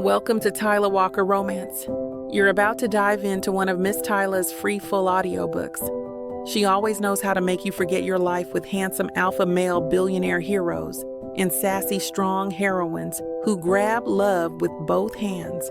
Welcome to Tyler Walker Romance. You're about to dive into one of Miss Tyler's free full audiobooks. She always knows how to make you forget your life with handsome alpha male billionaire heroes and sassy strong heroines who grab love with both hands.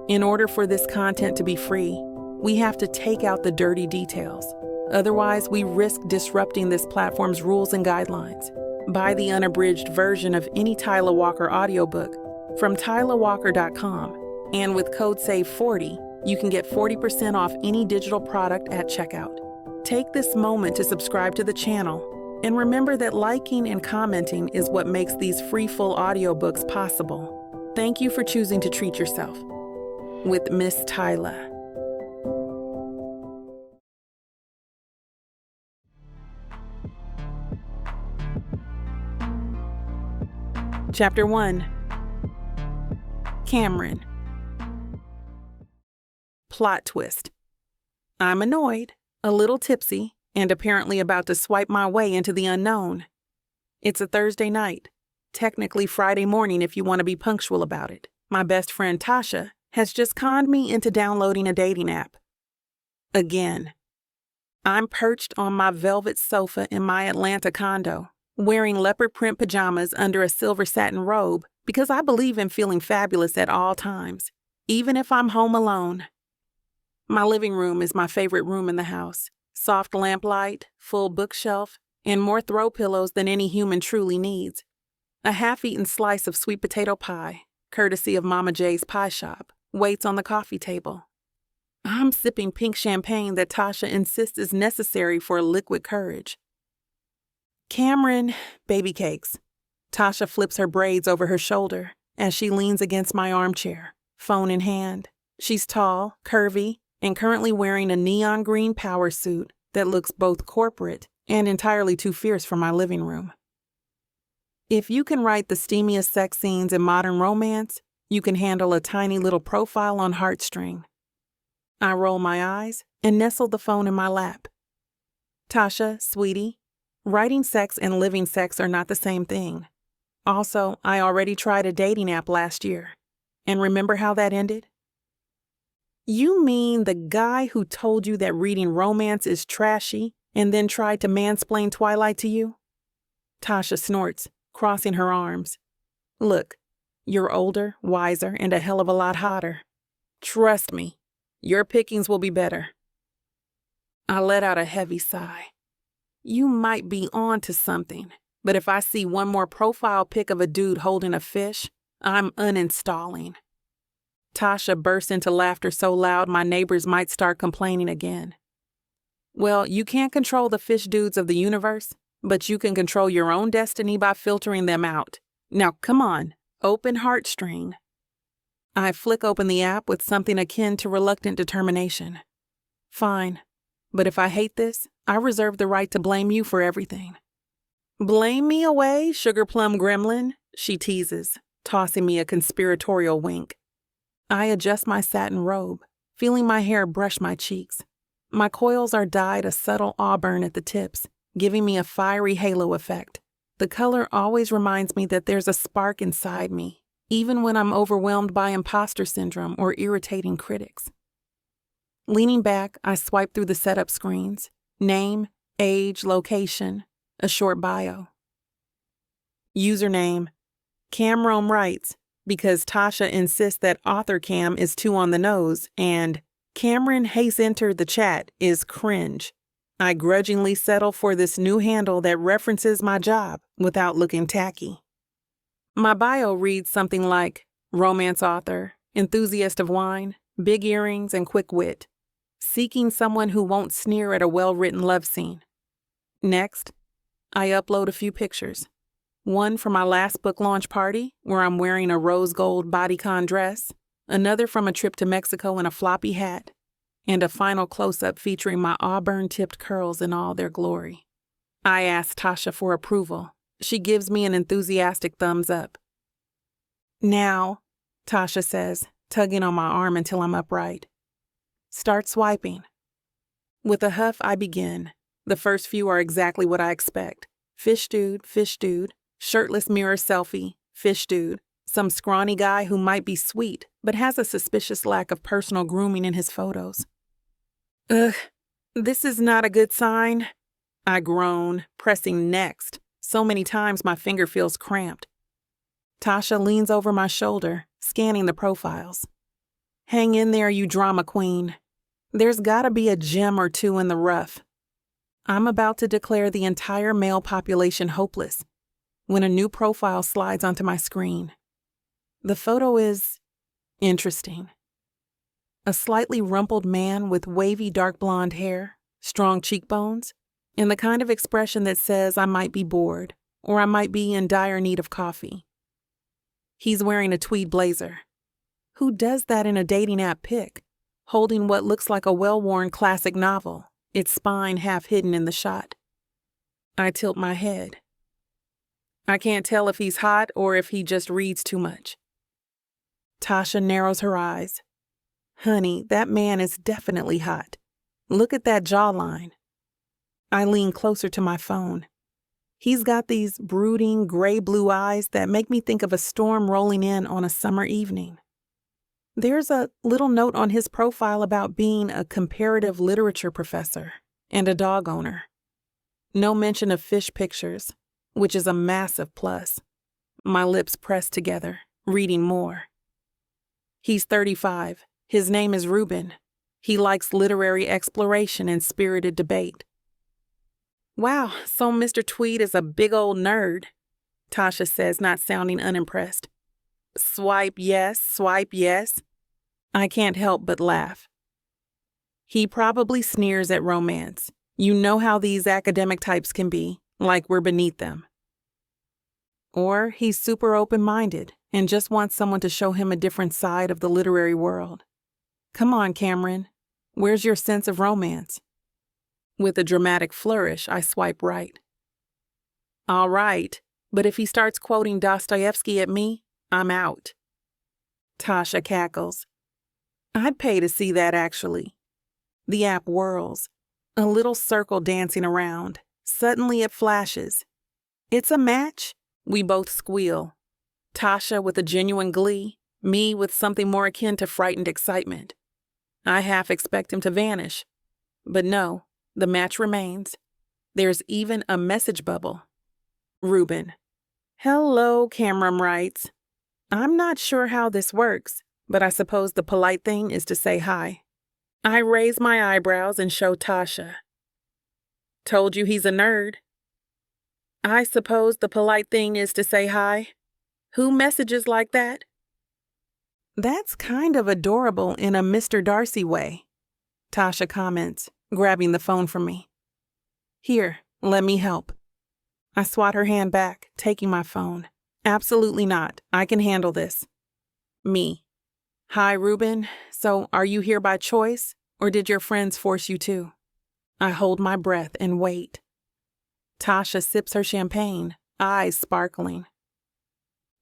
In order for this content to be free, we have to take out the dirty details. Otherwise, we risk disrupting this platform's rules and guidelines. Buy the unabridged version of any Tyler Walker audiobook from tylerwalker.com, and with code SAVE40, you can get 40% off any digital product at checkout. Take this moment to subscribe to the channel, and remember that liking and commenting is what makes these free full audiobooks possible. Thank you for choosing to treat yourself with Miss Tyler. Chapter 1. Cameron. Plot twist. I'm annoyed, a little tipsy, and apparently about to swipe my way into the unknown. It's a Thursday night, technically Friday morning if you want to be punctual about it. My best friend Tasha has just conned me into downloading a dating app. Again. I'm perched on my velvet sofa in my Atlanta condo, wearing leopard print pajamas under a silver satin robe because I believe in feeling fabulous at all times, even if I'm home alone. My living room is my favorite room in the house. Soft lamplight, full bookshelf, and more throw pillows than any human truly needs. A half-eaten slice of sweet potato pie, courtesy of Mama J's Pie Shop, waits on the coffee table. I'm sipping pink champagne that Tasha insists is necessary for liquid courage. Cameron, baby cakes. Tasha flips her braids over her shoulder as she leans against my armchair, phone in hand. She's tall, curvy, and currently wearing a neon green power suit that looks both corporate and entirely too fierce for my living room. If you can write the steamiest sex scenes in modern romance, you can handle a tiny little profile on heartstring. I roll my eyes and nestle the phone in my lap. Tasha, sweetie, writing sex and living sex are not the same thing. Also, I already tried a dating app last year. And remember how that ended? You mean the guy who told you that reading romance is trashy and then tried to mansplain Twilight to you? Tasha snorts, crossing her arms. Look, you're older, wiser, and a hell of a lot hotter. Trust me, your pickings will be better. I let out a heavy sigh. You might be on to something, but if I see one more profile pic of a dude holding a fish, I'm uninstalling. Tasha burst into laughter so loud my neighbors might start complaining again. Well, you can't control the fish dudes of the universe, but you can control your own destiny by filtering them out. Now, come on, open heartstring. I flick open the app with something akin to reluctant determination. Fine, but if I hate this, I reserve the right to blame you for everything. Blame me away, sugar plum gremlin, she teases, tossing me a conspiratorial wink. I adjust my satin robe, feeling my hair brush my cheeks. My coils are dyed a subtle auburn at the tips, giving me a fiery halo effect. The color always reminds me that there's a spark inside me, even when I'm overwhelmed by imposter syndrome or irritating critics. Leaning back, I swipe through the setup screens. Name, age, location, a short bio. Username, Camrome writes, because Tasha insists that author Cam is too on the nose, and Cameron has entered the chat is cringe. I grudgingly settle for this new handle that references my job without looking tacky. My bio reads something like romance author, enthusiast of wine, big earrings, and quick wit. Seeking someone who won't sneer at a well-written love scene. Next, I upload a few pictures. One from my last book launch party, where I'm wearing a rose gold bodycon dress, another from a trip to Mexico in a floppy hat, and a final close-up featuring my auburn-tipped curls in all their glory. I ask Tasha for approval. She gives me an enthusiastic thumbs up. Now, Tasha says, tugging on my arm until I'm upright. Start swiping. With a huff, I begin. The first few are exactly what I expect. Fish dude, shirtless mirror selfie, fish dude, Some scrawny guy who might be sweet, but has a suspicious lack of personal grooming in his photos. Ugh, this is not a good sign. I groan, pressing next. So many times my finger feels cramped. Tasha leans over my shoulder, scanning the profiles. Hang in there, you drama queen. There's gotta be a gem or two in the rough. I'm about to declare the entire male population hopeless when a new profile slides onto my screen. The photo is interesting. A slightly rumpled man with wavy dark blonde hair, strong cheekbones, and the kind of expression that says I might be bored or I might be in dire need of coffee. He's wearing a tweed blazer. Who does that in a dating app pic, holding what looks like a well-worn classic novel, its spine half hidden in the shot? I tilt my head. I can't tell if he's hot or if he just reads too much. Tasha narrows her eyes. Honey, that man is definitely hot. Look at that jawline. I lean closer to my phone. He's got these brooding, gray-blue eyes that make me think of a storm rolling in on a summer evening. There's a little note on his profile about being a comparative literature professor and a dog owner. No mention of fish pictures, which is a massive plus. My lips press together, reading more. He's 35. His name is Reuben. He likes literary exploration and spirited debate. Wow, so Mr. Tweed is a big old nerd, Tasha says, not sounding unimpressed. Swipe yes, swipe yes. I can't help but laugh. He probably sneers at romance. You know how these academic types can be, like we're beneath them. Or he's super open-minded and just wants someone to show him a different side of the literary world. Come on, Cameron. Where's your sense of romance? With a dramatic flourish, I swipe right. All right, but if he starts quoting Dostoevsky at me, I'm out. Tasha cackles. I'd pay to see that, actually. The app whirls, a little circle dancing around. Suddenly it flashes. It's a match? We both squeal. Tasha with a genuine glee, me with something more akin to frightened excitement. I half expect him to vanish. But no, the match remains. There's even a message bubble. Reuben. Hello, Cameron writes. I'm not sure how this works, but I suppose the polite thing is to say hi. I raise my eyebrows and show Tasha. Told you he's a nerd. I suppose the polite thing is to say hi. Who messages like that? That's kind of adorable in a Mr. Darcy way, Tasha comments, grabbing the phone from me. Here, let me help. I swat her hand back, taking my phone. Absolutely not. I can handle this. Me. Hi, Reuben. So, are you here by choice, or did your friends force you to? I hold my breath and wait. Tasha sips her champagne, eyes sparkling.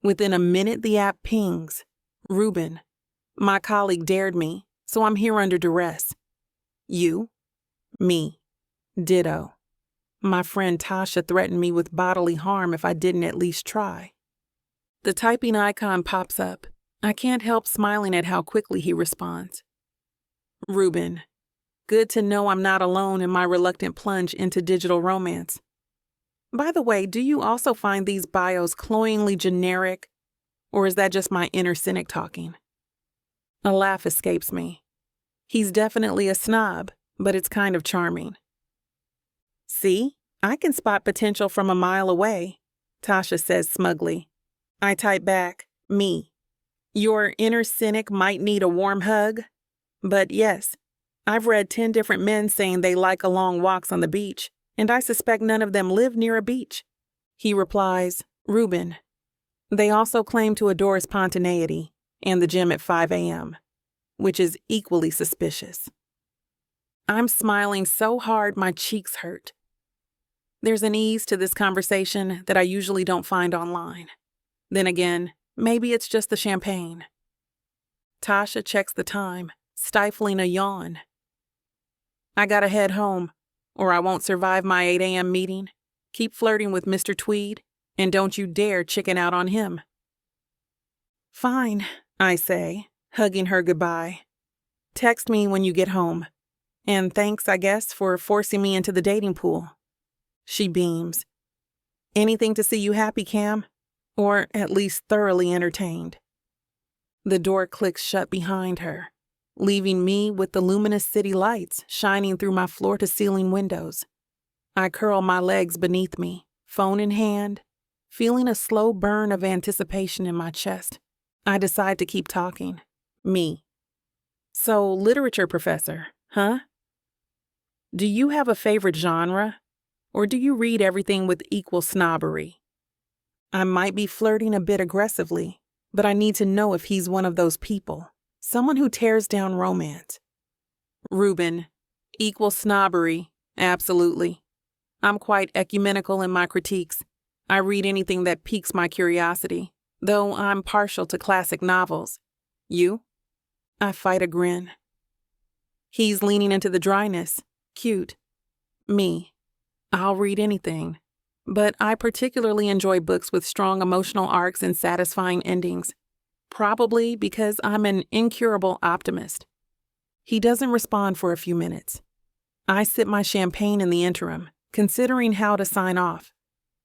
Within a minute, the app pings. Reuben. My colleague dared me, so I'm here under duress. You? Me. Ditto. My friend Tasha threatened me with bodily harm if I didn't at least try. The typing icon pops up. I can't help smiling at how quickly he responds. Reuben. Good to know I'm not alone in my reluctant plunge into digital romance. By the way, do you also find these bios cloyingly generic, or is that just my inner cynic talking? A laugh escapes me. He's definitely a snob, but it's kind of charming. See, I can spot potential from a mile away, Tasha says smugly. I type back, me. Your inner cynic might need a warm hug, but yes, I've read 10 different men saying they like long walks on the beach, and I suspect none of them live near a beach. He replies, Reuben. They also claim to adore spontaneity and the gym at 5 a.m., which is equally suspicious. I'm smiling so hard my cheeks hurt. There's an ease to this conversation that I usually don't find online. Then again, maybe it's just the champagne. Tasha checks the time, stifling a yawn. I gotta head home, or I won't survive my 8 a.m. meeting. Keep flirting with Mr. Tweed, and don't you dare chicken out on him. Fine, I say, hugging her goodbye. Text me when you get home. And thanks, I guess, for forcing me into the dating pool. She beams. Anything to see you happy, Cam? Or at least thoroughly entertained. The door clicks shut behind her, leaving me with the luminous city lights shining through my floor-to-ceiling windows. I curl my legs beneath me, phone in hand, feeling a slow burn of anticipation in my chest. I decide to keep talking. Me. So, literature professor, huh? Do you have a favorite genre? Or do you read everything with equal snobbery? I might be flirting a bit aggressively, but I need to know if he's one of those people, someone who tears down romance. Reuben, equal snobbery, absolutely. I'm quite ecumenical in my critiques. I read anything that piques my curiosity, though I'm partial to classic novels. You? I fight a grin. He's leaning into the dryness. Cute. Me. I'll read anything. But I particularly enjoy books with strong emotional arcs and satisfying endings. Probably because I'm an incurable optimist. He doesn't respond for a few minutes. I sip my champagne in the interim, considering how to sign off.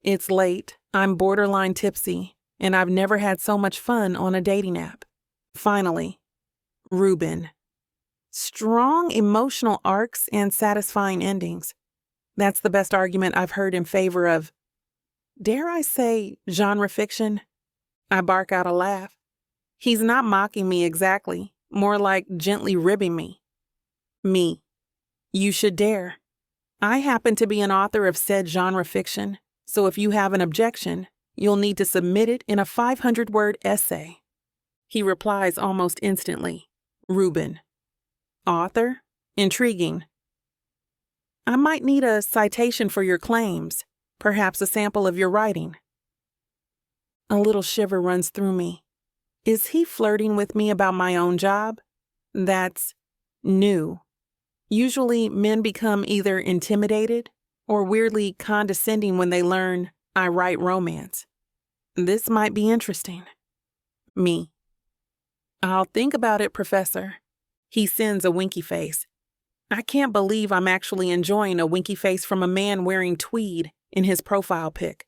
It's late, I'm borderline tipsy, and I've never had so much fun on a dating app. Finally, Reuben. Strong emotional arcs and satisfying endings. That's the best argument I've heard in favor of, dare I say, genre fiction? I bark out a laugh. He's not mocking me exactly, more like gently ribbing me. Me. You should dare. I happen to be an author of said genre fiction, so if you have an objection, you'll need to submit it in a 500-word essay. He replies almost instantly. Reuben. Author? Intriguing. I might need a citation for your claims, perhaps a sample of your writing. A little shiver runs through me. Is he flirting with me about my own job? That's new. Usually men become either intimidated or weirdly condescending when they learn I write romance. This might be interesting. Me. I'll think about it, Professor. He sends a winky face. I can't believe I'm actually enjoying a winky face from a man wearing tweed in his profile pic.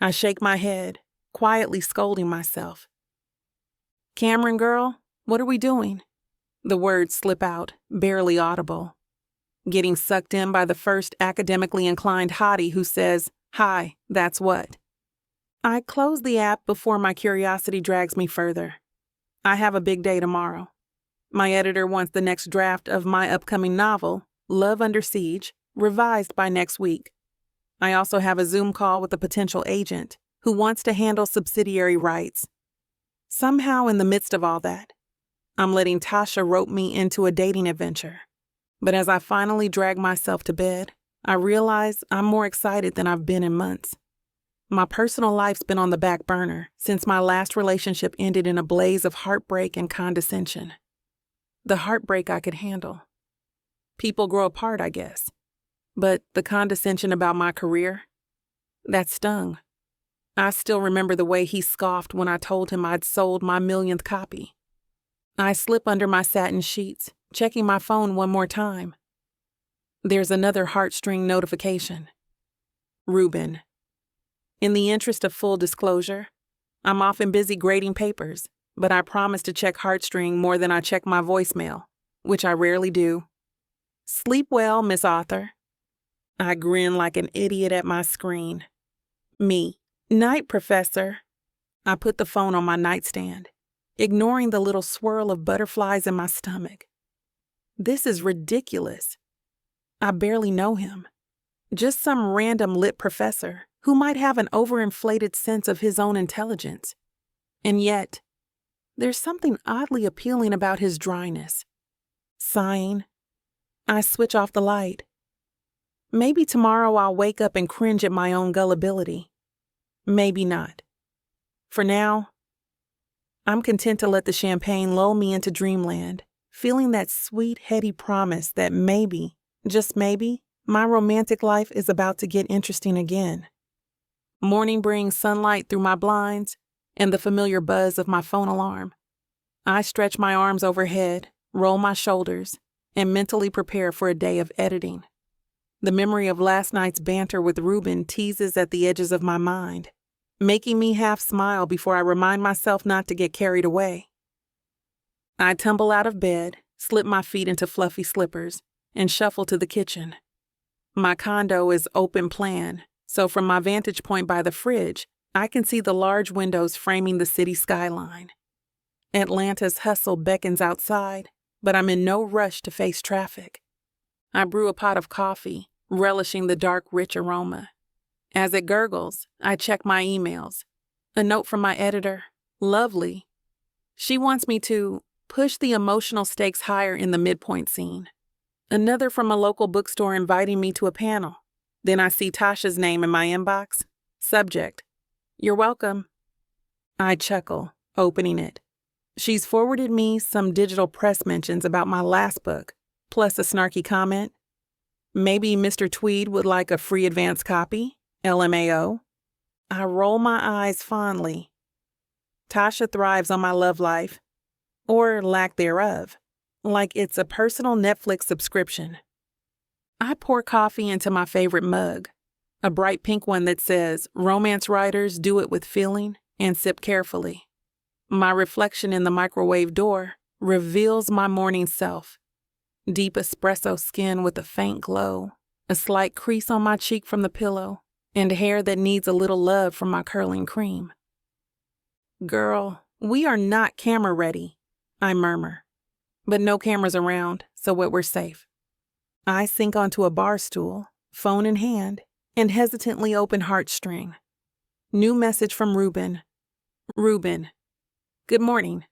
I shake my head, quietly scolding myself. Cameron girl, what are we doing? The words slip out, barely audible. Getting sucked in by the first academically inclined hottie who says, hi, that's what. I close the app before my curiosity drags me further. I have a big day tomorrow. My editor wants the next draft of my upcoming novel, Love Under Siege, revised by next week. I also have a Zoom call with a potential agent who wants to handle subsidiary rights. Somehow in the midst of all that, I'm letting Tasha rope me into a dating adventure. But as I finally drag myself to bed, I realize I'm more excited than I've been in months. My personal life's been on the back burner since my last relationship ended in a blaze of heartbreak and condescension. The heartbreak I could handle. People grow apart, I guess. But the condescension about my career? That stung. I still remember the way he scoffed when I told him I'd sold my millionth copy. I slip under my satin sheets, checking my phone one more time. There's another heartstring notification. Reuben. In the interest of full disclosure, I'm often busy grading papers, but I promise to check heartstring more than I check my voicemail, which I rarely do. Sleep well, Miss Author. I grin like an idiot at my screen. Me. Night, Professor. I put the phone on my nightstand, ignoring the little swirl of butterflies in my stomach. This is ridiculous. I barely know him. Just some random lit professor who might have an overinflated sense of his own intelligence. And yet, there's something oddly appealing about his dryness. Sighing, I switch off the light. Maybe tomorrow I'll wake up and cringe at my own gullibility. Maybe not. For now, I'm content to let the champagne lull me into dreamland, feeling that sweet, heady promise that maybe, just maybe, my romantic life is about to get interesting again. Morning brings sunlight through my blinds, and the familiar buzz of my phone alarm. I stretch my arms overhead, roll my shoulders, and mentally prepare for a day of editing. The memory of last night's banter with Reuben teases at the edges of my mind, making me half smile before I remind myself not to get carried away. I tumble out of bed, slip my feet into fluffy slippers, and shuffle to the kitchen. My condo is open plan, so from my vantage point by the fridge, I can see the large windows framing the city skyline. Atlanta's hustle beckons outside, but I'm in no rush to face traffic. I brew a pot of coffee, relishing the dark, rich aroma. As it gurgles, I check my emails. A note from my editor, lovely. She wants me to push the emotional stakes higher in the midpoint scene. Another from a local bookstore inviting me to a panel. Then I see Tasha's name in my inbox. Subject, you're welcome. I chuckle, opening it. She's forwarded me some digital press mentions about my last book, plus a snarky comment. Maybe Mr. Tweed would like a free advance copy, LMAO. I roll my eyes fondly. Tasha thrives on my love life, or lack thereof, like it's a personal Netflix subscription. I pour coffee into my favorite mug, a bright pink one that says, "Romance writers do it with feeling and sip carefully." My reflection in the microwave door reveals my morning self. Deep espresso skin with a faint glow, a slight crease on my cheek from the pillow, and hair that needs a little love from my curling cream. Girl, we are not camera ready, I murmur. But no cameras around, so we're safe. I sink onto a bar stool, phone in hand, and hesitantly open heartstring. New message from Reuben. Reuben, good morning.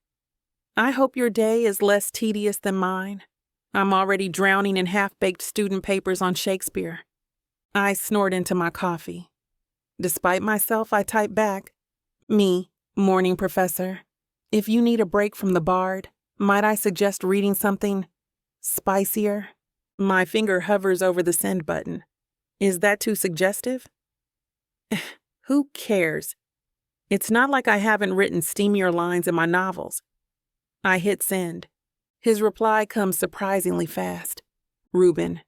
I hope your day is less tedious than mine. I'm already drowning in half-baked student papers on Shakespeare. I snort into my coffee. Despite myself, I type back, "Me, morning professor. If you need a break from the bard, might I suggest reading something spicier?" My finger hovers over the send button. Is that too suggestive? Who cares? It's not like I haven't written steamier lines in my novels. I hit send. His reply comes surprisingly fast. Reuben,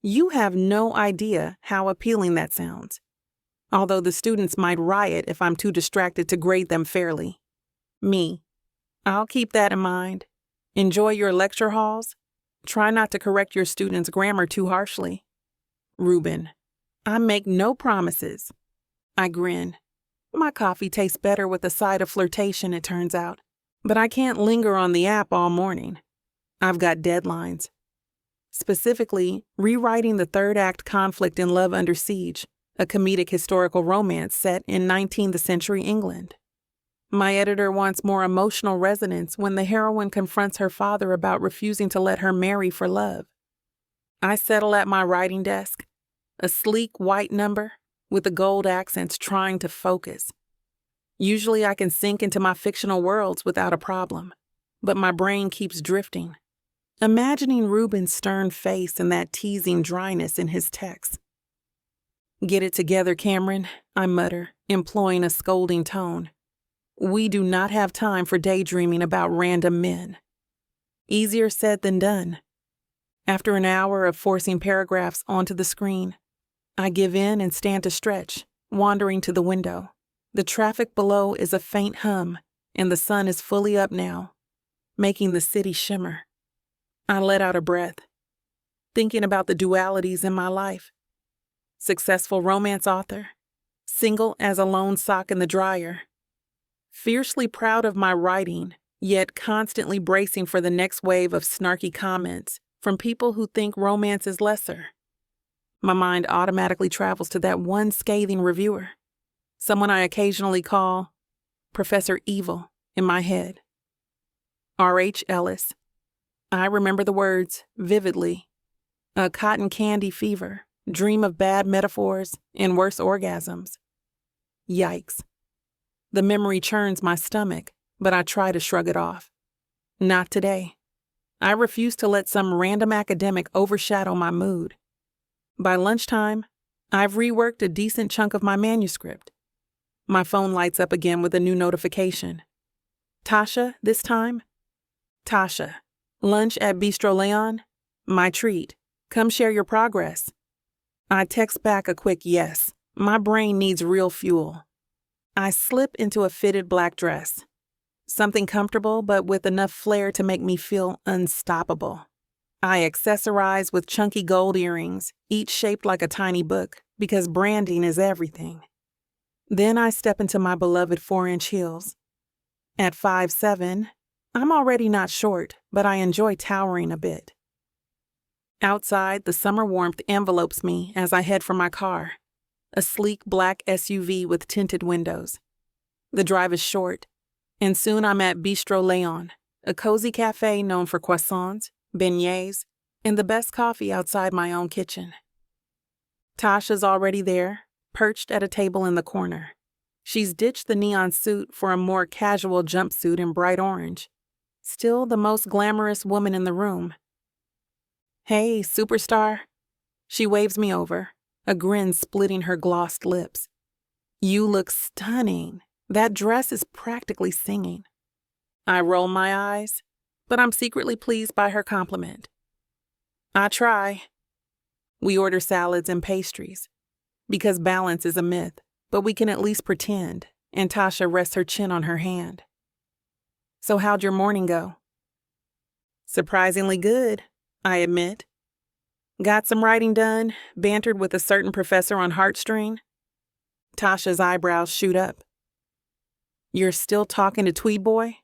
you have no idea how appealing that sounds. Although the students might riot if I'm too distracted to grade them fairly. Me, I'll keep that in mind. Enjoy your lecture halls. Try not to correct your students' grammar too harshly. Reuben, I make no promises. I grin. My coffee tastes better with a side of flirtation, it turns out. But I can't linger on the app all morning. I've got deadlines. Specifically, rewriting the third act Conflict in Love Under Siege, a comedic historical romance set in 19th century England. My editor wants more emotional resonance when the heroine confronts her father about refusing to let her marry for love. I settle at my writing desk, a sleek white number with the gold accents trying to focus. Usually I can sink into my fictional worlds without a problem, but my brain keeps drifting, imagining Reuben's stern face and that teasing dryness in his text. Get it together, Cameron, I mutter, employing a scolding tone. We do not have time for daydreaming about random men. Easier said than done. After an hour of forcing paragraphs onto the screen, I give in and stand to stretch, wandering to the window. The traffic below is a faint hum, and the sun is fully up now, making the city shimmer. I let out a breath, thinking about the dualities in my life. Successful romance author, single as a lone sock in the dryer. Fiercely proud of my writing, yet constantly bracing for the next wave of snarky comments from people who think romance is lesser. My mind automatically travels to that one scathing reviewer, someone I occasionally call Professor Evil in my head. R.H. Ellis. I remember the words vividly. A cotton candy fever, dream of bad metaphors and worse orgasms. Yikes. The memory churns my stomach, but I try to shrug it off. Not today. I refuse to let some random academic overshadow my mood. By lunchtime, I've reworked a decent chunk of my manuscript. My phone lights up again with a new notification. Tasha, this time? Tasha, lunch at Bistro Leon? My treat. Come share your progress. I text back a quick yes. My brain needs real fuel. I slip into a fitted black dress. Something comfortable, but with enough flair to make me feel unstoppable. I accessorize with chunky gold earrings, each shaped like a tiny book, because branding is everything. Then I step into my beloved 4-inch heels. At 5'7", I'm already not short, but I enjoy towering a bit. Outside, the summer warmth envelopes me as I head for my car, a sleek black SUV with tinted windows. The drive is short, and soon I'm at Bistro Leon, a cozy cafe known for croissants, beignets, and the best coffee outside my own kitchen. Tasha's already there, perched at a table in the corner. She's ditched the neon suit for a more casual jumpsuit in bright orange. Still the most glamorous woman in the room. Hey, superstar. She waves me over, a grin splitting her glossed lips. You look stunning. That dress is practically singing. I roll my eyes, but I'm secretly pleased by her compliment. I try. We order salads and pastries, because balance is a myth, but we can at least pretend, and Tasha rests her chin on her hand. So how'd your morning go? Surprisingly good, I admit. Got some writing done, bantered with a certain professor on Heartstring. Tasha's eyebrows shoot up. You're still talking to Tweed Boy?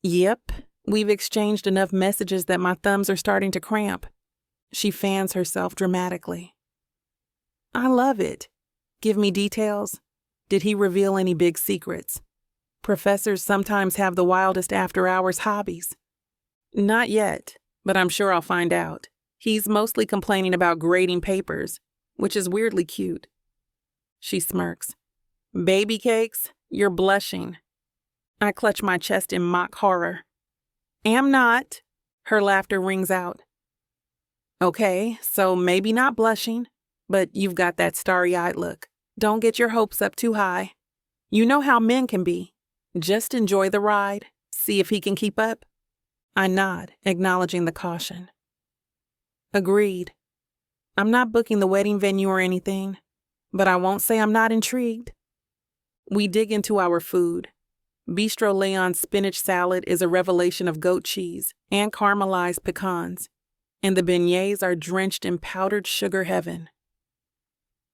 Yep, we've exchanged enough messages that my thumbs are starting to cramp. She fans herself dramatically. I love it. Give me details. Did he reveal any big secrets? Professors sometimes have the wildest after-hours hobbies. Not yet, but I'm sure I'll find out. He's mostly complaining about grading papers, which is weirdly cute. She smirks. Baby cakes? You're blushing. I clutch my chest in mock horror. Am not. Her laughter rings out. Okay, so maybe not blushing, but you've got that starry-eyed look. Don't get your hopes up too high. You know how men can be. Just enjoy the ride. See if he can keep up. I nod, acknowledging the caution. Agreed. I'm not booking the wedding venue or anything, but I won't say I'm not intrigued. We dig into our food. Bistro Leon's spinach salad is a revelation of goat cheese and caramelized pecans, and the beignets are drenched in powdered sugar heaven.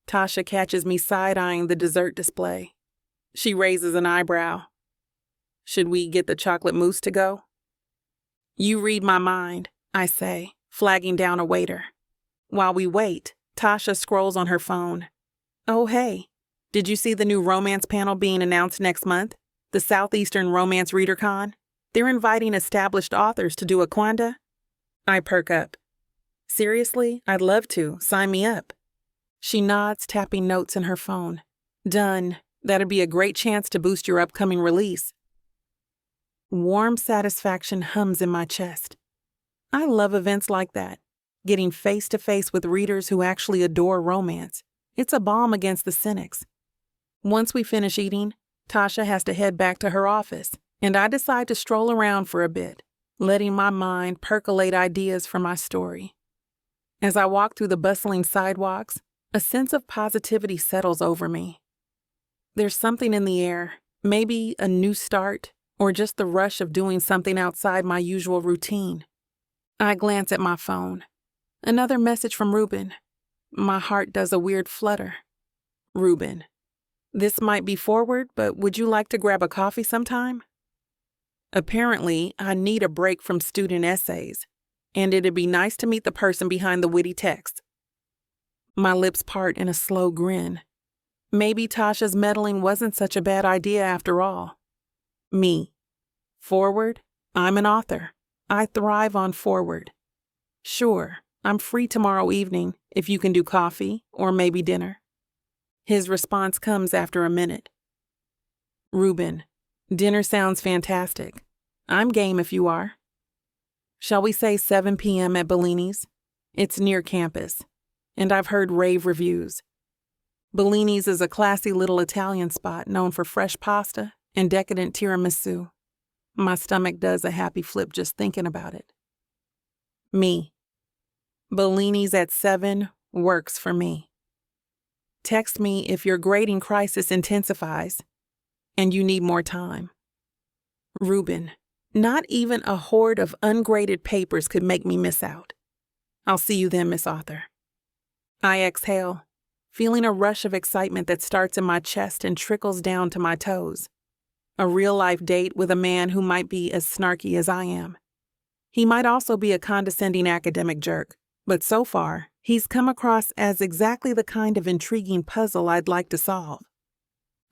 Tasha catches me side-eyeing the dessert display. She raises an eyebrow. Should we get the chocolate mousse to go? You read my mind, I say, flagging down a waiter. While we wait, Tasha scrolls on her phone. Oh, hey, did you see the new romance panel being announced next month? The Southeastern Romance Reader Con? They're inviting established authors to do a quanda. I perk up. Seriously, I'd love to. Sign me up. She nods, tapping notes in her phone. Done. That'd be a great chance to boost your upcoming release. Warm satisfaction hums in my chest. I love events like that. Getting face-to-face with readers who actually adore romance. It's a balm against the cynics. Once we finish eating, Tasha has to head back to her office, and I decide to stroll around for a bit, letting my mind percolate ideas for my story. As I walk through the bustling sidewalks, a sense of positivity settles over me. There's something in the air, maybe a new start, or just the rush of doing something outside my usual routine. I glance at my phone. Another message from Reuben. My heart does a weird flutter. Reuben. This might be forward, but would you like to grab a coffee sometime? Apparently, I need a break from student essays, and it'd be nice to meet the person behind the witty text. My lips part in a slow grin. Maybe Tasha's meddling wasn't such a bad idea after all. Me. Forward? I'm an author. I thrive on forward. Sure, I'm free tomorrow evening if you can do coffee or maybe dinner. His response comes after a minute. Reuben, dinner sounds fantastic. I'm game if you are. Shall we say 7 p.m. at Bellini's? It's near campus, and I've heard rave reviews. Bellini's is a classy little Italian spot known for fresh pasta and decadent tiramisu. My stomach does a happy flip just thinking about it. Me. Bellini's at 7 works for me. Text me if your grading crisis intensifies and you need more time. Reuben. Not even a horde of ungraded papers could make me miss out. I'll see you then, Miss Author. I exhale, feeling a rush of excitement that starts in my chest and trickles down to my toes. A real-life date with a man who might be as snarky as I am. He might also be a condescending academic jerk, but so far, he's come across as exactly the kind of intriguing puzzle I'd like to solve.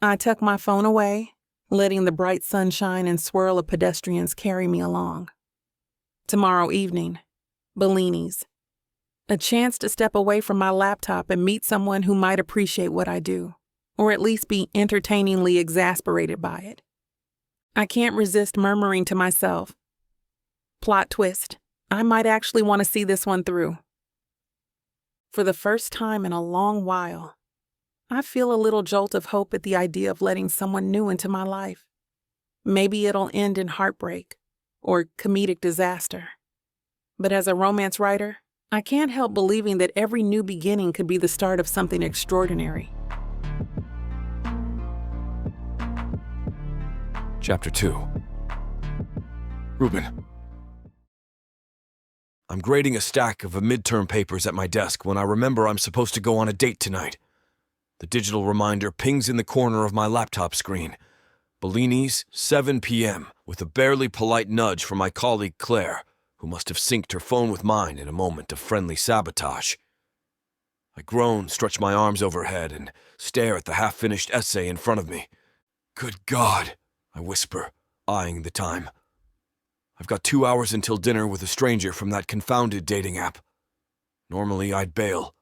I tuck my phone away, letting the bright sunshine and swirl of pedestrians carry me along. Tomorrow evening, Bellini's. A chance to step away from my laptop and meet someone who might appreciate what I do, or at least be entertainingly exasperated by it. I can't resist murmuring to myself, plot twist, I might actually want to see this one through. For the first time in a long while, I feel a little jolt of hope at the idea of letting someone new into my life. Maybe it'll end in heartbreak or comedic disaster. But as a romance writer, I can't help believing that every new beginning could be the start of something extraordinary. Chapter 2. Reuben. I'm grading a stack of midterm papers at my desk when I remember I'm supposed to go on a date tonight. The digital reminder pings in the corner of my laptop screen. Bellini's, 7 p.m., with a barely polite nudge from my colleague Claire, who must have synced her phone with mine in a moment of friendly sabotage. I groan, stretch my arms overhead, and stare at the half-finished essay in front of me. Good God, I whisper, eyeing the time. I've got 2 hours until dinner with a stranger from that confounded dating app. Normally, I'd bail.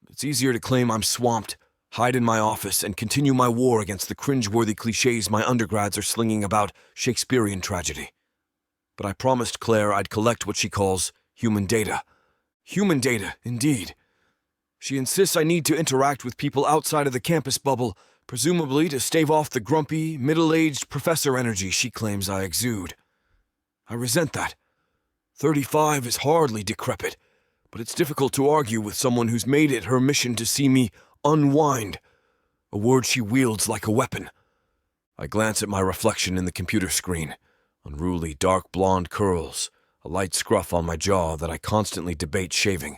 It's easier to claim I'm swamped, hide in my office, and continue my war against the cringe-worthy cliches my undergrads are slinging about Shakespearean tragedy. But I promised Claire I'd collect what she calls human data. Human data, indeed. She insists I need to interact with people outside of the campus bubble, presumably to stave off the grumpy, middle-aged professor energy she claims I exude. I resent that. 35 is hardly decrepit, but it's difficult to argue with someone who's made it her mission to see me unwind, a word she wields like a weapon. I glance at my reflection in the computer screen. Unruly dark blonde curls, a light scruff on my jaw that I constantly debate shaving,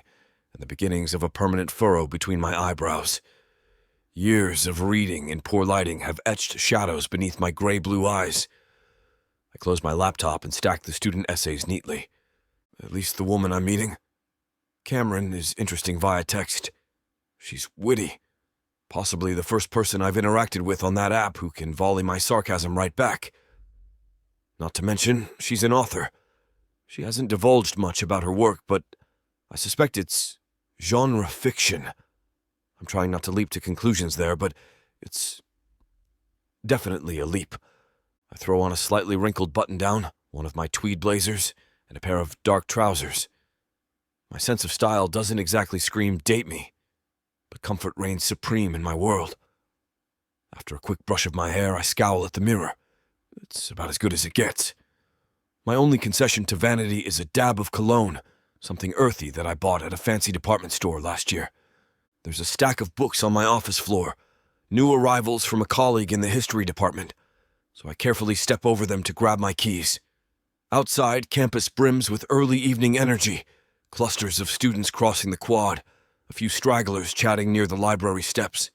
and the beginnings of a permanent furrow between my eyebrows. Years of reading in poor lighting have etched shadows beneath my gray-blue eyes. I close my laptop and stack the student essays neatly. At least the woman I'm meeting. Cameron is interesting via text. She's witty. Possibly the first person I've interacted with on that app who can volley my sarcasm right back. Not to mention, she's an author. She hasn't divulged much about her work, but I suspect it's genre fiction. I'm trying not to leap to conclusions there, but it's definitely a leap. I throw on a slightly wrinkled button-down, one of my tweed blazers, and a pair of dark trousers. My sense of style doesn't exactly scream date me, but comfort reigns supreme in my world. After a quick brush of my hair, I scowl at the mirror. It's about as good as it gets. My only concession to vanity is a dab of cologne, something earthy that I bought at a fancy department store last year. There's a stack of books on my office floor, new arrivals from a colleague in the history department, so I carefully step over them to grab my keys. Outside, campus brims with early evening energy, clusters of students crossing the quad, a few stragglers chatting near the library steps.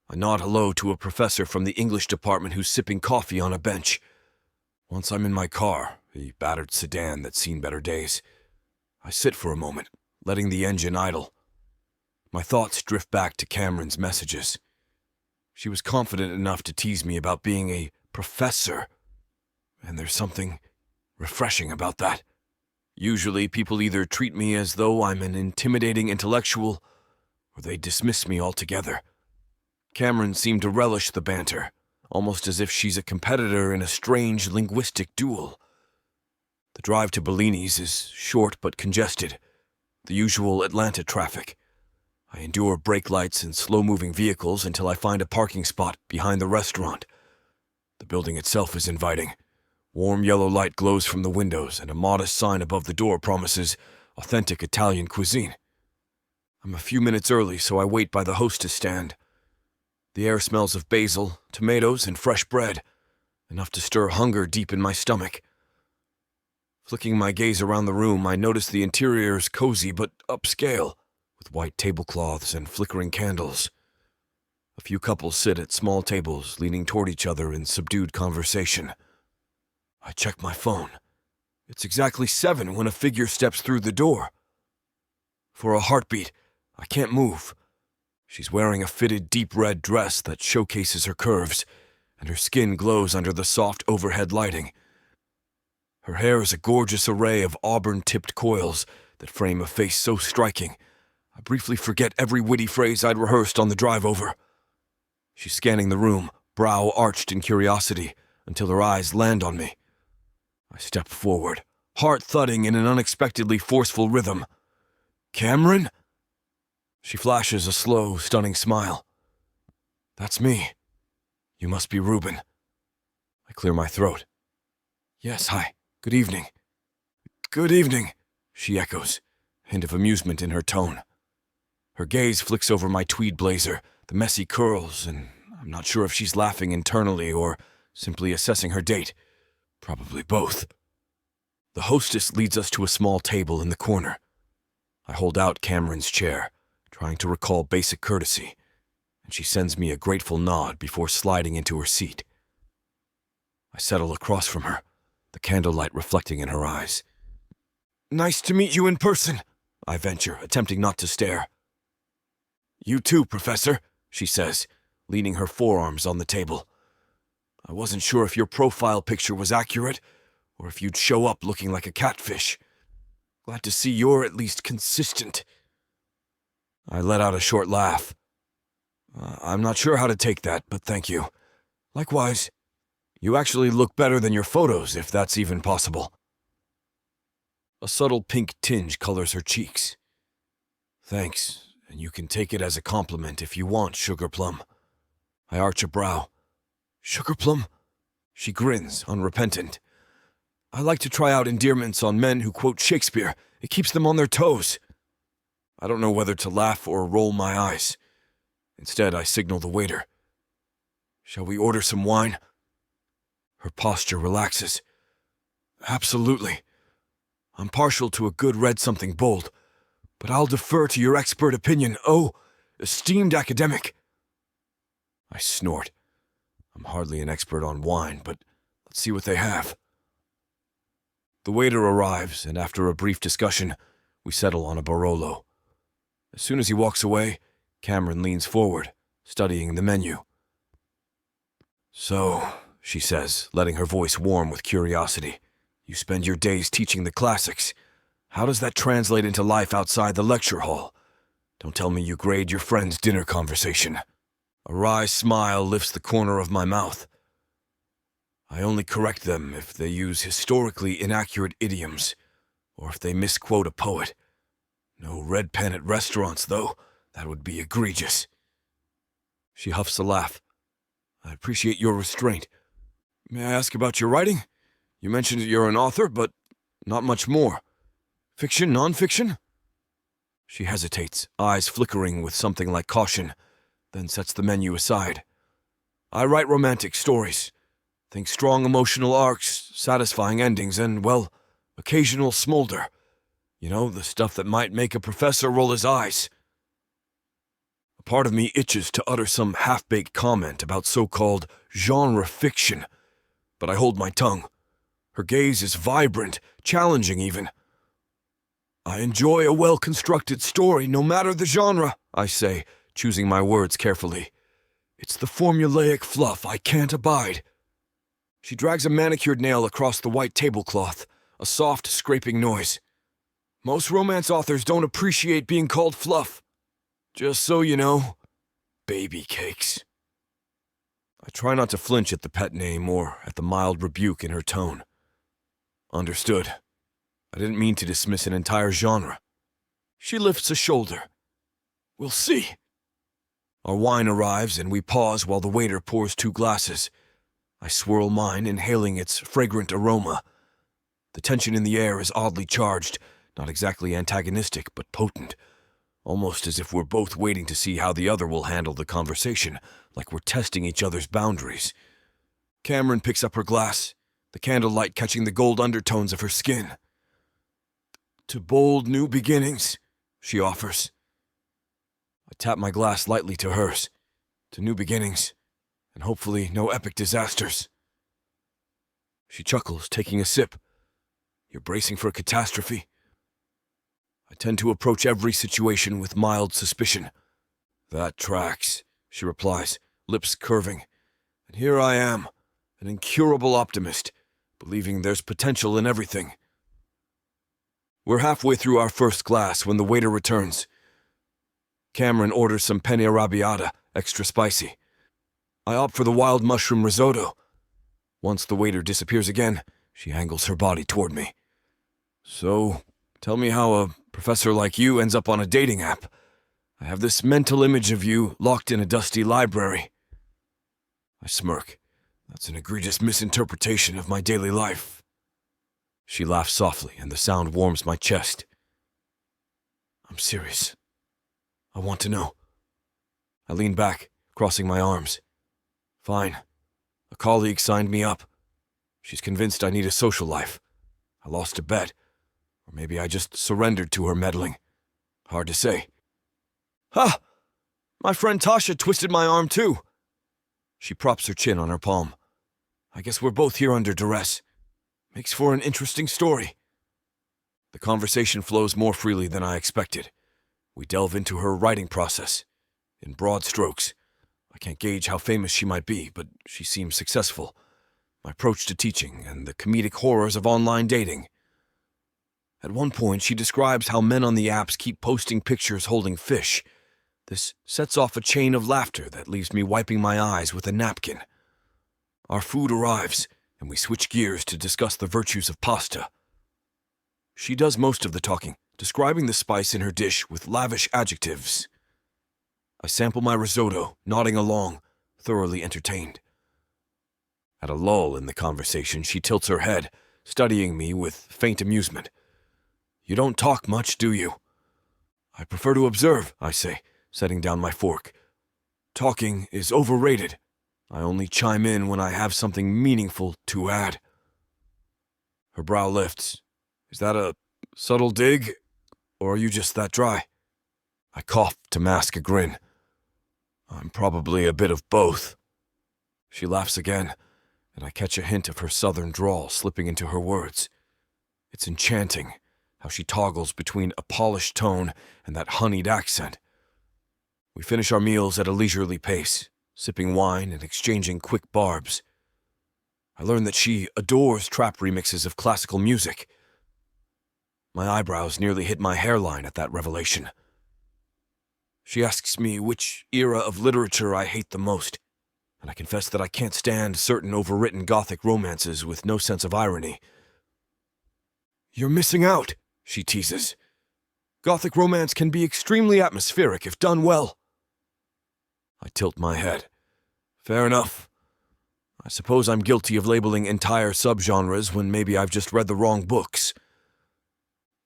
I nod hello to a professor from the English department who's sipping coffee on a bench. Once I'm in my car, a battered sedan that's seen better days, I sit for a moment, letting the engine idle. My thoughts drift back to Cameron's messages. She was confident enough to tease me about being a professor, and there's something refreshing about that. Usually, people either treat me as though I'm an intimidating intellectual, or they dismiss me altogether. Cameron seemed to relish the banter, almost as if she's a competitor in a strange linguistic duel. The drive to Bellini's is short but congested, the usual Atlanta traffic. I endure brake lights and slow-moving vehicles until I find a parking spot behind the restaurant. The building itself is inviting. Warm yellow light glows from the windows, and a modest sign above the door promises authentic Italian cuisine. I'm a few minutes early, so I wait by the hostess stand. The air smells of basil, tomatoes, and fresh bread, enough to stir hunger deep in my stomach. Flicking my gaze around the room, I notice the interior is cozy but upscale, with white tablecloths and flickering candles. A few couples sit at small tables, leaning toward each other in subdued conversation. I check my phone. It's exactly 7 when a figure steps through the door. For a heartbeat, I can't move. She's wearing a fitted deep red dress that showcases her curves, and her skin glows under the soft overhead lighting. Her hair is a gorgeous array of auburn-tipped coils that frame a face so striking, I briefly forget every witty phrase I'd rehearsed on the drive over. She's scanning the room, brow arched in curiosity, until her eyes land on me. I step forward, heart thudding in an unexpectedly forceful rhythm. "Cameron?" She flashes a slow, stunning smile. "That's me. You must be Reuben." I clear my throat. "Yes, hi. Good evening." "Good evening," she echoes, a hint of amusement in her tone. Her gaze flicks over my tweed blazer, the messy curls, and I'm not sure if she's laughing internally or simply assessing her date. Probably both. The hostess leads us to a small table in the corner. I hold out Cameron's chair, trying to recall basic courtesy, and she sends me a grateful nod before sliding into her seat. I settle across from her, the candlelight reflecting in her eyes. "Nice to meet you in person," I venture, attempting not to stare. "You too, Professor," she says, leaning her forearms on the table. "I wasn't sure if your profile picture was accurate, or if you'd show up looking like a catfish. Glad to see you're at least consistent." I let out a short laugh. "I'm not sure how to take that, but thank you. Likewise, you actually look better than your photos, if that's even possible." A subtle pink tinge colors her cheeks. "Thanks, and you can take it as a compliment if you want, Sugar Plum." I arch a brow. "Sugar Plum?" She grins, unrepentant. "I like to try out endearments on men who quote Shakespeare. It keeps them on their toes." I don't know whether to laugh or roll my eyes. Instead, I signal the waiter. "Shall we order some wine?" Her posture relaxes. "Absolutely. I'm partial to a good red something bold, but I'll defer to your expert opinion, oh, esteemed academic." I snort. I'm hardly an expert on wine, but let's see what they have. The waiter arrives, and after a brief discussion, we settle on a Barolo. As soon as he walks away, Cameron leans forward, studying the menu. "So," she says, letting her voice warm with curiosity, "you spend your days teaching the classics. How does that translate into life outside the lecture hall? Don't tell me you grade your friends' dinner conversation." A wry smile lifts the corner of my mouth. "I only correct them if they use historically inaccurate idioms, or if they misquote a poet. No red pen at restaurants, though. That would be egregious." She huffs a laugh. "I appreciate your restraint. May I ask about your writing? You mentioned you're an author, but not much more. Fiction, non-fiction?" She hesitates, eyes flickering with something like caution, then sets the menu aside. "I write romantic stories. Think strong emotional arcs, satisfying endings, and, well, occasional smolder. You know, the stuff that might make a professor roll his eyes." A part of me itches to utter some half-baked comment about so-called genre fiction, but I hold my tongue. Her gaze is vibrant, challenging even. "I enjoy a well-constructed story, no matter the genre," I say, choosing my words carefully. "It's the formulaic fluff I can't abide." She drags a manicured nail across the white tablecloth, a soft, scraping noise. "Most romance authors don't appreciate being called fluff. Just so you know, baby cakes." I try not to flinch at the pet name or at the mild rebuke in her tone. "Understood. I didn't mean to dismiss an entire genre." She lifts a shoulder. We'll see. Our wine arrives and we pause while the waiter pours 2 glasses. I swirl mine, inhaling its fragrant aroma. The tension in the air is oddly charged, not exactly antagonistic, but potent. Almost as if we're both waiting to see how the other will handle the conversation, like we're testing each other's boundaries. Cameron picks up her glass, the candlelight catching the gold undertones of her skin. "To bold new beginnings," she offers. I tap my glass lightly to hers. To new beginnings, and hopefully no epic disasters. She chuckles, taking a sip. "You're bracing for a catastrophe?" I tend to approach every situation with mild suspicion. "That tracks," she replies, lips curving. "And here I am, an incurable optimist, believing there's potential in everything." We're halfway through our first glass when the waiter returns. Cameron orders some penne arrabbiata, extra spicy. I opt for the wild mushroom risotto. Once the waiter disappears again, she angles her body toward me. "So, tell me how a professor like you ends up on a dating app. I have this mental image of you locked in a dusty library." I smirk. "That's an egregious misinterpretation of my daily life." She laughs softly, and the sound warms my chest. "I'm serious. I want to know." I lean back, crossing my arms. "Fine. A colleague signed me up. She's convinced I need a social life. I lost a bet. Or maybe I just surrendered to her meddling. Hard to say." "Ha! My friend Tasha twisted my arm too." She props her chin on her palm. "I guess we're both here under duress. Makes for an interesting story." The conversation flows more freely than I expected. We delve into her writing process. In broad strokes. I can't gauge how famous she might be, but she seems successful. My approach to teaching and the comedic horrors of online dating. At one point, she describes how men on the apps keep posting pictures holding fish. This sets off a chain of laughter that leaves me wiping my eyes with a napkin. Our food arrives, and we switch gears to discuss the virtues of pasta. She does most of the talking, describing the spice in her dish with lavish adjectives. I sample my risotto, nodding along, thoroughly entertained. At a lull in the conversation, she tilts her head, studying me with faint amusement. "You don't talk much, do you?" "I prefer to observe," I say, setting down my fork. "Talking is overrated. I only chime in when I have something meaningful to add." Her brow lifts. "Is that a subtle dig, or are you just that dry?" I cough to mask a grin. "I'm probably a bit of both." She laughs again, and I catch a hint of her southern drawl slipping into her words. It's enchanting how she toggles between a polished tone and that honeyed accent. We finish our meals at a leisurely pace, sipping wine and exchanging quick barbs. I learn that she adores trap remixes of classical music. My eyebrows nearly hit my hairline at that revelation. She asks me which era of literature I hate the most, and I confess that I can't stand certain overwritten Gothic romances with no sense of irony. "You're missing out," she teases. "Gothic romance can be extremely atmospheric if done well." I tilt my head. Fair enough. I suppose I'm guilty of labeling entire subgenres when maybe I've just read the wrong books.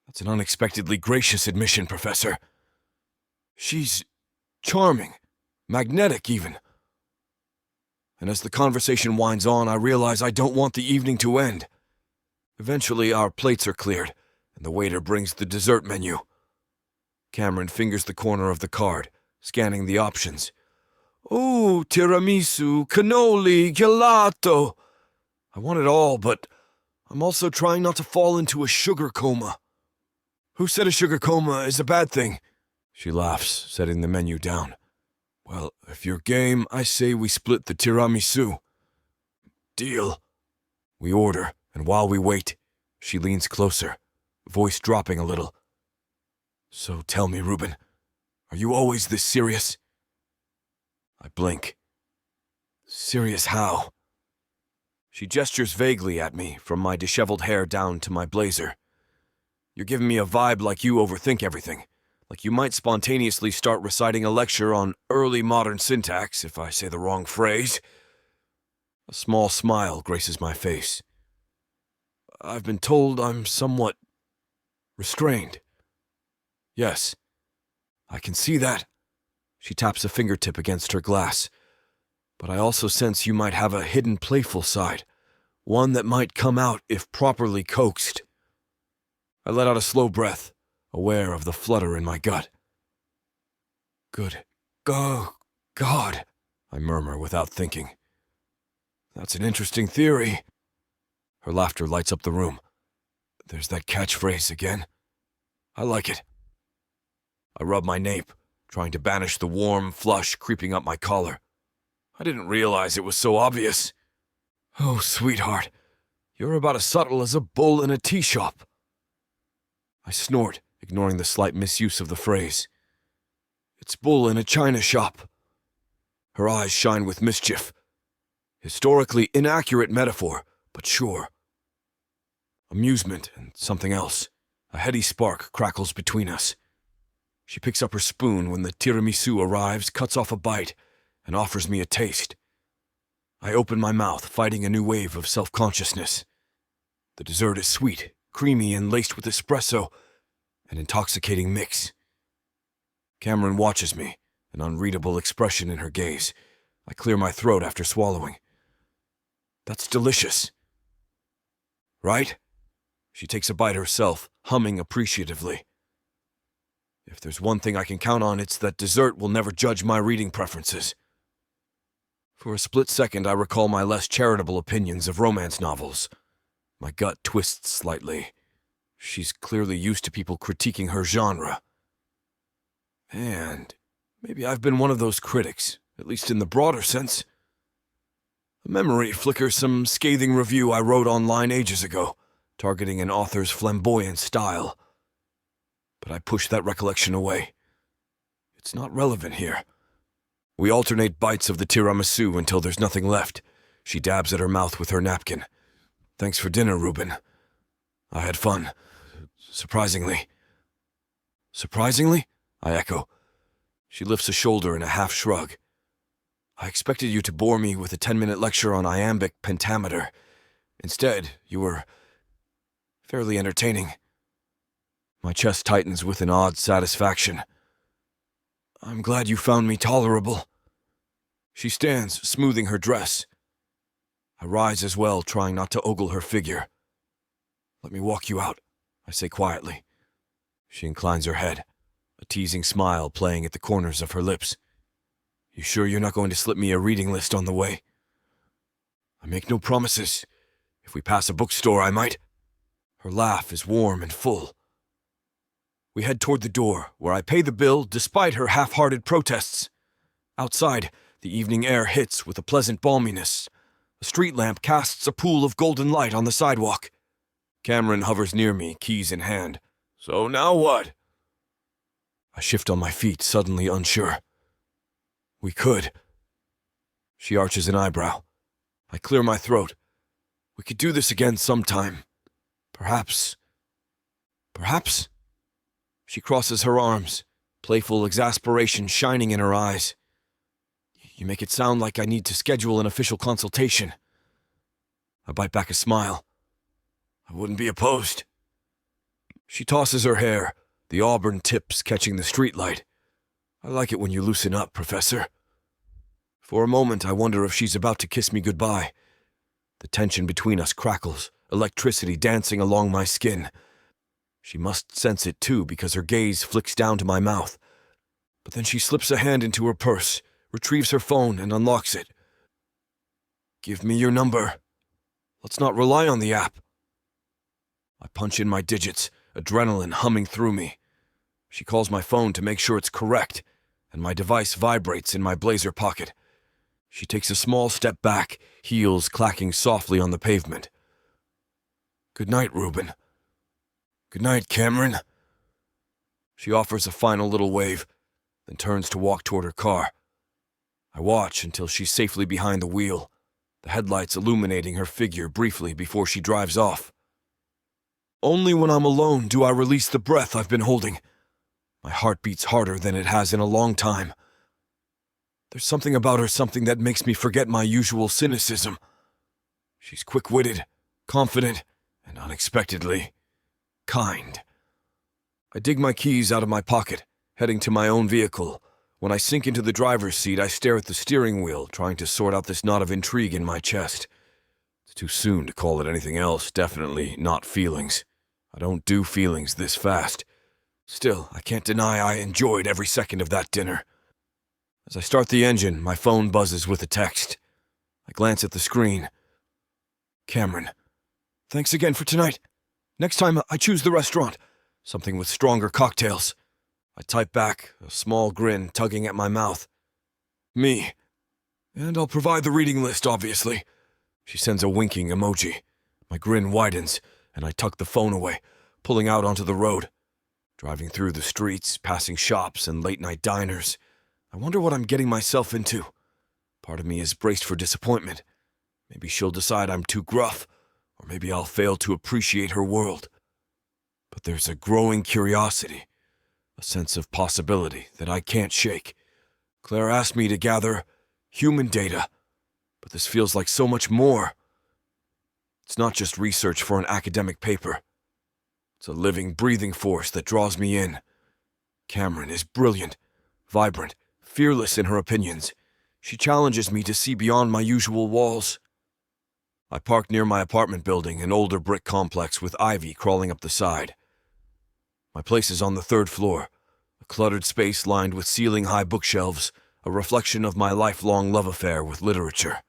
That's an unexpectedly gracious admission, Professor. She's charming, magnetic even. And as the conversation winds on, I realize I don't want the evening to end. Eventually, our plates are cleared, and the waiter brings the dessert menu. Cameron fingers the corner of the card, scanning the options. "Oh, tiramisu, cannoli, gelato." I want it all, but I'm also trying not to fall into a sugar coma. "Who said a sugar coma is a bad thing?" She laughs, setting the menu down. "Well, if you're game, I say we split the tiramisu." "Deal." We order, and while we wait, she leans closer, voice dropping a little. "So tell me, Reuben, are you always this serious?" I blink. "Serious how?" She gestures vaguely at me, from my disheveled hair down to my blazer. "You're giving me a vibe like you overthink everything, Like you might spontaneously start reciting a lecture on early modern syntax if I say the wrong phrase. A small smile graces my face. I've been told I'm somewhat restrained. Yes, I can see that. She taps a fingertip against her glass. But I also sense you might have a hidden playful side, one that might come out if properly coaxed. I let out a slow breath, aware of the flutter in my gut. Good. God, I murmur without thinking. That's an interesting theory. Her laughter lights up the room. There's that catchphrase again. I like it. I rub my nape, trying to banish the warm flush creeping up my collar. I didn't realize it was so obvious. Oh, sweetheart, you're about as subtle as a bull in a tea shop. I snort, ignoring the slight misuse of the phrase. It's bull in a china shop. Her eyes shine with mischief. Historically inaccurate metaphor, but sure. Amusement and something else. A heady spark crackles between us. She picks up her spoon when the tiramisu arrives, cuts off a bite, and offers me a taste. I open my mouth, fighting a new wave of self-consciousness. The dessert is sweet, creamy, and laced with espresso, an intoxicating mix. Cameron watches me, an unreadable expression in her gaze. I clear my throat after swallowing. That's delicious. Right? She takes a bite herself, humming appreciatively. If there's one thing I can count on, it's that dessert will never judge my reading preferences. For a split second, I recall my less charitable opinions of romance novels. My gut twists slightly. She's clearly used to people critiquing her genre. And maybe I've been one of those critics, at least in the broader sense. A memory flickers some scathing review I wrote online ages ago, targeting an author's flamboyant style. But I push that recollection away. It's not relevant here. We alternate bites of the tiramisu until there's nothing left. She dabs at her mouth with her napkin. Thanks for dinner, Reuben. I had fun. Surprisingly. Surprisingly? I echo. She lifts a shoulder in a half shrug. I expected you to bore me with a 10-minute lecture on iambic pentameter. Instead, you were fairly entertaining. My chest tightens with an odd satisfaction. I'm glad you found me tolerable. She stands, smoothing her dress. I rise as well, trying not to ogle her figure. Let me walk you out, I say quietly. She inclines her head, a teasing smile playing at the corners of her lips. You sure you're not going to slip me a reading list on the way? I make no promises. If we pass a bookstore, I might. Her laugh is warm and full. We head toward the door, where I pay the bill despite her half-hearted protests. Outside, the evening air hits with a pleasant balminess. A street lamp casts a pool of golden light on the sidewalk. Cameron hovers near me, keys in hand. So now what? I shift on my feet, suddenly unsure. We could. She arches an eyebrow. I clear my throat. We could do this again sometime. Perhaps. Perhaps? She crosses her arms, playful exasperation shining in her eyes. You make it sound like I need to schedule an official consultation. I bite back a smile. I wouldn't be opposed. She tosses her hair, the auburn tips catching the streetlight. I like it when you loosen up, Professor. For a moment, I wonder if she's about to kiss me goodbye. The tension between us crackles, electricity dancing along my skin. She must sense it too, because her gaze flicks down to my mouth. But then she slips a hand into her purse, retrieves her phone, and unlocks it. Give me your number. Let's not rely on the app. I punch in my digits, adrenaline humming through me. She calls my phone to make sure it's correct, and my device vibrates in my blazer pocket. She takes a small step back, heels clacking softly on the pavement. Good night, Reuben. Good night, Cameron. She offers a final little wave, then turns to walk toward her car. I watch until she's safely behind the wheel, the headlights illuminating her figure briefly before she drives off. Only when I'm alone do I release the breath I've been holding. My heart beats harder than it has in a long time. There's something about her, something that makes me forget my usual cynicism. She's quick-witted, confident, and unexpectedly kind. I dig my keys out of my pocket, heading to my own vehicle. When I sink into the driver's seat, I stare at the steering wheel, trying to sort out this knot of intrigue in my chest. It's too soon to call it anything else, definitely not feelings. I don't do feelings this fast. Still, I can't deny I enjoyed every second of that dinner. As I start the engine, my phone buzzes with a text. I glance at the screen. Cameron. Thanks again for tonight. Next time, I choose the restaurant. Something with stronger cocktails. I type back, a small grin tugging at my mouth. Me. And I'll provide the reading list, obviously. She sends a winking emoji. My grin widens, and I tuck the phone away, pulling out onto the road. Driving through the streets, passing shops and late-night diners. I wonder what I'm getting myself into. Part of me is braced for disappointment. Maybe she'll decide I'm too gruff, or maybe I'll fail to appreciate her world. But there's a growing curiosity, a sense of possibility that I can't shake. Claire asked me to gather human data, but this feels like so much more. It's not just research for an academic paper. It's a living, breathing force that draws me in. Cameron is brilliant, vibrant, fearless in her opinions. She challenges me to see beyond my usual walls. I park near my apartment building, an older brick complex with ivy crawling up the side. My place is on the 3rd floor, a cluttered space lined with ceiling-high bookshelves, a reflection of my lifelong love affair with literature.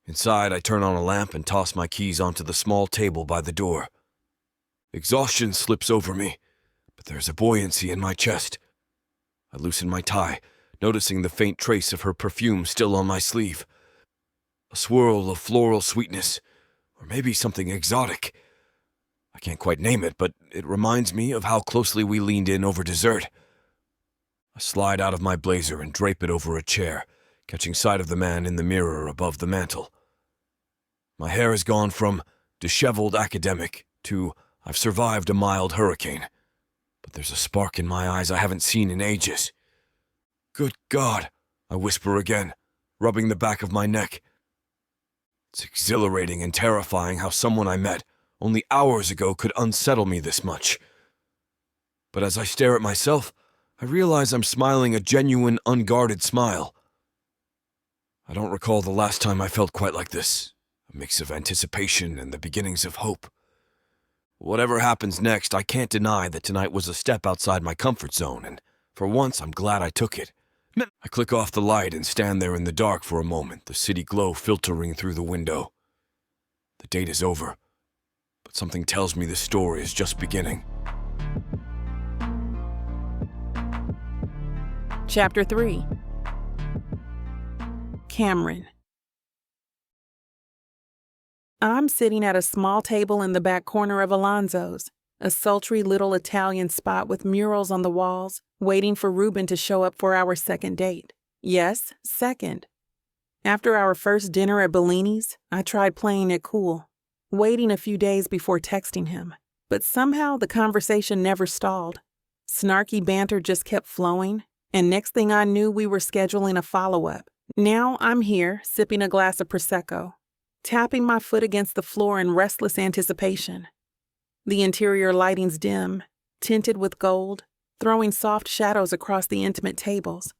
Inside, I turn on a lamp and toss my keys onto the small table by the door. Exhaustion slips over me, but there's a buoyancy in my chest. I loosen my tie, noticing the faint trace of her perfume still on my sleeve. A swirl of floral sweetness, or maybe something exotic. I can't quite name it, but it reminds me of how closely we leaned in over dessert. I slide out of my blazer and drape it over a chair, catching sight of the man in the mirror above the mantel. My hair has gone from disheveled academic to I've survived a mild hurricane. But there's a spark in my eyes I haven't seen in ages. Good God, I whisper again, rubbing the back of my neck. It's exhilarating and terrifying how someone I met only hours ago could unsettle me this much. But as I stare at myself, I realize I'm smiling a genuine, unguarded smile. I don't recall the last time I felt quite like this, a mix of anticipation and the beginnings of hope. Whatever happens next, I can't deny that tonight was a step outside my comfort zone, and for once I'm glad I took it. I click off the light and stand there in the dark for a moment, the city glow filtering through the window. The date is over, but something tells me this story is just beginning. Chapter 3. Cameron. I'm sitting at a small table in the back corner of Alonzo's, a sultry little Italian spot with murals on the walls, waiting for Reuben to show up for our second date. Yes, second. After our first dinner at Bellini's, I tried playing it cool, waiting a few days before texting him. But somehow the conversation never stalled. Snarky banter just kept flowing, and next thing I knew, we were scheduling a follow-up. Now I'm here, sipping a glass of Prosecco, tapping my foot against the floor in restless anticipation. The interior lighting's dim, tinted with gold, throwing soft shadows across the intimate tables.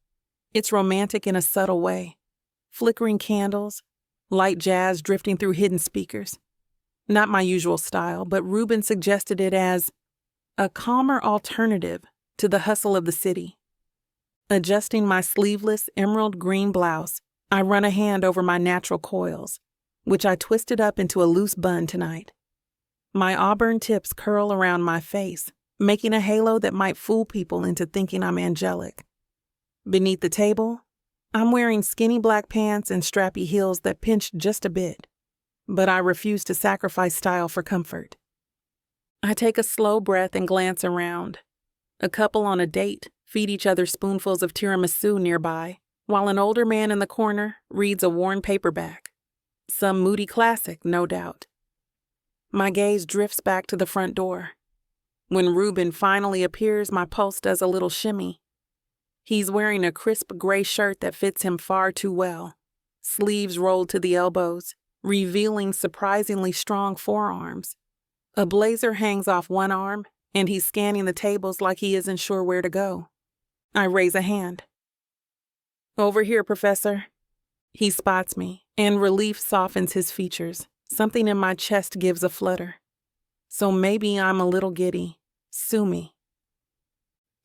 It's romantic in a subtle way. Flickering candles, light jazz drifting through hidden speakers. Not my usual style, but Reuben suggested it as a calmer alternative to the hustle of the city. Adjusting my sleeveless emerald green blouse, I run a hand over my natural coils, which I twisted up into a loose bun tonight. My auburn tips curl around my face, making a halo that might fool people into thinking I'm angelic. Beneath the table, I'm wearing skinny black pants and strappy heels that pinch just a bit, but I refuse to sacrifice style for comfort. I take a slow breath and glance around. A couple on a date feed each other spoonfuls of tiramisu nearby, while an older man in the corner reads a worn paperback. Some moody classic, no doubt. My gaze drifts back to the front door. When Reuben finally appears, my pulse does a little shimmy. He's wearing a crisp gray shirt that fits him far too well, sleeves rolled to the elbows, revealing surprisingly strong forearms. A blazer hangs off one arm, and he's scanning the tables like he isn't sure where to go. I raise a hand. "Over here, Professor." He spots me, and relief softens his features. Something in my chest gives a flutter. So maybe I'm a little giddy. Sue me.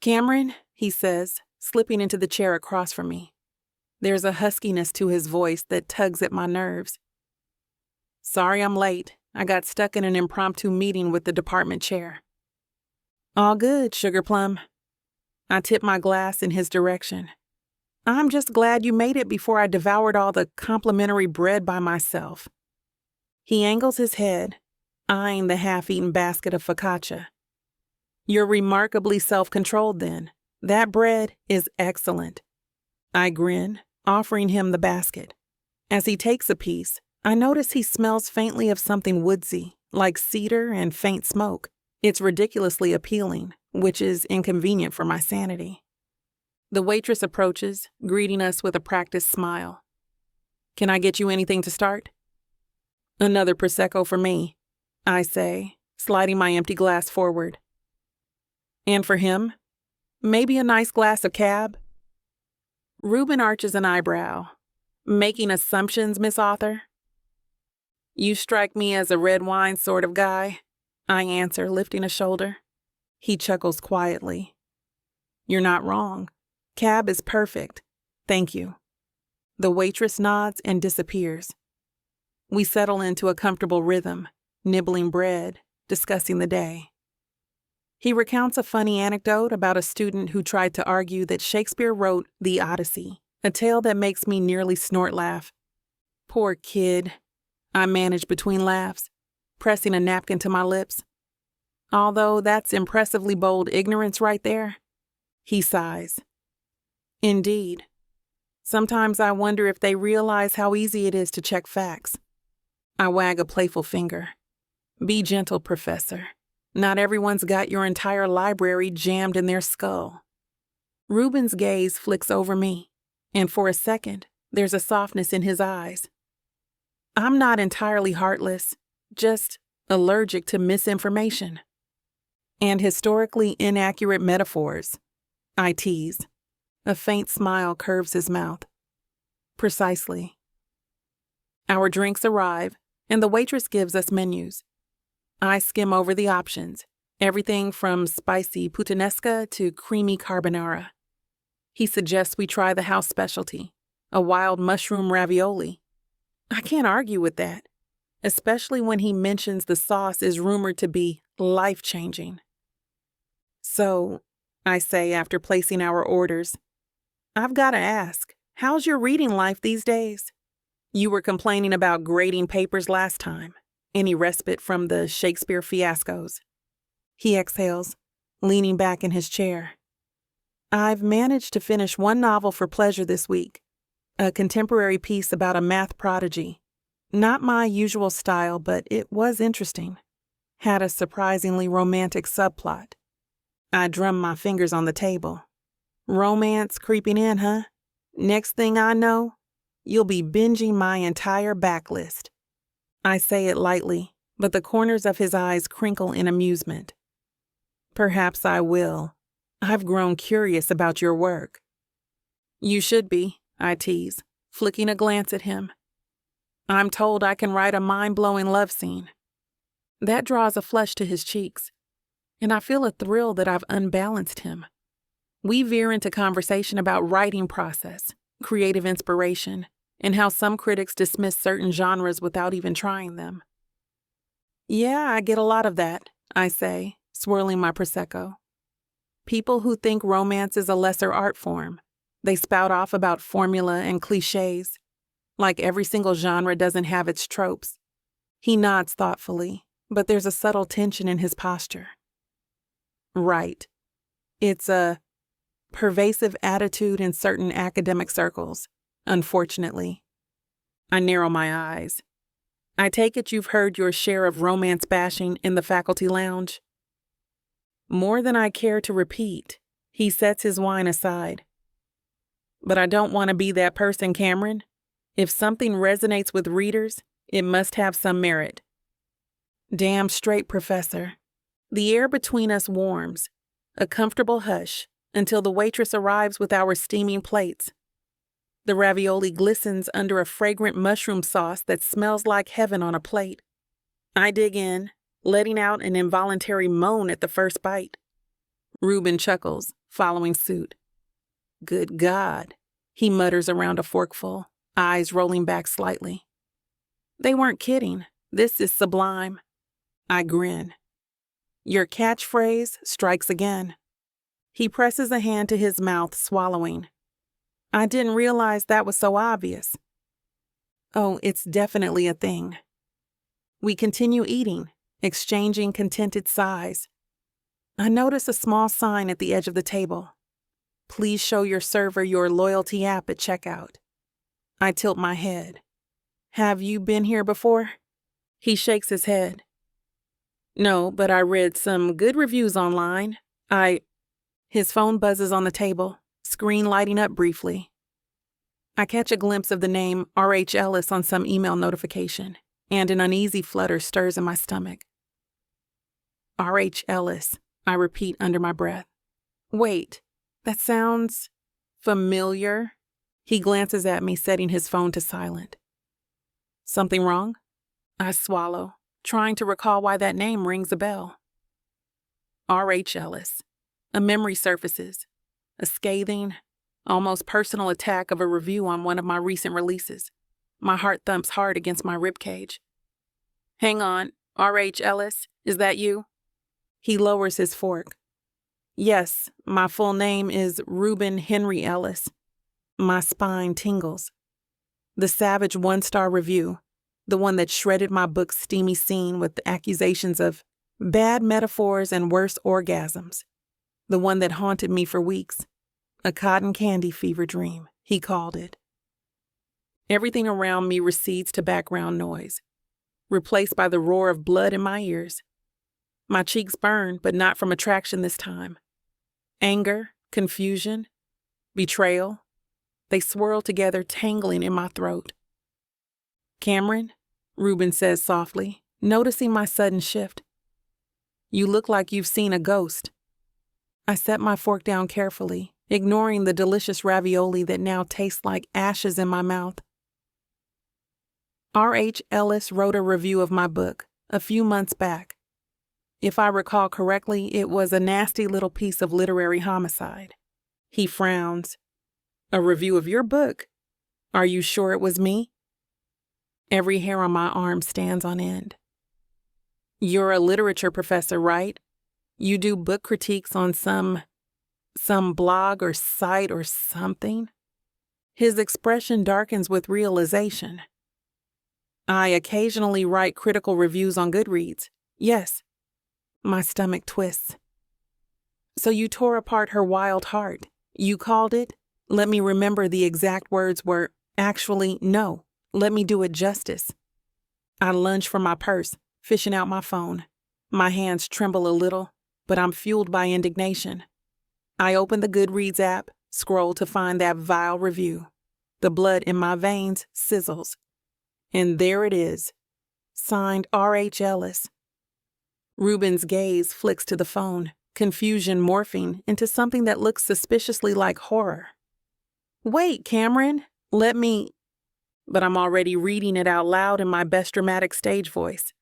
"Cameron," he says, slipping into the chair across from me. There's a huskiness to his voice that tugs at my nerves. "Sorry I'm late. I got stuck in an impromptu meeting with the department chair." "All good, Sugar Plum." I tip my glass in his direction. "I'm just glad you made it before I devoured all the complimentary bread by myself." He angles his head, eyeing the half-eaten basket of focaccia. "You're remarkably self-controlled then. That bread is excellent." I grin, offering him the basket. As he takes a piece, I notice he smells faintly of something woodsy, like cedar and faint smoke. It's ridiculously appealing, which is inconvenient for my sanity. The waitress approaches, greeting us with a practiced smile. "Can I get you anything to start?" "Another Prosecco for me," I say, sliding my empty glass forward. "And for him? Maybe a nice glass of cab?" Reuben arches an eyebrow. "Making assumptions, Miss Author?" "You strike me as a red wine sort of guy," I answer, lifting a shoulder. He chuckles quietly. "You're not wrong. Cab is perfect. Thank you." The waitress nods and disappears. We settle into a comfortable rhythm, nibbling bread, discussing the day. He recounts a funny anecdote about a student who tried to argue that Shakespeare wrote The Odyssey, a tale that makes me nearly snort laugh. Poor kid, I manage between laughs, pressing a napkin to my lips. Although that's impressively bold ignorance right there. He sighs. Indeed. Sometimes I wonder if they realize how easy it is to check facts. I wag a playful finger. Be gentle, Professor. Not everyone's got your entire library jammed in their skull. Reuben's gaze flicks over me, and for a second, there's a softness in his eyes. I'm not entirely heartless, just allergic to misinformation. And historically inaccurate metaphors, I tease. A faint smile curves his mouth. Precisely. Our drinks arrive, and the waitress gives us menus. I skim over the options, everything from spicy puttanesca to creamy carbonara. He suggests we try the house specialty, a wild mushroom ravioli. I can't argue with that, especially when he mentions the sauce is rumored to be life-changing. So, I say after placing our orders, I've got to ask, how's your reading life these days? You were complaining about grading papers last time. Any respite from the Shakespeare fiascos? He exhales, leaning back in his chair. I've managed to finish one novel for pleasure this week, a contemporary piece about a math prodigy. Not my usual style, but it was interesting. Had a surprisingly romantic subplot. I drum my fingers on the table. Romance creeping in, huh? Next thing I know, you'll be binging my entire backlist. I say it lightly, but the corners of his eyes crinkle in amusement. Perhaps I will. I've grown curious about your work. You should be, I tease, flicking a glance at him. I'm told I can write a mind-blowing love scene. That draws a flush to his cheeks, and I feel a thrill that I've unbalanced him. We veer into conversation about writing process, creative inspiration, and how some critics dismiss certain genres without even trying them. Yeah, I get a lot of that, I say, swirling my Prosecco. People who think romance is a lesser art form. They spout off about formula and cliches, like every single genre doesn't have its tropes. He nods thoughtfully, but there's a subtle tension in his posture. Right. It's a pervasive attitude in certain academic circles, unfortunately. I narrow my eyes. I take it you've heard your share of romance bashing in the faculty lounge? More than I care to repeat. He sets his wine aside. But I don't want to be that person, Cameron. If something resonates with readers, it must have some merit. Damn straight, Professor. The air between us warms, a comfortable hush, until the waitress arrives with our steaming plates. The ravioli glistens under a fragrant mushroom sauce that smells like heaven on a plate. I dig in, letting out an involuntary moan at the first bite. Reuben chuckles, following suit. Good God, he mutters around a forkful, eyes rolling back slightly. They weren't kidding. This is sublime. I grin. Your catchphrase strikes again. He presses a hand to his mouth, swallowing. I didn't realize that was so obvious. Oh, it's definitely a thing. We continue eating, exchanging contented sighs. I notice a small sign at the edge of the table. Please show your server your loyalty app at checkout. I tilt my head. Have you been here before? He shakes his head. No, but I read some good reviews online. His phone buzzes on the table, screen lighting up briefly. I catch a glimpse of the name R.H. Ellis on some email notification, and an uneasy flutter stirs in my stomach. R.H. Ellis, I repeat under my breath. Wait, that sounds familiar. He glances at me, setting his phone to silent. Something wrong? I swallow, trying to recall why that name rings a bell. R.H. Ellis. A memory surfaces. A scathing, almost personal attack of a review on one of my recent releases. My heart thumps hard against my ribcage. Hang on, R.H. Ellis, is that you? He lowers his fork. Yes, my full name is Reuben Henry Ellis. My spine tingles. The savage one-star review, the one that shredded my book's steamy scene with accusations of bad metaphors and worse orgasms. The one that haunted me for weeks. A cotton candy fever dream, he called it. Everything around me recedes to background noise, replaced by the roar of blood in my ears. My cheeks burn, but not from attraction this time. Anger, confusion, betrayal, they swirl together, tangling in my throat. Cameron, Reuben says softly, noticing my sudden shift. You look like you've seen a ghost. I set my fork down carefully, ignoring the delicious ravioli that now tastes like ashes in my mouth. R.H. Ellis wrote a review of my book a few months back. If I recall correctly, it was a nasty little piece of literary homicide. He frowns. A review of your book? Are you sure it was me? Every hair on my arm stands on end. You're a literature professor, right? You do book critiques on some blog or site or something? His expression darkens with realization. I occasionally write critical reviews on Goodreads. Yes. My stomach twists. So you tore apart her wild heart. You called it? Let me remember the exact words were, actually, no. Let me do it justice. I lunge for my purse, fishing out my phone. My hands tremble a little, but I'm fueled by indignation. I open the Goodreads app, scroll to find that vile review. The blood in my veins sizzles. And there it is. Signed R.H. Ellis. Reuben's gaze flicks to the phone, confusion morphing into something that looks suspiciously like horror. Wait, Cameron, let me... But I'm already reading it out loud in my best dramatic stage voice.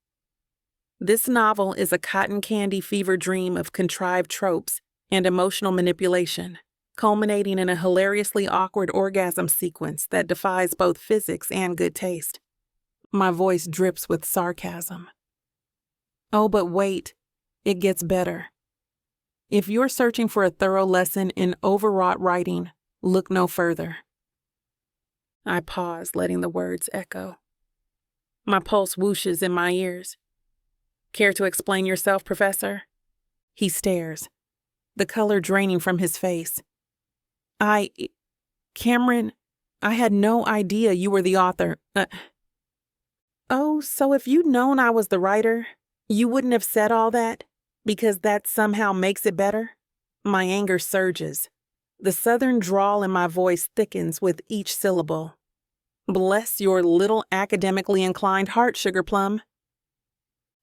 This novel is a cotton candy fever dream of contrived tropes and emotional manipulation, culminating in a hilariously awkward orgasm sequence that defies both physics and good taste. My voice drips with sarcasm. Oh, but wait, it gets better. If you're searching for a thorough lesson in overwrought writing, look no further. I pause, letting the words echo. My pulse whooshes in my ears. Care to explain yourself, Professor? He stares, the color draining from his face. Cameron, I had no idea you were the author. Oh, so if you'd known I was the writer, you wouldn't have said all that? Because that somehow makes it better? My anger surges. The southern drawl in my voice thickens with each syllable. Bless your little academically inclined heart, Sugar Plum.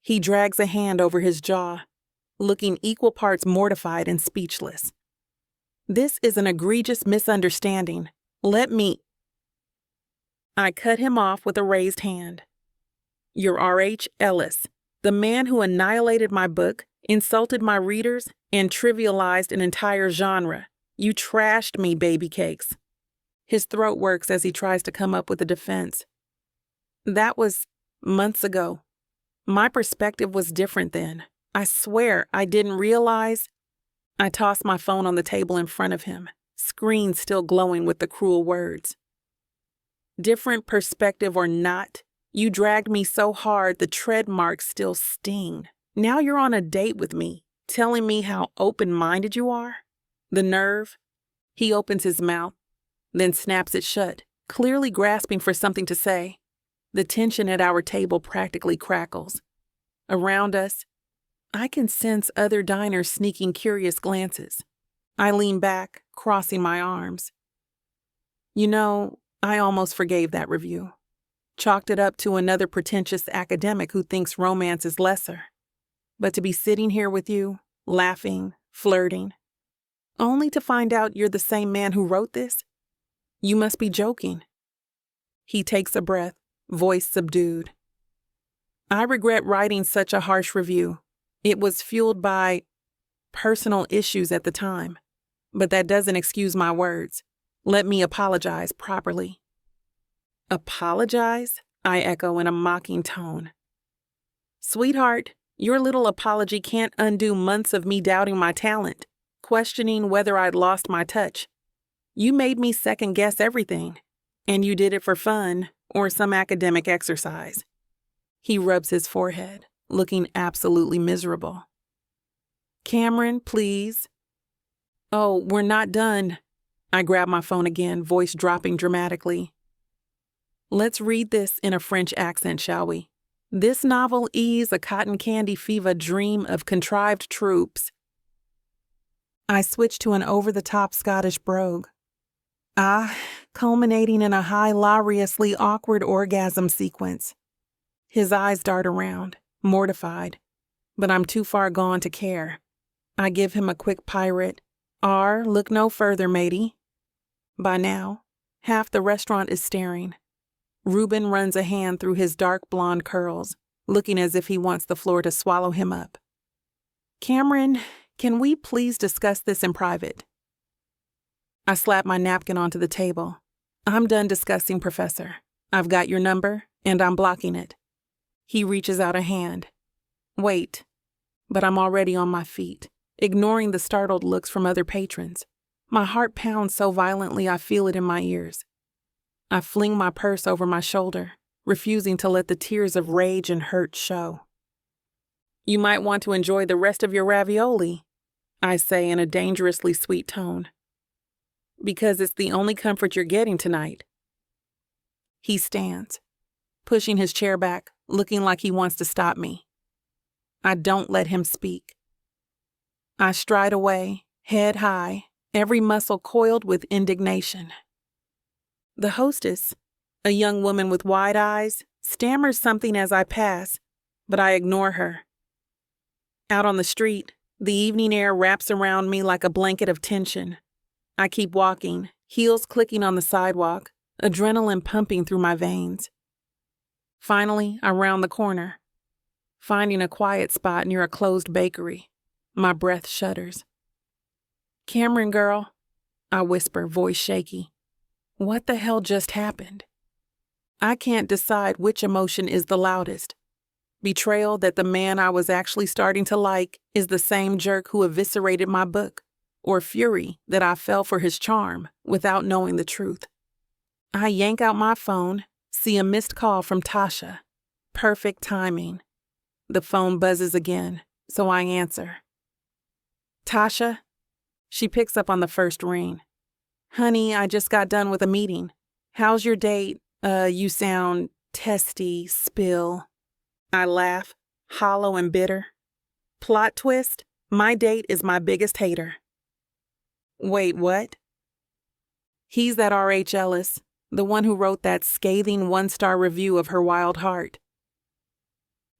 He drags a hand over his jaw, looking equal parts mortified and speechless. This is an egregious misunderstanding. I cut him off with a raised hand. You're R.H. Ellis, the man who annihilated my book, insulted my readers, and trivialized an entire genre. You trashed me, baby cakes. His throat works as he tries to come up with a defense. That was months ago. My perspective was different then. I swear I didn't realize. I tossed my phone on the table in front of him, screen still glowing with the cruel words. Different perspective or not, you dragged me so hard the tread marks still sting. Now you're on a date with me, telling me how open-minded you are? The nerve. He opens his mouth, then snaps it shut, clearly grasping for something to say. The tension at our table practically crackles. Around us, I can sense other diners sneaking curious glances. I lean back, crossing my arms. You know, I almost forgave that review. Chalked it up to another pretentious academic who thinks romance is lesser. But to be sitting here with you, laughing, flirting, only to find out you're the same man who wrote this? You must be joking. He takes a breath, voice subdued. I regret writing such a harsh review. It was fueled by personal issues at the time, but that doesn't excuse my words. Let me apologize properly. Apologize? I echo in a mocking tone. Sweetheart, your little apology can't undo months of me doubting my talent, questioning whether I'd lost my touch. You made me second-guess everything, and you did it for fun or some academic exercise. He rubs his forehead, looking absolutely miserable. Cameron, please. Oh, we're not done. I grab my phone again, voice dropping dramatically. Let's read this in a French accent, shall we? This novel is a cotton candy fever dream of contrived troops. I switch to an over-the-top Scottish brogue. Culminating in a hilariously awkward orgasm sequence. His eyes dart around, mortified, but I'm too far gone to care. I give him a quick pirate, look no further, matey. By now, half the restaurant is staring. Reuben runs a hand through his dark blonde curls, looking as if he wants the floor to swallow him up. Cameron, can we please discuss this in private? I slap my napkin onto the table. I'm done discussing, Professor. I've got your number, and I'm blocking it. He reaches out a hand. Wait. But I'm already on my feet, ignoring the startled looks from other patrons. My heart pounds so violently I feel it in my ears. I fling my purse over my shoulder, refusing to let the tears of rage and hurt show. You might want to enjoy the rest of your ravioli, I say in a dangerously sweet tone. Because it's the only comfort you're getting tonight. He stands, pushing his chair back, looking like he wants to stop me. I don't let him speak. I stride away, head high, every muscle coiled with indignation. The hostess, a young woman with wide eyes, stammers something as I pass, but I ignore her. Out on the street, the evening air wraps around me like a blanket of tension. I keep walking, heels clicking on the sidewalk, adrenaline pumping through my veins. Finally, I round the corner, finding a quiet spot near a closed bakery. My breath shudders. Cameron, girl, I whisper, voice shaky. What the hell just happened? I can't decide which emotion is the loudest. Betrayal that the man I was actually starting to like is the same jerk who eviscerated my book, or fury that I fell for his charm without knowing the truth. I yank out my phone, see a missed call from Tasha. Perfect timing. The phone buzzes again, so I answer. Tasha? She picks up on the first ring. Honey, I just got done with a meeting. How's your date? You sound testy, spill. I laugh, hollow and bitter. Plot twist, my date is my biggest hater. Wait, what? He's that R.H. Ellis, the one who wrote that scathing 1-star review of Her Wild Heart.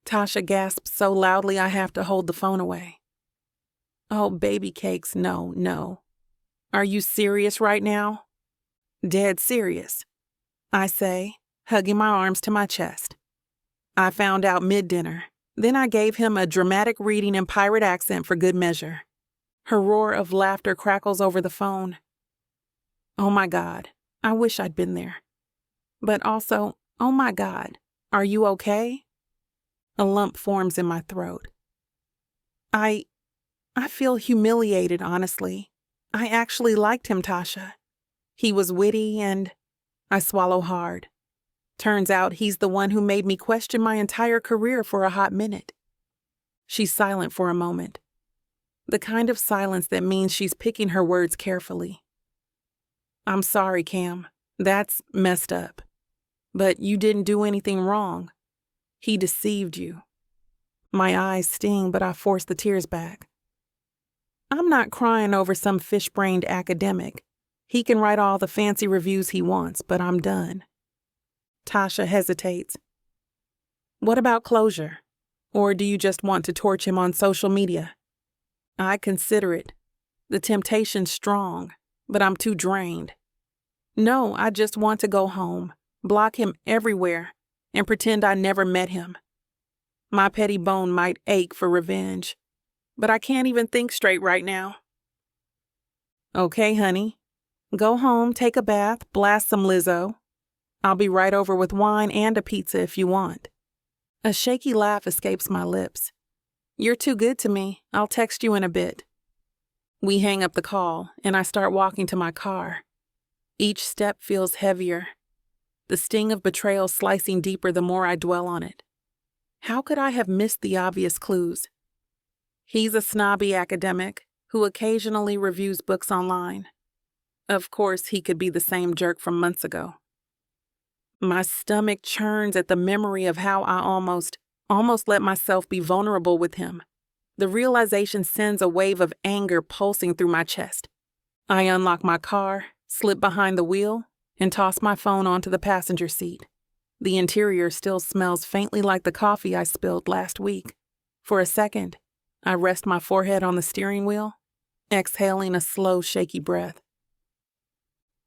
Tasha gasps so loudly I have to hold the phone away. Oh, baby cakes, no. Are you serious right now? Dead serious, I say, hugging my arms to my chest. I found out mid-dinner. Then I gave him a dramatic reading in pirate accent for good measure. Her roar of laughter crackles over the phone. Oh my God, I wish I'd been there. But also, oh my God, are you okay? A lump forms in my throat. I feel humiliated, honestly. I actually liked him, Tasha. He was witty and I swallow hard. Turns out he's the one who made me question my entire career for a hot minute. She's silent for a moment. The kind of silence that means she's picking her words carefully. I'm sorry, Cam. That's messed up. But you didn't do anything wrong. He deceived you. My eyes sting, but I force the tears back. I'm not crying over some fish-brained academic. He can write all the fancy reviews he wants, but I'm done. Tasha hesitates. What about closure? Or do you just want to torch him on social media? I consider it. The temptation's strong, but I'm too drained. No, I just want to go home, block him everywhere, and pretend I never met him. My petty bone might ache for revenge, but I can't even think straight right now. Okay, honey. Go home, take a bath, blast some Lizzo. I'll be right over with wine and a pizza if you want. A shaky laugh escapes my lips. You're too good to me. I'll text you in a bit. We hang up the call, and I start walking to my car. Each step feels heavier, the sting of betrayal slicing deeper the more I dwell on it. How could I have missed the obvious clues? He's a snobby academic who occasionally reviews books online. Of course, he could be the same jerk from months ago. My stomach churns at the memory of how I almost let myself be vulnerable with him. The realization sends a wave of anger pulsing through my chest. I unlock my car, slip behind the wheel, and toss my phone onto the passenger seat. The interior still smells faintly like the coffee I spilled last week. For a second, I rest my forehead on the steering wheel, exhaling a slow, shaky breath.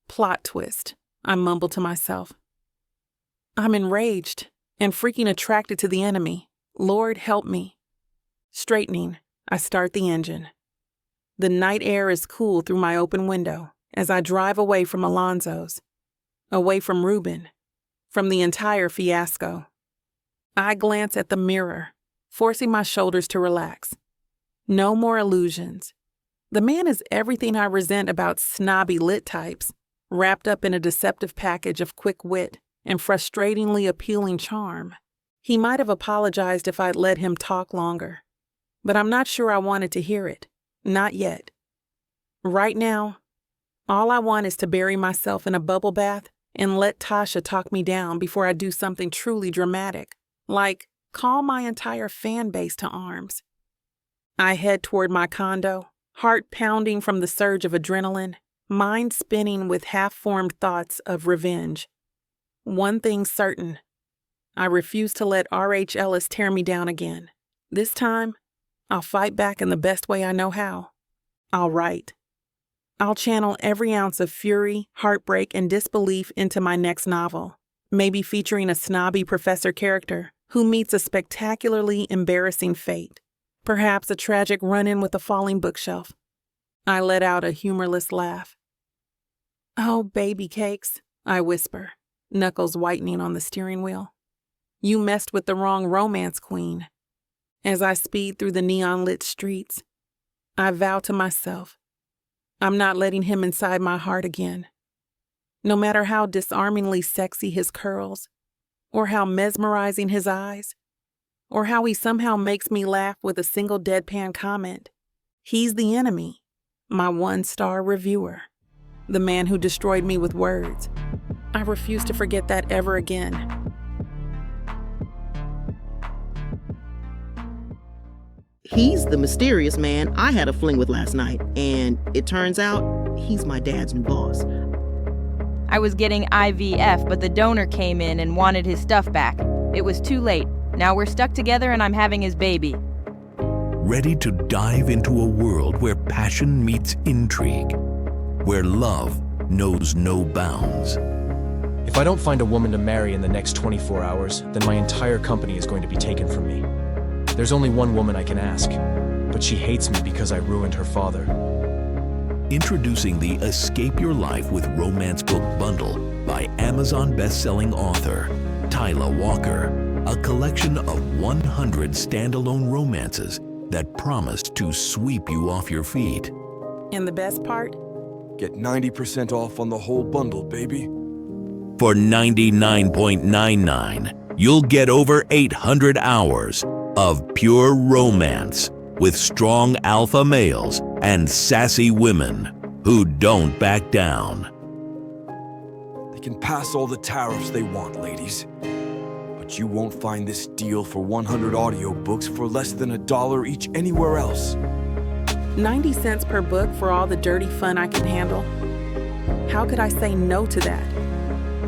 Plot twist, I mumble to myself. I'm enraged and freaking attracted to the enemy. Lord, help me. Straightening, I start the engine. The night air is cool through my open window as I drive away from Alonzo's, away from Reuben, from the entire fiasco. I glance at the mirror, forcing my shoulders to relax. No more illusions. The man is everything I resent about snobby lit types, wrapped up in a deceptive package of quick wit and frustratingly appealing charm. He might have apologized if I'd let him talk longer, but I'm not sure I wanted to hear it. Not yet. Right now, all I want is to bury myself in a bubble bath and let Tasha talk me down before I do something truly dramatic, like call my entire fan base to arms. I head toward my condo, heart pounding from the surge of adrenaline, mind spinning with half-formed thoughts of revenge. One thing's certain. I refuse to let R.H. Ellis tear me down again. This time, I'll fight back in the best way I know how. I'll write. I'll channel every ounce of fury, heartbreak, and disbelief into my next novel, maybe featuring a snobby professor character who meets a spectacularly embarrassing fate, perhaps a tragic run-in with a falling bookshelf. I let out a humorless laugh. Oh, baby cakes, I whisper, knuckles whitening on the steering wheel. You messed with the wrong romance queen. As I speed through the neon-lit streets, I vow to myself, I'm not letting him inside my heart again. No matter how disarmingly sexy his curls, or how mesmerizing his eyes, or how he somehow makes me laugh with a single deadpan comment, he's the enemy, my 1-star reviewer, the man who destroyed me with words. I refuse to forget that ever again. He's the mysterious man I had a fling with last night, and it turns out he's my dad's new boss. I was getting IVF, but the donor came in and wanted his stuff back. It was too late. Now we're stuck together and I'm having his baby. Ready to dive into a world where passion meets intrigue, where love knows no bounds. If I don't find a woman to marry in the next 24 hours, then my entire company is going to be taken from me. There's only one woman I can ask, but she hates me because I ruined her father. Introducing the Escape Your Life with Romance Book Bundle by Amazon bestselling author Tyler Walker, a collection of 100 standalone romances that promise to sweep you off your feet. And the best part? Get 90% off on the whole bundle, baby. For $99.99, you'll get over 800 hours of pure romance with strong alpha males and sassy women who don't back down. They can pass all the tariffs they want, ladies. But you won't find this deal for 100 audiobooks for less than $1 each anywhere else. 90 cents per book for all the dirty fun I can handle? How could I say no to that?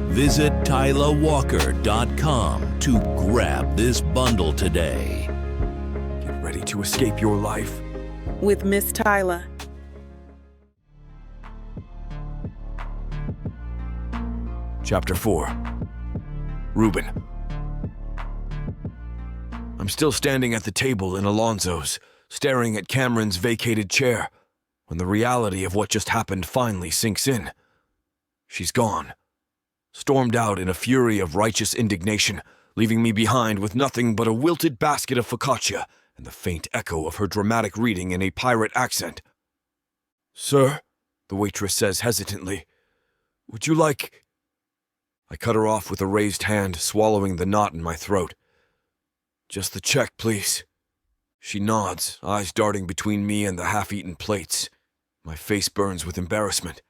Visit TylerWalker.com to grab this bundle today. Get ready to escape your life With Miss Tyler. Chapter 4. Reuben. I'm still standing at the table in Alonzo's, staring at Cameron's vacated chair, when the reality of what just happened finally sinks in. She's gone. Stormed out in a fury of righteous indignation, leaving me behind with nothing but a wilted basket of focaccia and the faint echo of her dramatic reading in a pirate accent. "Sir," the waitress says hesitantly, "would you like—" I cut her off with a raised hand, swallowing the knot in my throat. "Just the check, please." She nods, eyes darting between me and the half-eaten plates. My face burns with embarrassment.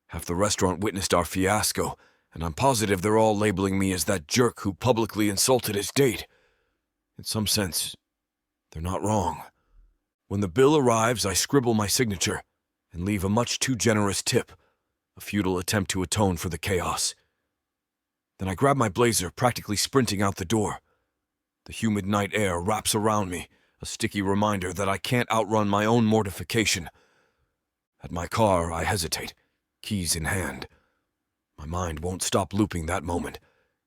Half the restaurant witnessed our fiasco, and I'm positive they're all labeling me as that jerk who publicly insulted his date. In some sense, they're not wrong. When the bill arrives, I scribble my signature and leave a much too generous tip, a futile attempt to atone for the chaos. Then I grab my blazer, practically sprinting out the door. The humid night air wraps around me, a sticky reminder that I can't outrun my own mortification. At my car, I hesitate, keys in hand. My mind won't stop looping that moment,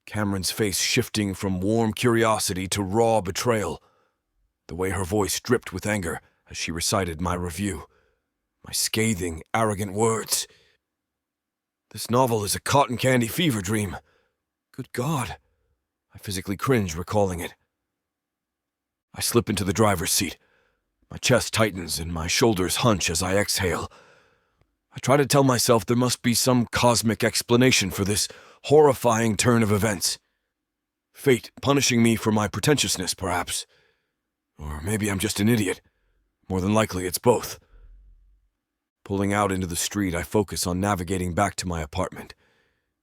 Cameron's face shifting from warm curiosity to raw betrayal. The way her voice dripped with anger as she recited my review. My scathing, arrogant words. This novel is a cotton candy fever dream. Good God. I physically cringe recalling it. I slip into the driver's seat. My chest tightens and my shoulders hunch as I exhale. I try to tell myself there must be some cosmic explanation for this horrifying turn of events. Fate punishing me for my pretentiousness, perhaps. Or maybe I'm just an idiot. More than likely, it's both. Pulling out into the street, I focus on navigating back to my apartment.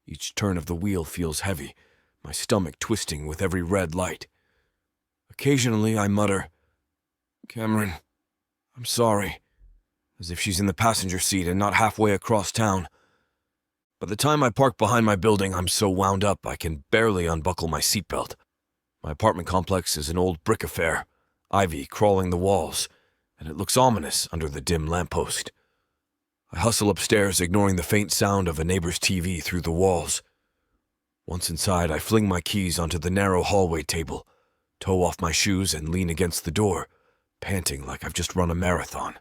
Each turn of the wheel feels heavy, my stomach twisting with every red light. Occasionally, I mutter, "Cameron, I'm sorry," as if she's in the passenger seat and not halfway across town. By the time I park behind my building, I'm so wound up I can barely unbuckle my seatbelt. My apartment complex is an old brick affair, ivy crawling the walls, and it looks ominous under the dim lamppost. I hustle upstairs, ignoring the faint sound of a neighbor's TV through the walls. Once inside, I fling my keys onto the narrow hallway table, toe off my shoes, and lean against the door, panting like I've just run a marathon.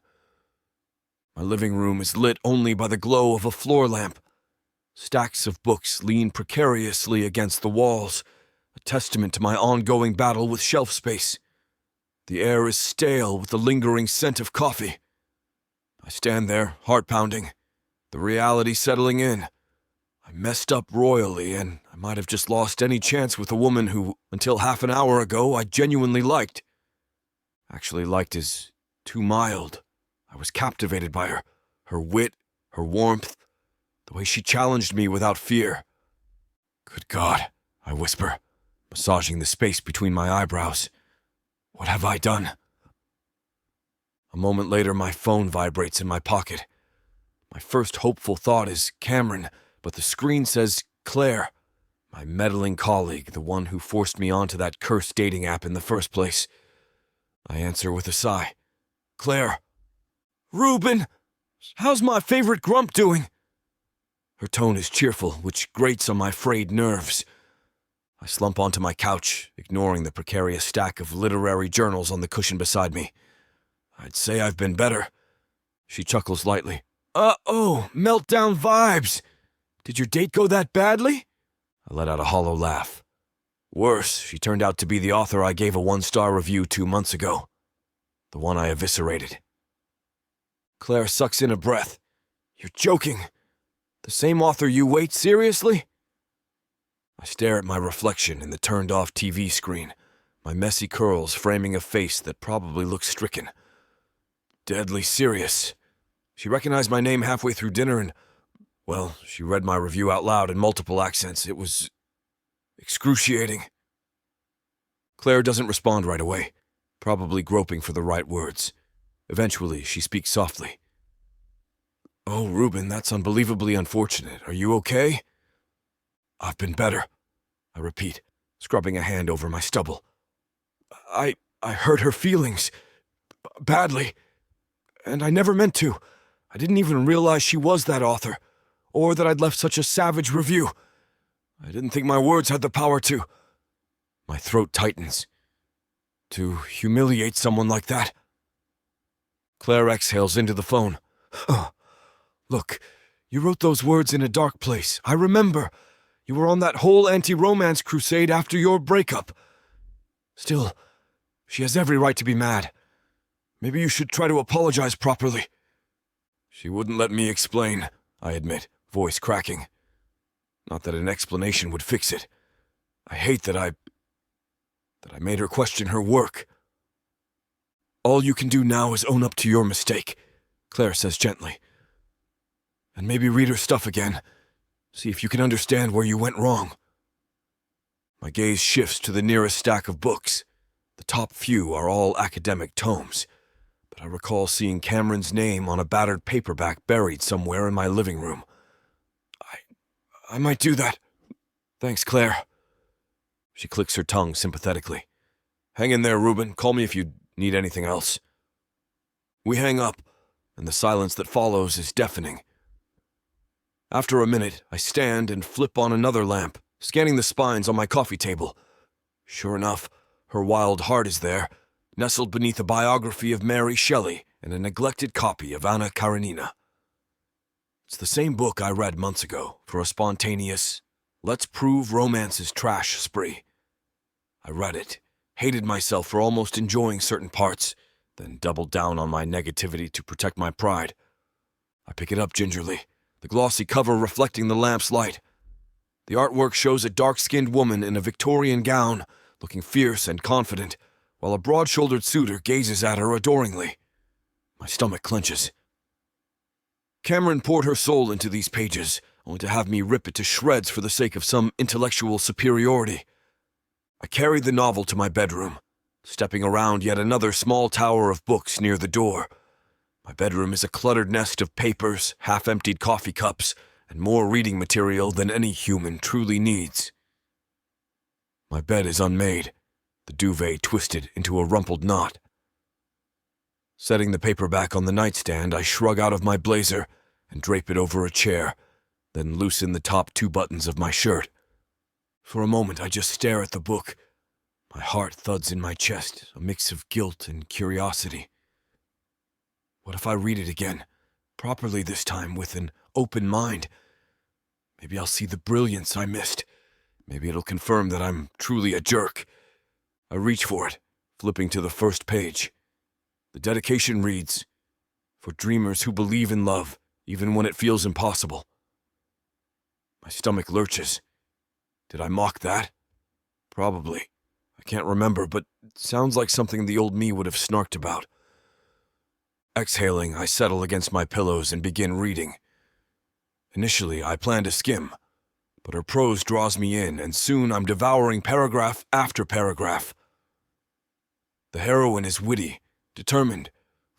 My living room is lit only by the glow of a floor lamp. Stacks of books lean precariously against the walls, a testament to my ongoing battle with shelf space. The air is stale with the lingering scent of coffee. I stand there, heart pounding, the reality settling in. I messed up royally, and I might have just lost any chance with a woman who, until half an hour ago, I genuinely liked. Actually, liked is too mild. I was captivated by her, her wit, her warmth, the way she challenged me without fear. Good God, I whisper, massaging the space between my eyebrows. What have I done? A moment later, my phone vibrates in my pocket. My first hopeful thought is Cameron, but the screen says Claire, my meddling colleague, the one who forced me onto that cursed dating app in the first place. I answer with a sigh. Claire. Reuben! How's my favorite grump doing? Her tone is cheerful, which grates on my frayed nerves. I slump onto my couch, ignoring the precarious stack of literary journals on the cushion beside me. I'd say I've been better. She chuckles lightly. Uh-oh, meltdown vibes. Did your date go that badly? I let out a hollow laugh. Worse, she turned out to be the author I gave a 1-star review 2 months ago. The one I eviscerated. Claire sucks in a breath. You're joking. The same author you wait, seriously? I stare at my reflection in the turned-off TV screen, my messy curls framing a face that probably looks stricken. Deadly serious. She recognized my name halfway through dinner and, well, she read my review out loud in multiple accents. It was excruciating. Claire doesn't respond right away, probably groping for the right words. Eventually, she speaks softly. Oh, Reuben, that's unbelievably unfortunate. Are you okay? I've been better, I repeat, scrubbing a hand over my stubble. I hurt her feelings. Badly. And I never meant to. I didn't even realize she was that author, or that I'd left such a savage review. I didn't think my words had the power to... My throat tightens. To humiliate someone like that. Claire exhales into the phone. Look, you wrote those words in a dark place. I remember. You were on that whole anti-romance crusade after your breakup. Still, she has every right to be mad. Maybe you should try to apologize properly. She wouldn't let me explain, I admit, voice cracking. Not that an explanation would fix it. I hate that I made her question her work. All you can do now is own up to your mistake, Claire says gently. And maybe read her stuff again. See if you can understand where you went wrong. My gaze shifts to the nearest stack of books. The top few are all academic tomes, but I recall seeing Cameron's name on a battered paperback buried somewhere in my living room. I might do that. Thanks, Claire. She clicks her tongue sympathetically. Hang in there, Reuben. Call me if you need anything else. We hang up, and the silence that follows is deafening. After a minute, I stand and flip on another lamp, scanning the spines on my coffee table. Sure enough, Her Wild Heart is there, nestled beneath a biography of Mary Shelley and a neglected copy of Anna Karenina. It's the same book I read months ago for a spontaneous, let's prove romance is trash spree. I read it, hated myself for almost enjoying certain parts, then doubled down on my negativity to protect my pride. I pick it up gingerly, the glossy cover reflecting the lamp's light. The artwork shows a dark-skinned woman in a Victorian gown, looking fierce and confident, while a broad-shouldered suitor gazes at her adoringly. My stomach clenches. Cameron poured her soul into these pages, only to have me rip it to shreds for the sake of some intellectual superiority. I carried the novel to my bedroom, stepping around yet another small tower of books near the door. My bedroom is a cluttered nest of papers, half-emptied coffee cups, and more reading material than any human truly needs. My bed is unmade, the duvet twisted into a rumpled knot. Setting the paperback on the nightstand, I shrug out of my blazer and drape it over a chair, then loosen the top 2 buttons of my shirt. For a moment, I just stare at the book. My heart thuds in my chest, a mix of guilt and curiosity. What if I read it again, properly this time, with an open mind? Maybe I'll see the brilliance I missed. Maybe it'll confirm that I'm truly a jerk. I reach for it, flipping to the first page. The dedication reads, "For dreamers who believe in love, even when it feels impossible." My stomach lurches. Did I mock that? Probably. I can't remember, but it sounds like something the old me would have snarked about. Exhaling, I settle against my pillows and begin reading. Initially, I plan to skim, but her prose draws me in, and soon I'm devouring paragraph after paragraph. The heroine is witty, determined,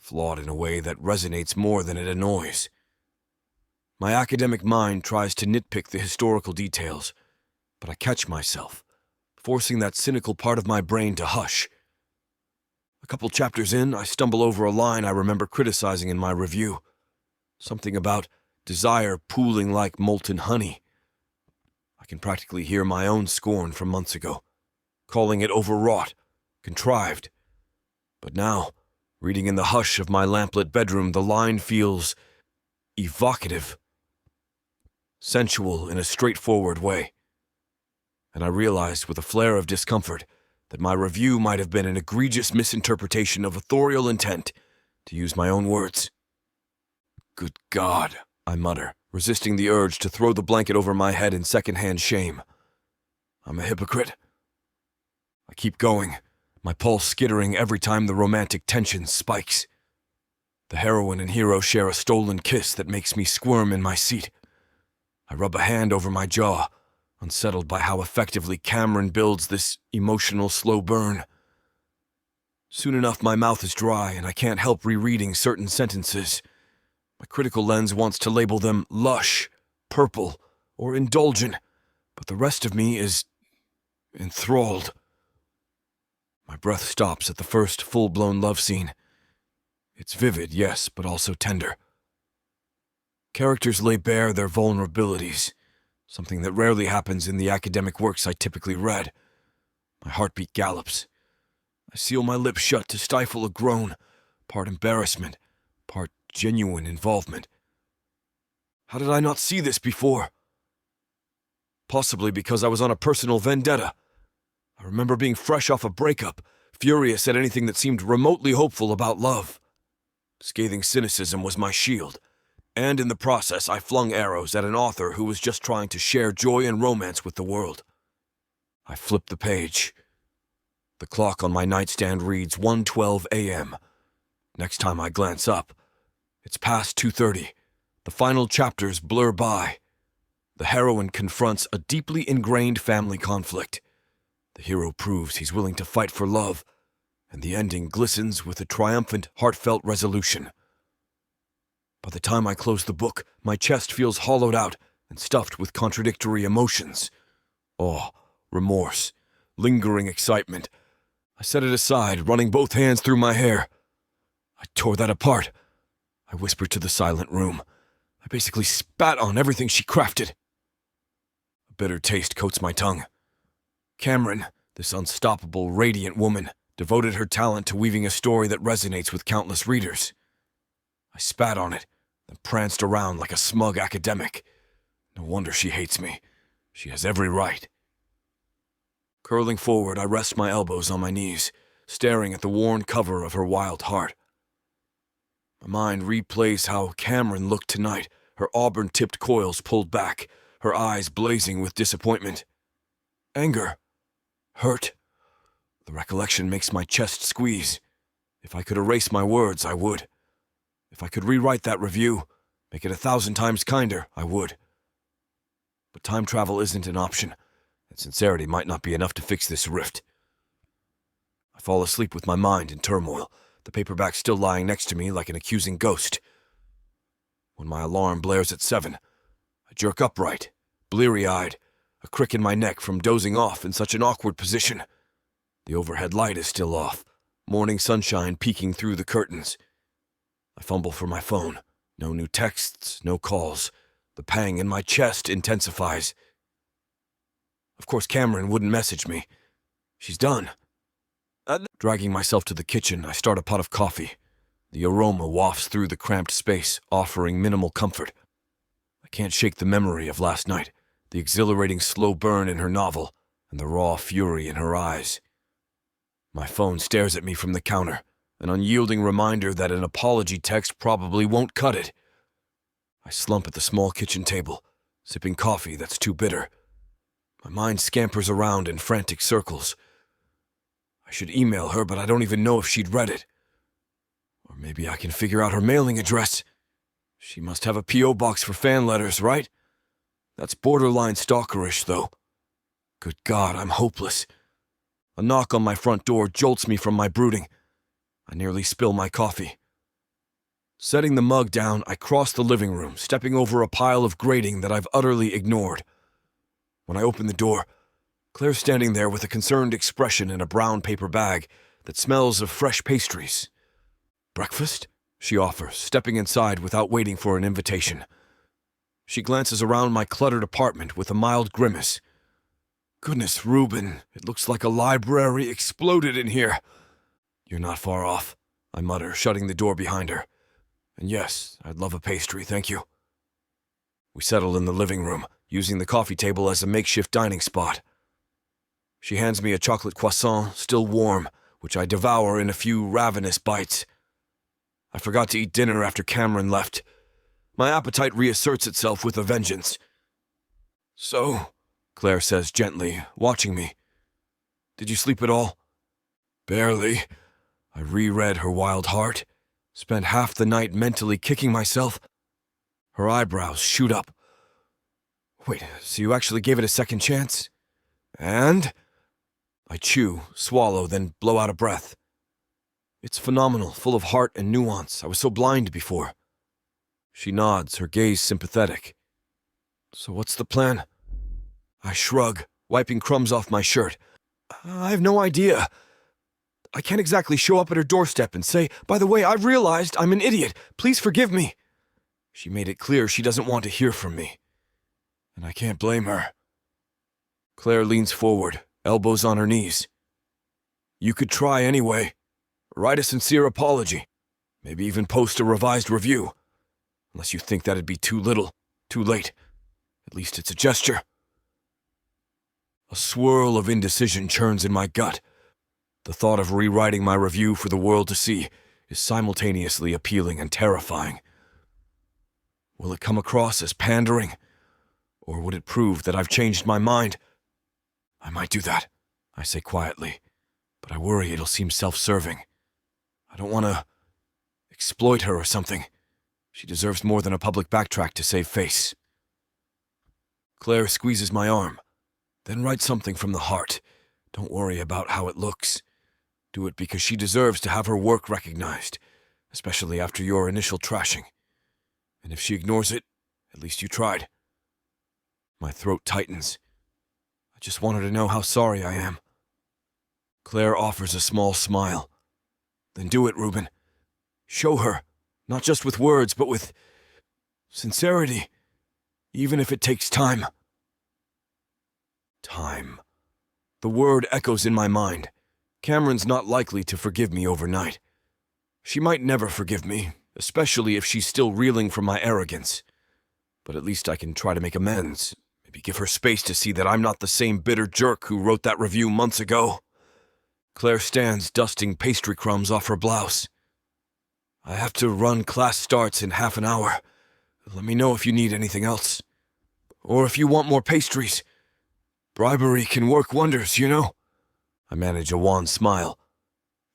flawed in a way that resonates more than it annoys. My academic mind tries to nitpick the historical details, but I catch myself, forcing that cynical part of my brain to hush. A couple chapters in, I stumble over a line I remember criticizing in my review. Something about desire pooling like molten honey. I can practically hear my own scorn from months ago, calling it overwrought, contrived. But now, reading in the hush of my lamplit bedroom, the line feels evocative, sensual in a straightforward way. And I realized with a flare of discomfort that my review might have been an egregious misinterpretation of authorial intent, to use my own words. Good God, I mutter, resisting the urge to throw the blanket over my head in secondhand shame. I'm a hypocrite. I keep going, my pulse skittering every time the romantic tension spikes. The heroine and hero share a stolen kiss that makes me squirm in my seat. I rub a hand over my jaw, unsettled by how effectively Cameron builds this emotional slow burn. Soon enough, my mouth is dry and I can't help rereading certain sentences. My critical lens wants to label them lush, purple, or indulgent, but the rest of me is enthralled. My breath stops at the first full-blown love scene. It's vivid, yes, but also tender. Characters lay bare their vulnerabilities, something that rarely happens in the academic works I typically read. My heartbeat gallops. I seal my lips shut to stifle a groan, part embarrassment, part genuine involvement. How did I not see this before? Possibly because I was on a personal vendetta. I remember being fresh off a breakup, furious at anything that seemed remotely hopeful about love. Scathing cynicism was my shield, and in the process I flung arrows at an author who was just trying to share joy and romance with the world. I flipped the page. The clock on my nightstand reads 1:12 a.m. Next time I glance up, it's past 2:30. The final chapters blur by. The heroine confronts a deeply ingrained family conflict. The hero proves he's willing to fight for love, and the ending glistens with a triumphant, heartfelt resolution. By the time I close the book, my chest feels hollowed out and stuffed with contradictory emotions. Awe, remorse, lingering excitement. I set it aside, running both hands through my hair. I tore that apart. I whispered to the silent room. I basically spat on everything she crafted. A bitter taste coats my tongue. Cameron, this unstoppable, radiant woman, devoted her talent to weaving a story that resonates with countless readers. I spat on it, then pranced around like a smug academic. No wonder she hates me. She has every right. Curling forward, I rest my elbows on my knees, staring at the worn cover of her wild heart. My mind replays how Cameron looked tonight, her auburn-tipped coils pulled back, her eyes blazing with disappointment. Anger. Hurt. The recollection makes my chest squeeze. If I could erase my words, I would. If I could rewrite that review, make it 1,000 times kinder, I would. But time travel isn't an option, and sincerity might not be enough to fix this rift. I fall asleep with my mind in turmoil, the paperback still lying next to me like an accusing ghost. When my alarm blares at 7, I jerk upright, bleary-eyed, a crick in my neck from dozing off in such an awkward position. The overhead light is still off, morning sunshine peeking through the curtains. I fumble for my phone. No new texts, no calls. The pang in my chest intensifies. Of course, Cameron wouldn't message me. She's done. Dragging myself to the kitchen, I start a pot of coffee. The aroma wafts through the cramped space, offering minimal comfort. I can't shake the memory of last night, the exhilarating slow burn in her novel, and the raw fury in her eyes. My phone stares at me from the counter, an unyielding reminder that an apology text probably won't cut it. I slump at the small kitchen table, sipping coffee that's too bitter. My mind scampers around in frantic circles. I should email her, but I don't even know if she'd read it. Or maybe I can figure out her mailing address. She must have a P.O. box for fan letters, right? That's borderline stalkerish, though. Good God, I'm hopeless. A knock on my front door jolts me from my brooding. I nearly spill my coffee. Setting the mug down, I cross the living room, stepping over a pile of grating that I've utterly ignored. When I open the door, Claire's standing there with a concerned expression in a brown paper bag that smells of fresh pastries. "Breakfast?" she offers, stepping inside without waiting for an invitation. She glances around my cluttered apartment with a mild grimace. "Goodness, Reuben, it looks like a library exploded in here." "You're not far off," I mutter, shutting the door behind her. "And yes, I'd love a pastry, thank you." We settle in the living room, using the coffee table as a makeshift dining spot. She hands me a chocolate croissant, still warm, which I devour in a few ravenous bites. I forgot to eat dinner after Cameron left. My appetite reasserts itself with a vengeance. "So," Claire says gently, watching me, "did you sleep at all?" "Barely." I reread her wild heart, spent half the night mentally kicking myself. Her eyebrows shoot up. "Wait, so you actually gave it a second chance? And?" I chew, swallow, then blow out a breath. "It's phenomenal, full of heart and nuance. I was so blind before." She nods, her gaze sympathetic. "So what's the plan?" I shrug, wiping crumbs off my shirt. "I have no idea. I can't exactly show up at her doorstep and say, 'By the way, I've realized I'm an idiot. Please forgive me.' She made it clear she doesn't want to hear from me. And I can't blame her." Claire leans forward, elbows on her knees. "You could try anyway. Write a sincere apology. Maybe even post a revised review. Unless you think that'd be too little, too late. At least it's a gesture." A swirl of indecision churns in my gut. The thought of rewriting my review for the world to see is simultaneously appealing and terrifying. Will it come across as pandering? Or would it prove that I've changed my mind? "I might do that," I say quietly, but I worry it'll seem self-serving. I don't want to exploit her or something. She deserves more than a public backtrack to save face. Claire squeezes my arm. "Then write something from the heart. Don't worry about how it looks. Do it because she deserves to have her work recognized, especially after your initial trashing. And if she ignores it, at least you tried." My throat tightens. I just want her to know how sorry I am. Claire offers a small smile. "Then do it, Reuben. Show her, not just with words, but with sincerity, even if it takes time." Time. The word echoes in my mind. Cameron's not likely to forgive me overnight. She might never forgive me, especially if she's still reeling from my arrogance. But at least I can try to make amends. Maybe give her space to see that I'm not the same bitter jerk who wrote that review months ago. Claire stands dusting pastry crumbs off her blouse. "I have to run, class starts in half an hour. Let me know if you need anything else. Or if you want more pastries. Bribery can work wonders, you know." I manage a wan smile.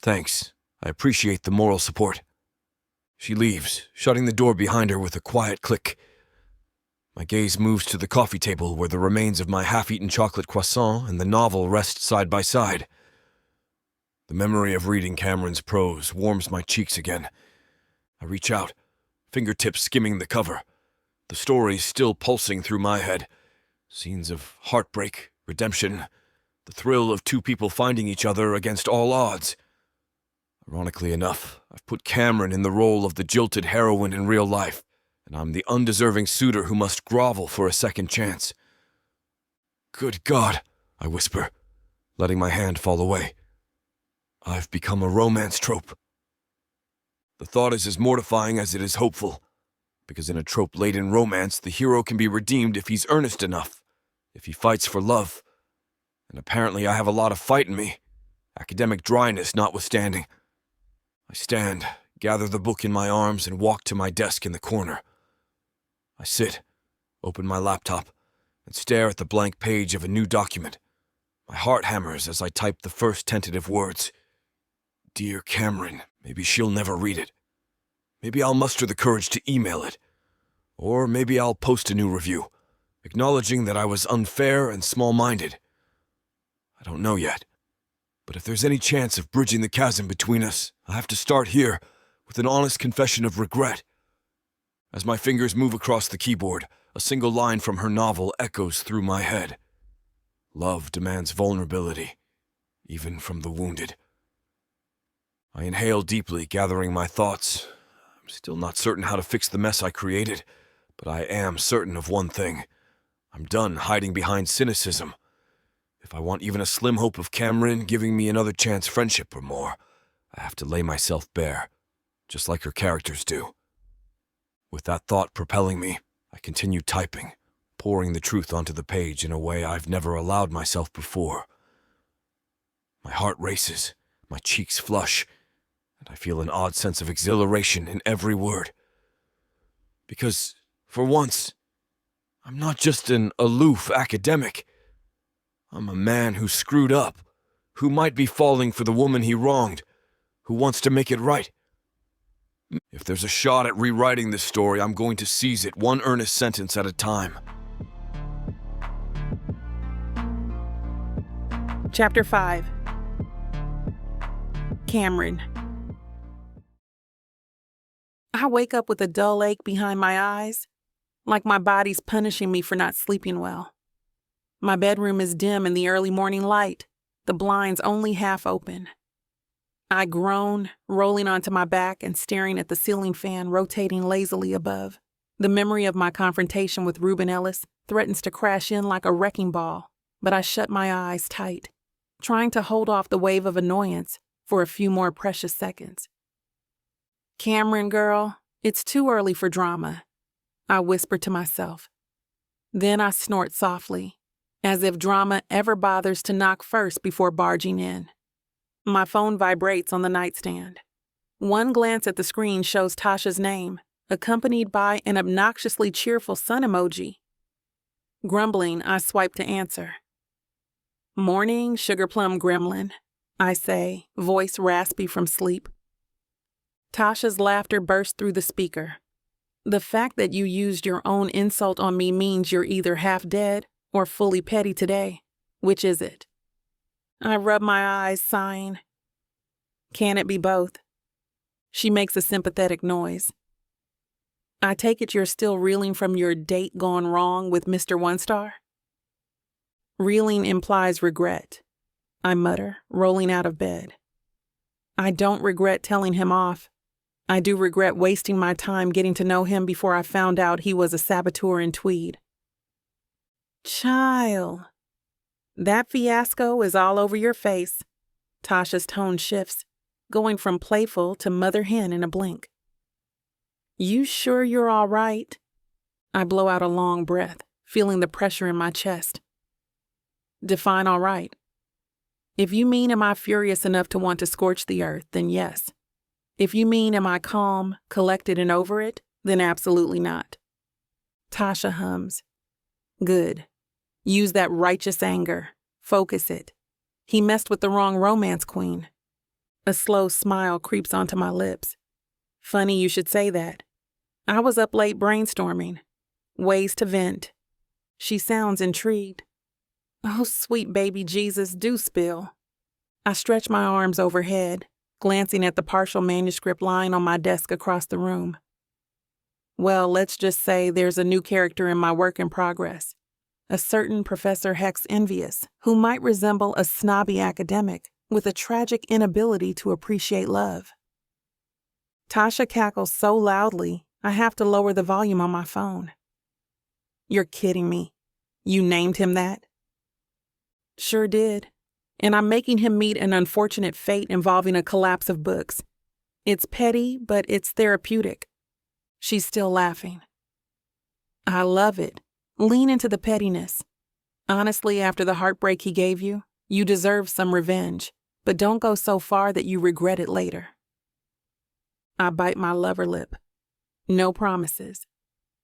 "Thanks. I appreciate the moral support." She leaves, shutting the door behind her with a quiet click. My gaze moves to the coffee table where the remains of my half-eaten chocolate croissant and the novel rest side by side. The memory of reading Cameron's prose warms my cheeks again. I reach out, fingertips skimming the cover. The story's still pulsing through my head. Scenes of heartbreak, redemption, the thrill of two people finding each other against all odds. Ironically enough, I've put Cameron in the role of the jilted heroine in real life, and I'm the undeserving suitor who must grovel for a second chance. "Good God," I whisper, letting my hand fall away. I've become a romance trope. The thought is as mortifying as it is hopeful, because in a trope-laden romance, the hero can be redeemed if he's earnest enough, if he fights for love. And apparently I have a lot of fight in me, academic dryness notwithstanding. I stand, gather the book in my arms, and walk to my desk in the corner. I sit, open my laptop, and stare at the blank page of a new document. My heart hammers as I type the first tentative words. Dear Cameron, maybe she'll never read it. Maybe I'll muster the courage to email it. Or maybe I'll post a new review, acknowledging that I was unfair and small-minded. I don't know yet. But if there's any chance of bridging the chasm between us, I have to start here, with an honest confession of regret. As my fingers move across the keyboard, a single line from her novel echoes through my head. Love demands vulnerability, even from the wounded. I inhale deeply, gathering my thoughts. I'm still not certain how to fix the mess I created, but I am certain of one thing. I'm done hiding behind cynicism. If I want even a slim hope of Cameron giving me another chance friendship or more, I have to lay myself bare, just like her characters do. With that thought propelling me, I continue typing, pouring the truth onto the page in a way I've never allowed myself before. My heart races, my cheeks flush, and I feel an odd sense of exhilaration in every word. Because, for once, I'm not just an aloof academic. I'm a man who screwed up, who might be falling for the woman he wronged, who wants to make it right. If there's a shot at rewriting this story, I'm going to seize it one earnest sentence at a time. Chapter 5. Cameron. I wake up with a dull ache behind my eyes, like my body's punishing me for not sleeping well. My bedroom is dim in the early morning light, the blinds only half open. I groan, rolling onto my back and staring at the ceiling fan rotating lazily above. The memory of my confrontation with Reuben Ellis threatens to crash in like a wrecking ball, but I shut my eyes tight, trying to hold off the wave of annoyance for a few more precious seconds. Cameron, girl, it's too early for drama, I whisper to myself. Then I snort softly, as if drama ever bothers to knock first before barging in. My phone vibrates on the nightstand. One glance at the screen shows Tasha's name, accompanied by an obnoxiously cheerful sun emoji. Grumbling, I swipe to answer. "Morning, sugar plum gremlin," I say, voice raspy from sleep. Tasha's laughter bursts through the speaker. "The fact that you used your own insult on me means you're either half dead or fully petty today. Which is it?" I rub my eyes, sighing. "Can it be both?" She makes a sympathetic noise. "I take it you're still reeling from your date gone wrong with Mr. One Star?" Reeling implies regret, I mutter, rolling out of bed. I don't regret telling him off. I do regret wasting my time getting to know him before I found out he was a saboteur in tweed. "Child, that fiasco is all over your face." Tasha's tone shifts, going from playful to mother hen in a blink. "You sure you're all right?" I blow out a long breath, feeling the pressure in my chest. Define all right. If you mean am I furious enough to want to scorch the earth, then yes. If you mean am I calm, collected, and over it, then absolutely not. Tasha hums. Good. Use that righteous anger. Focus it. He messed with the wrong romance queen. A slow smile creeps onto my lips. Funny you should say that. I was up late brainstorming. Ways to vent. She sounds intrigued. Oh, sweet baby Jesus, do spill. I stretch my arms overhead, glancing at the partial manuscript lying on my desk across the room. Well, let's just say there's a new character in my work in progress. A certain Professor Hex Envious, who might resemble a snobby academic with a tragic inability to appreciate love. Tasha cackles so loudly, I have to lower the volume on my phone. You're kidding me. You named him that? Sure did. And I'm making him meet an unfortunate fate involving a collapse of books. It's petty, but it's therapeutic. She's still laughing. I love it. Lean into the pettiness. Honestly, after the heartbreak he gave you, you deserve some revenge, but don't go so far that you regret it later. I bite my lower lip. No promises.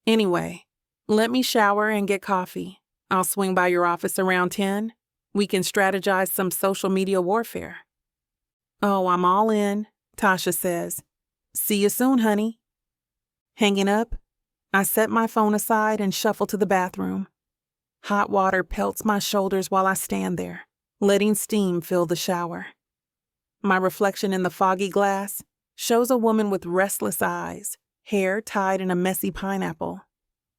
Anyway, let me shower and get coffee. I'll swing by your office around 10. We can strategize some social media warfare. Oh, I'm all in, Tasha says. See you soon, honey. Hanging up, I set my phone aside and shuffle to the bathroom. Hot water pelts my shoulders while I stand there, letting steam fill the shower. My reflection in the foggy glass shows a woman with restless eyes, hair tied in a messy pineapple,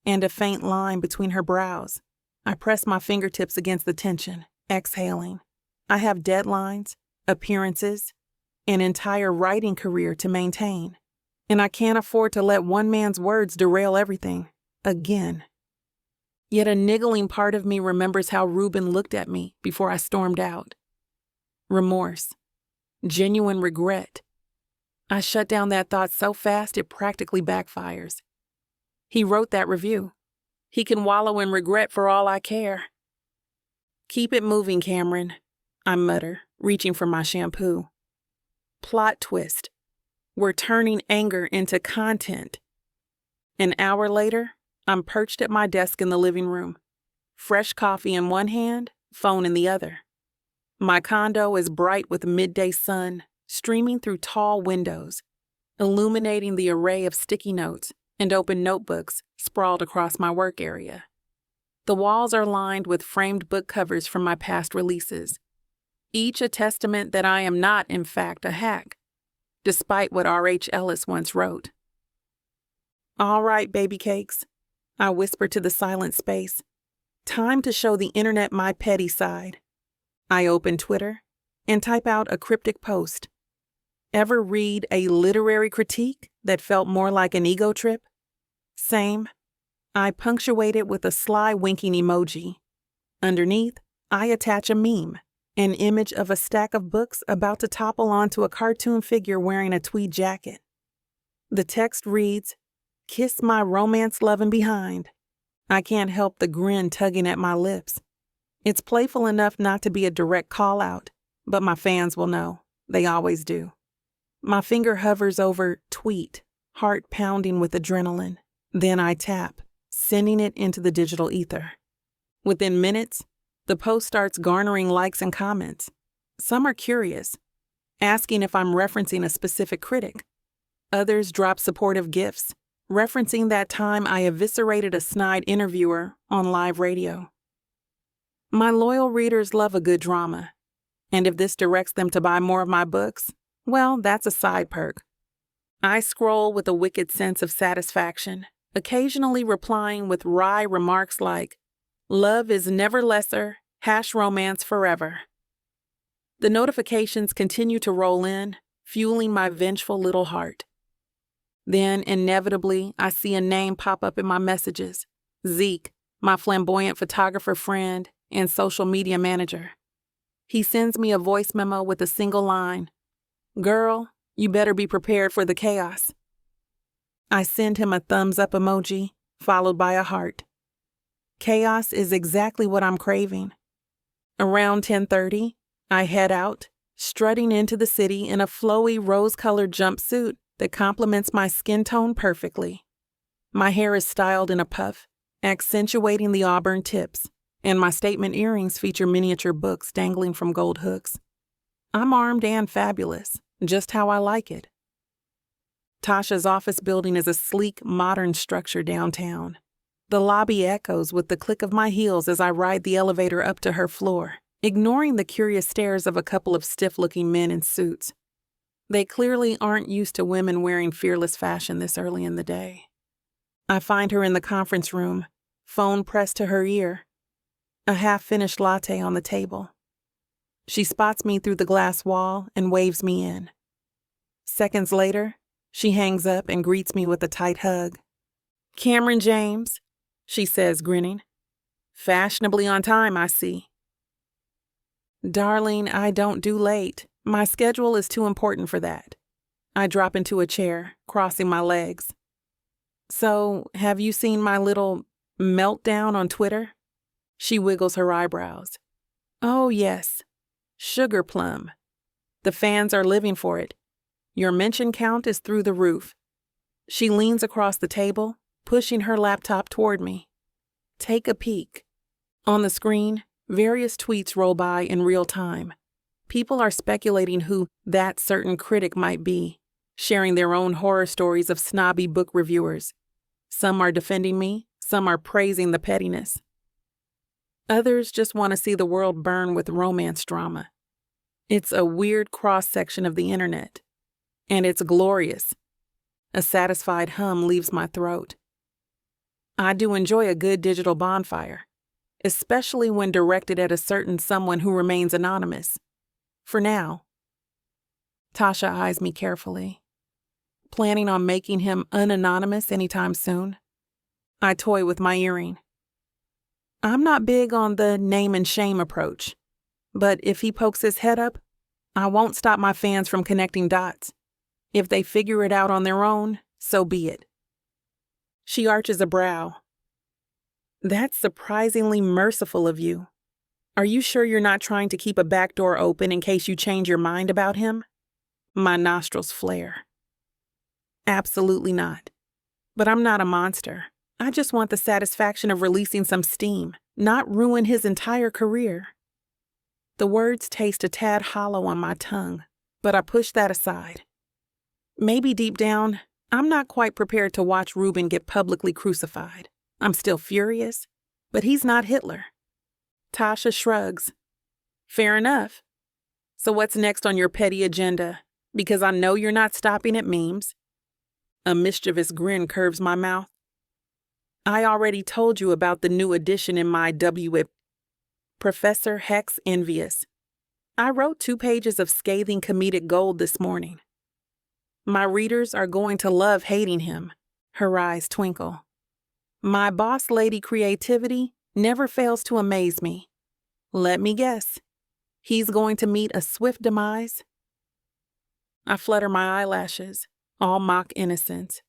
and a faint line between her brows. I press my fingertips against the tension, exhaling. I have deadlines, appearances, an entire writing career to maintain, and I can't afford to let one man's words derail everything, again. Yet a niggling part of me remembers how Reuben looked at me before I stormed out. Remorse. Genuine regret. I shut down that thought so fast it practically backfires. He wrote that review. He can wallow in regret for all I care. Keep it moving, Cameron, I mutter, reaching for my shampoo. Plot twist. We're turning anger into content. An hour later, I'm perched at my desk in the living room. Fresh coffee in one hand, phone in the other. My condo is bright with midday sun streaming through tall windows, illuminating the array of sticky notes and open notebooks sprawled across my work area. The walls are lined with framed book covers from my past releases, each a testament that I am not, in fact, a hack, despite what R.H. Ellis once wrote. All right, baby cakes, I whisper to the silent space. Time to show the internet my petty side. I open Twitter and type out a cryptic post. Ever read a literary critique that felt more like an ego trip? Same. I punctuate it with a sly winking emoji. Underneath, I attach a meme, an image of a stack of books about to topple onto a cartoon figure wearing a tweed jacket. The text reads, "Kiss my romance-loving behind." I can't help the grin tugging at my lips. It's playful enough not to be a direct call-out, but my fans will know. They always do. My finger hovers over tweet, heart pounding with adrenaline. Then I tap, sending it into the digital ether. Within minutes, the post starts garnering likes and comments. Some are curious, asking if I'm referencing a specific critic. Others drop supportive gifs, referencing that time I eviscerated a snide interviewer on live radio. My loyal readers love a good drama, and if this directs them to buy more of my books, well, that's a side perk. I scroll with a wicked sense of satisfaction, occasionally replying with wry remarks like, "Love is never lesser, #romance forever." The notifications continue to roll in, fueling my vengeful little heart. Then, inevitably, I see a name pop up in my messages. Zeke, my flamboyant photographer friend and social media manager. He sends me a voice memo with a single line, "Girl, you better be prepared for the chaos." I send him a thumbs up emoji, followed by a heart. Chaos is exactly what I'm craving. Around 10:30, I head out, strutting into the city in a flowy rose-colored jumpsuit that complements my skin tone perfectly. My hair is styled in a puff, accentuating the auburn tips, and my statement earrings feature miniature books dangling from gold hooks. I'm armed and fabulous, just how I like it. Tasha's office building is a sleek, modern structure downtown. The lobby echoes with the click of my heels as I ride the elevator up to her floor, ignoring the curious stares of a couple of stiff-looking men in suits. They clearly aren't used to women wearing fearless fashion this early in the day. I find her in the conference room, phone pressed to her ear, a half-finished latte on the table. She spots me through the glass wall and waves me in. Seconds later, she hangs up and greets me with a tight hug. "Cameron James," she says, grinning. "Fashionably on time, I see." "Darling, I don't do late. My schedule is too important for that." I drop into a chair, crossing my legs. "So, have you seen my little meltdown on Twitter?" She wiggles her eyebrows. "Oh, yes. Sugar plum. The fans are living for it. Your mention count is through the roof." She leans across the table, pushing her laptop toward me. Take a peek. On the screen, various tweets roll by in real time. People are speculating who that certain critic might be, sharing their own horror stories of snobby book reviewers. Some are defending me, some are praising the pettiness. Others just want to see the world burn with romance drama. It's a weird cross-section of the internet. and it's glorious. A satisfied hum leaves my throat. I do enjoy a good digital bonfire, especially when directed at a certain someone who remains anonymous. For now. Tasha eyes me carefully. Planning on making him unanonymous anytime soon? I toy with my earring. I'm not big on the name and shame approach, but if he pokes his head up, I won't stop my fans from connecting dots. If they figure it out on their own, so be it. She arches a brow. That's surprisingly merciful of you. Are you sure you're not trying to keep a back door open in case you change your mind about him? My nostrils flare. Absolutely not. But I'm not a monster. I just want the satisfaction of releasing some steam, not ruin his entire career. The words taste a tad hollow on my tongue, but I push that aside. Maybe deep down, I'm not quite prepared to watch Reuben get publicly crucified. I'm still furious, but he's not Hitler. Tasha shrugs. Fair enough. So what's next on your petty agenda? Because I know you're not stopping at memes. A mischievous grin curves my mouth. I already told you about the new addition in my WWWM. Professor Hex Envious. I wrote 2 pages of scathing comedic gold this morning. My readers are going to love hating him. Her eyes twinkle. My boss lady creativity never fails to amaze me. Let me guess. He's going to meet a swift demise? I flutter my eyelashes, all mock innocence.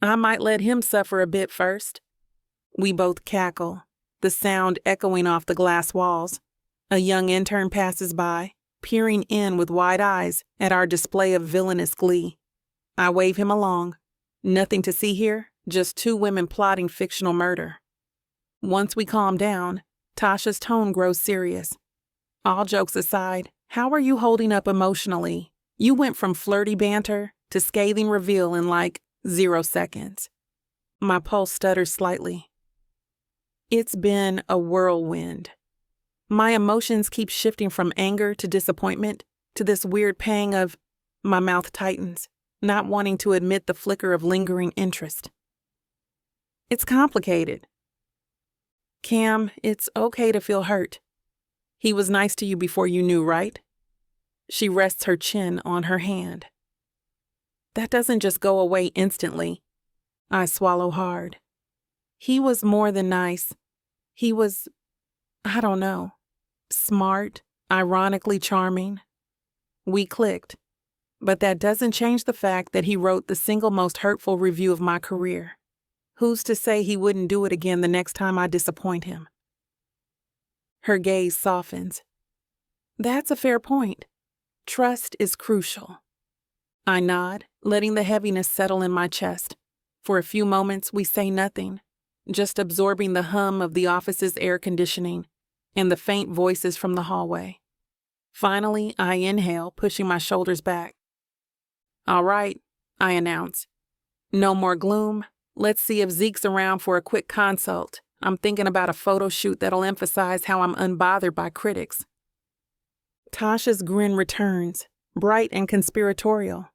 I might let him suffer a bit first. We both cackle, the sound echoing off the glass walls. A young intern passes by, peering in with wide eyes at our display of villainous glee. I wave him along. Nothing to see here, just 2 women plotting fictional murder. Once we calm down, Tasha's tone grows serious. All jokes aside, how are you holding up emotionally? You went from flirty banter to scathing reveal in like 0 seconds. My pulse stutters slightly. It's been a whirlwind. My emotions keep shifting from anger to disappointment to this weird pang of, my mouth tightens, not wanting to admit the flicker of lingering interest. It's complicated. Cam, it's okay to feel hurt. He was nice to you before you knew, right? She rests her chin on her hand. That doesn't just go away instantly. I swallow hard. He was more than nice. He was, I don't know, smart, ironically charming. We clicked, but that doesn't change the fact that he wrote the single most hurtful review of my career. Who's to say he wouldn't do it again the next time I disappoint him? Her gaze softens. That's a fair point. Trust is crucial. I nod, letting the heaviness settle in my chest. For a few moments, we say nothing, just absorbing the hum of the office's air conditioning and the faint voices from the hallway. Finally, I inhale, pushing my shoulders back. All right, I announce. No more gloom. Let's see if Zeke's around for a quick consult. I'm thinking about a photo shoot that'll emphasize how I'm unbothered by critics. Tasha's grin returns, bright and conspiratorial.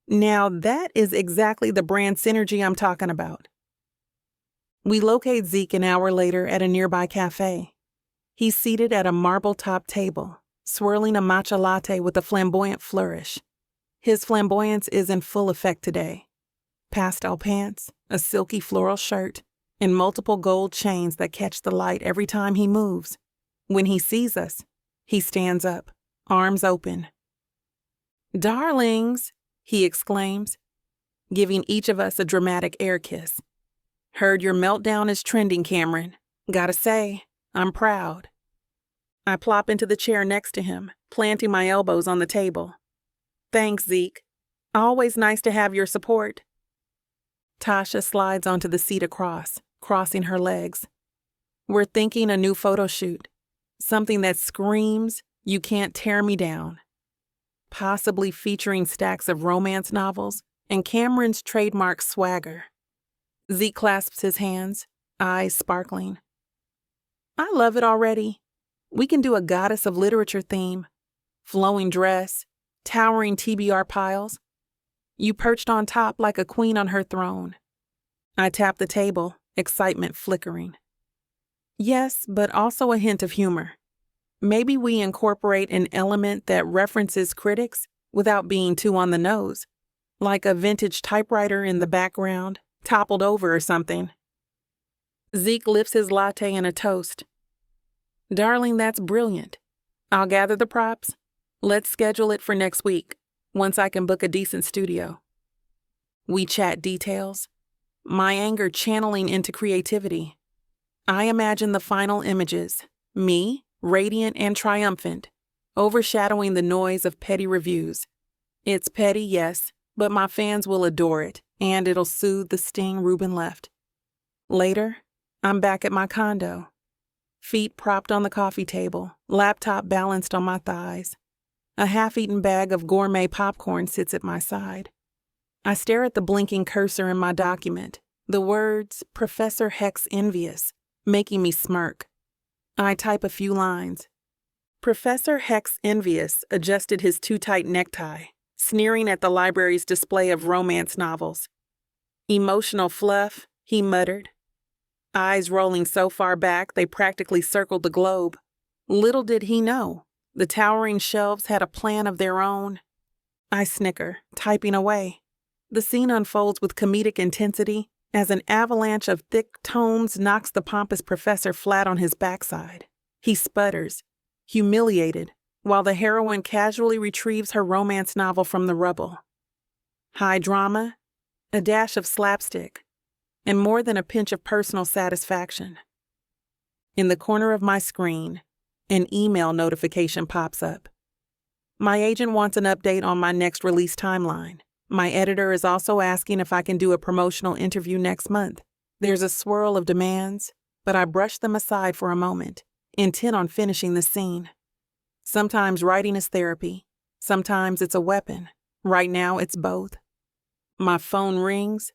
Now that is exactly the brand synergy I'm talking about. We locate Zeke an hour later at a nearby cafe. He's seated at a marble-top table, swirling a matcha latte with a flamboyant flourish. His flamboyance is in full effect today. Pastel pants, a silky floral shirt, and multiple gold chains that catch the light every time he moves. When he sees us, he stands up, arms open. "Darlings," he exclaims, giving each of us a dramatic air kiss. "Heard your meltdown is trending, Cameron. Gotta say, I'm proud." I plop into the chair next to him, planting my elbows on the table. "Thanks, Zeke. Always nice to have your support." Tasha slides onto the seat across, crossing her legs. "We're thinking a new photo shoot. Something that screams, you can't tear me down. Possibly featuring stacks of romance novels and Cameron's trademark swagger." Zeke clasps his hands, eyes sparkling. "I love it already. We can do a goddess of literature theme. Flowing dress, towering TBR piles. You perched on top like a queen on her throne. I tapped the table, excitement flickering. Yes, but also a hint of humor. Maybe we incorporate an element that references critics without being too on the nose, like a vintage typewriter in the background, toppled over or something. Zeke lifts his latte in a toast. Darling, that's brilliant. I'll gather the props. Let's schedule it for next week, once I can book a decent studio. We chat details, my anger channeling into creativity. I imagine the final images, me, radiant and triumphant, overshadowing the noise of petty reviews. It's petty, yes, but my fans will adore it, and it'll soothe the sting Reuben left. Later, I'm back at my condo. Feet propped on the coffee table, laptop balanced on my thighs. A half-eaten bag of gourmet popcorn sits at my side. I stare at the blinking cursor in my document, the words, Professor Hex Envious, making me smirk. I type a few lines. Professor Hex Envious adjusted his too-tight necktie, sneering at the library's display of romance novels. Emotional fluff, he muttered. Eyes rolling so far back they practically circled the globe. Little did he know, the towering shelves had a plan of their own. I snicker, typing away. The scene unfolds with comedic intensity as an avalanche of thick tomes knocks the pompous professor flat on his backside. He sputters, humiliated, while the heroine casually retrieves her romance novel from the rubble. High drama, a dash of slapstick, and more than a pinch of personal satisfaction. In the corner of my screen, an email notification pops up. My agent wants an update on my next release timeline. My editor is also asking if I can do a promotional interview next month. There's a swirl of demands, but I brush them aside for a moment, intent on finishing the scene. Sometimes writing is therapy. Sometimes it's a weapon. Right now, it's both. My phone rings,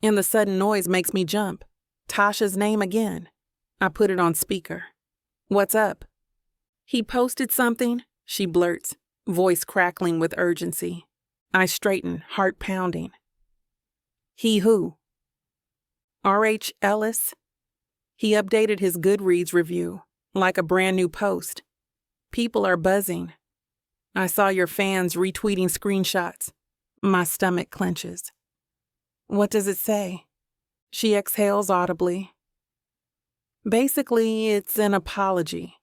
and the sudden noise makes me jump. Tasha's name again. I put it on speaker. What's up? He posted something, she blurts, voice crackling with urgency. I straighten, heart pounding. He who? R.H. Ellis? He updated his Goodreads review, like a brand new post. People are buzzing. I saw your fans retweeting screenshots. My stomach clenches. What does it say? She exhales audibly. Basically, it's an apology,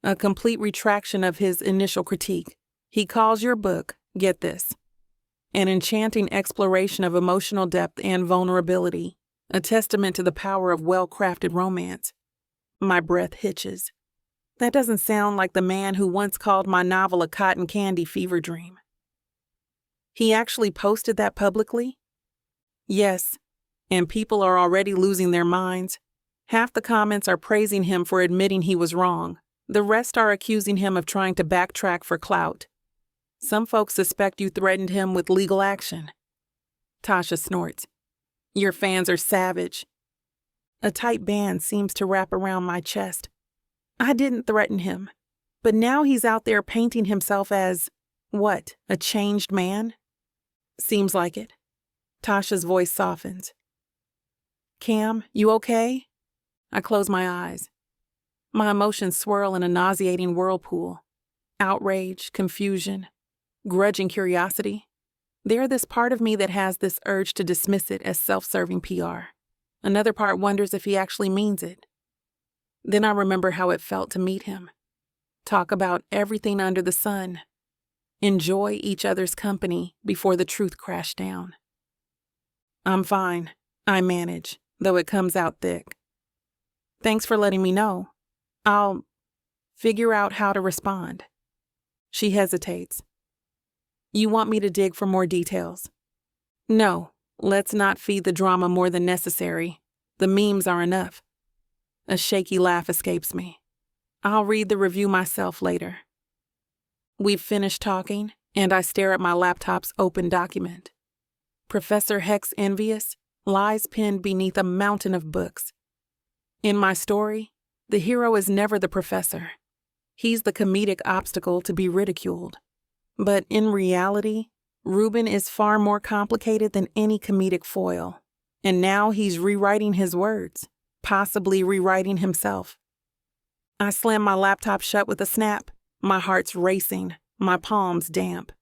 a complete retraction of his initial critique. He calls your book, get this, an enchanting exploration of emotional depth and vulnerability, a testament to the power of well-crafted romance. My breath hitches. That doesn't sound like the man who once called my novel a cotton candy fever dream. He actually posted that publicly? Yes, and people are already losing their minds. Half the comments are praising him for admitting he was wrong. The rest are accusing him of trying to backtrack for clout. Some folks suspect you threatened him with legal action. Tasha snorts. Your fans are savage. A tight band seems to wrap around my chest. I didn't threaten him, but now he's out there painting himself as, what, a changed man? Seems like it. Tasha's voice softens. Cam, you okay? I close my eyes. My emotions swirl in a nauseating whirlpool. Outrage, confusion, grudging curiosity. There's this part of me that has this urge to dismiss it as self-serving PR. Another part wonders if he actually means it. Then I remember how it felt to meet him. Talk about everything under the sun. Enjoy each other's company before the truth crashed down. I'm fine. I manage, though it comes out thick. Thanks for letting me know. I'll figure out how to respond. She hesitates. You want me to dig for more details? No, let's not feed the drama more than necessary. The memes are enough. A shaky laugh escapes me. I'll read the review myself later. We've finished talking, and I stare at my laptop's open document. Professor Hex Envious lies pinned beneath a mountain of books. In my story, the hero is never the professor. He's the comedic obstacle to be ridiculed. But in reality, Reuben is far more complicated than any comedic foil. And now he's rewriting his words, possibly rewriting himself. I slam my laptop shut with a snap. My heart's racing, my palms damp.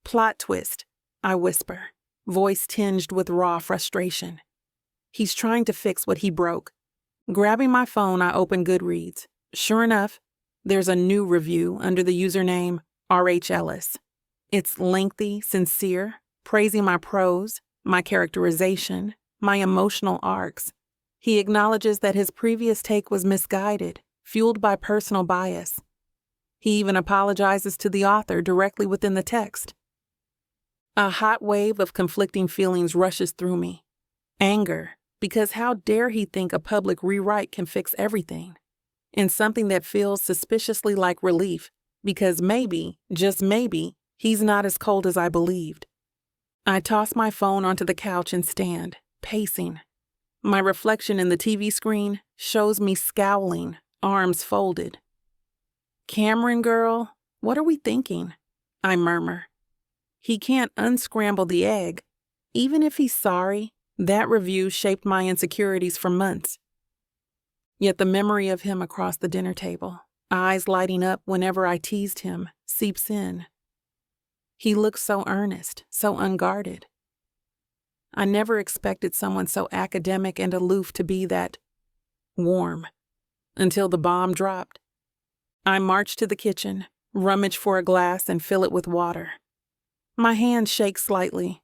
Plot twist, I whisper, voice tinged with raw frustration. He's trying to fix what he broke. Grabbing my phone, I open Goodreads. Sure enough, there's a new review under the username Reuben Ellis. It's lengthy, sincere, praising my prose, my characterization, my emotional arcs. He acknowledges that his previous take was misguided, fueled by personal bias. He even apologizes to the author directly within the text. A hot wave of conflicting feelings rushes through me. Anger, because how dare he think a public rewrite can fix everything? And something that feels suspiciously like relief, because maybe, just maybe, he's not as cold as I believed. I toss my phone onto the couch and stand, pacing. My reflection in the TV screen shows me scowling, arms folded. "Cameron, girl, what are we thinking?" I murmur. He can't unscramble the egg. Even if he's sorry, that review shaped my insecurities for months. Yet the memory of him across the dinner table, eyes lighting up whenever I teased him, seeps in. He looks so earnest, so unguarded. I never expected someone so academic and aloof to be that warm, until the bomb dropped. I march to the kitchen, rummage for a glass and fill it with water. My hand shakes slightly.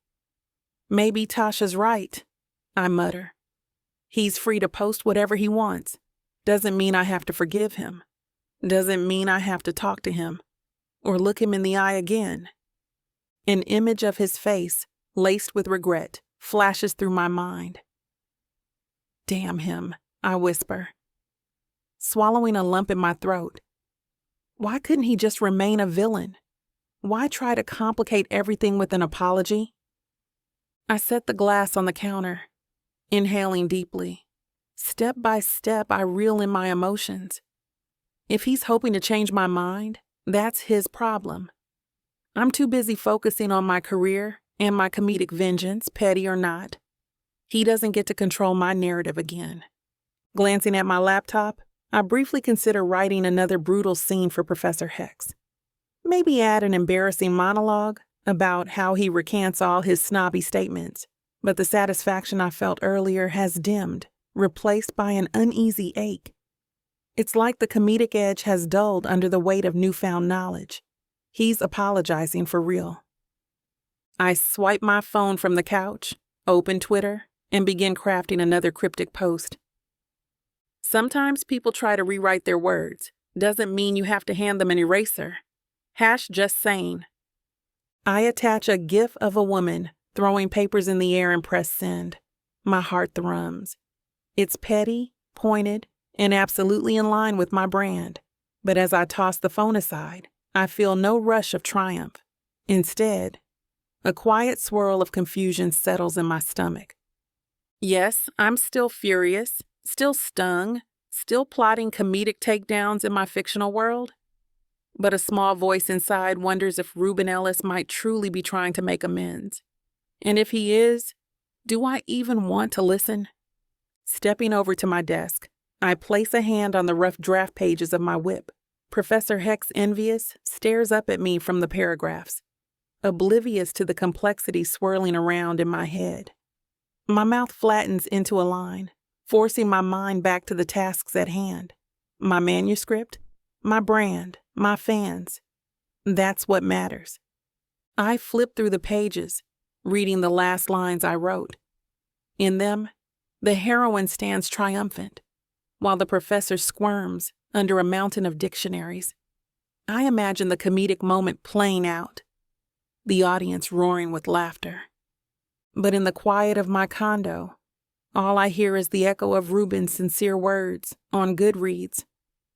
"Maybe Tasha's right," I mutter. He's free to post whatever he wants. Doesn't mean I have to forgive him. Doesn't mean I have to talk to him or look him in the eye again. An image of his face, laced with regret, flashes through my mind. "Damn him," I whisper, swallowing a lump in my throat. Why couldn't he just remain a villain? Why try to complicate everything with an apology? I set the glass on the counter, inhaling deeply. Step by step, I reel in my emotions. If he's hoping to change my mind, that's his problem. I'm too busy focusing on my career and my comedic vengeance, petty or not. He doesn't get to control my narrative again. Glancing at my laptop, I briefly consider writing another brutal scene for Professor Hex. Maybe add an embarrassing monologue about how he recants all his snobby statements, but the satisfaction I felt earlier has dimmed, replaced by an uneasy ache. It's like the comedic edge has dulled under the weight of newfound knowledge. He's apologizing for real. I swipe my phone from the couch, open Twitter, and begin crafting another cryptic post. Sometimes people try to rewrite their words. Doesn't mean you have to hand them an eraser. Just saying. I attach a gif of a woman throwing papers in the air and press send. My heart thrums. It's petty, pointed, and absolutely in line with my brand. But as I toss the phone aside, I feel no rush of triumph. Instead, a quiet swirl of confusion settles in my stomach. Yes, I'm still furious, still stung, still plotting comedic takedowns in my fictional world. But a small voice inside wonders if Reuben Ellis might truly be trying to make amends. And if he is, do I even want to listen? Stepping over to my desk, I place a hand on the rough draft pages of my whip. Professor Hex, envious, stares up at me from the paragraphs, oblivious to the complexity swirling around in my head. My mouth flattens into a line, forcing my mind back to the tasks at hand. My manuscript, my brand, my fans. That's what matters. I flip through the pages, reading the last lines I wrote. In them, the heroine stands triumphant, while the professor squirms under a mountain of dictionaries. I imagine the comedic moment playing out, the audience roaring with laughter. But in the quiet of my condo, all I hear is the echo of Reuben's sincere words on Goodreads,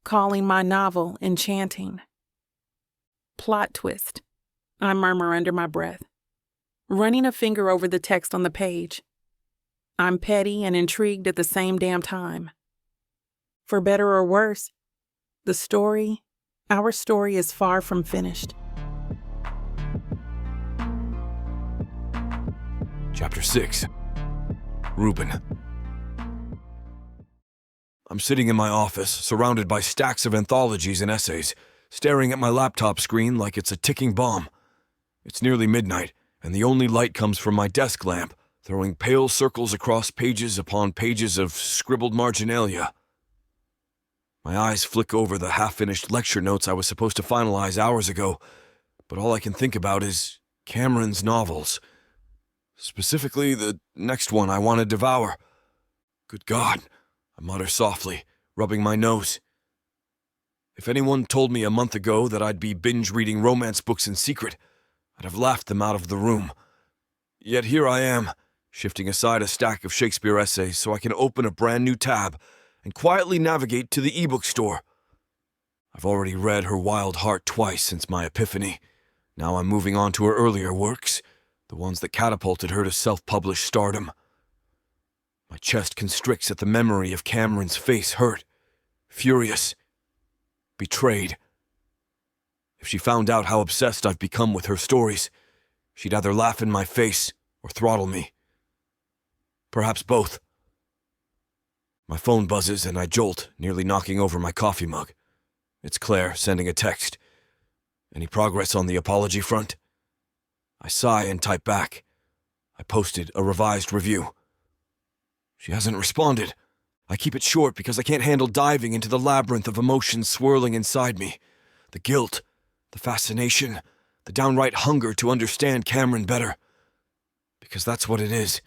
calling my novel enchanting. Plot twist, I murmur under my breath, running a finger over the text on the page. I'm petty and intrigued at the same damn time. For better or worse, our story is far from finished. Chapter 6. Reuben. I'm sitting in my office, surrounded by stacks of anthologies and essays, staring at my laptop screen like it's a ticking bomb. It's nearly midnight, and the only light comes from my desk lamp, throwing pale circles across pages upon pages of scribbled marginalia. My eyes flick over the half-finished lecture notes I was supposed to finalize hours ago, but all I can think about is Cameron's novels. Specifically, the next one I want to devour. Good God, I mutter softly, rubbing my nose. If anyone told me a month ago that I'd be binge-reading romance books in secret, I'd have laughed them out of the room. Yet here I am, shifting aside a stack of Shakespeare essays so I can open a brand new tab and quietly navigate to the ebook store. I've already read Her Wild Heart twice since my epiphany. Now I'm moving on to her earlier works, the ones that catapulted her to self-published stardom. My chest constricts at the memory of Cameron's face, hurt, furious, betrayed. If she found out how obsessed I've become with her stories, she'd either laugh in my face or throttle me. Perhaps both. My phone buzzes and I jolt, nearly knocking over my coffee mug. It's Claire sending a text. Any progress on the apology front? I sigh and type back. I posted a revised review. She hasn't responded. I keep it short because I can't handle diving into the labyrinth of emotions swirling inside me. The guilt, the fascination, the downright hunger to understand Cameron better. Because that's what it is.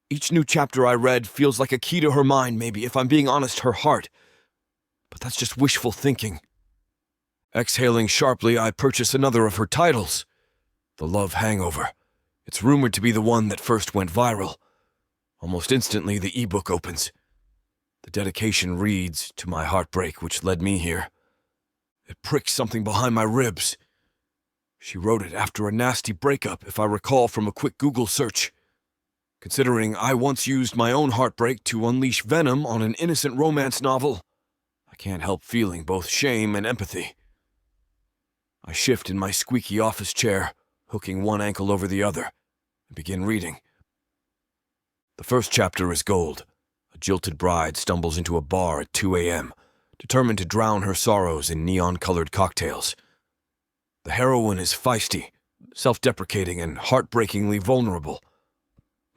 Each new chapter I read feels like a key to her mind, maybe, if I'm being honest, her heart. But that's just wishful thinking. Exhaling sharply, I purchase another of her titles. The Love Hangover. It's rumored to be the one that first went viral. Almost instantly, the ebook opens. The dedication reads, "To my heartbreak, which led me here." It pricks something behind my ribs. She wrote it after a nasty breakup, if I recall from a quick Google search. Considering I once used my own heartbreak to unleash venom on an innocent romance novel, I can't help feeling both shame and empathy. I shift in my squeaky office chair, hooking one ankle over the other, and begin reading. The first chapter is gold. A jilted bride stumbles into a bar at 2 a.m., determined to drown her sorrows in neon-colored cocktails. The heroine is feisty, self-deprecating, and heartbreakingly vulnerable.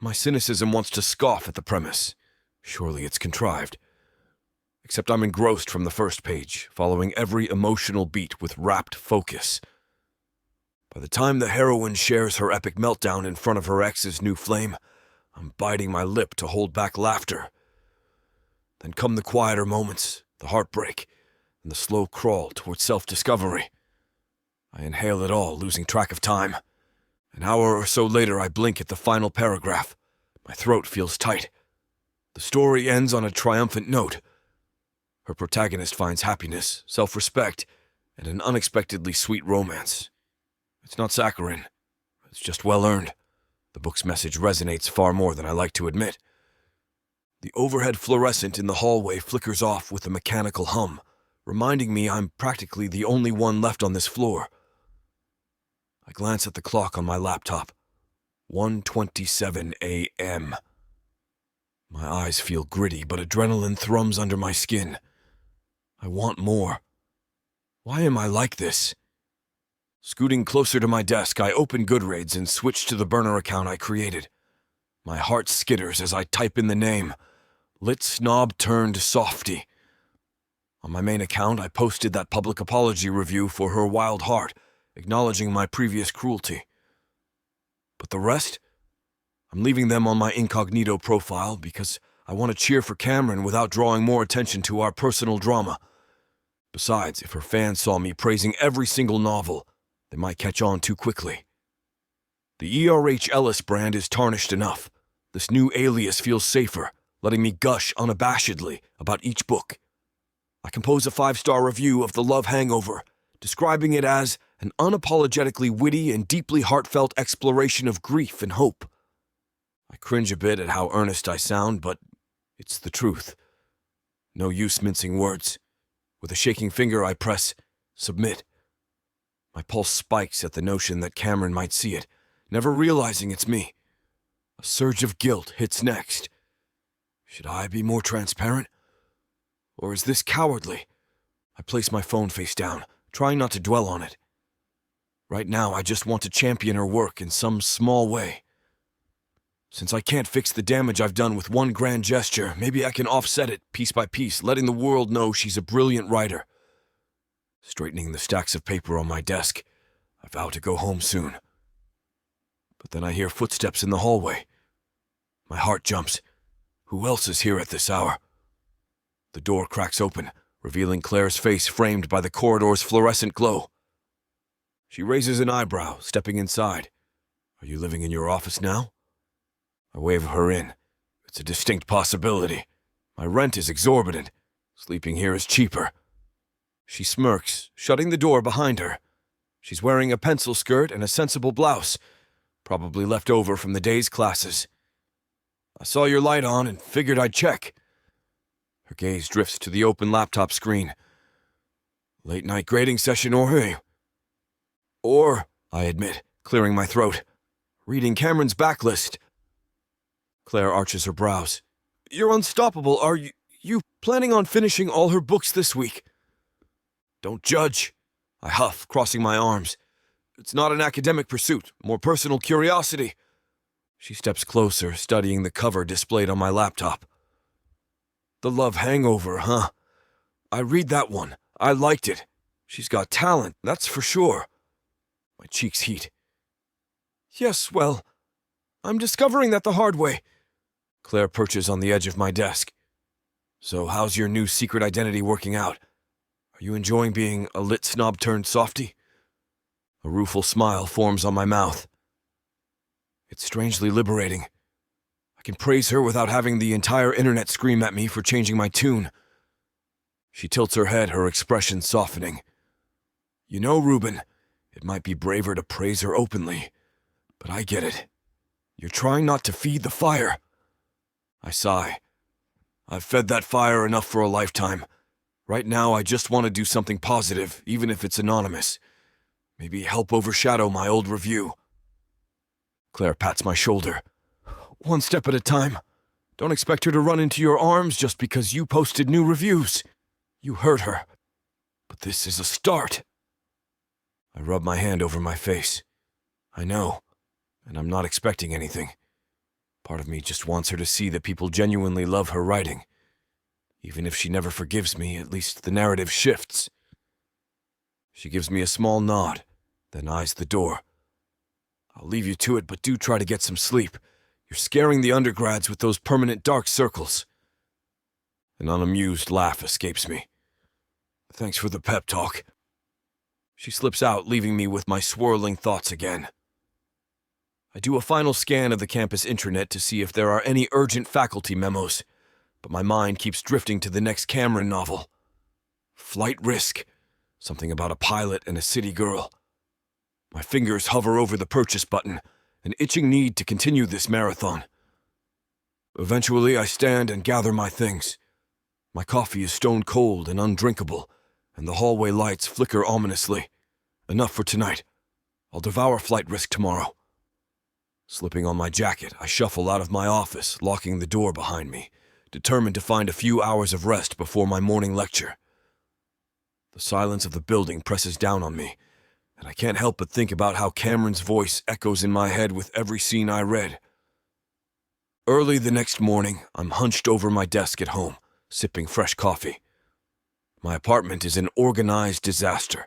My cynicism wants to scoff at the premise. Surely it's contrived. Except I'm engrossed from the first page, following every emotional beat with rapt focus. By the time the heroine shares her epic meltdown in front of her ex's new flame, I'm biting my lip to hold back laughter. Then come the quieter moments, the heartbreak, and the slow crawl towards self-discovery. I inhale it all, losing track of time. An hour or so later, I blink at the final paragraph. My throat feels tight. The story ends on a triumphant note. Her protagonist finds happiness, self-respect, and an unexpectedly sweet romance. It's not saccharine. It's just well-earned. The book's message resonates far more than I like to admit. The overhead fluorescent in the hallway flickers off with a mechanical hum, reminding me I'm practically the only one left on this floor. I glance at the clock on my laptop. 1:27 a.m. My eyes feel gritty, but adrenaline thrums under my skin. I want more. Why am I like this? Scooting closer to my desk, I open Goodreads and switch to the burner account I created. My heart skitters as I type in the name, Lit Snob Turned Softy. On my main account, I posted that public apology review for Her Wild Heart, acknowledging my previous cruelty. But the rest? I'm leaving them on my incognito profile because I want to cheer for Cameron without drawing more attention to our personal drama. Besides, if her fans saw me praising every single novel, they might catch on too quickly. The Reuben Ellis brand is tarnished enough. This new alias feels safer, letting me gush unabashedly about each book. I compose a 5-star review of The Love Hangover, describing it as an unapologetically witty and deeply heartfelt exploration of grief and hope. I cringe a bit at how earnest I sound, but it's the truth. No use mincing words. With a shaking finger, I press submit. My pulse spikes at the notion that Cameron might see it, never realizing it's me. A surge of guilt hits next. Should I be more transparent? Or is this cowardly? I place my phone face down, trying not to dwell on it. Right now, I just want to champion her work in some small way. Since I can't fix the damage I've done with one grand gesture, maybe I can offset it piece by piece, letting the world know she's a brilliant writer. Straightening the stacks of paper on my desk, I vow to go home soon. But then I hear footsteps in the hallway. My heart jumps. Who else is here at this hour? The door cracks open, revealing Claire's face framed by the corridor's fluorescent glow. She raises an eyebrow, stepping inside. Are you living in your office now? I wave her in. It's a distinct possibility. My rent is exorbitant. Sleeping here is cheaper. She smirks, shutting the door behind her. She's wearing a pencil skirt and a sensible blouse, probably left over from the day's classes. I saw your light on and figured I'd check. Her gaze drifts to the open laptop screen. Late night grading session or, I admit, clearing my throat, reading Cameron's backlist. Claire arches her brows. You're unstoppable. Are you planning on finishing all her books this week? Don't judge. I huff, crossing my arms. It's not an academic pursuit, more personal curiosity. She steps closer, studying the cover displayed on my laptop. The Love Hangover, huh? I read that one. I liked it. She's got talent, that's for sure. My cheeks heat. Yes, well, I'm discovering that the hard way. Claire perches on the edge of my desk. So how's your new secret identity working out? Are you enjoying being a lit snob turned softy? A rueful smile forms on my mouth. It's strangely liberating. I can praise her without having the entire internet scream at me for changing my tune. She tilts her head, her expression softening. You know, Reuben, it might be braver to praise her openly, but I get it. You're trying not to feed the fire. I sigh. I've fed that fire enough for a lifetime. Right now, I just want to do something positive, even if it's anonymous. Maybe help overshadow my old review. Claire pats my shoulder. One step at a time. Don't expect her to run into your arms just because you posted new reviews. You hurt her. But this is a start. I rub my hand over my face. I know, and I'm not expecting anything. Part of me just wants her to see that people genuinely love her writing. Even if she never forgives me, at least the narrative shifts. She gives me a small nod, then eyes the door. I'll leave you to it, but do try to get some sleep. You're scaring the undergrads with those permanent dark circles. An unamused laugh escapes me. Thanks for the pep talk. She slips out, leaving me with my swirling thoughts again. I do a final scan of the campus intranet to see if there are any urgent faculty memos, but my mind keeps drifting to the next Cameron novel. Flight Risk. Something about a pilot and a city girl. My fingers hover over the purchase button, an itching need to continue this marathon. Eventually, I stand and gather my things. My coffee is stone cold and undrinkable, and the hallway lights flicker ominously. Enough for tonight. I'll devour Flight Risk tomorrow. Slipping on my jacket, I shuffle out of my office, locking the door behind me, determined to find a few hours of rest before my morning lecture. The silence of the building presses down on me, and I can't help but think about how Cameron's voice echoes in my head with every scene I read. Early the next morning, I'm hunched over my desk at home, sipping fresh coffee. My apartment is an organized disaster.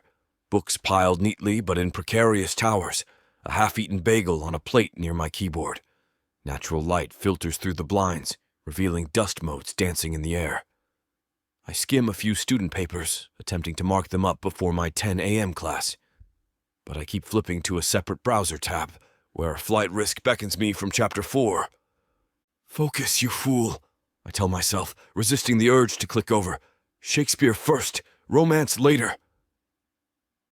Books piled neatly but in precarious towers, a half-eaten bagel on a plate near my keyboard. Natural light filters through the blinds, revealing dust motes dancing in the air. I skim a few student papers, attempting to mark them up before my 10 a.m. class. But I keep flipping to a separate browser tab, where Flight Risk beckons me from Chapter 4. Focus, you fool, I tell myself, resisting the urge to click over. Shakespeare first, romance later.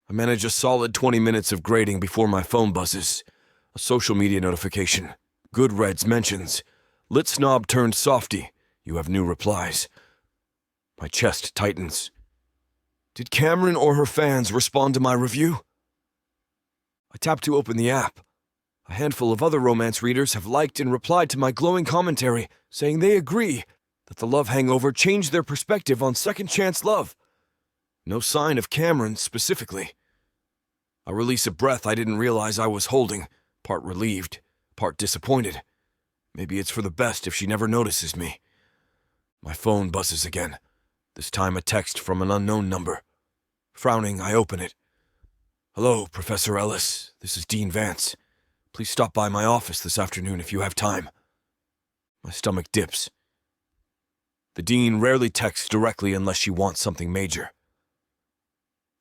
I manage a solid 20 minutes of grading before my phone buzzes. A social media notification. Goodreads mentions. Lit snob turned softy. You have new replies. My chest tightens. Did Cameron or her fans respond to my review? I tap to open the app. A handful of other romance readers have liked and replied to my glowing commentary, saying they agree that the love hangover changed their perspective on second chance love. No sign of Cameron specifically. I release a breath I didn't realize I was holding, part relieved, part disappointed. Maybe it's for the best if she never notices me. My phone buzzes again, this time a text from an unknown number. Frowning, I open it. "Hello, Professor Ellis. This is Dean Vance. Please stop by my office this afternoon if you have time." My stomach dips. The dean rarely texts directly unless she wants something major.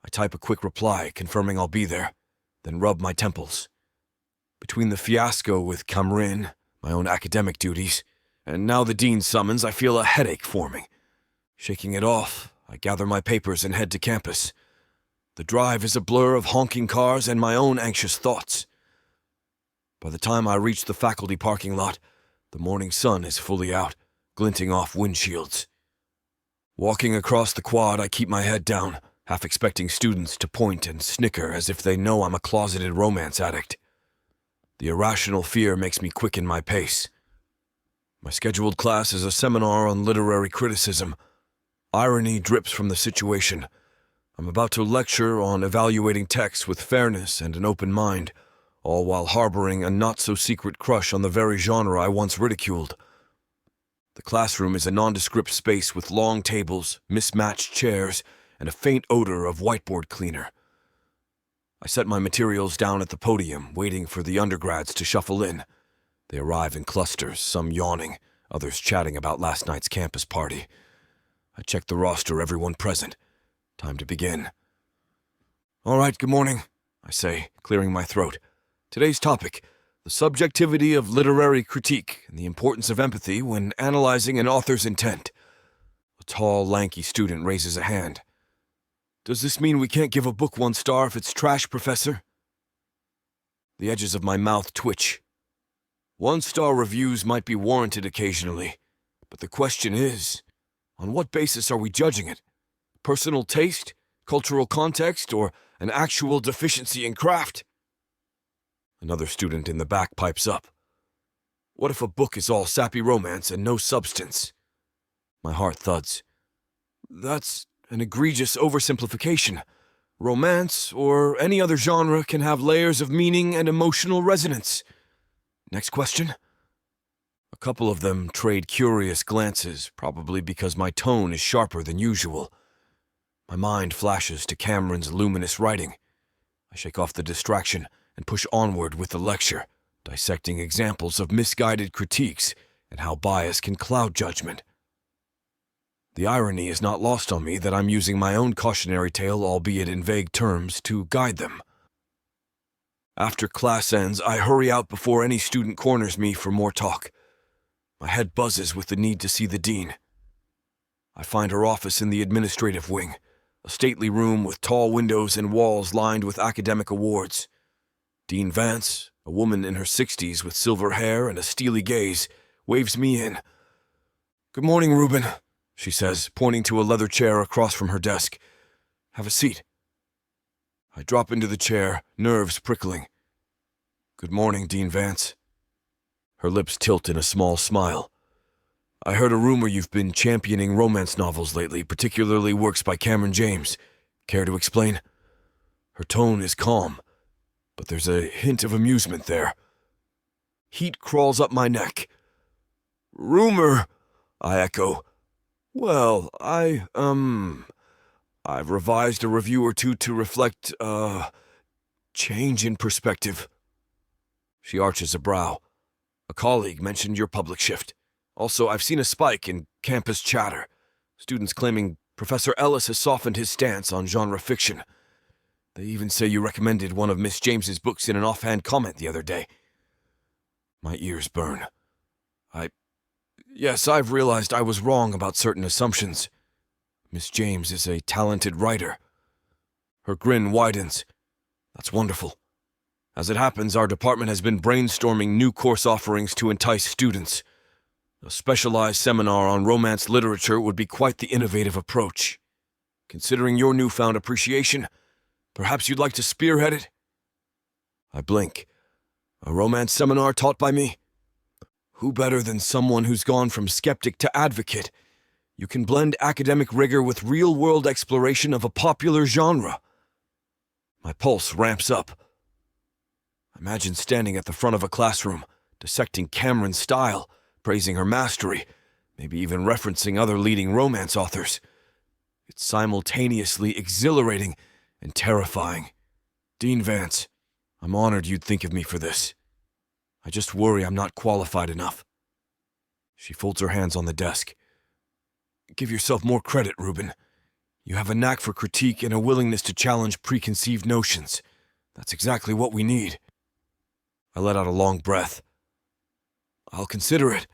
I type a quick reply confirming I'll be there, then rub my temples. Between the fiasco with Cameron, my own academic duties, and now the dean's summons, I feel a headache forming. Shaking it off, I gather my papers and head to campus. The drive is a blur of honking cars and my own anxious thoughts. By the time I reach the faculty parking lot, the morning sun is fully out, glinting off windshields. Walking across the quad, I keep my head down, half expecting students to point and snicker as if they know I'm a closeted romance addict. The irrational fear makes me quicken my pace. My scheduled class is a seminar on literary criticism. Irony drips from the situation. I'm about to lecture on evaluating texts with fairness and an open mind, all while harboring a not-so-secret crush on the very genre I once ridiculed. The classroom is a nondescript space with long tables, mismatched chairs, and a faint odor of whiteboard cleaner. I set my materials down at the podium, waiting for the undergrads to shuffle in. They arrive in clusters, some yawning, others chatting about last night's campus party. I check the roster, everyone present. Time to begin. "All right, good morning," I say, clearing my throat. "Today's topic, the subjectivity of literary critique and the importance of empathy when analyzing an author's intent." A tall, lanky student raises a hand. "Does this mean we can't give a book 1 star if it's trash, Professor?" The edges of my mouth twitch. 1-star reviews might be warranted occasionally, but the question is, on what basis are we judging it? Personal taste, cultural context, or an actual deficiency in craft? Another student in the back pipes up. "What if a book is all sappy romance and no substance?" My heart thuds. That's an egregious oversimplification. Romance, or any other genre, can have layers of meaning and emotional resonance. Next question? A couple of them trade curious glances, probably because my tone is sharper than usual. My mind flashes to Cameron's luminous writing. I shake off the distraction and push onward with the lecture, dissecting examples of misguided critiques and how bias can cloud judgment. The irony is not lost on me that I'm using my own cautionary tale, albeit in vague terms, to guide them. After class ends, I hurry out before any student corners me for more talk. My head buzzes with the need to see the dean. I find her office in the administrative wing, a stately room with tall windows and walls lined with academic awards. Dean Vance, a woman in her 60s with silver hair and a steely gaze, waves me in. "Good morning, Reuben," she says, pointing to a leather chair across from her desk. "Have a seat." I drop into the chair, nerves prickling. "Good morning, Dean Vance." Her lips tilt in a small smile. "I heard a rumor you've been championing romance novels lately, particularly works by Cameron James. Care to explain?" Her tone is calm, but there's a hint of amusement there. Heat crawls up my neck. "Rumor," I echo. "Well, I've revised a review or two to reflect, change in perspective." She arches a brow. "A colleague mentioned your public shift. Also, I've seen a spike in campus chatter. Students claiming Professor Ellis has softened his stance on genre fiction. They even say you recommended one of Miss James's books in an offhand comment the other day." My ears burn. Yes, I've realized I was wrong about certain assumptions. Miss James is a talented writer." Her grin widens. "That's wonderful. As it happens, our department has been brainstorming new course offerings to entice students. A specialized seminar on romance literature would be quite the innovative approach. Considering your newfound appreciation, perhaps you'd like to spearhead it?" I blink. A romance seminar taught by me? Who better than someone who's gone from skeptic to advocate? You can blend academic rigor with real-world exploration of a popular genre. My pulse ramps up. Imagine standing at the front of a classroom, dissecting Cameron's style, praising her mastery, maybe even referencing other leading romance authors. It's simultaneously exhilarating and terrifying. Dean Vance, I'm honored you'd think of me for this. I just worry I'm not qualified enough. She folds her hands on the desk. Give yourself more credit, Reuben. You have a knack for critique and a willingness to challenge preconceived notions. That's exactly what we need. I let out a long breath. I'll consider it.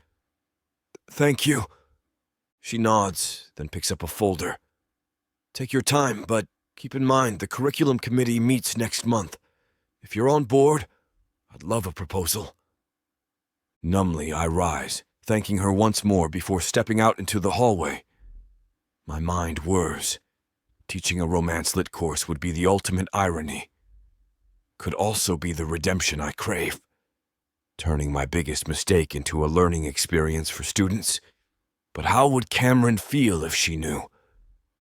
Thank you. She nods, then picks up a folder. Take your time, but keep in mind the curriculum committee meets next month. If you're on board, I'd love a proposal. Numbly, I rise, thanking her once more before stepping out into the hallway. My mind whirs. Teaching a romance lit course would be the ultimate irony. Could also be the redemption I crave. Turning my biggest mistake into a learning experience for students. But how would Cameron feel if she knew?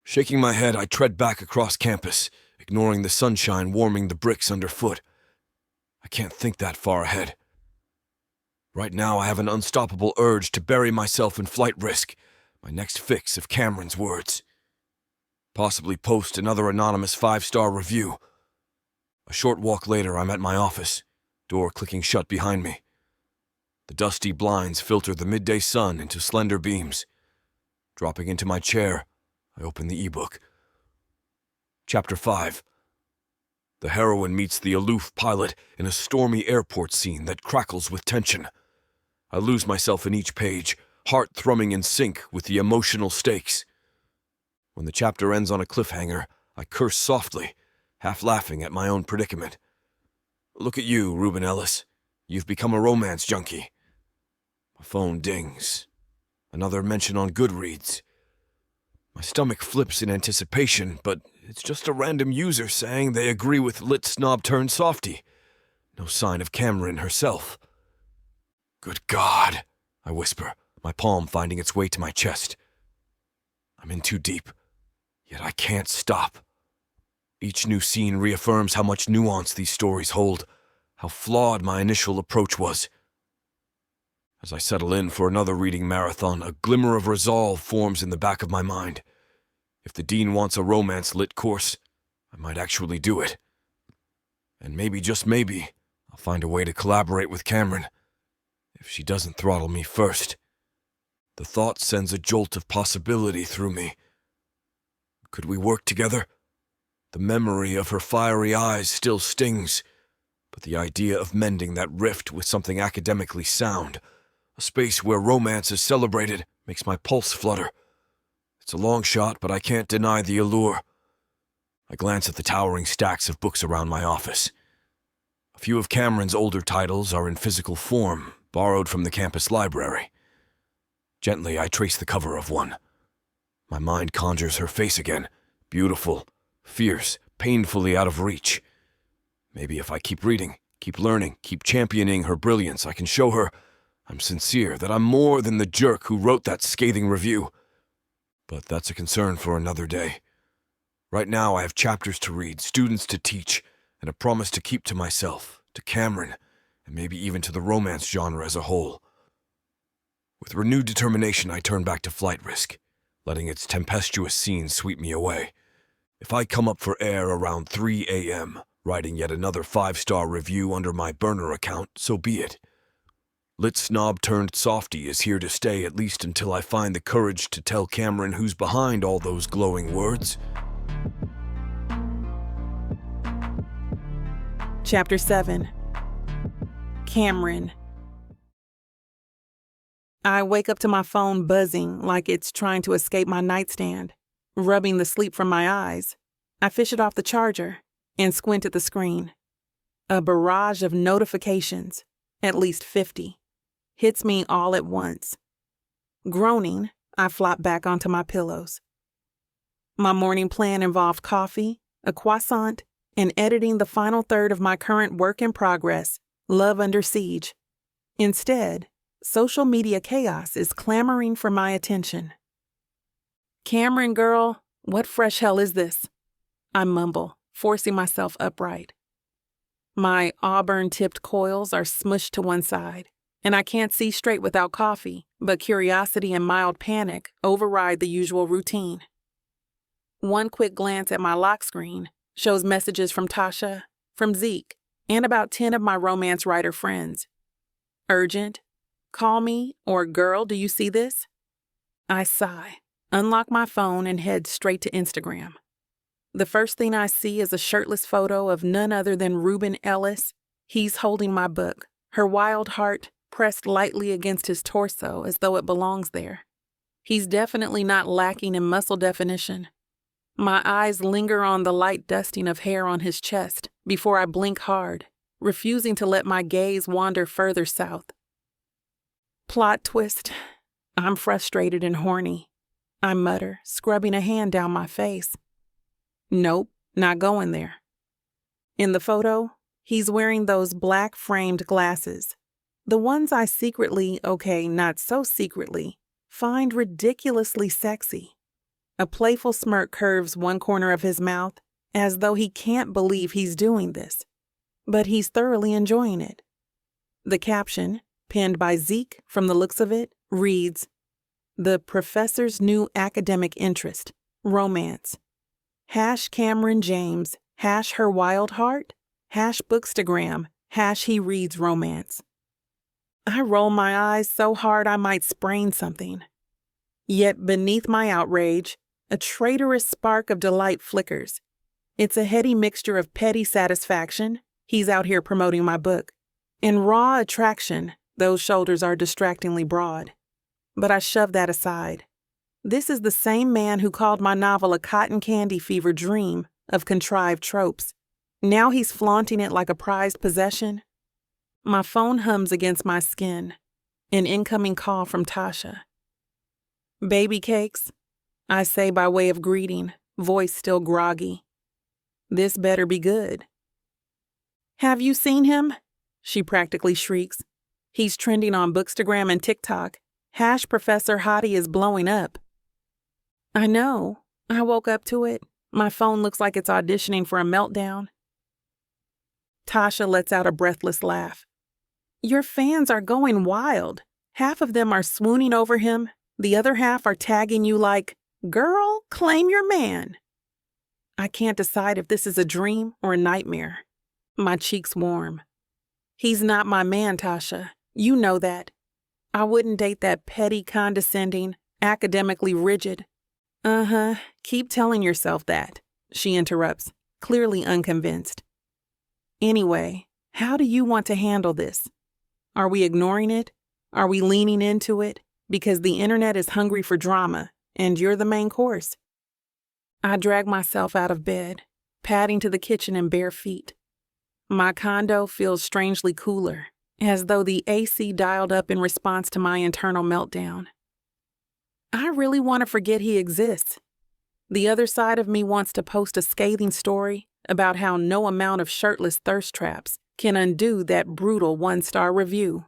Shaking my head, I tread back across campus, ignoring the sunshine warming the bricks underfoot. I can't think that far ahead. Right now, I have an unstoppable urge to bury myself in flight risk, my next fix of Cameron's words. Possibly post another anonymous 5-star review. A short walk later, I'm at my office, door clicking shut behind me. The dusty blinds filter the midday sun into slender beams. Dropping into my chair, I open the ebook. Chapter 5. The heroine meets the aloof pilot in a stormy airport scene that crackles with tension. I lose myself in each page, heart thrumming in sync with the emotional stakes. When the chapter ends on a cliffhanger, I curse softly, half laughing at my own predicament. Look at you, Reuben Ellis. You've become a romance junkie. My phone dings. Another mention on Goodreads. My stomach flips in anticipation, but it's just a random user saying they agree with lit snob turned softy. No sign of Cameron herself. Good God, I whisper, my palm finding its way to my chest. I'm in too deep, yet I can't stop. Each new scene reaffirms how much nuance these stories hold, how flawed my initial approach was. As I settle in for another reading marathon, a glimmer of resolve forms in the back of my mind. If the dean wants a romance lit course, I might actually do it. And maybe, just maybe, I'll find a way to collaborate with Cameron. If she doesn't throttle me first. The thought sends a jolt of possibility through me. Could we work together? The memory of her fiery eyes still stings, but the idea of mending that rift with something academically sound, a space where romance is celebrated, makes my pulse flutter. It's a long shot, but I can't deny the allure. I glance at the towering stacks of books around my office. A few of Cameron's older titles are in physical form, borrowed from the campus library. Gently, I trace the cover of one. My mind conjures her face again, beautiful, fierce, painfully out of reach. Maybe if I keep reading, keep learning, keep championing her brilliance, I can show her I'm sincere, that I'm more than the jerk who wrote that scathing review. But that's a concern for another day. Right now, I have chapters to read, students to teach, and a promise to keep to myself, to Cameron, and maybe even to the romance genre as a whole. With renewed determination, I turn back to flight risk, letting its tempestuous scenes sweep me away. If I come up for air around 3 a.m., writing yet another 5-star review under my burner account, so be it. Lit snob turned softy is here to stay, at least until I find the courage to tell Cameron who's behind all those glowing words. Chapter 7. Cameron. I wake up to my phone buzzing like it's trying to escape my nightstand, rubbing the sleep from my eyes. I fish it off the charger and squint at the screen. A barrage of notifications, at least 50, hits me all at once. Groaning, I flop back onto my pillows. My morning plan involved coffee, a croissant, and editing the final third of my current work in progress, love under siege. Instead, social media chaos is clamoring for my attention. Cameron, girl, what fresh hell is this? I mumble, forcing myself upright. My auburn-tipped coils are smushed to one side, and I can't see straight without coffee, but curiosity and mild panic override the usual routine. One quick glance at my lock screen shows messages from Tasha, from Zeke, and about 10 of my romance writer friends. Urgent, call me, or girl, do you see this? I sigh, unlock my phone, and head straight to Instagram. The first thing I see is a shirtless photo of none other than Reuben Ellis. He's holding my book, her wild heart pressed lightly against his torso as though it belongs there. He's definitely not lacking in muscle definition. My eyes linger on the light dusting of hair on his chest before I blink hard, refusing to let my gaze wander further south. Plot twist. I'm frustrated and horny. I mutter, scrubbing a hand down my face. Nope, not going there. In the photo, he's wearing those black framed glasses. The ones I secretly, okay, not so secretly, find ridiculously sexy. A playful smirk curves one corner of his mouth, as though he can't believe he's doing this. But he's thoroughly enjoying it. The caption, penned by Zeke from the looks of it, reads, "The professor's new academic interest, romance. Cameron James, her wild heart, bookstagram, he reads romance." I roll my eyes so hard I might sprain something. Yet beneath my outrage, a traitorous spark of delight flickers. It's a heady mixture of petty satisfaction, he's out here promoting my book, and raw attraction, those shoulders are distractingly broad. But I shove that aside. This is the same man who called my novel a cotton candy fever dream of contrived tropes. Now he's flaunting it like a prized possession. My phone hums against my skin. An incoming call from Tasha. "Baby cakes," I say by way of greeting, voice still groggy. This better be good. "Have you seen him?" she practically shrieks. "He's trending on Bookstagram and TikTok. Professor Hottie is blowing up." I know. I woke up to it. My phone looks like it's auditioning for a meltdown. Tasha lets out a breathless laugh. "Your fans are going wild. Half of them are swooning over him. The other half are tagging you like, 'Girl, claim your man.'" I can't decide if this is a dream or a nightmare. My cheeks warm. "He's not my man, Tasha. You know that. I wouldn't date that petty, condescending, academically rigid." Keep telling yourself that, she interrupts, clearly unconvinced. "Anyway, how do you want to handle this? Are we ignoring it? Are we leaning into it? Because the internet is hungry for drama, and you're the main course." I drag myself out of bed, padding to the kitchen in bare feet. My condo feels strangely cooler, as though the AC dialed up in response to my internal meltdown. I really want to forget he exists. The other side of me wants to post a scathing story about how no amount of shirtless thirst traps can undo that brutal 1-star review.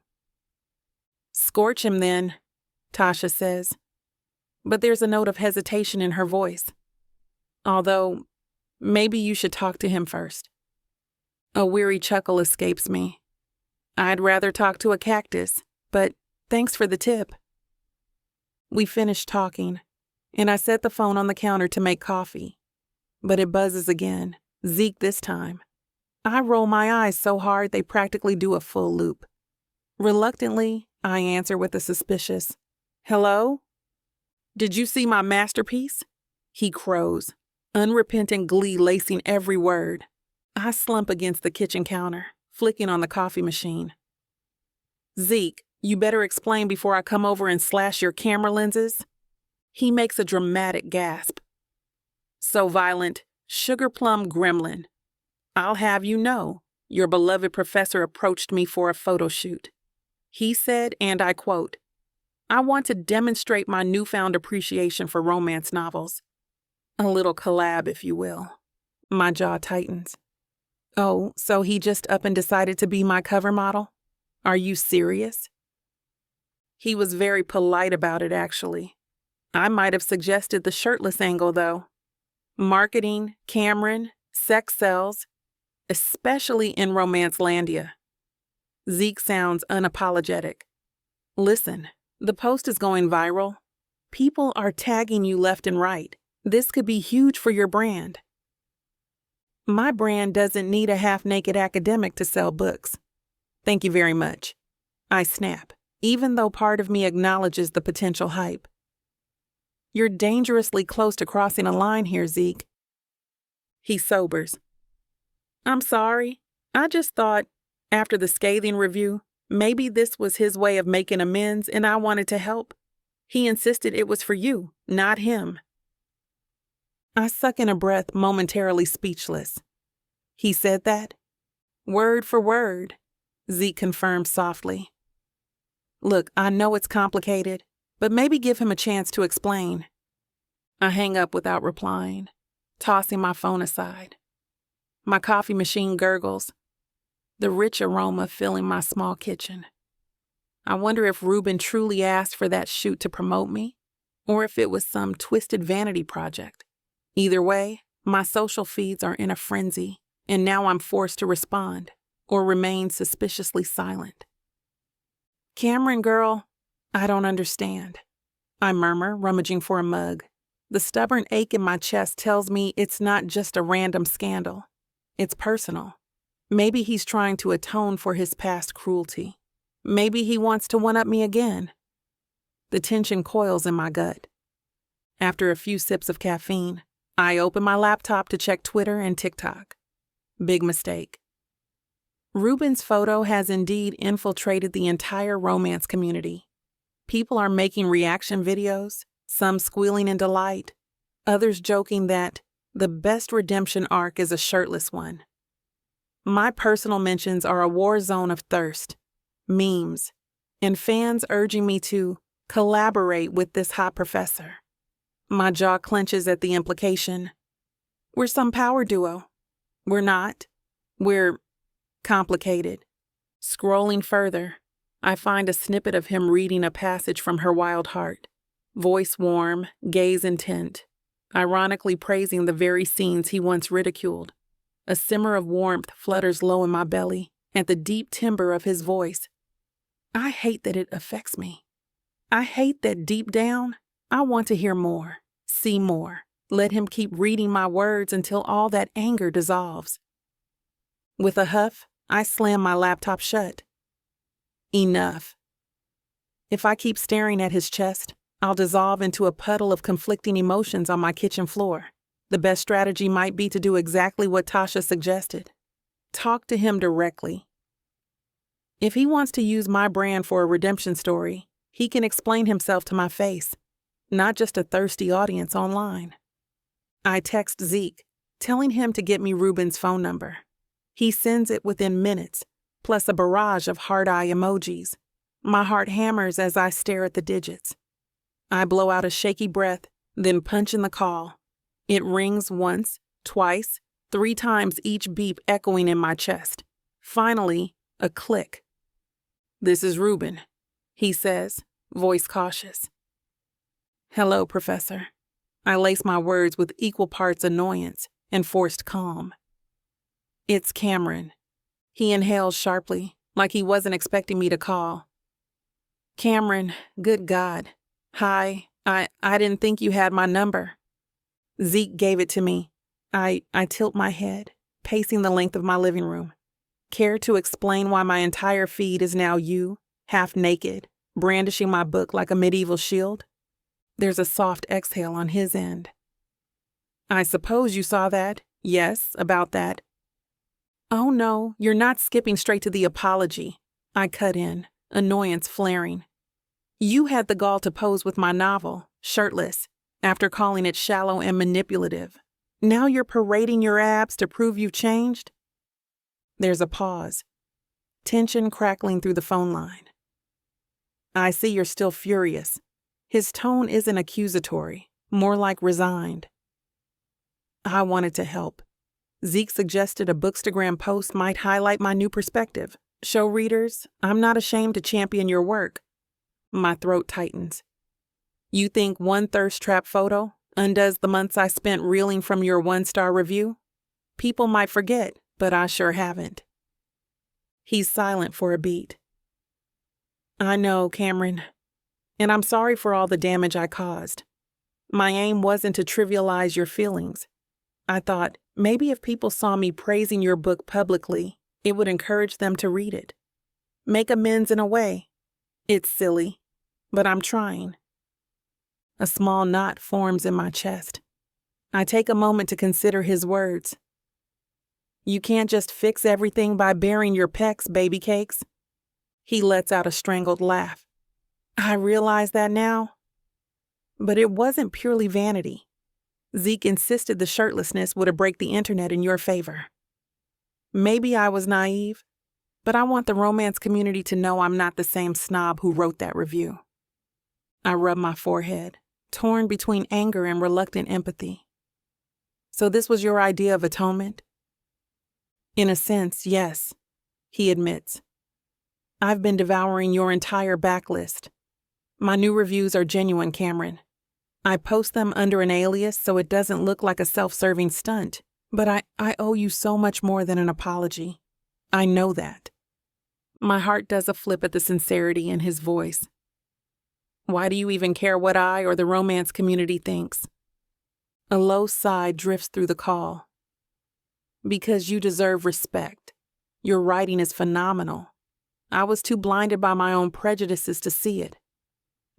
"Scorch him then," Tasha says. But there's a note of hesitation in her voice. "Although, maybe you should talk to him first." A weary chuckle escapes me. I'd rather talk to a cactus, but thanks for the tip. We finish talking, and I set the phone on the counter to make coffee. But it buzzes again, Zeke this time. I roll my eyes so hard they practically do a full loop. Reluctantly, I answer with a suspicious, "Hello? Did you see my masterpiece?" He crows, unrepentant glee lacing every word. I slump against the kitchen counter, flicking on the coffee machine. "Zeke, you better explain before I come over and slash your camera lenses." He makes a dramatic gasp. So violent, sugar plum gremlin. "I'll have you know, your beloved professor approached me for a photo shoot. He said, and I quote, 'I want to demonstrate my newfound appreciation for romance novels.' A little collab, if you will." My jaw tightens. Oh, so he just up and decided to be my cover model? Are you serious? He was very polite about it, actually. I might have suggested the shirtless angle, though. Marketing, Cameron, sex sells, especially in Romancelandia. Zeke sounds unapologetic. Listen, the post is going viral. People are tagging you left and right. This could be huge for your brand. My brand doesn't need a half-naked academic to sell books. Thank you very much. I snap, even though part of me acknowledges the potential hype. You're dangerously close to crossing a line here, Zeke. He sobers. I'm sorry. I just thought, after the scathing review, maybe this was his way of making amends and I wanted to help. He insisted it was for you, not him. I suck in a breath, momentarily speechless. He said that? Word for word, Zeke confirmed softly. Look, I know it's complicated, but maybe give him a chance to explain. I hang up without replying, tossing my phone aside. My coffee machine gurgles, the rich aroma filling my small kitchen. I wonder if Reuben truly asked for that shoot to promote me, or if it was some twisted vanity project. Either way, my social feeds are in a frenzy, and now I'm forced to respond, or remain suspiciously silent. Cameron, girl, I don't understand. I murmur, rummaging for a mug. The stubborn ache in my chest tells me it's not just a random scandal. It's personal. Maybe he's trying to atone for his past cruelty. Maybe he wants to one-up me again. The tension coils in my gut. After a few sips of caffeine, I open my laptop to check Twitter and TikTok. Big mistake. Reuben's photo has indeed infiltrated the entire romance community. People are making reaction videos, some squealing in delight, others joking that the best redemption arc is a shirtless one. My personal mentions are a war zone of thirst, memes, and fans urging me to collaborate with this hot professor. My jaw clenches at the implication. We're some power duo. We're not. We're complicated. Scrolling further, I find a snippet of him reading a passage from Her Wild Heart, voice warm, gaze intent, ironically praising the very scenes he once ridiculed. A simmer of warmth flutters low in my belly at the deep timbre of his voice. I hate that it affects me. I hate that deep down, I want to hear more, see more. Let him keep reading my words until all that anger dissolves. With a huff, I slam my laptop shut. Enough. If I keep staring at his chest, I'll dissolve into a puddle of conflicting emotions on my kitchen floor. The best strategy might be to do exactly what Tasha suggested. Talk to him directly. If he wants to use my brand for a redemption story, he can explain himself to my face, not just a thirsty audience online. I text Zeke, telling him to get me Reuben's phone number. He sends it within minutes, plus a barrage of heart eye emojis. My heart hammers as I stare at the digits. I blow out a shaky breath, then punch in the call. It rings once, twice, 3 times, each beep echoing in my chest. Finally, a click. This is Reuben, he says, voice cautious. Hello, Professor. I lace my words with equal parts annoyance and forced calm. It's Cameron. He inhales sharply, like he wasn't expecting me to call. Cameron, good God. Hi, I didn't think you had my number. Zeke gave it to me. I tilt my head, pacing the length of my living room. Care to explain why my entire feed is now you, half naked, brandishing my book like a medieval shield? There's a soft exhale on his end. I suppose you saw that. Yes, about that. Oh no, you're not skipping straight to the apology. I cut in, annoyance flaring. You had the gall to pose with my novel, shirtless, after calling it shallow and manipulative. Now you're parading your abs to prove you've changed? There's a pause, tension crackling through the phone line. I see you're still furious. His tone isn't accusatory, more like resigned. I wanted to help. Zeke suggested a Bookstagram post might highlight my new perspective. Show readers, I'm not ashamed to champion your work. My throat tightens. You think one thirst trap photo undoes the months I spent reeling from your 1-star review? People might forget, but I sure haven't. He's silent for a beat. I know, Cameron, and I'm sorry for all the damage I caused. My aim wasn't to trivialize your feelings. I thought maybe if people saw me praising your book publicly, it would encourage them to read it. Make amends in a way. It's silly, but I'm trying. A small knot forms in my chest. I take a moment to consider his words. You can't just fix everything by baring your pecs, baby cakes. He lets out a strangled laugh. I realize that now. But it wasn't purely vanity. Zeke insisted the shirtlessness would break the internet in your favor. Maybe I was naive, but I want the romance community to know I'm not the same snob who wrote that review. I rub my forehead, torn between anger and reluctant empathy. So this was your idea of atonement? In a sense, yes, he admits. I've been devouring your entire backlist. My new reviews are genuine, Cameron. I post them under an alias so it doesn't look like a self-serving stunt, but I owe you so much more than an apology. I know that. My heart does a flip at the sincerity in his voice. Why do you even care what I or the romance community thinks? A low sigh drifts through the call. Because you deserve respect. Your writing is phenomenal. I was too blinded by my own prejudices to see it.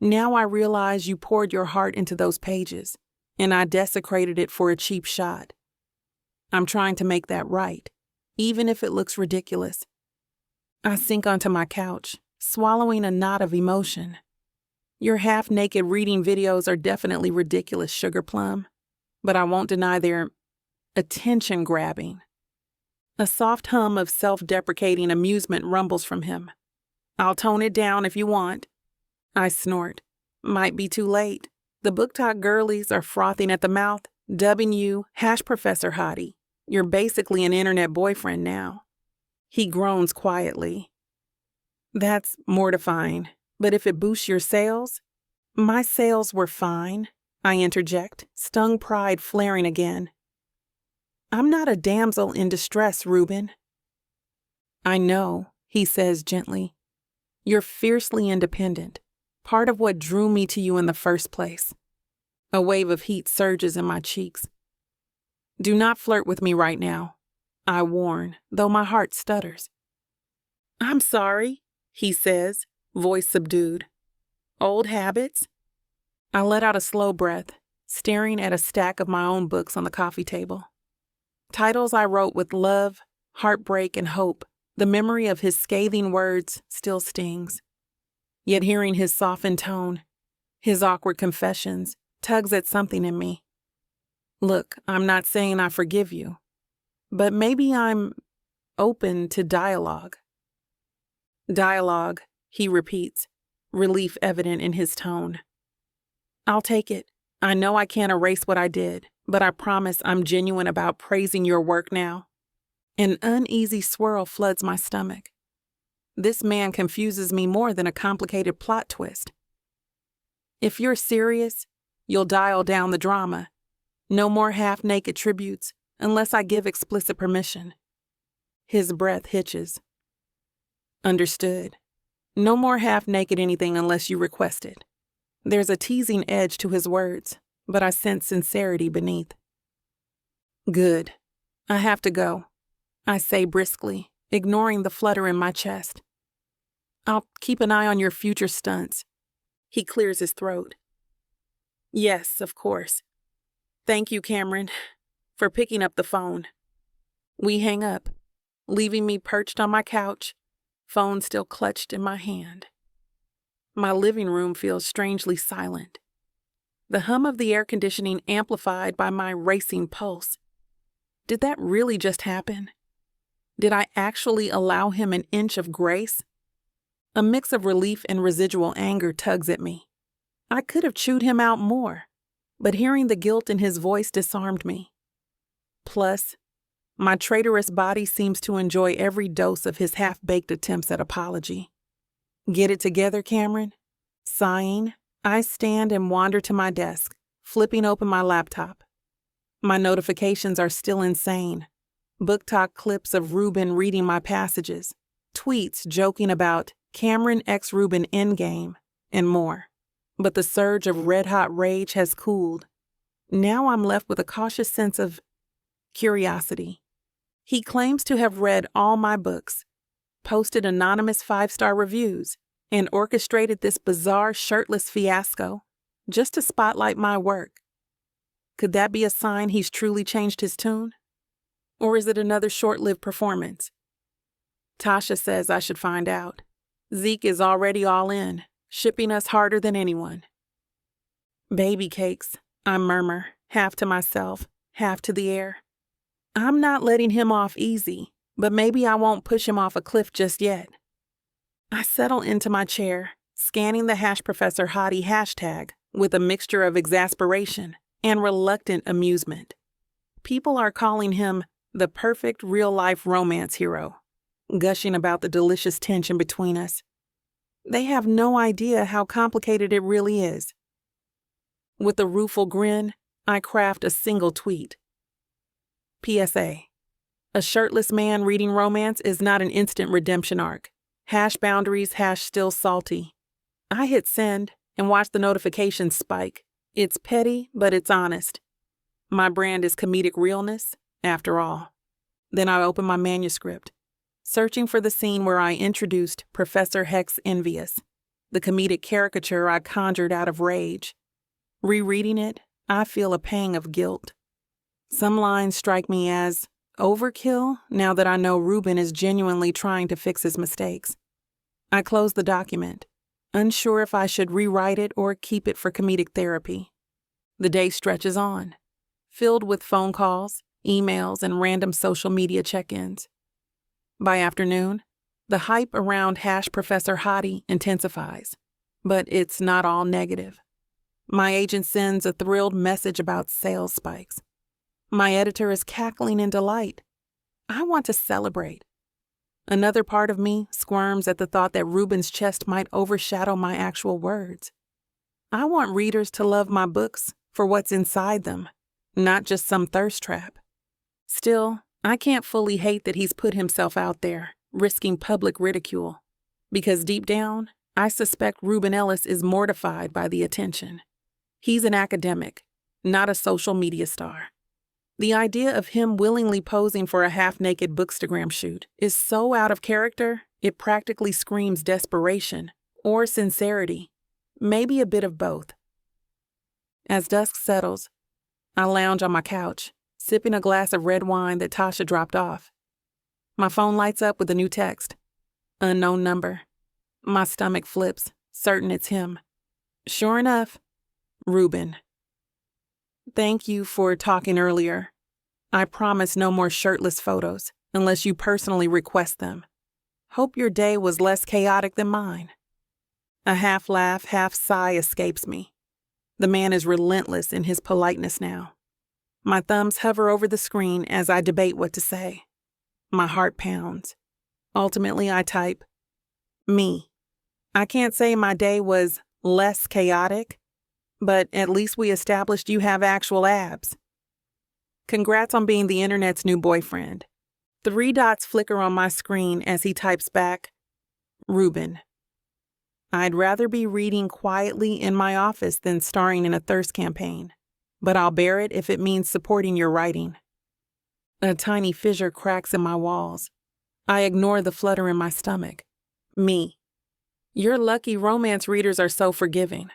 Now I realize you poured your heart into those pages, and I desecrated it for a cheap shot. I'm trying to make that right, even if it looks ridiculous. I sink onto my couch, swallowing a knot of emotion. Your half-naked reading videos are definitely ridiculous, Sugar Plum, but I won't deny their attention-grabbing. A soft hum of self-deprecating amusement rumbles from him. I'll tone it down if you want. I snort. Might be too late. The book talk girlies are frothing at the mouth, dubbing you Professor Hottie. You're basically an internet boyfriend now. He groans quietly. That's mortifying, but if it boosts your sales? My sales were fine, I interject, stung pride flaring again. I'm not a damsel in distress, Reuben. I know, he says gently. You're fiercely independent, part of what drew me to you in the first place. A wave of heat surges in my cheeks. Do not flirt with me right now, I warn, though my heart stutters. I'm sorry, he says, voice subdued. Old habits? I let out a slow breath, staring at a stack of my own books on the coffee table. Titles I wrote with love, heartbreak, and hope. The memory of his scathing words still stings. Yet hearing his softened tone, his awkward confessions, tugs at something in me. Look, I'm not saying I forgive you, but maybe I'm open to dialogue. Dialogue, he repeats, relief evident in his tone. I'll take it. I know I can't erase what I did, but I promise I'm genuine about praising your work now. An uneasy swirl floods my stomach. This man confuses me more than a complicated plot twist. If you're serious, you'll dial down the drama. No more half-naked tributes unless I give explicit permission. His breath hitches. Understood. No more half-naked anything unless you request it. There's a teasing edge to his words, but I sense sincerity beneath. Good. I have to go, I say briskly, ignoring the flutter in my chest. I'll keep an eye on your future stunts. He clears his throat. Yes, of course. Thank you, Cameron, for picking up the phone. We hang up, leaving me perched on my couch, phone still clutched in my hand. My living room feels strangely silent. The hum of the air conditioning amplified by my racing pulse. Did that really just happen? Did I actually allow him an inch of grace? A mix of relief and residual anger tugs at me. I could have chewed him out more, but hearing the guilt in his voice disarmed me. Plus, My traitorous body seems to enjoy every dose of his half-baked attempts at apology. Get it together, Cameron? Sighing, I stand and wander to my desk, flipping open my laptop. My notifications are still insane. Book talk clips of Reuben reading my passages, tweets joking about Cameron x Reuben endgame, and more. But the surge of red-hot rage has cooled. Now I'm left with a cautious sense of curiosity. He claims to have read all my books, posted anonymous 5-star reviews, and orchestrated this bizarre shirtless fiasco just to spotlight my work. Could that be a sign he's truly changed his tune? Or is it another short-lived performance? Tasha says I should find out. Zeke is already all in, shipping us harder than anyone. Baby cakes, I murmur, half to myself, half to the air. I'm not letting him off easy, but maybe I won't push him off a cliff just yet. I settle into my chair, scanning the Hash Professor Hottie hashtag with a mixture of exasperation and reluctant amusement. People are calling him the perfect real-life romance hero, gushing about the delicious tension between us. They have no idea how complicated it really is. With a rueful grin, I craft a single tweet. PSA. A shirtless man reading romance is not an instant redemption arc. Hash boundaries, hash still salty. I hit send and watch the notifications spike. It's petty, but it's honest. My brand is comedic realness, after all. Then I open my manuscript, searching for the scene where I introduced Professor Hex Envious, the comedic caricature I conjured out of rage. Rereading it, I feel a pang of guilt. Some lines strike me as overkill now that I know Reuben is genuinely trying to fix his mistakes. I close the document, unsure if I should rewrite it or keep it for comedic therapy. The day stretches on, filled with phone calls, emails, and random social media check-ins. By afternoon, the hype around Hash Professor Hottie intensifies, but it's not all negative. My agent sends a thrilled message about sales spikes. My editor is cackling in delight. I want to celebrate. Another part of me squirms at the thought that Reuben's chest might overshadow my actual words. I want readers to love my books for what's inside them, not just some thirst trap. Still, I can't fully hate that he's put himself out there, risking public ridicule, because deep down, I suspect Reuben Ellis is mortified by the attention. He's an academic, not a social media star. The idea of him willingly posing for a half-naked bookstagram shoot is so out of character, it practically screams desperation or sincerity, maybe a bit of both. As dusk settles, I lounge on my couch, sipping a glass of red wine that Tasha dropped off. My phone lights up with a new text. Unknown number. My stomach flips, certain it's him. Sure enough, Reuben. Thank you for talking earlier. I promise no more shirtless photos unless you personally request them. Hope your day was less chaotic than mine. A half laugh, half sigh escapes me. The man is relentless in his politeness now. My thumbs hover over the screen as I debate what to say. My heart pounds. Ultimately, I type, me. I can't say my day was less chaotic, but at least we established you have actual abs. Congrats on being the internet's new boyfriend. 3 dots flicker on my screen as he types back, Reuben. I'd rather be reading quietly in my office than starring in a thirst campaign, but I'll bear it if it means supporting your writing. A tiny fissure cracks in my walls. I ignore the flutter in my stomach. Me. Your lucky romance readers are so forgiving.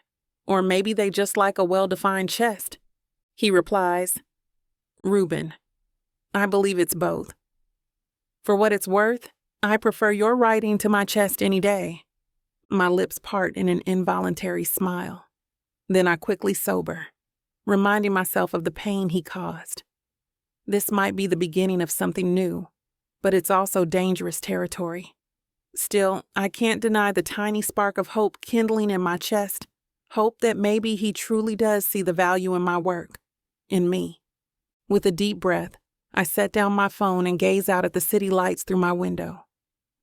Or maybe they just like a well-defined chest. He replies, Reuben. I believe it's both. For what it's worth, I prefer your writing to my chest any day. My lips part in an involuntary smile. Then I quickly sober, reminding myself of the pain he caused. This might be the beginning of something new, but it's also dangerous territory. Still, I can't deny the tiny spark of hope kindling in my chest, hope that maybe he truly does see the value in my work, in me. With a deep breath, I set down my phone and gaze out at the city lights through my window.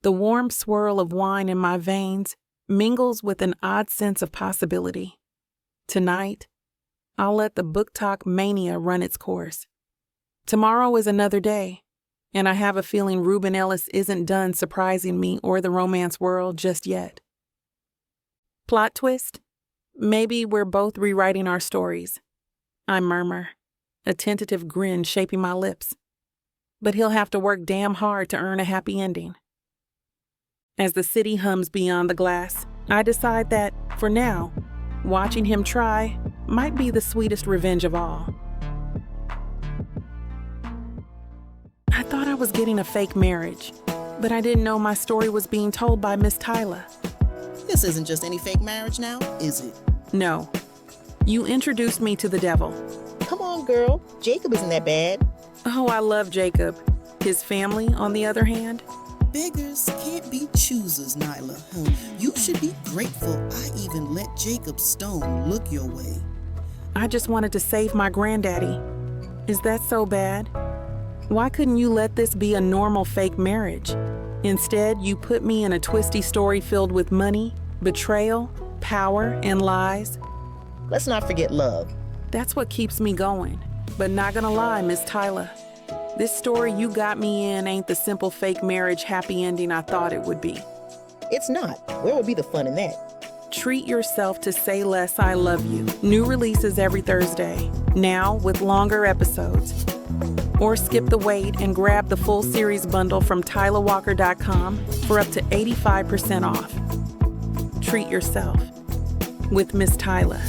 The warm swirl of wine in my veins mingles with an odd sense of possibility. Tonight, I'll let the book talk mania run its course. Tomorrow is another day, and I have a feeling Reuben Ellis isn't done surprising me or the romance world just yet. Plot twist? Maybe we're both rewriting our stories. I murmur, a tentative grin shaping my lips. But he'll have to work damn hard to earn a happy ending. As the city hums beyond the glass, I decide that, for now, watching him try might be the sweetest revenge of all. I thought I was getting a fake marriage, but I didn't know my story was being told by Miss Tyler. This isn't just any fake marriage now, is it? No. You introduced me to the devil. Come on, girl. Jacob isn't that bad. Oh, I love Jacob. His family, on the other hand? Beggars can't be choosers, Nyla. You should be grateful I even let Jacob Stone look your way. I just wanted to save my granddaddy. Is that so bad? Why couldn't you let this be a normal fake marriage? Instead, you put me in a twisty story filled with money, betrayal, power, and lies. Let's not forget love. That's what keeps me going. But not gonna lie, Miss Tyler. This story you got me in ain't the simple fake marriage happy ending I thought it would be. It's not. Where would be the fun in that? Treat yourself to Say Less, I Love You. New releases every Thursday, now with longer episodes. Or skip the wait and grab the full series bundle from TylerWalker.com for up to 85% off. Treat yourself with Miss Tyler.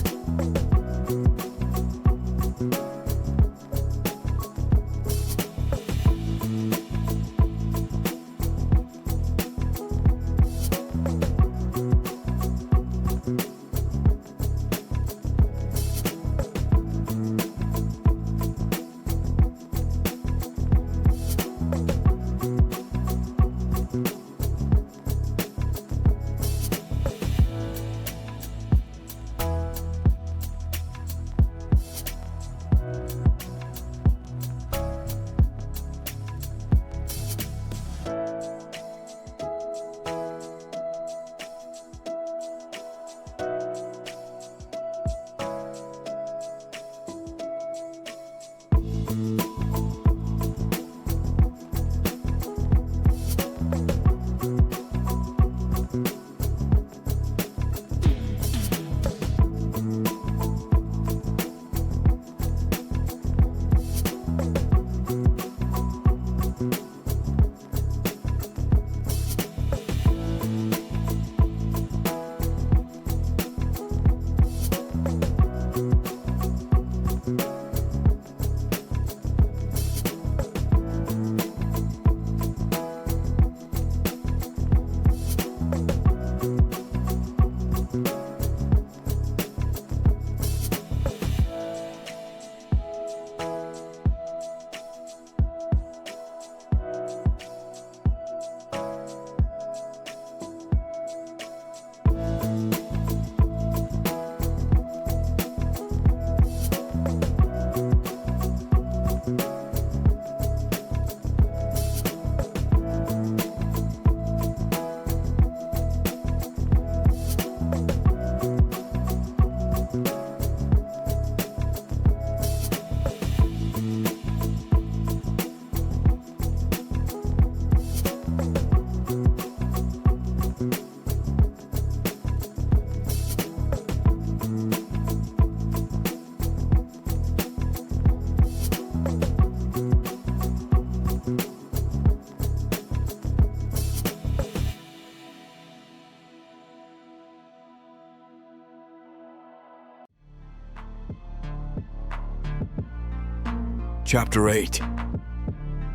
Chapter 8.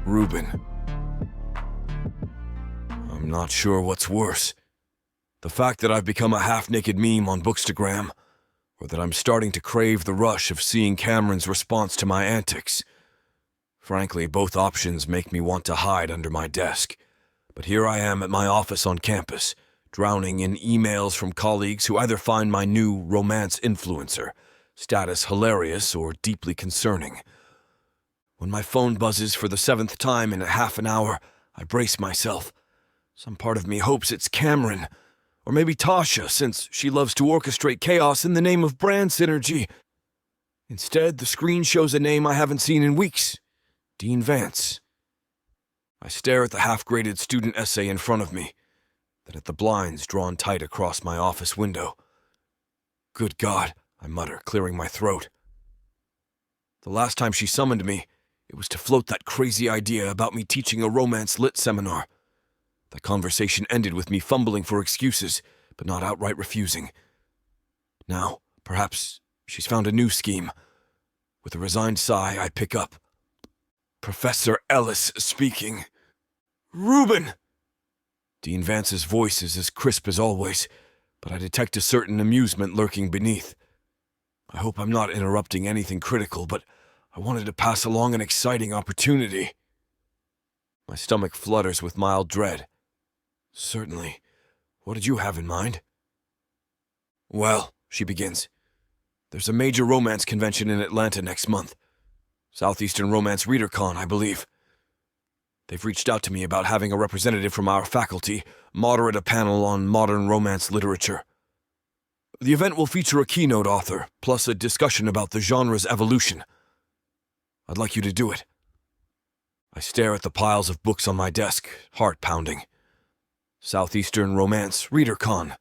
Reuben. I'm not sure what's worse. The fact that I've become a half-naked meme on Bookstagram, or that I'm starting to crave the rush of seeing Cameron's response to my antics. Frankly, both options make me want to hide under my desk. But here I am at my office on campus, drowning in emails from colleagues who either find my new romance influencer status hilarious or deeply concerning. When my phone buzzes for the 7th time in a half an hour, I brace myself. Some part of me hopes it's Cameron, or maybe Tasha, since she loves to orchestrate chaos in the name of brand synergy. Instead, the screen shows a name I haven't seen in weeks. Dean Vance. I stare at the half-graded student essay in front of me, then at the blinds drawn tight across my office window. Good God, I mutter, clearing my throat. The last time she summoned me, it was to float that crazy idea about me teaching a romance lit seminar. That conversation ended with me fumbling for excuses, but not outright refusing. Now, perhaps she's found a new scheme. With a resigned sigh, I pick up. Professor Ellis speaking. Reuben! Dean Vance's voice is as crisp as always, but I detect a certain amusement lurking beneath. I hope I'm not interrupting anything critical, but I wanted to pass along an exciting opportunity. My stomach flutters with mild dread. Certainly. What did you have in mind? Well, she begins, there's a major romance convention in Atlanta next month. Southeastern Romance ReaderCon, I believe. They've reached out to me about having a representative from our faculty moderate a panel on modern romance literature. The event will feature a keynote author, plus a discussion about the genre's evolution. I'd like you to do it. I stare at the piles of books on my desk, heart pounding. Southeastern Romance ReaderCon.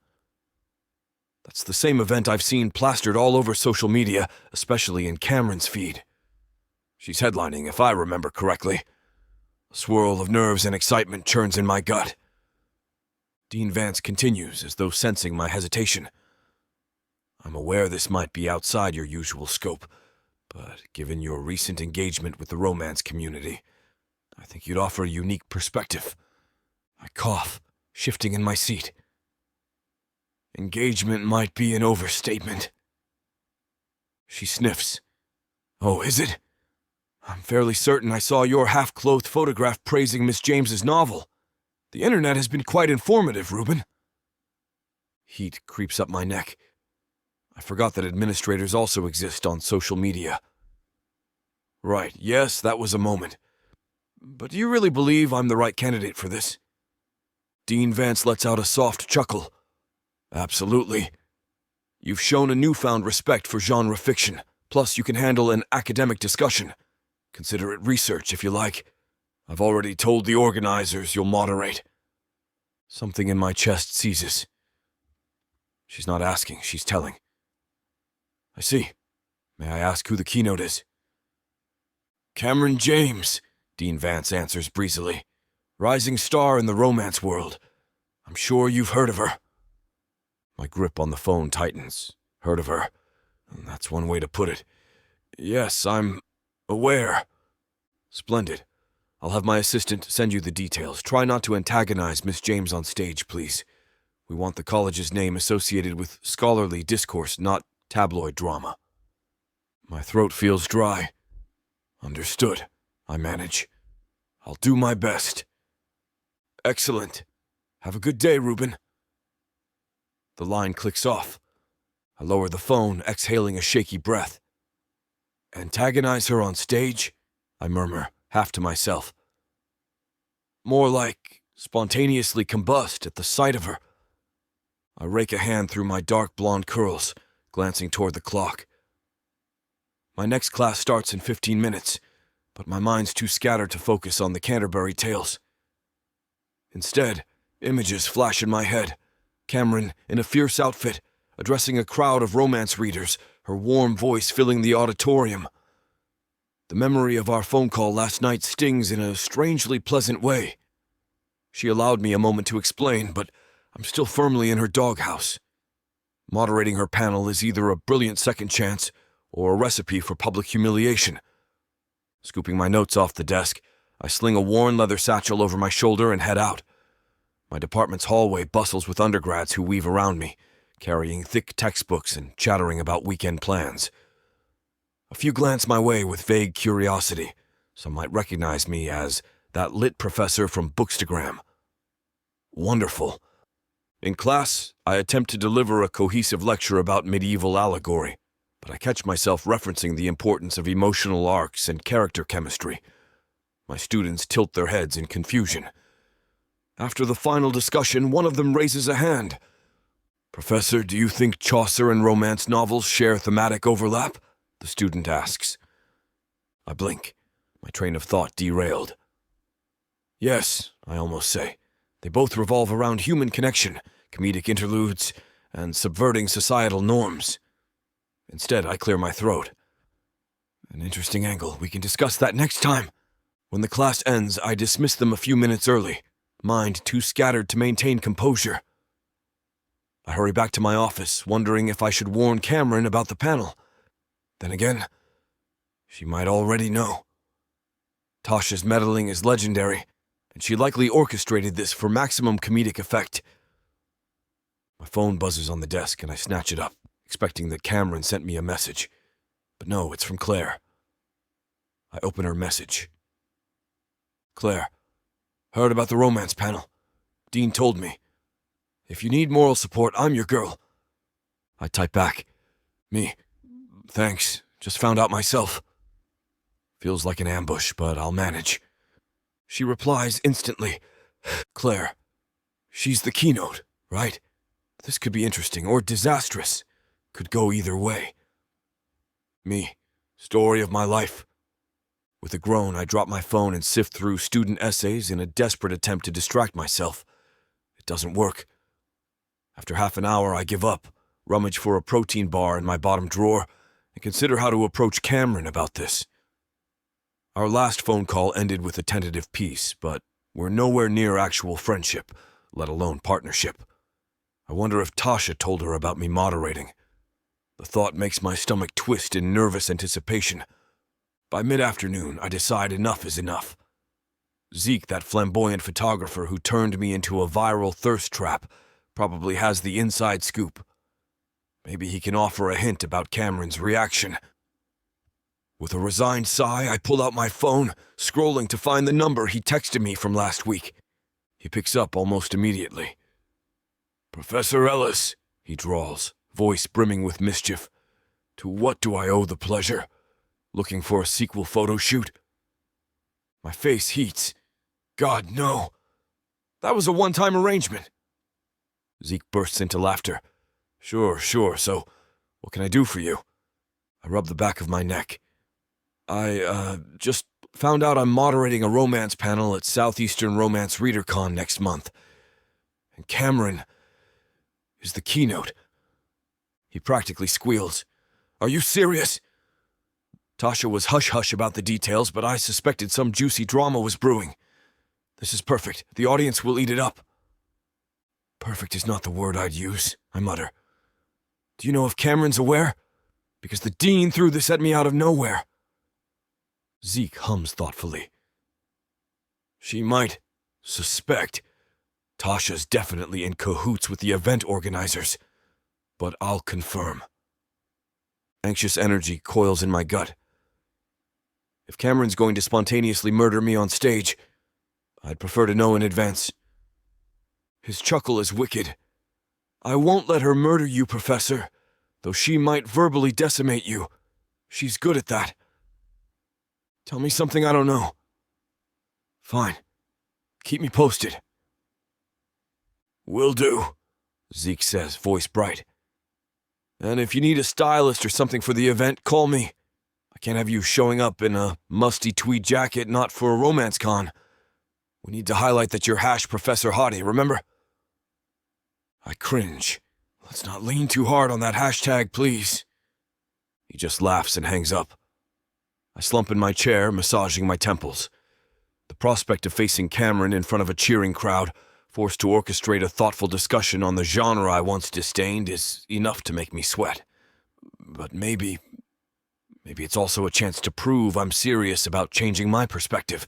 That's the same event I've seen plastered all over social media, especially in Cameron's feed. She's headlining, if I remember correctly. A swirl of nerves and excitement churns in my gut. Dean Vance continues, as though sensing my hesitation. I'm aware this might be outside your usual scope, but given your recent engagement with the romance community, I think you'd offer a unique perspective. I cough, shifting in my seat. Engagement might be an overstatement. She sniffs. Oh, is it? I'm fairly certain I saw your half-clothed photograph praising Miss James's novel. The internet has been quite informative, Reuben. Heat creeps up my neck. I forgot that administrators also exist on social media. Right, yes, that was a moment. But do you really believe I'm the right candidate for this? Dean Vance lets out a soft chuckle. Absolutely. You've shown a newfound respect for genre fiction, plus you can handle an academic discussion. Consider it research, if you like. I've already told the organizers you'll moderate. Something in my chest seizes. She's not asking, she's telling. I see. May I ask who the keynote is? Cameron James, Dean Vance answers breezily. Rising star in the romance world. I'm sure you've heard of her. My grip on the phone tightens. Heard of her? That's one way to put it. Yes, I'm aware. Splendid. I'll have my assistant send you the details. Try not to antagonize Miss James on stage, please. We want the college's name associated with scholarly discourse, not tabloid drama. My throat feels dry. Understood, I manage. I'll do my best. Excellent. Have a good day, Reuben. The line clicks off. I lower the phone, exhaling a shaky breath. Antagonize her on stage? I murmur, half to myself. More like spontaneously combust at the sight of her. I rake a hand through my dark blonde curls, glancing toward the clock. My next class starts in 15 minutes, but my mind's too scattered to focus on the Canterbury Tales. Instead, images flash in my head. Cameron, in a fierce outfit, addressing a crowd of romance readers, her warm voice filling the auditorium. The memory of our phone call last night stings in a strangely pleasant way. She allowed me a moment to explain, but I'm still firmly in her doghouse. Moderating her panel is either a brilliant second chance or a recipe for public humiliation. Scooping my notes off the desk, I sling a worn leather satchel over my shoulder and head out. My department's hallway bustles with undergrads who weave around me, carrying thick textbooks and chattering about weekend plans. A few glance my way with vague curiosity. Some might recognize me as that lit professor from Bookstagram. Wonderful. In class, I attempt to deliver a cohesive lecture about medieval allegory, but but I catch myself referencing the importance of emotional arcs and character chemistry. My students tilt their heads in confusion. After the final discussion, one of them raises a hand. "Professor, do you think Chaucer and romance novels share thematic overlap?" the student asks. I blink, my train of thought derailed. "Yes," I almost say. "They both revolve around human connection, comedic interludes, and subverting societal norms." Instead, I clear my throat. "An interesting angle. We can discuss that next time." When the class ends, I dismiss them a few minutes early, mind too scattered to maintain composure. I hurry back to my office, wondering if I should warn Cameron about the panel. Then again, she might already know. Tasha's meddling is legendary, and she likely orchestrated this for maximum comedic effect. My phone buzzes on the desk, and I snatch it up, expecting that Cameron sent me a message. But no, it's from Claire. I open her message. "Claire, heard about the romance panel. Dean told me. If you need moral support, I'm your girl." I type back. "Me. Thanks. Just found out myself." Feels like an ambush, but I'll manage. She replies instantly. "Claire, she's the keynote, right? This could be interesting or disastrous. Could go either way." Me. Story of my life. With a groan, I drop my phone and sift through student essays in a desperate attempt to distract myself. It doesn't work. After half an hour, I give up, rummage for a protein bar in my bottom drawer, and consider how to approach Cameron about this. Our last phone call ended with a tentative peace, but we're nowhere near actual friendship, let alone partnership. I wonder if Tasha told her about me moderating. The thought makes my stomach twist in nervous anticipation. By mid-afternoon, I decide enough is enough. Zeke, that flamboyant photographer who turned me into a viral thirst trap, probably has the inside scoop. Maybe he can offer a hint about Cameron's reaction. With a resigned sigh, I pull out my phone, scrolling to find the number he texted me from last week. He picks up almost immediately. "Professor Ellis," he drawls, voice brimming with mischief. "To what do I owe the pleasure? Looking for a sequel photo shoot?" My face heats. God, no. That was a one-time arrangement. Zeke bursts into laughter. Sure, so what can I do for you? I rub the back of my neck. I just found out I'm moderating a romance panel at Southeastern Romance ReaderCon next month. And Cameron is the keynote. He practically squeals. Are you serious? Tasha was hush-hush about the details, but I suspected some juicy drama was brewing. This is perfect. The audience will eat it up. Perfect is not the word I'd use, I mutter. Do you know if Cameron's aware? Because the dean threw this at me out of nowhere. Zeke hums thoughtfully. She might suspect. Tasha's definitely in cahoots with the event organizers, but I'll confirm. Anxious energy coils in my gut. If Cameron's going to spontaneously murder me on stage, I'd prefer to know in advance. His chuckle is wicked. I won't let her murder you, Professor, though she might verbally decimate you. She's good at that. Tell me something I don't know. Fine. Keep me posted. Will do, Zeke says, voice bright. And if you need a stylist or something for the event, call me. I can't have you showing up in a musty tweed jacket not for a romance con. We need to highlight that you're Hash Professor Hottie, remember? I cringe. Let's not lean too hard on that hashtag, please. He just laughs and hangs up. I slump in my chair, massaging my temples. The prospect of facing Cameron in front of a cheering crowd, forced to orchestrate a thoughtful discussion on the genre I once disdained, is enough to make me sweat. But maybe it's also a chance to prove I'm serious about changing my perspective.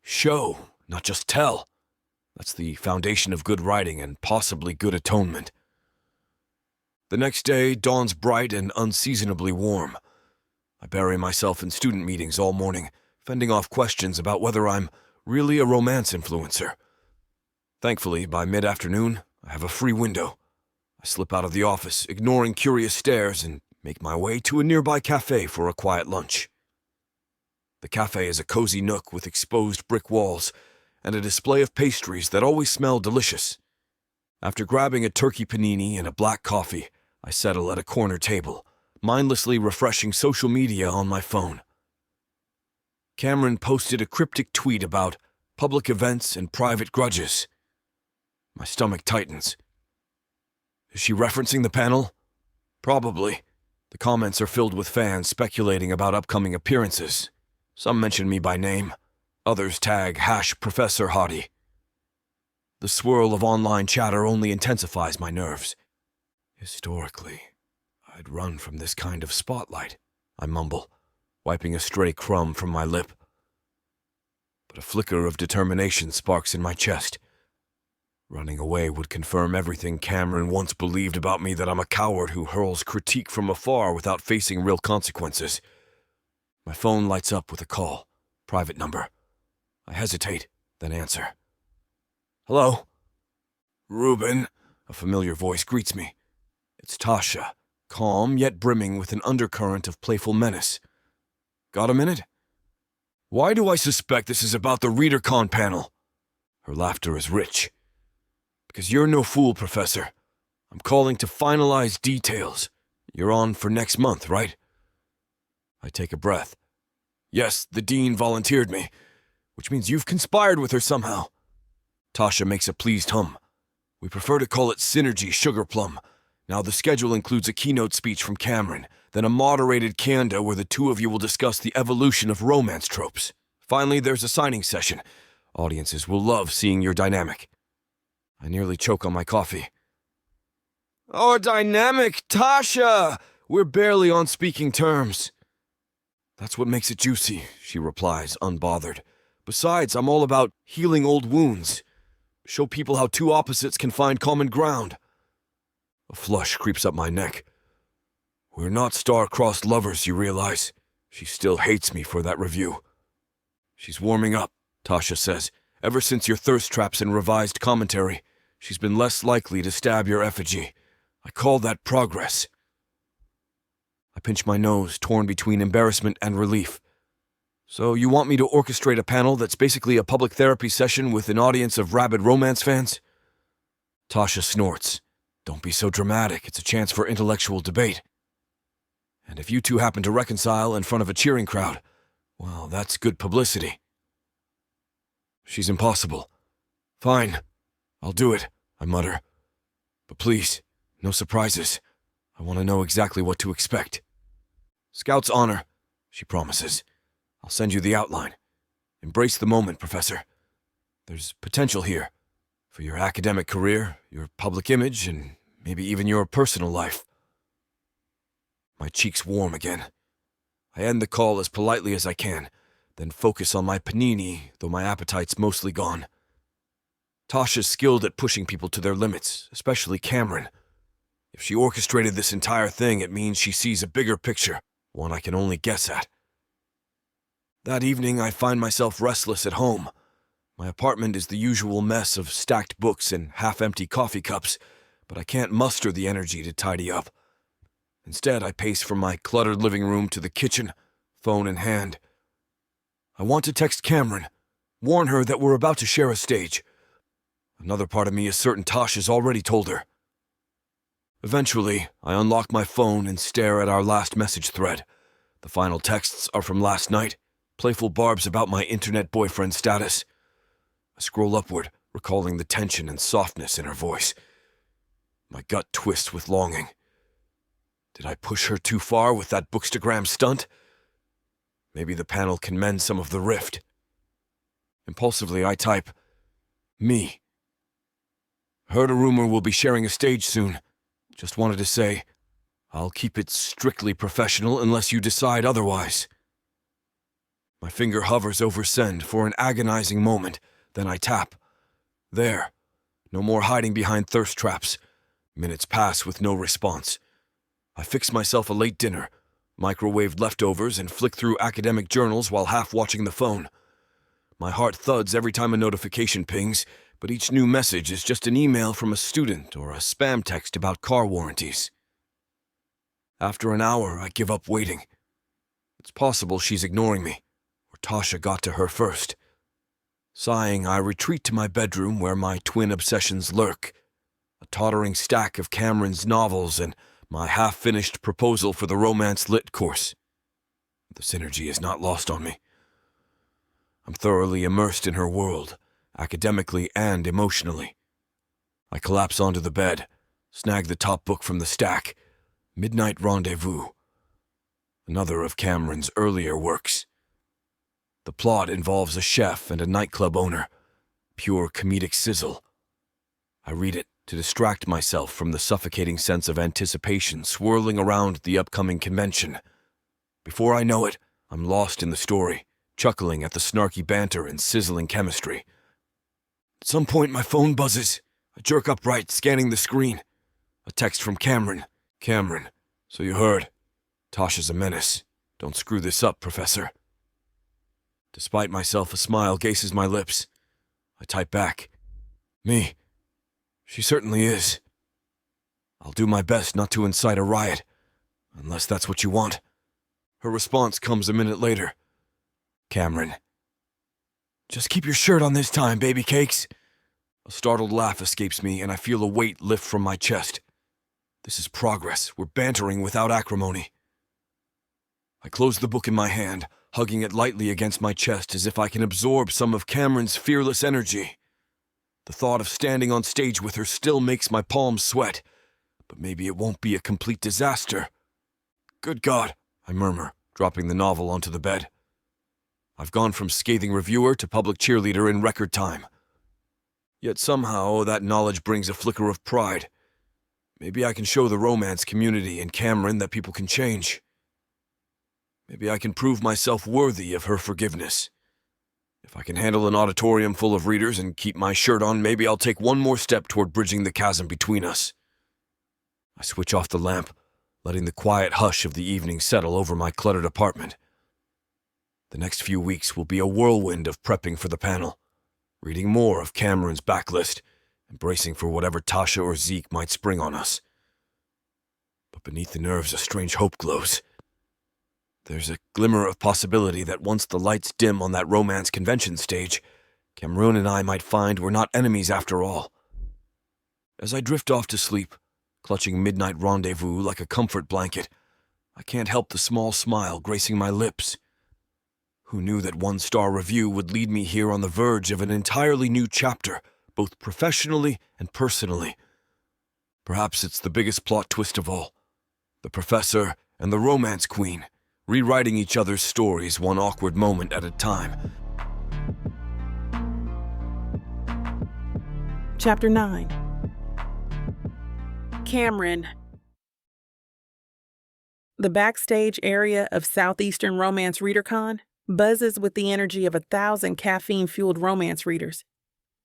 Show, not just tell. That's the foundation of good writing and possibly good atonement. The next day dawns bright and unseasonably warm. I bury myself in student meetings all morning, fending off questions about whether I'm really a romance influencer. Thankfully, by mid-afternoon, I have a free window. I slip out of the office, ignoring curious stares and make my way to a nearby cafe for a quiet lunch. The cafe is a cozy nook with exposed brick walls and a display of pastries that always smell delicious. After grabbing a turkey panini and a black coffee, I settle at a corner table, mindlessly refreshing social media on my phone. Cameron posted a cryptic tweet about public events and private grudges. My stomach tightens. Is she referencing the panel? Probably. The comments are filled with fans speculating about upcoming appearances. Some mention me by name. Others tag #Professor Hottie. The swirl of online chatter only intensifies my nerves. Historically, I'd run from this kind of spotlight, I mumble, wiping a stray crumb from my lip. But a flicker of determination sparks in my chest. Running away would confirm everything Cameron once believed about me, that I'm a coward who hurls critique from afar without facing real consequences. My phone lights up with a call. Private number. I hesitate, then answer. Hello? Reuben, a familiar voice greets me. It's Tasha, calm yet brimming with an undercurrent of playful menace. Got a minute? Why do I suspect this is about the ReaderCon panel? Her laughter is rich. Because you're no fool, Professor. I'm calling to finalize details. You're on for next month, right? I take a breath. Yes, the dean volunteered me, which means you've conspired with her somehow. Tasha makes a pleased hum. We prefer to call it Synergy Sugar Plum. Now the schedule includes a keynote speech from Cameron, then a moderated canda where the two of you will discuss the evolution of romance tropes. Finally, there's a signing session. Audiences will love seeing your dynamic. I nearly choke on my coffee. Our dynamic, Tasha! We're barely on speaking terms. That's what makes it juicy, she replies, unbothered. Besides, I'm all about healing old wounds. Show people how two opposites can find common ground. A flush creeps up my neck. We're not star-crossed lovers, you realize. She still hates me for that review. She's warming up, Tasha says. Ever since your thirst traps and revised commentary, she's been less likely to stab your effigy. I call that progress. I pinch my nose, torn between embarrassment and relief. So you want me to orchestrate a panel that's basically a public therapy session with an audience of rabid romance fans? Tasha snorts. Don't be so dramatic. It's a chance for intellectual debate. And if you two happen to reconcile in front of a cheering crowd, well, that's good publicity. She's impossible. Fine. I'll do it, I mutter. But please, no surprises. I want to know exactly what to expect. Scout's honor, she promises. I'll send you the outline. Embrace the moment, Professor. There's potential here. For your academic career, your public image, and maybe even your personal life. My cheeks warm again. I end the call as politely as I can, then focus on my panini, though my appetite's mostly gone. Tasha's skilled at pushing people to their limits, especially Cameron. If she orchestrated this entire thing, it means she sees a bigger picture, one I can only guess at. That evening, I find myself restless at home. My apartment is the usual mess of stacked books and half-empty coffee cups, but I can't muster the energy to tidy up. Instead, I pace from my cluttered living room to the kitchen, phone in hand. I want to text Cameron, warn her that we're about to share a stage. Another part of me is certain Tasha's already told her. Eventually, I unlock my phone and stare at our last message thread. The final texts are from last night, playful barbs about my internet boyfriend status. I scroll upward, recalling the tension and softness in her voice. My gut twists with longing. Did I push her too far with that bookstagram stunt? Maybe the panel can mend some of the rift. Impulsively, I type, me. Heard a rumor we'll be sharing a stage soon. Just wanted to say, I'll keep it strictly professional unless you decide otherwise. My finger hovers over send for an agonizing moment, then I tap. There. No more hiding behind thirst traps. Minutes pass with no response. I fix myself a late dinner, microwaved leftovers, and flick through academic journals while half watching the phone. My heart thuds every time a notification pings, but each new message is just an email from a student or a spam text about car warranties. After an hour, I give up waiting. It's possible she's ignoring me, or Tasha got to her first. Sighing, I retreat to my bedroom where my twin obsessions lurk. A tottering stack of Cameron's novels and my half-finished proposal for the romance lit course. The synergy is not lost on me. I'm thoroughly immersed in her world, academically and emotionally. I collapse onto the bed, snag the top book from the stack, Midnight Rendezvous, another of Cameron's earlier works. The plot involves a chef and a nightclub owner, pure comedic sizzle. I read it to distract myself from the suffocating sense of anticipation swirling around the upcoming convention. Before I know it, I'm lost in the story, chuckling at the snarky banter and sizzling chemistry. At some point, my phone buzzes. I jerk upright, scanning the screen. A text from Cameron. Cameron, so you heard. Tasha's a menace. Don't screw this up, Professor. Despite myself, a smile gases my lips. I type back. Me. She certainly is. I'll do my best not to incite a riot, unless that's what you want. Her response comes a minute later. Cameron. Just keep your shirt on this time, baby cakes. A startled laugh escapes me, and I feel a weight lift from my chest. This is progress. We're bantering without acrimony. I close the book in my hand, hugging it lightly against my chest as if I can absorb some of Cameron's fearless energy. The thought of standing on stage with her still makes my palms sweat, but maybe it won't be a complete disaster. Good God, I murmur, dropping the novel onto the bed. I've gone from scathing reviewer to public cheerleader in record time. Yet somehow that knowledge brings a flicker of pride. Maybe I can show the romance community and Cameron that people can change. Maybe I can prove myself worthy of her forgiveness. If I can handle an auditorium full of readers and keep my shirt on, maybe I'll take one more step toward bridging the chasm between us. I switch off the lamp, letting the quiet hush of the evening settle over my cluttered apartment. The next few weeks will be a whirlwind of prepping for the panel, reading more of Cameron's backlist, and bracing for whatever Tasha or Zeke might spring on us. But beneath the nerves, a strange hope glows. There's a glimmer of possibility that once the lights dim on that romance convention stage, Cameron and I might find we're not enemies after all. As I drift off to sleep, clutching Midnight Rendezvous like a comfort blanket, I can't help the small smile gracing my lips. Who knew that one-star review would lead me here on the verge of an entirely new chapter, both professionally and personally? Perhaps it's the biggest plot twist of all. The professor and the romance queen, rewriting each other's stories one awkward moment at a time. Chapter 9. Cameron. The backstage area of Southeastern Romance ReaderCon buzzes with the energy of 1,000 caffeine-fueled romance readers.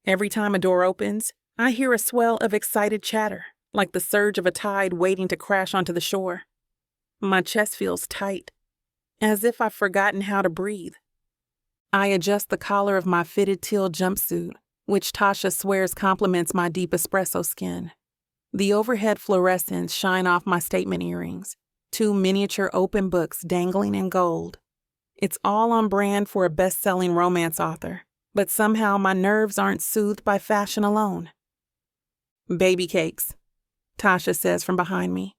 Every time a door opens, I hear a swell of excited chatter, like the surge of a tide waiting to crash onto the shore. My chest feels tight, as if I've forgotten how to breathe. I adjust the collar of my fitted teal jumpsuit, which Tasha swears complements my deep espresso skin. The overhead fluorescents shine off my statement earrings, 2 miniature open books dangling in gold. It's all on brand for a best-selling romance author, but somehow my nerves aren't soothed by fashion alone. Baby cakes, Tasha says from behind me,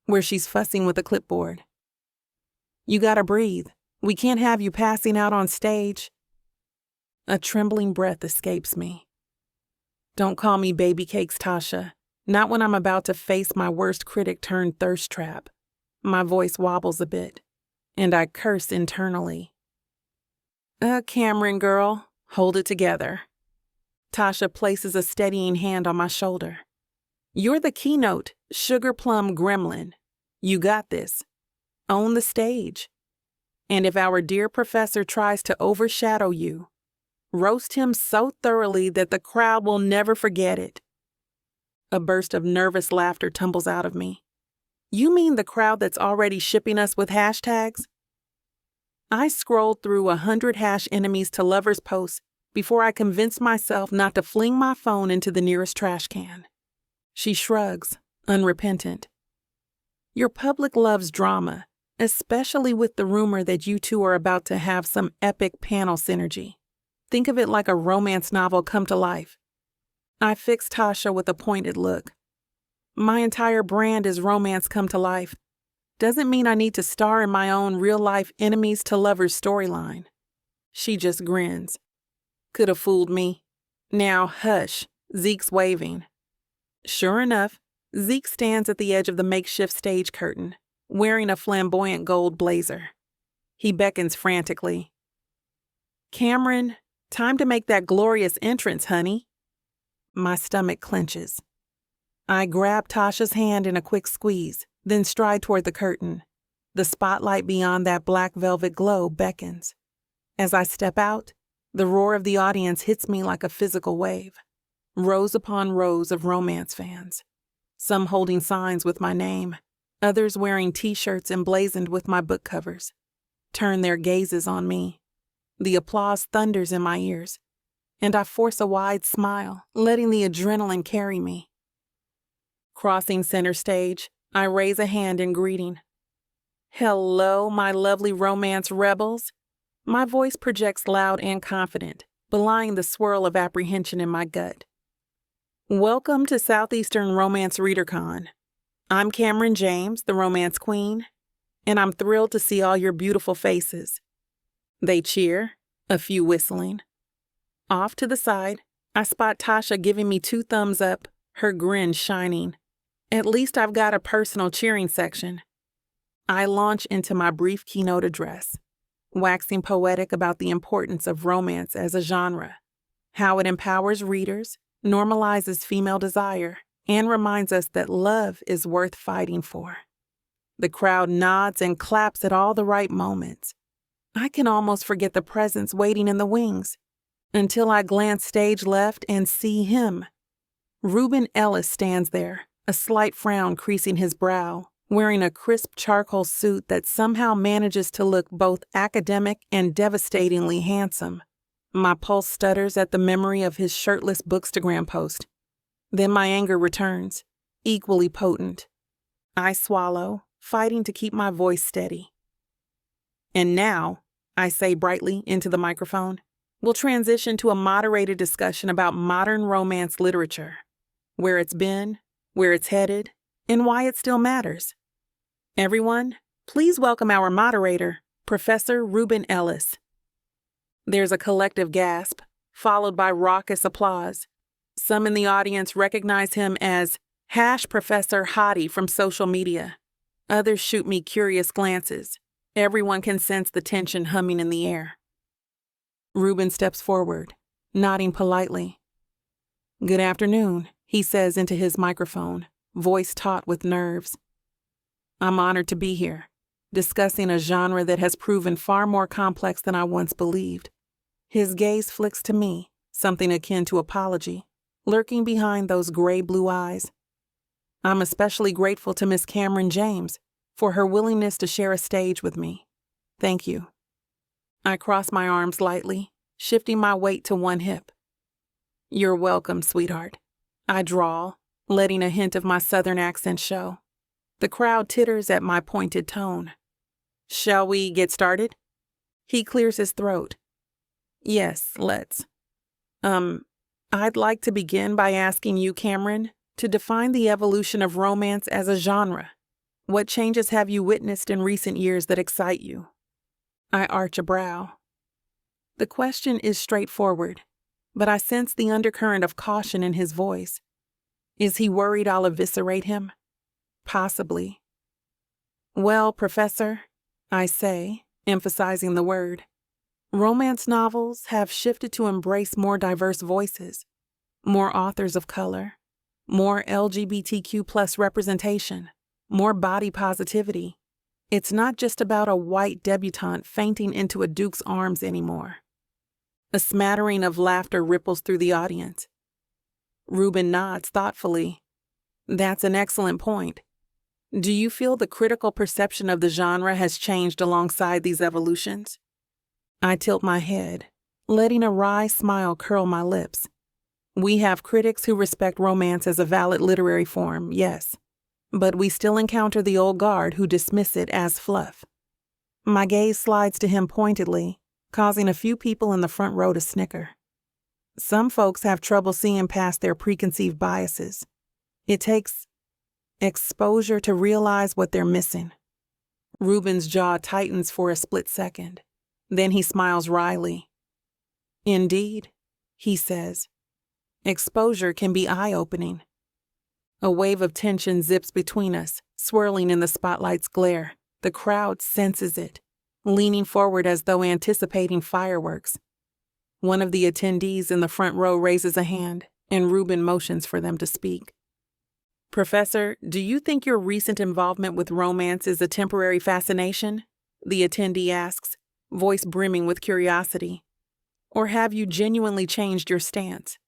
where she's fussing with a clipboard. You gotta breathe. We can't have you passing out on stage. A trembling breath escapes me. Don't call me baby cakes, Tasha. Not when I'm about to face my worst critic turned thirst trap. My voice wobbles a bit, and I curse internally. Cameron girl, hold it together. Tasha places a steadying hand on my shoulder. You're the keynote, sugar plum gremlin. You got this. Own the stage. And if our dear professor tries to overshadow you, roast him so thoroughly that the crowd will never forget it. A burst of nervous laughter tumbles out of me. You mean the crowd that's already shipping us with hashtags? I scrolled through 100 hash enemies to lovers posts before I convinced myself not to fling my phone into the nearest trash can. She shrugs, unrepentant. Your public loves drama, especially with the rumor that you two are about to have some epic panel synergy. Think of it like a romance novel come to life. I fixed Tasha with a pointed look. My entire brand is romance come to life. Doesn't mean I need to star in my own real-life enemies to lovers storyline. She just grins. Could have fooled me. Now hush, Zeke's waving. Sure enough, Zeke stands at the edge of the makeshift stage curtain, wearing a flamboyant gold blazer. He beckons frantically. Cameron, time to make that glorious entrance, honey. My stomach clenches. I grab Tasha's hand in a quick squeeze, then stride toward the curtain. The spotlight beyond that black velvet glow beckons. As I step out, the roar of the audience hits me like a physical wave. Rows upon rows of romance fans. Some holding signs with my name, others wearing t-shirts emblazoned with my book covers, turn their gazes on me. The applause thunders in my ears, and I force a wide smile, letting the adrenaline carry me. Crossing center stage, I raise a hand in greeting. Hello, my lovely romance rebels. My voice projects loud and confident, belying the swirl of apprehension in my gut. Welcome to Southeastern Romance ReaderCon. I'm Cameron James, the Romance Queen, and I'm thrilled to see all your beautiful faces. They cheer, a few whistling. Off to the side, I spot Tasha giving me 2 thumbs up, her grin shining. At least I've got a personal cheering section. I launch into my brief keynote address, waxing poetic about the importance of romance as a genre, how it empowers readers, normalizes female desire, and reminds us that love is worth fighting for. The crowd nods and claps at all the right moments. I can almost forget the presence waiting in the wings, until I glance stage left and see him. Reuben Ellis stands there, a slight frown creasing his brow, wearing a crisp charcoal suit that somehow manages to look both academic and devastatingly handsome. My pulse stutters at the memory of his shirtless Bookstagram post. Then my anger returns, equally potent. I swallow, fighting to keep my voice steady. And now, I say brightly into the microphone, we'll transition to a moderated discussion about modern romance literature, where it's been, where it's headed, and why it still matters. Everyone, please welcome our moderator, Professor Reuben Ellis. There's a collective gasp, followed by raucous applause. Some in the audience recognize him as Professor Hottie from social media. Others shoot me curious glances. Everyone can sense the tension humming in the air. Reuben steps forward, nodding politely. Good afternoon, he says into his microphone, voice taut with nerves. I'm honored to be here, discussing a genre that has proven far more complex than I once believed. His gaze flicks to me, something akin to apology, lurking behind those gray-blue eyes. I'm especially grateful to Miss Cameron James for her willingness to share a stage with me. Thank you. I cross my arms lightly, shifting my weight to one hip. You're welcome, sweetheart. I drawl, letting a hint of my southern accent show. The crowd titters at my pointed tone. Shall we get started? He clears his throat. Yes, let's. I'd like to begin by asking you, Cameron, to define the evolution of romance as a genre. What changes have you witnessed in recent years that excite you? I arch a brow. The question is straightforward, but I sense the undercurrent of caution in his voice. Is he worried I'll eviscerate him? Possibly. Well, Professor, I say, emphasizing the word, romance novels have shifted to embrace more diverse voices, more authors of color, more LGBTQ+ representation, more body positivity. It's not just about a white debutante fainting into a duke's arms anymore. A smattering of laughter ripples through the audience. Reuben nods thoughtfully. That's an excellent point. Do you feel the critical perception of the genre has changed alongside these evolutions? I tilt my head, letting a wry smile curl my lips. We have critics who respect romance as a valid literary form, yes. but we still encounter the old guard who dismiss it as fluff. My gaze slides to him pointedly, causing a few people in the front row to snicker. Some folks have trouble seeing past their preconceived biases. It takes exposure to realize what they're missing. Reuben's jaw tightens for a split second. Then he smiles wryly. Indeed, he says. Exposure can be eye-opening. A wave of tension zips between us, swirling in the spotlight's glare. The crowd senses it, leaning forward as though anticipating fireworks. One of the attendees in the front row raises a hand, and Reuben motions for them to speak. Professor, do you think your recent involvement with romance is a temporary fascination? The attendee asks, voice brimming with curiosity. Or have you genuinely changed your stance?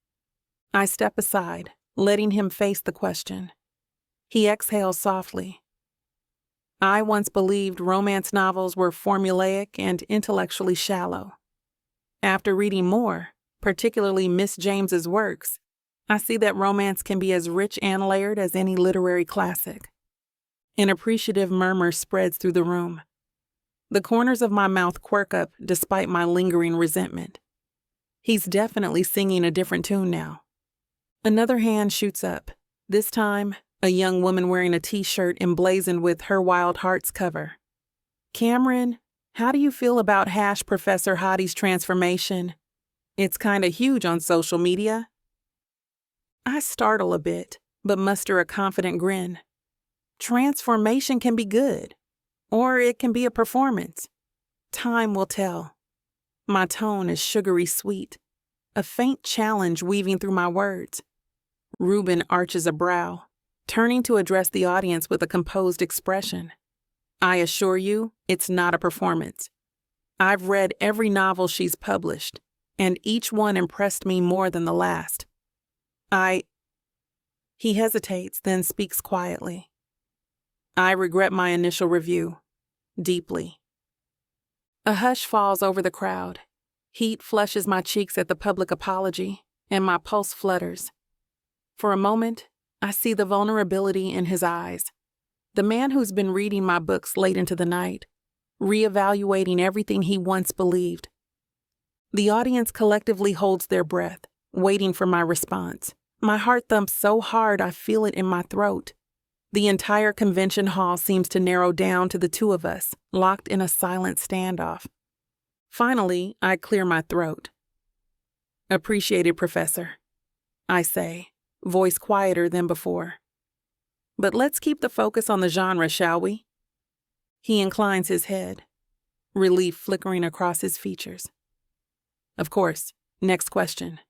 I step aside, letting him face the question. He exhales softly. I once believed romance novels were formulaic and intellectually shallow. After reading more, particularly Miss James's works, I see that romance can be as rich and layered as any literary classic. An appreciative murmur spreads through the room. The corners of my mouth quirk up despite my lingering resentment. He's definitely singing a different tune now. Another hand shoots up, this time a young woman wearing a t-shirt emblazoned with Her Wild Heart's cover. Cameron, how do you feel about Professor Hottie's transformation? It's kinda huge on social media. I startle a bit, but muster a confident grin. Transformation can be good, or it can be a performance. Time will tell. My tone is sugary sweet, a faint challenge weaving through my words. Reuben arches a brow, turning to address the audience with a composed expression. I assure you, it's not a performance. I've read every novel she's published, and each one impressed me more than the last. He hesitates, then speaks quietly. I regret my initial review, deeply. A hush falls over the crowd. Heat flushes my cheeks at the public apology, and my pulse flutters. For a moment, I see the vulnerability in his eyes. The man who's been reading my books late into the night, reevaluating everything he once believed. The audience collectively holds their breath, waiting for my response. My heart thumps so hard I feel it in my throat. The entire convention hall seems to narrow down to the two of us, locked in a silent standoff. Finally, I clear my throat. Appreciated, Professor, I say, voice quieter than before. But let's keep the focus on the genre, shall we? He inclines his head, relief flickering across his features. Of course. Next question.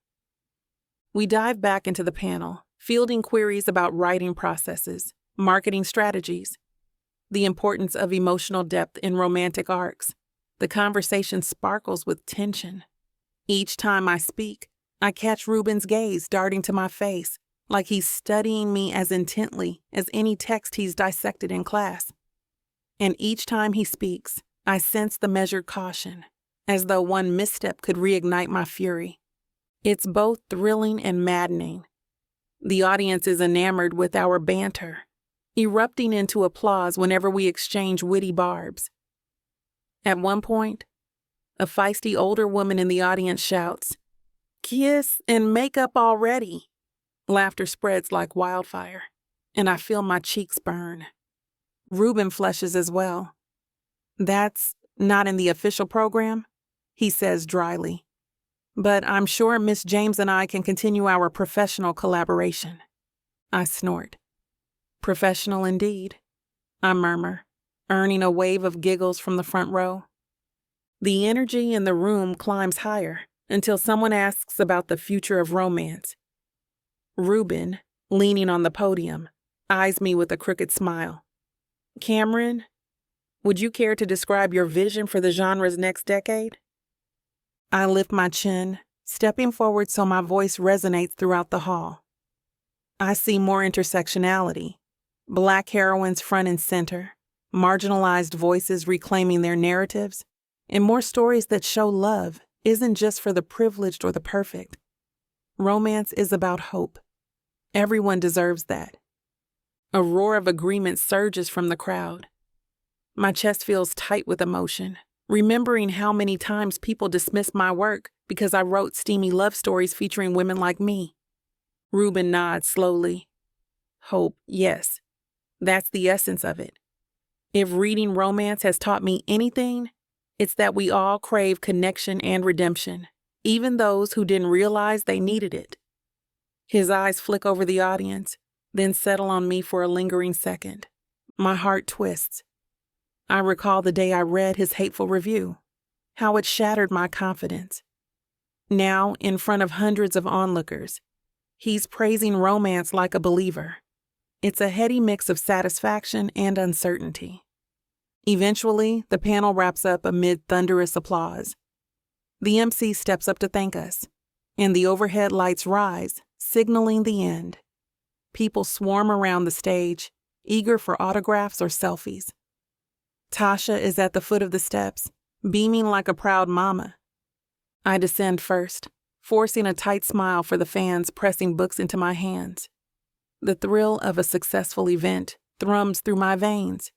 We dive back into the panel, fielding queries about writing processes, marketing strategies, the importance of emotional depth in romantic arcs. The conversation sparkles with tension. Each time I speak, I catch Reuben's gaze darting to my face, like he's studying me as intently as any text he's dissected in class. And each time he speaks, I sense the measured caution, as though one misstep could reignite my fury. It's both thrilling and maddening. The audience is enamored with our banter, erupting into applause whenever we exchange witty barbs. At one point, a feisty older woman in the audience shouts, "Kiss and make up already." Laughter spreads like wildfire, and I feel my cheeks burn. Reuben flushes as well. That's not in the official program, he says dryly. But I'm sure Miss James and I can continue our professional collaboration. I snort. Professional indeed, I murmur, earning a wave of giggles from the front row. The energy in the room climbs higher until someone asks about the future of romance. Reuben, leaning on the podium, eyes me with a crooked smile. Cameron, would you care to describe your vision for the genre's next decade? I lift my chin, stepping forward so my voice resonates throughout the hall. I see more intersectionality, Black heroines front and center, marginalized voices reclaiming their narratives, and more stories that show love isn't just for the privileged or the perfect. Romance is about hope. Everyone deserves that. A roar of agreement surges from the crowd. My chest feels tight with emotion, remembering how many times people dismissed my work because I wrote steamy love stories featuring women like me. Reuben nods slowly. Hope, yes. That's the essence of it. If reading romance has taught me anything, it's that we all crave connection and redemption, even those who didn't realize they needed it. His eyes flick over the audience, then settle on me for a lingering second. My heart twists. I recall the day I read his hateful review, how it shattered my confidence. Now, in front of hundreds of onlookers, he's praising romance like a believer. It's a heady mix of satisfaction and uncertainty. Eventually, the panel wraps up amid thunderous applause. The MC steps up to thank us, and the overhead lights rise, signaling the end. People swarm around the stage, eager for autographs or selfies. Tasha is at the foot of the steps, beaming like a proud mama. I descend first, forcing a tight smile for the fans pressing books into my hands. The thrill of a successful event thrums through my veins.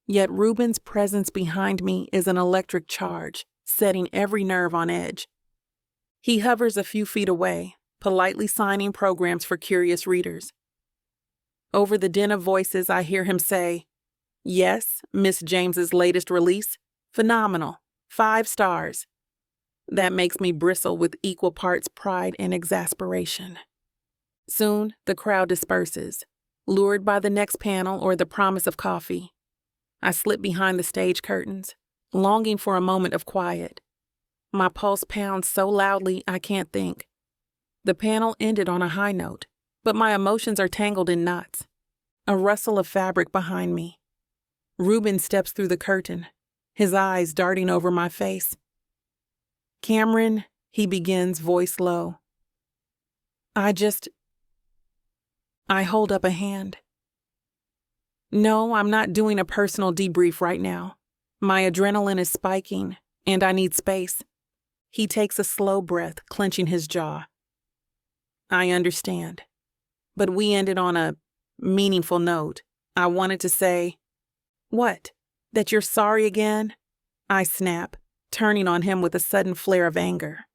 Yet Reuben's presence behind me is an electric charge, setting every nerve on edge. He hovers a few feet away, politely signing programs for curious readers. Over the din of voices, I hear him say, "Yes, Miss James's latest release. Phenomenal. 5 stars." That makes me bristle with equal parts pride and exasperation. Soon, the crowd disperses, lured by the next panel or the promise of coffee. I slip behind the stage curtains, longing for a moment of quiet. My pulse pounds so loudly I can't think. The panel ended on a high note, but my emotions are tangled in knots. A rustle of fabric behind me. Reuben steps through the curtain, his eyes darting over my face. "Cameron," he begins, voice low. I hold up a hand. "No, I'm not doing a personal debrief right now. My adrenaline is spiking, and I need space." He takes a slow breath, clenching his jaw. "I understand. But we ended on a meaningful note. I wanted to say..." "What? That you're sorry again?" I snap, turning on him with a sudden flare of anger.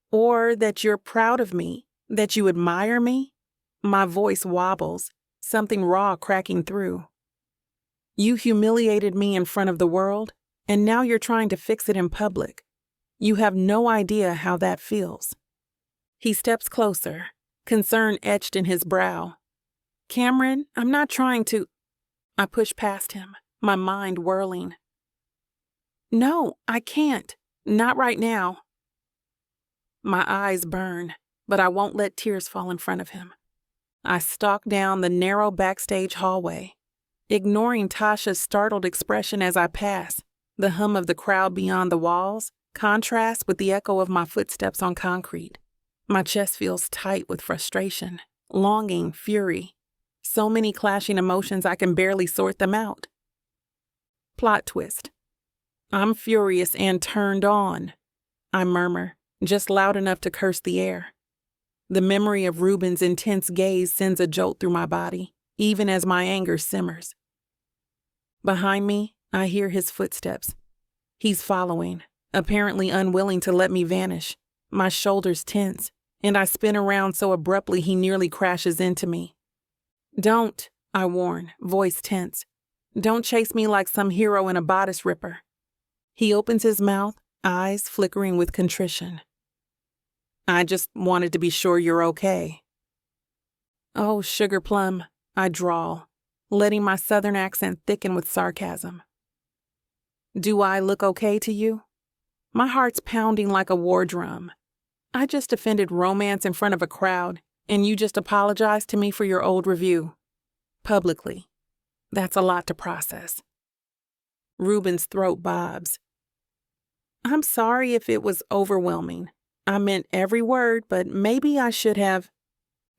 "Or that you're proud of me, that you admire me?" My voice wobbles, something raw cracking through. "You humiliated me in front of the world, and now you're trying to fix it in public. You have no idea how that feels." He steps closer, concern etched in his brow. "Cameron, I'm not trying to..." I push past him, my mind whirling. "No, I can't. Not right now." My eyes burn, but I won't let tears fall in front of him. I stalk down the narrow backstage hallway, ignoring Tasha's startled expression as I pass. The hum of the crowd beyond the walls contrasts with the echo of my footsteps on concrete. My chest feels tight with frustration, longing, fury. So many clashing emotions I can barely sort them out. Plot twist. I'm furious and turned on, I murmur, just loud enough to curse the air. The memory of Reuben's intense gaze sends a jolt through my body, even as my anger simmers. Behind me, I hear his footsteps. He's following, apparently unwilling to let me vanish. My shoulders tense, and I spin around so abruptly he nearly crashes into me. "Don't," I warn, voice tense. "Don't chase me like some hero in a bodice ripper." He opens his mouth, eyes flickering with contrition. "I just wanted to be sure you're okay." "Oh, sugar plum," I drawl, letting my southern accent thicken with sarcasm. "Do I look okay to you?" My heart's pounding like a war drum. I just defended romance in front of a crowd, and you just apologized to me for your old review. Publicly. That's a lot to process. Reuben's throat bobs. "I'm sorry if it was overwhelming. I meant every word, but maybe I should have..."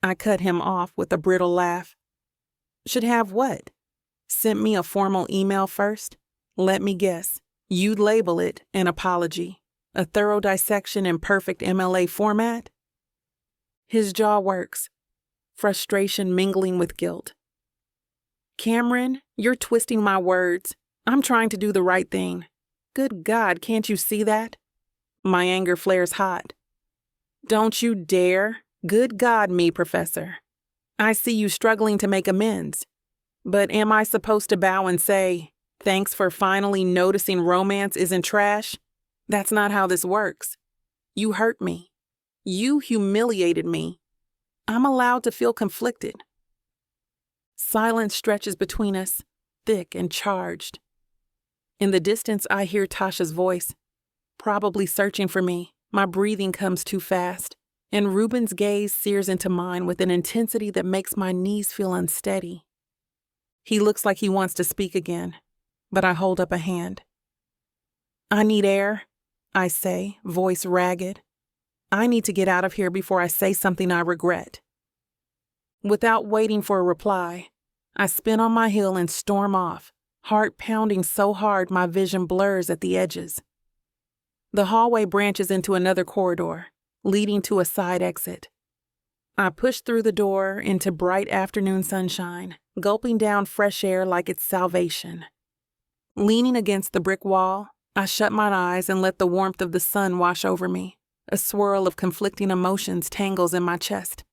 I cut him off with a brittle laugh. "Should have what? Sent me a formal email first? Let me guess. You'd label it an apology, a thorough dissection in perfect MLA format?" His jaw works, frustration mingling with guilt. Cameron, you're twisting my words. I'm trying to do the right thing. Good God, can't you see that? My anger flares hot. Don't you dare. Good God, me, Professor. I see you struggling to make amends. But am I supposed to bow and say, thanks for finally noticing romance isn't trash? That's not how this works. You hurt me. You humiliated me. I'm allowed to feel conflicted. Silence stretches between us, thick and charged. In the distance, I hear Tasha's voice, probably searching for me. My breathing comes too fast, and Reuben's gaze sears into mine with an intensity that makes my knees feel unsteady. He looks like he wants to speak again, but I hold up a hand. I need air, I say, voice ragged. I need to get out of here before I say something I regret. Without waiting for a reply, I spin on my heel and storm off, heart pounding so hard my vision blurs at the edges. The hallway branches into another corridor, leading to a side exit. I push through the door into bright afternoon sunshine, gulping down fresh air like it's salvation. Leaning against the brick wall, I shut my eyes and let the warmth of the sun wash over me. A swirl of conflicting emotions tangles in my chest.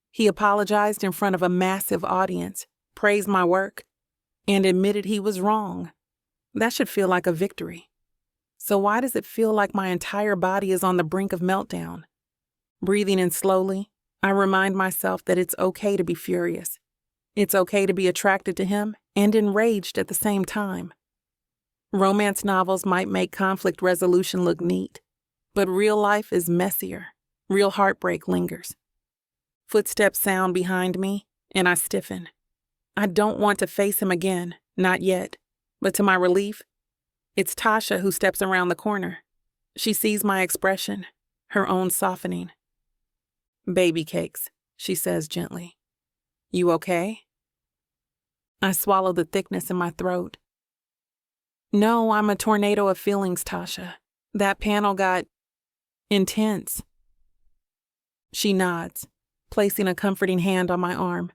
He apologized in front of a massive audience, praised my work, and admitted he was wrong. That should feel like a victory. So why does it feel like my entire body is on the brink of meltdown? Breathing in slowly, I remind myself that it's okay to be furious. It's okay to be attracted to him and enraged at the same time. Romance novels might make conflict resolution look neat, but real life is messier. Real heartbreak lingers. Footsteps sound behind me, and I stiffen. I don't want to face him again, not yet, but to my relief, it's Tasha who steps around the corner. She sees my expression, her own softening. "Baby cakes," she says gently. "You okay?" I swallow the thickness in my throat. "No, I'm a tornado of feelings, Tasha. That panel got intense." She nods, placing a comforting hand on my arm.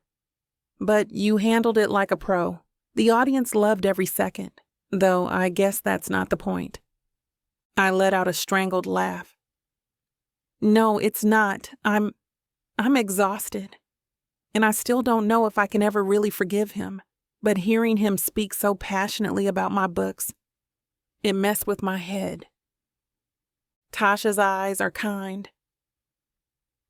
"But you handled it like a pro. The audience loved every second, though I guess that's not the point." I let out a strangled laugh. "No, it's not. I'm exhausted. And I still don't know if I can ever really forgive him. But hearing him speak so passionately about my books, it messed with my head." Tasha's eyes are kind.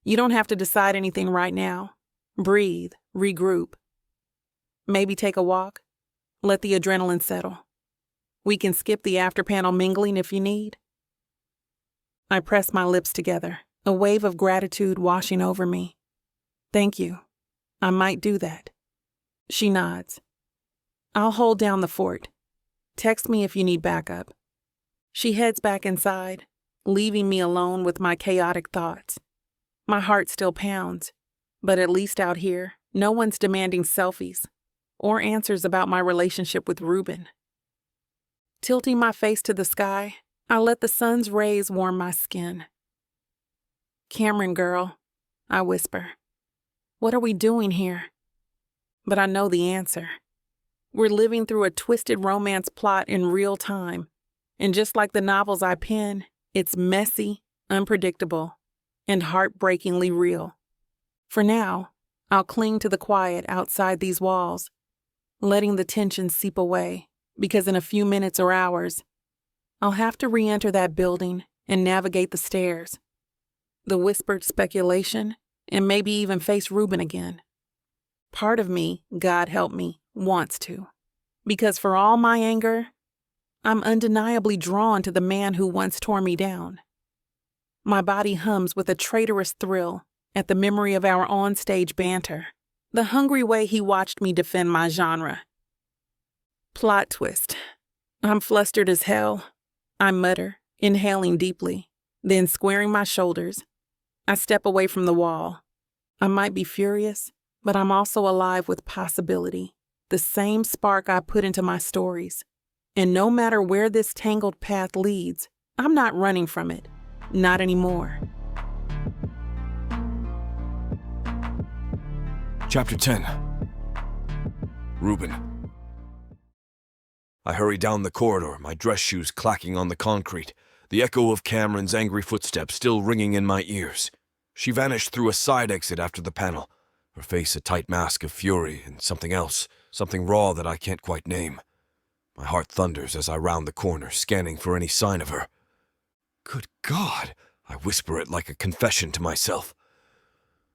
"You don't have to decide anything right now. Breathe, regroup. Maybe take a walk. Let the adrenaline settle. We can skip the after-panel mingling if you need." I press my lips together, a wave of gratitude washing over me. "Thank you. I might do that." She nods. "I'll hold down the fort. Text me if you need backup." She heads back inside, leaving me alone with my chaotic thoughts. My heart still pounds, but at least out here, no one's demanding selfies or answers about my relationship with Reuben. Tilting my face to the sky, I let the sun's rays warm my skin. "Cameron, girl," I whisper, "what are we doing here?" But I know the answer. We're living through a twisted romance plot in real time, and just like the novels I pen, it's messy, unpredictable, and heartbreakingly real. For now, I'll cling to the quiet outside these walls, letting the tension seep away, because in a few minutes or hours, I'll have to re-enter that building and navigate the stairs, the whispered speculation, and maybe even face Reuben again. Part of me, God help me, wants to, because for all my anger, I'm undeniably drawn to the man who once tore me down. My body hums with a traitorous thrill at the memory of our on-stage banter, the hungry way he watched me defend my genre. Plot twist. I'm flustered as hell. I mutter, inhaling deeply, then squaring my shoulders. I step away from the wall. I might be furious, but I'm also alive with possibility, the same spark I put into my stories. And no matter where this tangled path leads, I'm not running from it. Not anymore. Chapter 10. Reuben. I hurry down the corridor, my dress shoes clacking on the concrete, the echo of Cameron's angry footsteps still ringing in my ears. She vanished through a side exit after the panel, her face a tight mask of fury and something else, something raw that I can't quite name. My heart thunders as I round the corner, scanning for any sign of her. Good God, I whisper it like a confession to myself.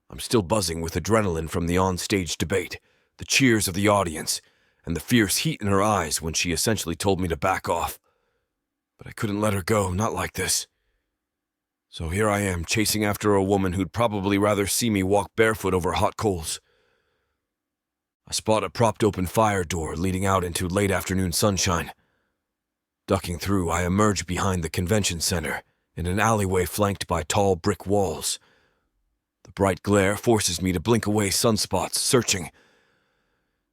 I'm still buzzing with adrenaline from the on-stage debate, the cheers of the audience, and the fierce heat in her eyes when she essentially told me to back off. But I couldn't let her go, not like this. So here I am, chasing after a woman who'd probably rather see me walk barefoot over hot coals. I spot a propped-open fire door leading out into late afternoon sunshine. Ducking through, I emerge behind the convention center, in an alleyway flanked by tall brick walls. The bright glare forces me to blink away sunspots, searching.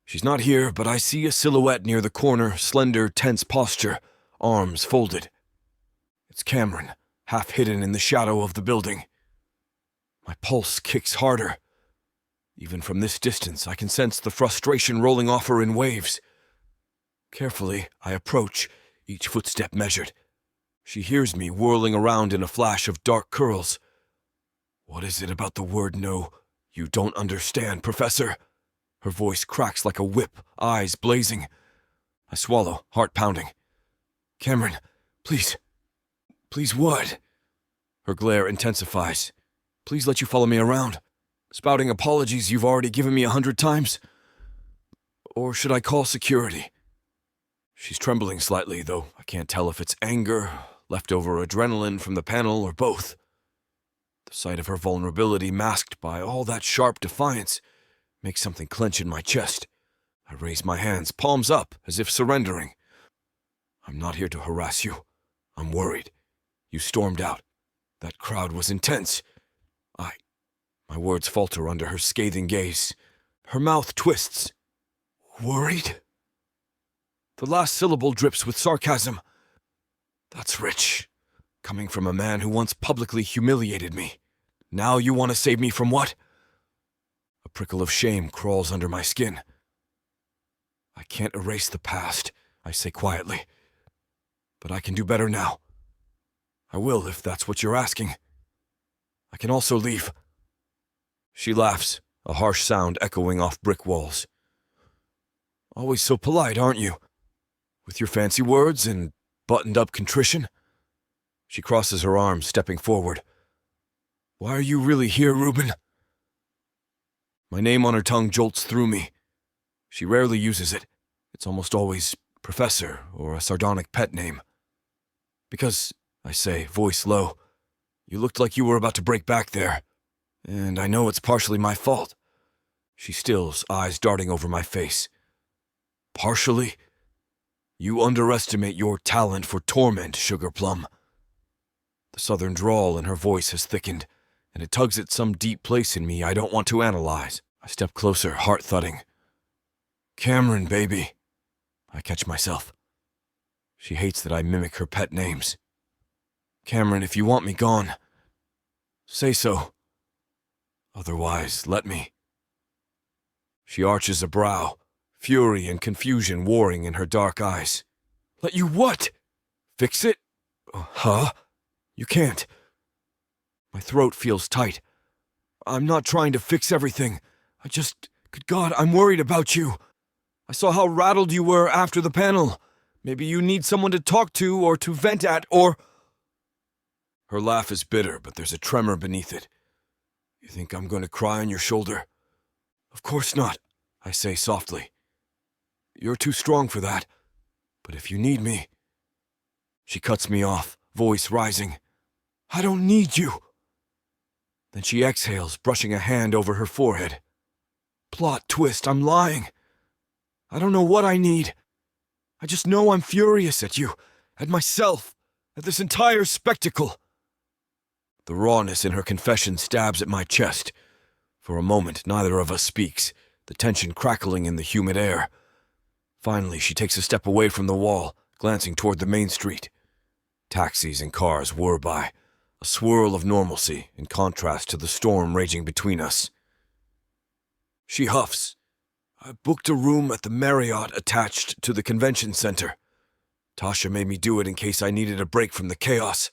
She's not here, but I see a silhouette near the corner, slender, tense posture, arms folded. It's Cameron, half hidden in the shadow of the building. My pulse kicks harder. Even from this distance, I can sense the frustration rolling off her in waves. Carefully, I approach, each footstep measured. She hears me, whirling around in a flash of dark curls. What is it about the word no you don't understand, Professor? Her voice cracks like a whip, eyes blazing. I swallow, heart pounding. Cameron, please. Please what? Her glare intensifies. Please let you follow me around. Spouting apologies you've already given me 100 times? Or should I call security? She's trembling slightly, though I can't tell if it's anger, leftover adrenaline from the panel, or both. The sight of her vulnerability masked by all that sharp defiance makes something clench in my chest. I raise my hands, palms up, as if surrendering. I'm not here to harass you. I'm worried. You stormed out. That crowd was intense. My words falter under her scathing gaze. Her mouth twists. Worried? The last syllable drips with sarcasm. That's rich. Coming from a man who once publicly humiliated me. Now you want to save me from what? A prickle of shame crawls under my skin. I can't erase the past, I say quietly. But I can do better now. I will, if that's what you're asking. I can also leave. She laughs, a harsh sound echoing off brick walls. Always so polite, aren't you? With your fancy words and buttoned-up contrition? She crosses her arms, stepping forward. Why are you really here, Reuben? My name on her tongue jolts through me. She rarely uses it. It's almost always Professor or a sardonic pet name. Because, I say, voice low, you looked like you were about to break back there. And I know it's partially my fault. She stills, eyes darting over my face. Partially? You underestimate your talent for torment, Sugar Plum. The southern drawl in her voice has thickened, and it tugs at some deep place in me I don't want to analyze. I step closer, heart thudding. Cameron, baby. I catch myself. She hates that I mimic her pet names. Cameron, if you want me gone, say so. Otherwise, let me. She arches a brow, fury and confusion warring in her dark eyes. Let you what? Fix it? Huh? You can't. My throat feels tight. I'm not trying to fix everything. Good God, I'm worried about you. I saw how rattled you were after the panel. Maybe you need someone to talk to or to vent at, or... Her laugh is bitter, but there's a tremor beneath it. You think I'm going to cry on your shoulder? Of course not, I say softly. You're too strong for that. But if you need me... She cuts me off, voice rising. I don't need you. Then she exhales, brushing a hand over her forehead. Plot twist, I'm lying. I don't know what I need. I just know I'm furious at you, at myself, at this entire spectacle. The rawness in her confession stabs at my chest. For a moment, neither of us speaks, the tension crackling in the humid air. Finally, she takes a step away from the wall, glancing toward the main street. Taxis and cars whir by, a swirl of normalcy in contrast to the storm raging between us. She huffs. I booked a room at the Marriott attached to the convention center. Tasha made me do it in case I needed a break from the chaos.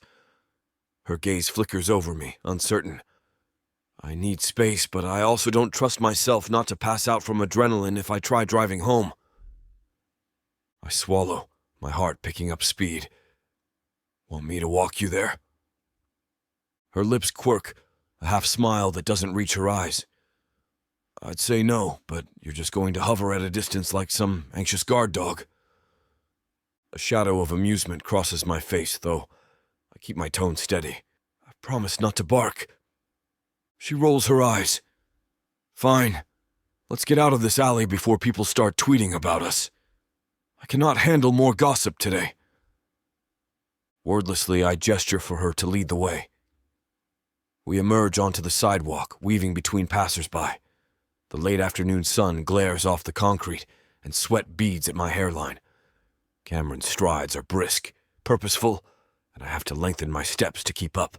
Her gaze flickers over me, uncertain. I need space, but I also don't trust myself not to pass out from adrenaline if I try driving home. I swallow, my heart picking up speed. Want me to walk you there? Her lips quirk, a half smile that doesn't reach her eyes. I'd say no, but you're just going to hover at a distance like some anxious guard dog. A shadow of amusement crosses my face, though I keep my tone steady. I promise not to bark. She rolls her eyes. Fine. Let's get out of this alley before people start tweeting about us. I cannot handle more gossip today. Wordlessly, I gesture for her to lead the way. We emerge onto the sidewalk, weaving between passers-by. The late afternoon sun glares off the concrete, and sweat beads at my hairline. Cameron's strides are brisk, purposeful, and I have to lengthen my steps to keep up.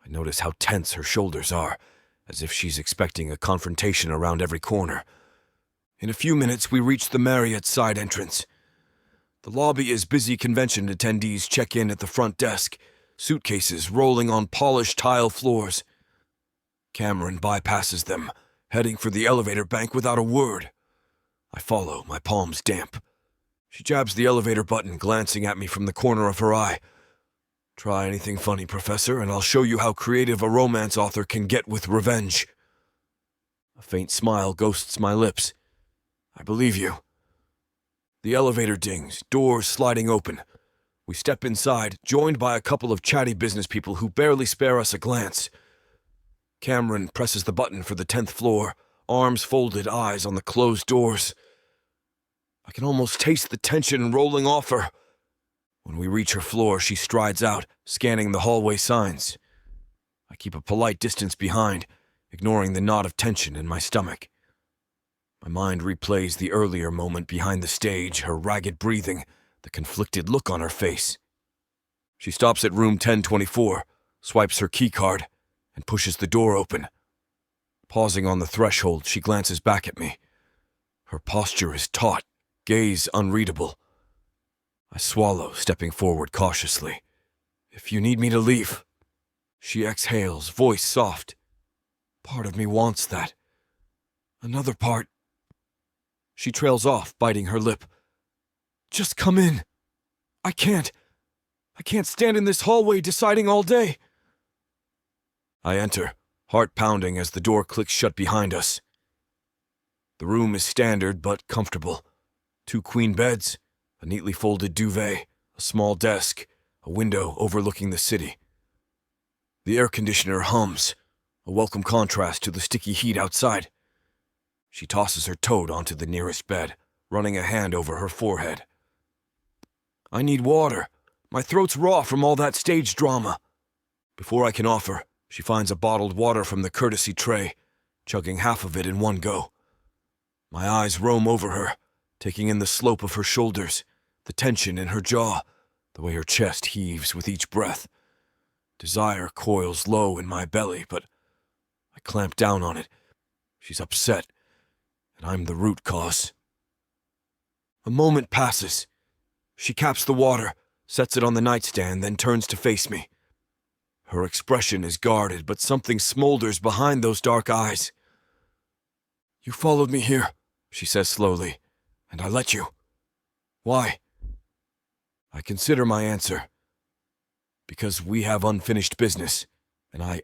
I notice how tense her shoulders are, as if she's expecting a confrontation around every corner. In a few minutes, we reach the Marriott side entrance. The lobby is busy. Convention attendees check in at the front desk, suitcases rolling on polished tile floors. Cameron bypasses them, heading for the elevator bank without a word. I follow, my palms damp. She jabs the elevator button, glancing at me from the corner of her eye. Try anything funny, Professor, and I'll show you how creative a romance author can get with revenge. A faint smile ghosts my lips. I believe you. The elevator dings, doors sliding open. We step inside, joined by a couple of chatty business people who barely spare us a glance. Cameron presses the button for the 10th floor, arms folded, eyes on the closed doors. I can almost taste the tension rolling off her. When we reach her floor, she strides out, scanning the hallway signs. I keep a polite distance behind, ignoring the knot of tension in my stomach. My mind replays the earlier moment behind the stage, her ragged breathing, the conflicted look on her face. She stops at room 1024, swipes her keycard, and pushes the door open. Pausing on the threshold, she glances back at me. Her posture is taut, gaze unreadable. I swallow, stepping forward cautiously. If you need me to leave. She exhales, voice soft. Part of me wants that. Another part. She trails off, biting her lip. Just come in. I can't stand in this hallway deciding all day. I enter, heart pounding as the door clicks shut behind us. The room is standard but comfortable. 2 queen beds, a neatly folded duvet, a small desk, a window overlooking the city. The air conditioner hums, a welcome contrast to the sticky heat outside. She tosses her toad onto the nearest bed, running a hand over her forehead. I need water. My throat's raw from all that stage drama. Before I can offer, she finds a bottled water from the courtesy tray, chugging half of it in one go. My eyes roam over her, taking in the slope of her shoulders, the tension in her jaw, the way her chest heaves with each breath. Desire coils low in my belly, but I clamp down on it. She's upset, and I'm the root cause. A moment passes. She caps the water, sets it on the nightstand, then turns to face me. Her expression is guarded, but something smolders behind those dark eyes. You followed me here, she says slowly, and I let you. Why? I consider my answer. Because we have unfinished business, and I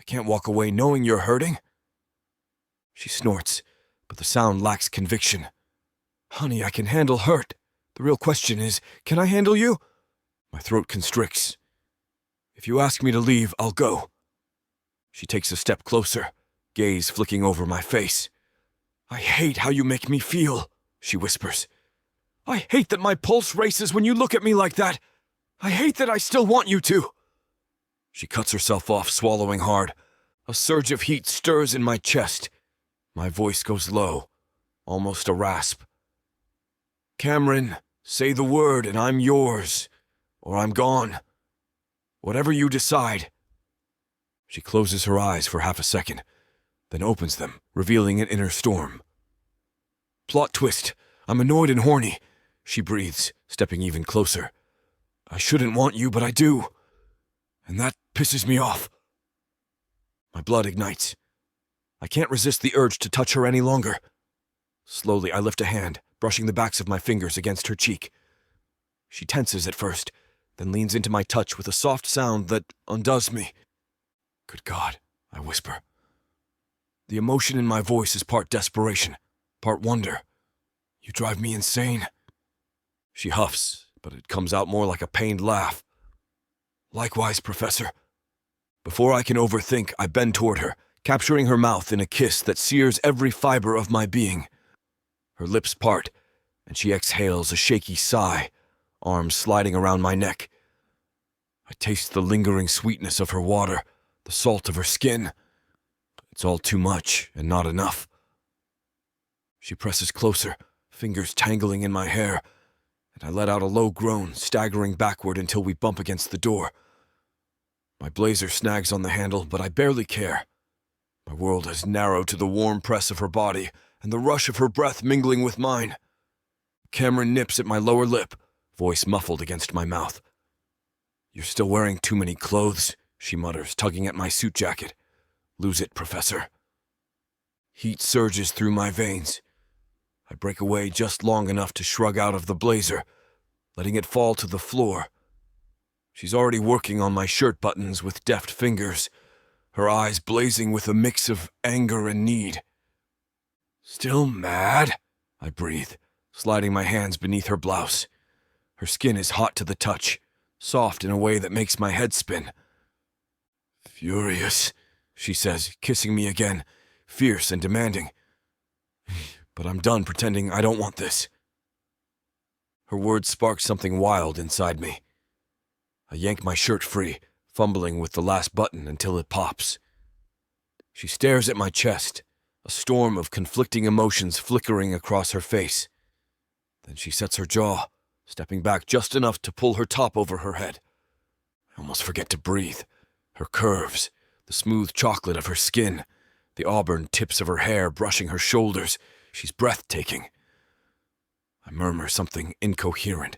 can't walk away knowing you're hurting. She snorts, but the sound lacks conviction. Honey, I can handle hurt. The real question is, can I handle you? My throat constricts. If you ask me to leave, I'll go. She takes a step closer, gaze flicking over my face. I hate how you make me feel, she whispers. I hate that my pulse races when you look at me like that. I hate that I still want you to. She cuts herself off, swallowing hard. A surge of heat stirs in my chest. My voice goes low, almost a rasp. Cameron, say the word and I'm yours, or I'm gone. Whatever you decide. She closes her eyes for half a second, then opens them, revealing an inner storm. Plot twist. I'm annoyed and horny, she breathes, stepping even closer. I shouldn't want you, but I do. And that pisses me off. My blood ignites. I can't resist the urge to touch her any longer. Slowly, I lift a hand, brushing the backs of my fingers against her cheek. She tenses at first, then leans into my touch with a soft sound that undoes me. Good God, I whisper. The emotion in my voice is part desperation, part wonder. You drive me insane. She huffs, but it comes out more like a pained laugh. Likewise, Professor. Before I can overthink, I bend toward her, capturing her mouth in a kiss that sears every fiber of my being. Her lips part, and she exhales a shaky sigh, arms sliding around my neck. I taste the lingering sweetness of her water, the salt of her skin. It's all too much and not enough. She presses closer, fingers tangling in my hair, and I let out a low groan, staggering backward until we bump against the door. My blazer snags on the handle, but I barely care. My world has narrowed to the warm press of her body and the rush of her breath mingling with mine. Cameron nips at my lower lip, voice muffled against my mouth. You're still wearing too many clothes, she mutters, tugging at my suit jacket. Lose it, Professor. Heat surges through my veins. I break away just long enough to shrug out of the blazer, letting it fall to the floor. She's already working on my shirt buttons with deft fingers, her eyes blazing with a mix of anger and need. Still mad? I breathe, sliding my hands beneath her blouse. Her skin is hot to the touch, soft in a way that makes my head spin. Furious, she says, kissing me again, fierce and demanding. But I'm done pretending I don't want this. Her words spark something wild inside me. I yank my shirt free, fumbling with the last button until it pops. She stares at my chest, a storm of conflicting emotions flickering across her face. Then she sets her jaw, stepping back just enough to pull her top over her head. I almost forget to breathe. Her curves, the smooth chocolate of her skin, the auburn tips of her hair brushing her shoulders. She's breathtaking. I murmur something incoherent,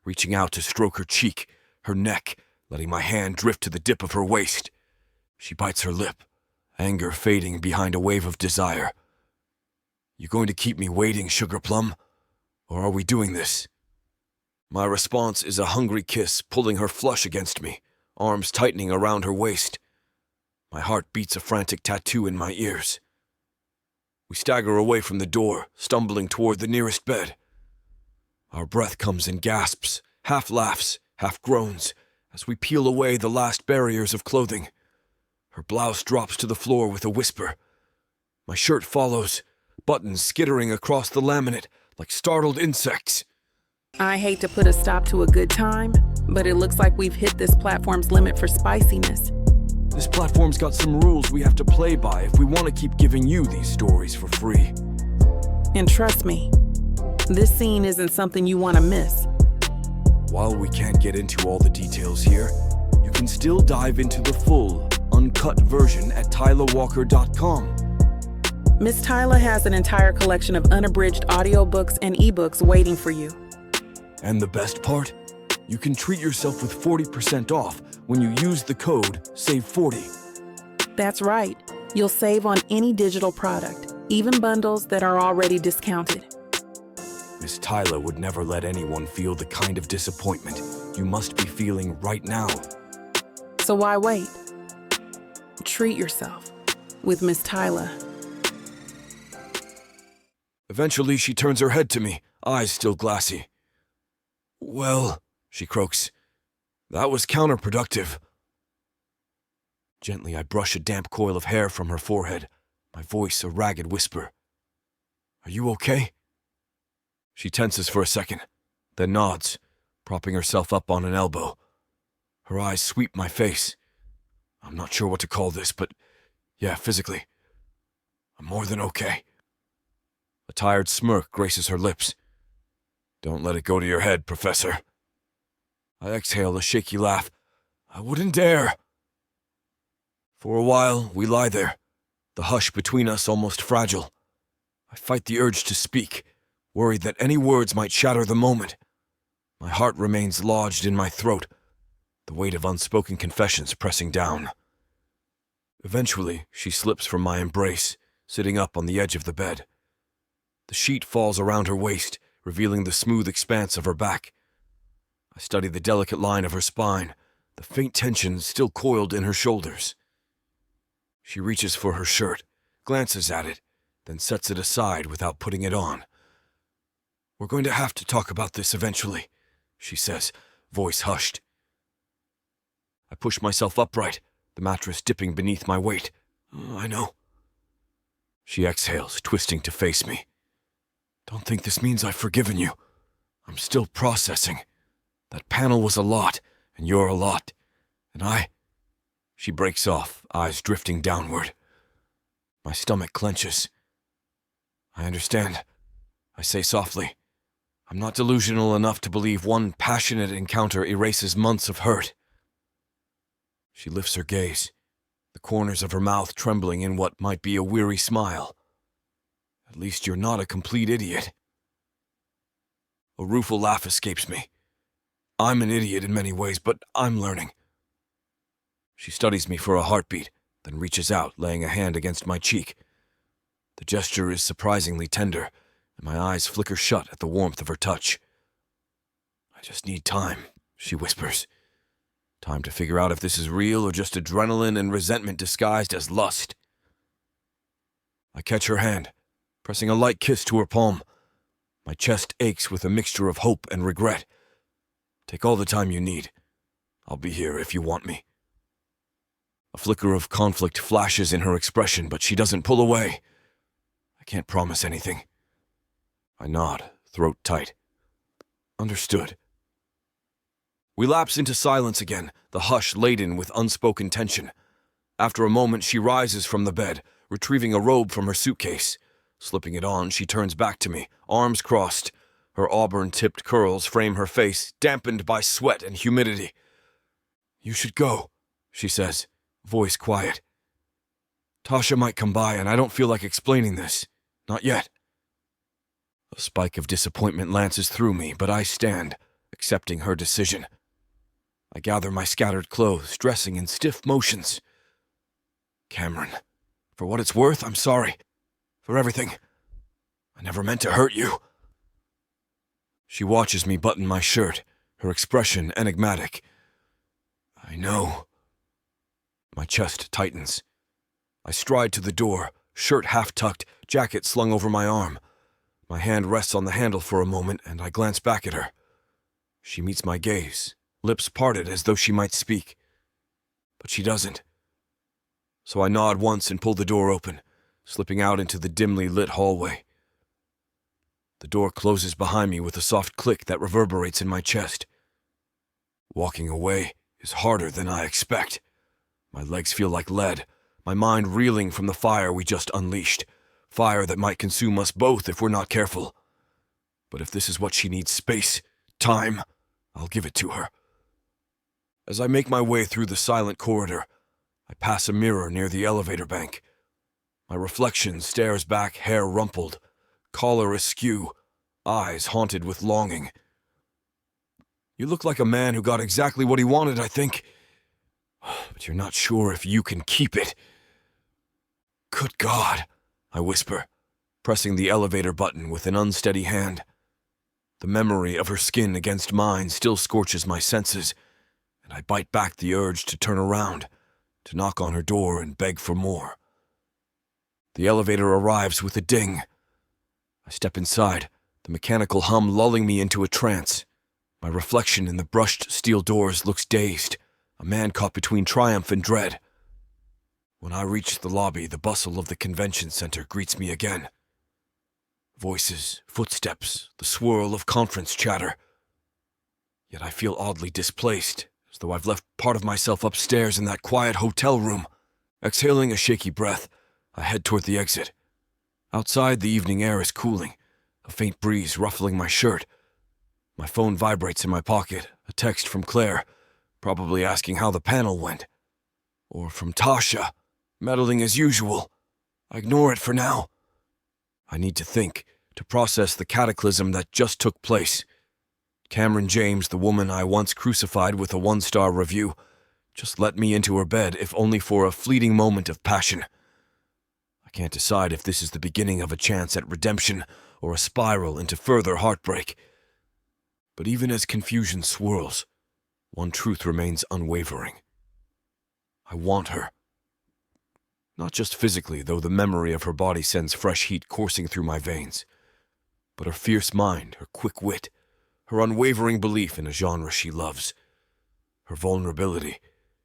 reaching out to stroke her cheek, her neck, letting my hand drift to the dip of her waist. She bites her lip, anger fading behind a wave of desire. You going to keep me waiting, Sugar Plum? Or are we doing this? My response is a hungry kiss pulling her flush against me, arms tightening around her waist. My heart beats a frantic tattoo in my ears. We stagger away from the door, stumbling toward the nearest bed. Our breath comes in gasps, half laughs, half groans, as we peel away the last barriers of clothing. Her blouse drops to the floor with a whisper. My shirt follows, buttons skittering across the laminate like startled insects. I hate to put a stop to a good time, but it looks like we've hit this platform's limit for spiciness. This platform's got some rules we have to play by if we want to keep giving you these stories for free. And trust me, this scene isn't something you want to miss. While we can't get into all the details here, you can still dive into the full, uncut version at TylaWalker.com. Miss Tyla has an entire collection of unabridged audiobooks and ebooks waiting for you. And the best part? You can treat yourself with 40% off when you use the code SAVE40. That's right. You'll save on any digital product, even bundles that are already discounted. Miss Tyla would never let anyone feel the kind of disappointment you must be feeling right now. So why wait? Treat yourself with Miss Tyla. Eventually, she turns her head to me, eyes still glassy. Well, she croaks, that was counterproductive. Gently, I brush a damp coil of hair from her forehead, my voice a ragged whisper. Are you okay? She tenses for a second, then nods, propping herself up on an elbow. Her eyes sweep my face. I'm not sure what to call this, but yeah, physically, I'm more than okay. A tired smirk graces her lips. Don't let it go to your head, Professor. I exhale a shaky laugh. I wouldn't dare. For a while, we lie there, the hush between us almost fragile. I fight the urge to speak, worried that any words might shatter the moment. My heart remains lodged in my throat, the weight of unspoken confessions pressing down. Eventually, she slips from my embrace, sitting up on the edge of the bed. The sheet falls around her waist, revealing the smooth expanse of her back. I study the delicate line of her spine, the faint tension still coiled in her shoulders. She reaches for her shirt, glances at it, then sets it aside without putting it on. "We're going to have to talk about this eventually," she says, voice hushed. I push myself upright, the mattress dipping beneath my weight. "I know." She exhales, twisting to face me. "Don't think this means I've forgiven you. I'm still processing. That panel was a lot, and you're a lot. And She breaks off, eyes drifting downward. My stomach clenches. "I understand," I say softly. "I'm not delusional enough to believe one passionate encounter erases months of hurt." She lifts her gaze, the corners of her mouth trembling in what might be a weary smile. "At least you're not a complete idiot." A rueful laugh escapes me. I'm an idiot in many ways, but I'm learning. She studies me for a heartbeat, then reaches out, laying a hand against my cheek. The gesture is surprisingly tender, and my eyes flicker shut at the warmth of her touch. "I just need time," she whispers. "Time to figure out if this is real or just adrenaline and resentment disguised as lust." I catch her hand, pressing a light kiss to her palm. My chest aches with a mixture of hope and regret. "Take all the time you need. I'll be here if you want me." A flicker of conflict flashes in her expression, but she doesn't pull away. I can't promise anything. I nod, throat tight. "Understood." We lapse into silence again, the hush laden with unspoken tension. After a moment, she rises from the bed, retrieving a robe from her suitcase. Slipping it on, she turns back to me, arms crossed. Her auburn-tipped curls frame her face, dampened by sweat and humidity. "You should go," she says, voice quiet. "Tasha might come by, and I don't feel like explaining this. Not yet." A spike of disappointment lances through me, but I stand, accepting her decision. I gather my scattered clothes, dressing in stiff motions. "Cameron, for what it's worth, I'm sorry. For everything. I never meant to hurt you." She watches me button my shirt, her expression enigmatic. "I know." My chest tightens. I stride to the door, shirt half-tucked, jacket slung over my arm. My hand rests on the handle for a moment, and I glance back at her. She meets my gaze, lips parted as though she might speak. But she doesn't. So I nod once and pull the door open, slipping out into the dimly lit hallway. The door closes behind me with a soft click that reverberates in my chest. Walking away is harder than I expect. My legs feel like lead, my mind reeling from the fire we just unleashed. Fire that might consume us both if we're not careful. But if this is what she needs, space, time, I'll give it to her. As I make my way through the silent corridor, I pass a mirror near the elevator bank. My reflection stares back, hair rumpled, collar askew, eyes haunted with longing. "You look like a man who got exactly what he wanted, I think. But you're not sure if you can keep it." "Good God," I whisper, pressing the elevator button with an unsteady hand. The memory of her skin against mine still scorches my senses, and I bite back the urge to turn around, to knock on her door and beg for more. The elevator arrives with a ding. I step inside, the mechanical hum lulling me into a trance. My reflection in the brushed steel doors looks dazed, a man caught between triumph and dread. When I reach the lobby, the bustle of the convention center greets me again. Voices, footsteps, the swirl of conference chatter. Yet I feel oddly displaced, as though I've left part of myself upstairs in that quiet hotel room. Exhaling a shaky breath, I head toward the exit. Outside, the evening air is cooling, a faint breeze ruffling my shirt. My phone vibrates in my pocket, a text from Claire, probably asking how the panel went. Or from Tasha, meddling as usual. I ignore it for now. I need to think, to process the cataclysm that just took place. Cameron James, the woman I once crucified with a 1-star review, just let me into her bed, if only for a fleeting moment of passion. I can't decide if this is the beginning of a chance at redemption or a spiral into further heartbreak. But even as confusion swirls, one truth remains unwavering. I want her. Not just physically, though the memory of her body sends fresh heat coursing through my veins, but her fierce mind, her quick wit, her unwavering belief in a genre she loves, her vulnerability,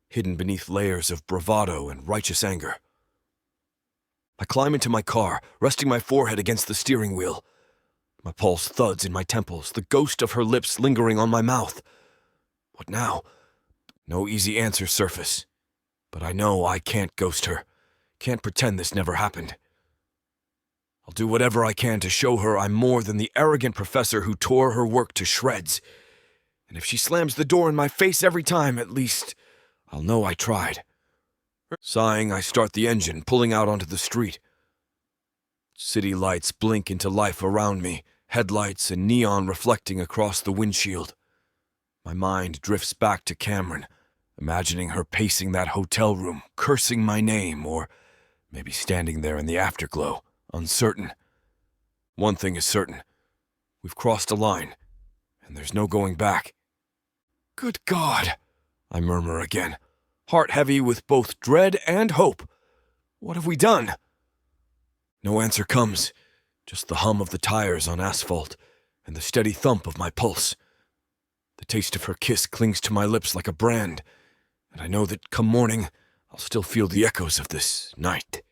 hidden beneath layers of bravado and righteous anger. I climb into my car, resting my forehead against the steering wheel. My pulse thuds in my temples, the ghost of her lips lingering on my mouth. What now? No easy answers surface, but I know I can't ghost her, can't pretend this never happened. I'll do whatever I can to show her I'm more than the arrogant professor who tore her work to shreds. And if she slams the door in my face every time, at least I'll know I tried. Sighing, I start the engine, pulling out onto the street. City lights blink into life around me, headlights and neon reflecting across the windshield. My mind drifts back to Cameron, imagining her pacing that hotel room, cursing my name, or maybe standing there in the afterglow, uncertain. One thing is certain. We've crossed a line, and there's no going back. Good God, I murmur again, heart heavy with both dread and hope. What have we done? No answer comes, just the hum of the tires on asphalt and the steady thump of my pulse. The taste of her kiss clings to my lips like a brand, and I know that come morning, I'll still feel the echoes of this night.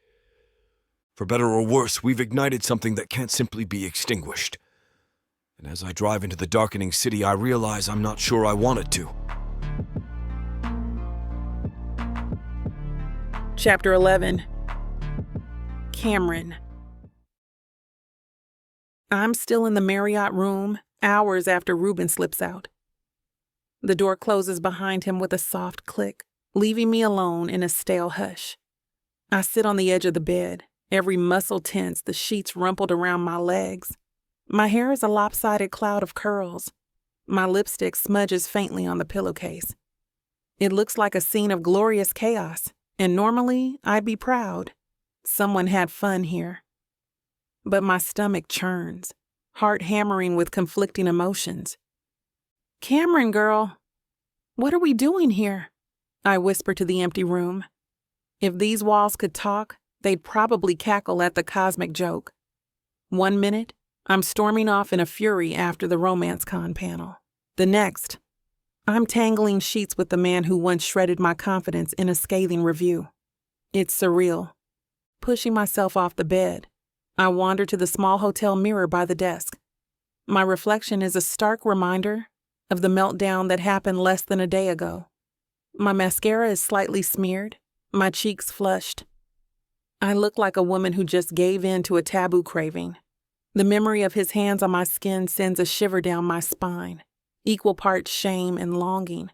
For better or worse, we've ignited something that can't simply be extinguished. And as I drive into the darkening city, I realize I'm not sure I wanted to. Chapter 11. Cameron. I'm still in the Marriott room, hours after Reuben slips out. The door closes behind him with a soft click, leaving me alone in a stale hush. I sit on the edge of the bed, every muscle tense, the sheets rumpled around my legs. My hair is a lopsided cloud of curls. My lipstick smudges faintly on the pillowcase. It looks like a scene of glorious chaos, and normally I'd be proud. Someone had fun here. But my stomach churns, heart hammering with conflicting emotions. Cameron, girl, what are we doing here? I whisper to the empty room. If these walls could talk, they'd probably cackle at the cosmic joke. 1 minute, I'm storming off in a fury after the romance con panel. The next, I'm tangling sheets with the man who once shredded my confidence in a scathing review. It's surreal. Pushing myself off the bed, I wander to the small hotel mirror by the desk. My reflection is a stark reminder of the meltdown that happened less than a day ago. My mascara is slightly smeared, my cheeks flushed. I look like a woman who just gave in to a taboo craving. The memory of his hands on my skin sends a shiver down my spine, equal parts shame and longing.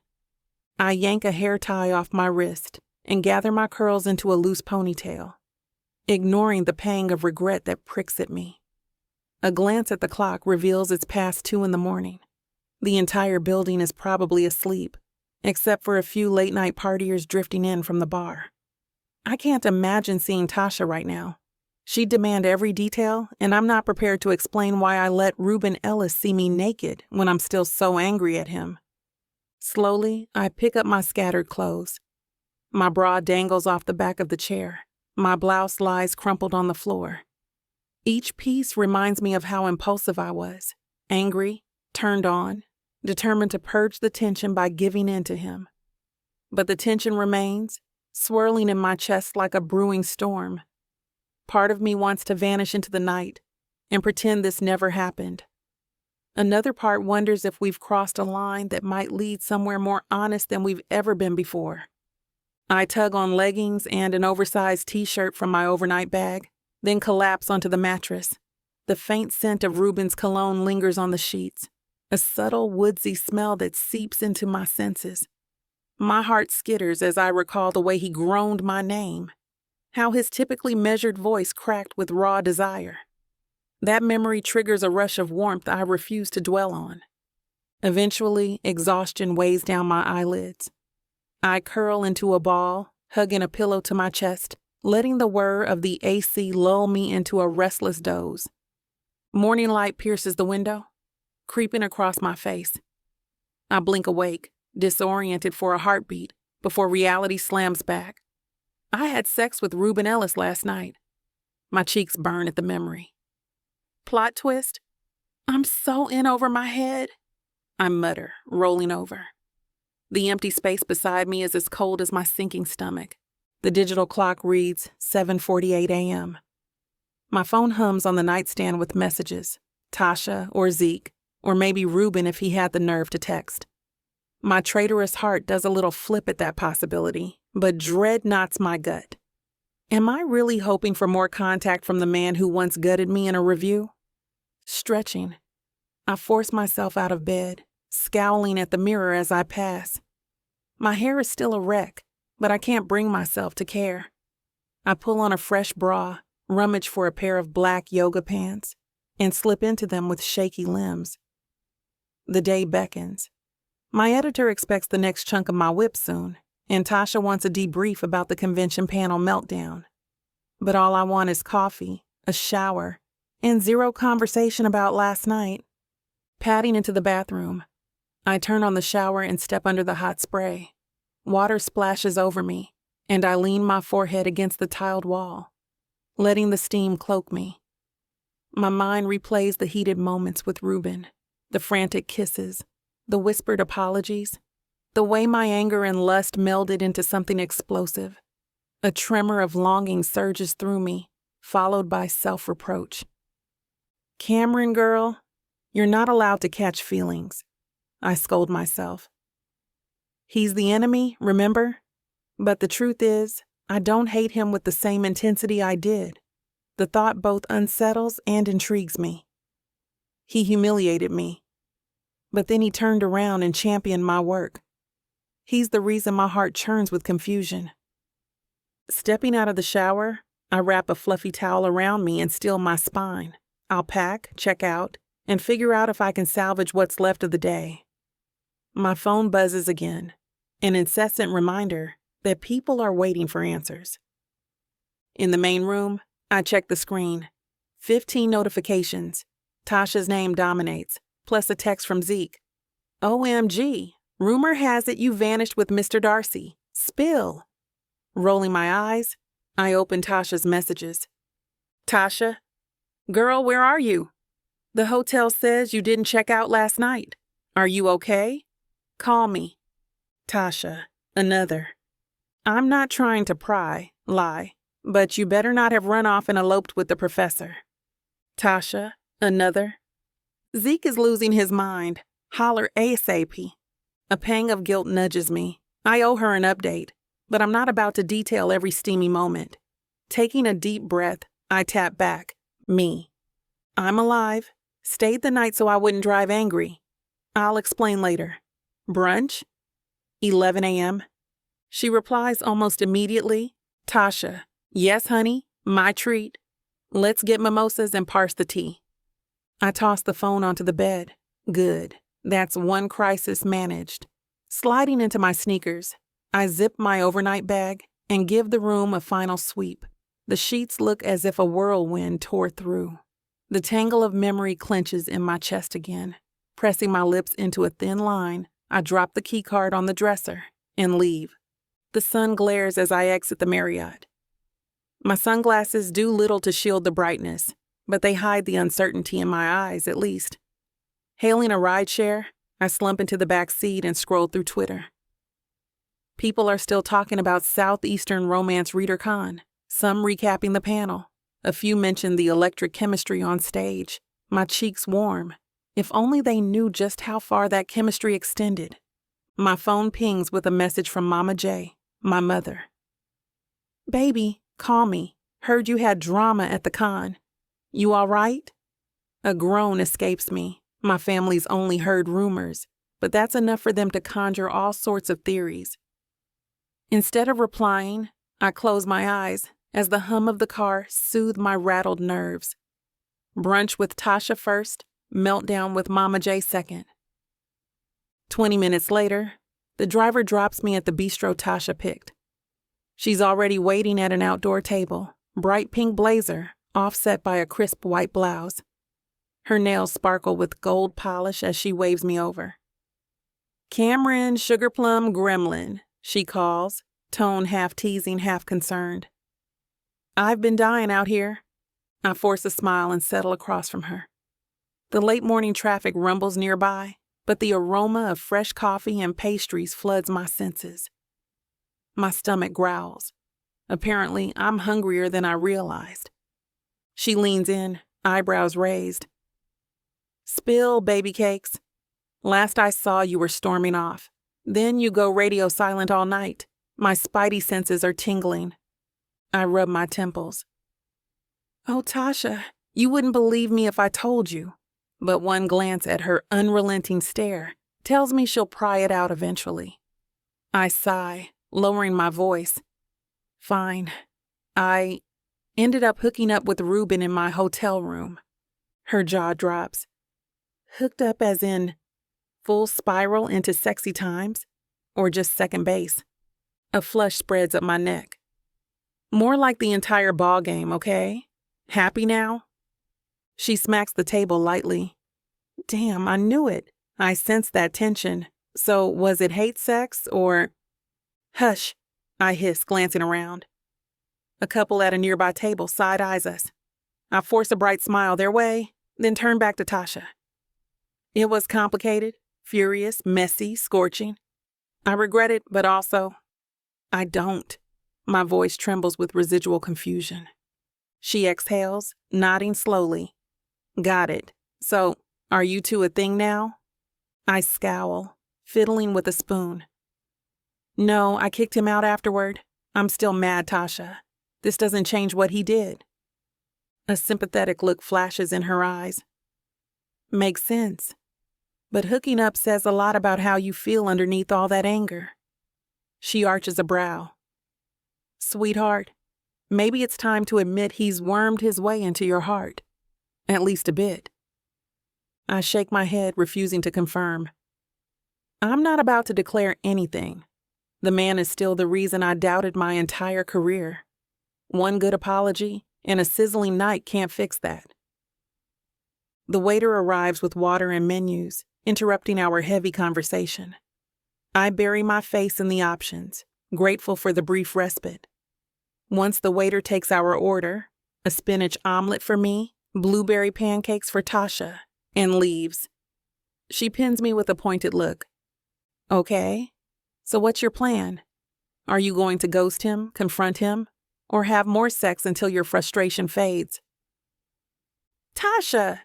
I yank a hair tie off my wrist and gather my curls into a loose ponytail, ignoring the pang of regret that pricks at me. A glance at the clock reveals it's past 2 a.m. The entire building is probably asleep, except for a few late-night partiers drifting in from the bar. I can't imagine seeing Tasha right now. She'd demand every detail, and I'm not prepared to explain why I let Reuben Ellis see me naked when I'm still so angry at him. Slowly, I pick up my scattered clothes. My bra dangles off the back of the chair. My blouse lies crumpled on the floor. Each piece reminds me of how impulsive I was, angry, turned on, determined to purge the tension by giving in to him. But the tension remains, swirling in my chest like a brewing storm. Part of me wants to vanish into the night and pretend this never happened. Another part wonders if we've crossed a line that might lead somewhere more honest than we've ever been before. I tug on leggings and an oversized t-shirt from my overnight bag, then collapse onto the mattress. The faint scent of Reuben's cologne lingers on the sheets, a subtle woodsy smell that seeps into my senses. My heart skitters as I recall the way he groaned my name, how his typically measured voice cracked with raw desire. That memory triggers a rush of warmth I refuse to dwell on. Eventually, exhaustion weighs down my eyelids. I curl into a ball, hugging a pillow to my chest, letting the whir of the AC lull me into a restless doze. Morning light pierces the window, creeping across my face. I blink awake, disoriented for a heartbeat, before reality slams back. I had sex with Reuben Ellis last night. My cheeks burn at the memory. Plot twist? I'm so in over my head. I mutter, rolling over. The empty space beside me is as cold as my sinking stomach. The digital clock reads 7:48 a.m. My phone hums on the nightstand with messages, Tasha or Zeke, or maybe Reuben if he had the nerve to text. My traitorous heart does a little flip at that possibility, but dread knots my gut. Am I really hoping for more contact from the man who once gutted me in a review? Stretching, I force myself out of bed, scowling at the mirror as I pass. My hair is still a wreck, but I can't bring myself to care. I pull on a fresh bra, rummage for a pair of black yoga pants, and slip into them with shaky limbs. The day beckons. My editor expects the next chunk of my whip soon, and Tasha wants a debrief about the convention panel meltdown. But all I want is coffee, a shower, and zero conversation about last night. Padding into the bathroom, I turn on the shower and step under the hot spray. Water splashes over me, and I lean my forehead against the tiled wall, letting the steam cloak me. My mind replays the heated moments with Reuben, the frantic kisses, the whispered apologies, the way my anger and lust melded into something explosive. A tremor of longing surges through me, followed by self-reproach. Cameron, girl, you're not allowed to catch feelings, I scold myself. He's the enemy, remember? But the truth is, I don't hate him with the same intensity I did. The thought both unsettles and intrigues me. He humiliated me, but then he turned around and championed my work. He's the reason my heart churns with confusion. Stepping out of the shower, I wrap a fluffy towel around me and steel my spine. I'll pack, check out, and figure out if I can salvage what's left of the day. My phone buzzes again, an incessant reminder that people are waiting for answers. In the main room, I check the screen. 15 notifications. Tasha's name dominates, plus a text from Zeke. OMG, rumor has it you vanished with Mr. Darcy. Spill. Rolling my eyes, I open Tasha's messages. Tasha, girl, where are you? The hotel says you didn't check out last night. Are you okay? Call me. Tasha, another. I'm not trying to lie, but you better not have run off and eloped with the professor. Tasha, another. Zeke is losing his mind. Holler ASAP. A pang of guilt nudges me. I owe her an update, but I'm not about to detail every steamy moment. Taking a deep breath, I tap back. Me. I'm alive. Stayed the night so I wouldn't drive angry. I'll explain later. Brunch? 11 a.m. She replies almost immediately. Tasha, yes, honey, my treat. Let's get mimosas and parse the tea. I toss the phone onto the bed. Good. That's one crisis managed. Sliding into my sneakers, I zip my overnight bag and give the room a final sweep. The sheets look as if a whirlwind tore through. The tangle of memory clenches in my chest again. Pressing my lips into a thin line, I drop the keycard on the dresser and leave. The sun glares as I exit the Marriott. My sunglasses do little to shield the brightness, but they hide the uncertainty in my eyes at least. Hailing a rideshare, I slump into the back seat and scroll through Twitter. People are still talking about Southeastern Romance ReaderCon, some recapping the panel. A few mention the electric chemistry on stage. My cheeks warm. If only they knew just how far that chemistry extended. My phone pings with a message from Mama J, my mother. Baby, call me. Heard you had drama at the con. You all right? A groan escapes me. My family's only heard rumors, but that's enough for them to conjure all sorts of theories. Instead of replying, I close my eyes as the hum of the car soothed my rattled nerves. Brunch with Tasha first, meltdown with Mama J second. 20 minutes later, the driver drops me at the bistro Tasha picked. She's already waiting at an outdoor table, bright pink blazer, offset by a crisp white blouse. Her nails sparkle with gold polish as she waves me over. "Cameron Sugar Plum Gremlin," she calls, tone half teasing, half concerned. "I've been dying out here." I force a smile and settle across from her. The late morning traffic rumbles nearby, but the aroma of fresh coffee and pastries floods my senses. My stomach growls. Apparently, I'm hungrier than I realized. She leans in, eyebrows raised. "Spill, baby cakes. Last I saw, you were storming off. Then you go radio silent all night. My spidey senses are tingling." I rub my temples. "Oh, Tasha, you wouldn't believe me if I told you." But one glance at her unrelenting stare tells me she'll pry it out eventually. I sigh, lowering my voice. "Fine. I ended up hooking up with Reuben in my hotel room." Her jaw drops. "Hooked up as in full spiral into sexy times? Or just second base?" A flush spreads up my neck. "More like the entire ball game, okay? Happy now?" She smacks the table lightly. "Damn, I knew it. I sensed that tension. So was it hate sex or—" "Hush," I hiss, glancing around. A couple at a nearby table side-eyes us. I force a bright smile their way, then turn back to Tasha. "It was complicated, furious, messy, scorching. I regret it, but also, I don't." My voice trembles with residual confusion. She exhales, nodding slowly. "Got it. So, are you two a thing now?" I scowl, fiddling with a spoon. "No, I kicked him out afterward. I'm still mad, Tasha. This doesn't change what he did." A sympathetic look flashes in her eyes. "Makes sense. But hooking up says a lot about how you feel underneath all that anger." She arches a brow. "Sweetheart, maybe it's time to admit he's wormed his way into your heart. At least a bit." I shake my head, refusing to confirm. I'm not about to declare anything. The man is still the reason I doubted my entire career. One good apology and a sizzling night can't fix that. The waiter arrives with water and menus, interrupting our heavy conversation. I bury my face in the options, grateful for the brief respite. Once the waiter takes our order, a spinach omelet for me, blueberry pancakes for Tasha, and leaves. She pins me with a pointed look. "Okay, so what's your plan? Are you going to ghost him, confront him, or have more sex until your frustration fades?" "Tasha!"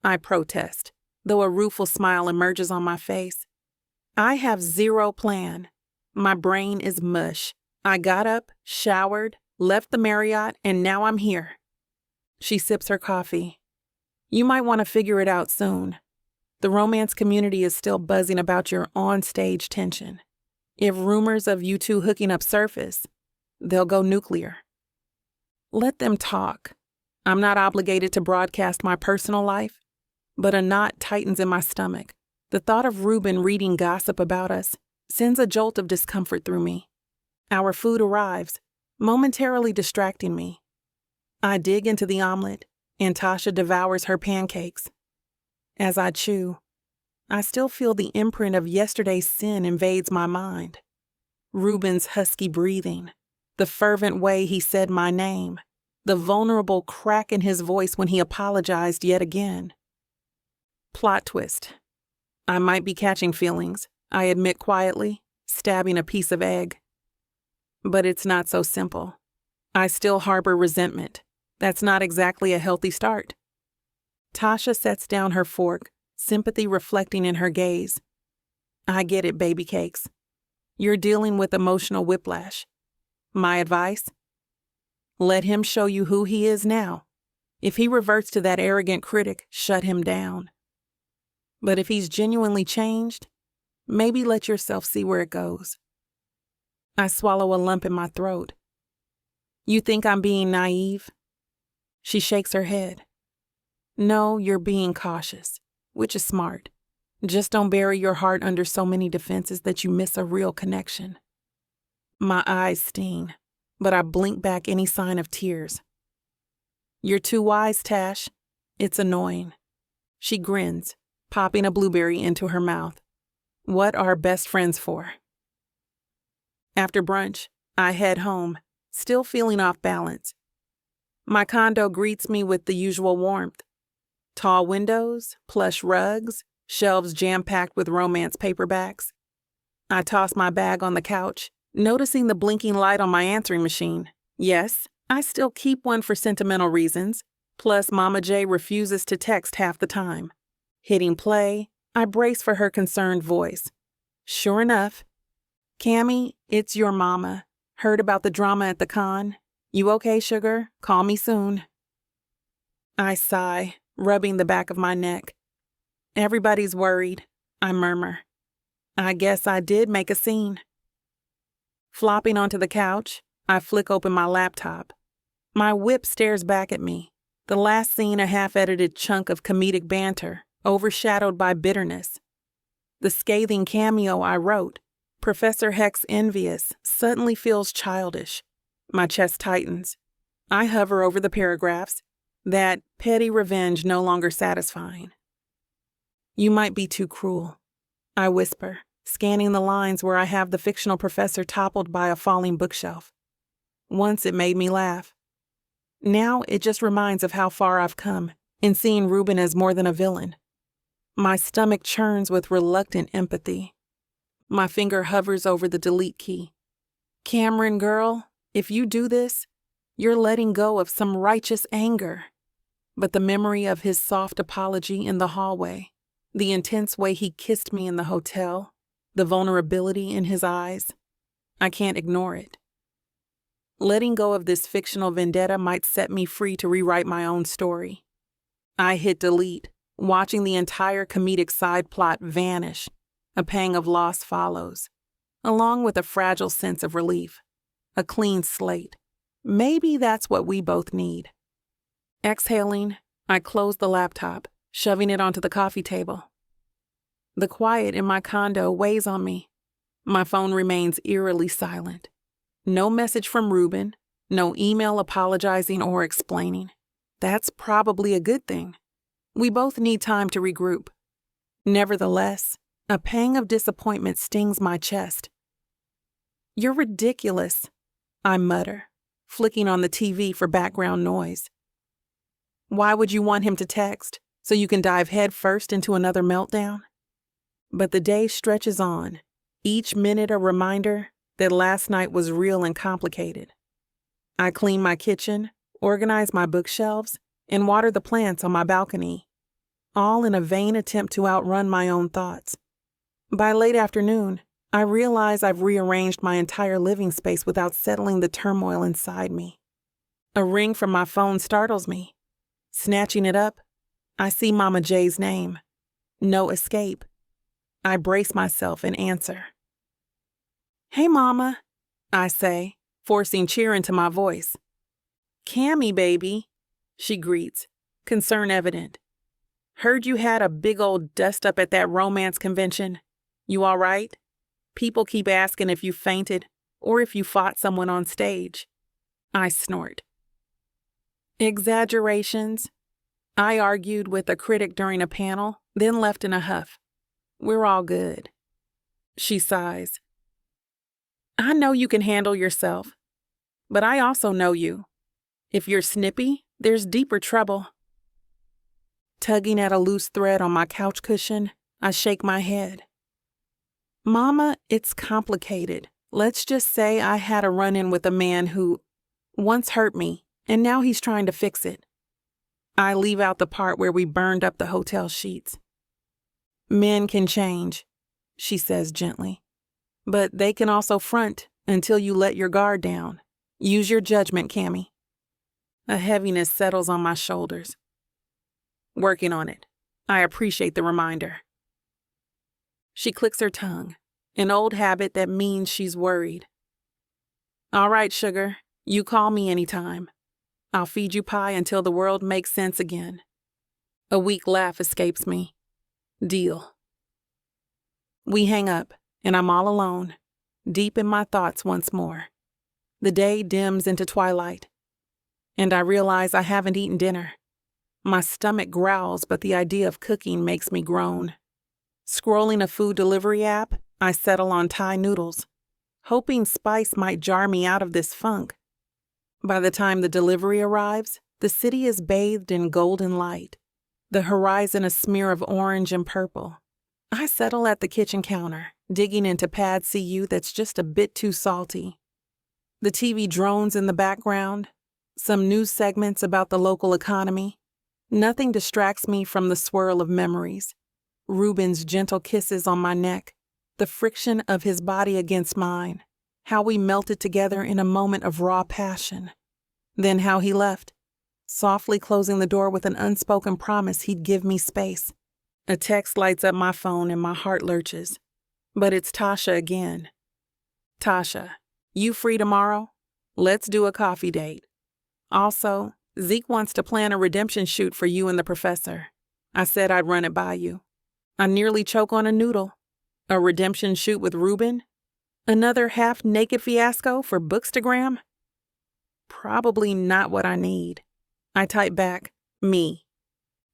I protest, though a rueful smile emerges on my face. I have zero plan. My brain is mush. I got up, showered, left the Marriott, and now I'm here. She sips her coffee. "You might want to figure it out soon. The romance community is still buzzing about your on-stage tension. If rumors of you two hooking up surface, they'll go nuclear." Let them talk. I'm not obligated to broadcast my personal life, but a knot tightens in my stomach. The thought of Reuben reading gossip about us sends a jolt of discomfort through me. Our food arrives, momentarily distracting me. I dig into the omelet, and Tasha devours her pancakes. As I chew, I still feel the imprint of yesterday's sin invades my mind. Reuben's husky breathing, the fervent way he said my name, the vulnerable crack in his voice when he apologized yet again. Plot twist. I might be catching feelings, I admit quietly, stabbing a piece of egg. But it's not so simple. I still harbor resentment. That's not exactly a healthy start. Tasha sets down her fork, sympathy reflecting in her gaze. "I get it, baby cakes. You're dealing with emotional whiplash. My advice? Let him show you who he is now. If he reverts to that arrogant critic, shut him down. But if he's genuinely changed, maybe let yourself see where it goes." I swallow a lump in my throat. "You think I'm being naive?" She shakes her head. No, you're being cautious, which is smart. Just don't bury your heart under so many defenses that you miss a real connection. My eyes sting, but I blink back any sign of tears. You're too wise, Tash. It's annoying. She grins, popping a blueberry into her mouth. What are best friends for? After brunch, I head home, still feeling off balance. My condo greets me with the usual warmth. Tall windows, plush rugs, shelves jam-packed with romance paperbacks. I toss my bag on the couch, noticing the blinking light on my answering machine. Yes, I still keep one for sentimental reasons, plus Mama J refuses to text half the time. Hitting play, I brace for her concerned voice. Sure enough, Cammy, it's your mama. Heard about the drama at the con? You okay, sugar? Call me soon. I sigh, rubbing the back of my neck. Everybody's worried, I murmur. I guess I did make a scene. Flopping onto the couch, I flick open my laptop. My whip stares back at me, the last scene a half-edited chunk of comedic banter, overshadowed by bitterness. The scathing cameo I wrote, Professor Heck's envious, suddenly feels childish. My chest tightens. I hover over the paragraphs, that petty revenge no longer satisfying. You might be too cruel, I whisper, scanning the lines where I have the fictional professor toppled by a falling bookshelf. Once it made me laugh. Now it just reminds of how far I've come in seeing Reuben as more than a villain. My stomach churns with reluctant empathy. My finger hovers over the delete key. Cameron, girl, if you do this, you're letting go of some righteous anger. But the memory of his soft apology in the hallway, the intense way he kissed me in the hotel, the vulnerability in his eyes, I can't ignore it. Letting go of this fictional vendetta might set me free to rewrite my own story. I hit delete, watching the entire comedic side plot vanish. A pang of loss follows, along with a fragile sense of relief. A clean slate. Maybe that's what we both need. Exhaling, I close the laptop, shoving it onto the coffee table. The quiet in my condo weighs on me. My phone remains eerily silent. No message from Reuben, no email apologizing or explaining. That's probably a good thing. We both need time to regroup. Nevertheless, a pang of disappointment stings my chest. You're ridiculous, I mutter, flicking on the TV for background noise. Why would you want him to text? So you can dive headfirst into another meltdown? But the day stretches on, each minute a reminder that last night was real and complicated. I clean my kitchen, organize my bookshelves, and water the plants on my balcony, all in a vain attempt to outrun my own thoughts. By late afternoon, I realize I've rearranged my entire living space without settling the turmoil inside me. A ring from my phone startles me. Snatching it up, I see Mama J's name. No escape. I brace myself and answer. Hey, Mama, I say, forcing cheer into my voice. Cammy, baby, she greets, concern evident. Heard you had a big old dust-up at that romance convention. You all right? People keep asking if you fainted or if you fought someone on stage. I snort. Exaggerations. I argued with a critic during a panel, then left in a huff. We're all good. She sighs. I know you can handle yourself, but I also know you. If you're snippy, there's deeper trouble. Tugging at a loose thread on my couch cushion, I shake my head. Mama, it's complicated. Let's just say I had a run-in with a man who once hurt me, and now he's trying to fix it. I leave out the part where we burned up the hotel sheets. Men can change, she says gently. But they can also front until you let your guard down. Use your judgment, Cammy. A heaviness settles on my shoulders. Working on it. I appreciate the reminder. She clicks her tongue, an old habit that means she's worried. All right, sugar, you call me anytime. I'll feed you pie until the world makes sense again. A weak laugh escapes me. Deal. We hang up, and I'm all alone, deep in my thoughts once more. The day dims into twilight, and I realize I haven't eaten dinner. My stomach growls, but the idea of cooking makes me groan. Scrolling a food delivery app, I settle on Thai noodles, hoping spice might jar me out of this funk. By the time the delivery arrives, the city is bathed in golden light, the horizon a smear of orange and purple. I settle at the kitchen counter, digging into Pad CU that's just a bit too salty. The TV drones in the background, some news segments about the local economy. Nothing distracts me from the swirl of memories. Reuben's gentle kisses on my neck, the friction of his body against mine, how we melted together in a moment of raw passion. Then how he left, softly closing the door with an unspoken promise he'd give me space. A text lights up my phone and my heart lurches. But it's Tasha again. Tasha, you free tomorrow? Let's do a coffee date. Also, Zeke wants to plan a redemption shoot for you and the professor. I said I'd run it by you. I nearly choke on a noodle. A redemption shoot with Reuben? Another half-naked fiasco for Bookstagram? Probably not what I need. I type back, me.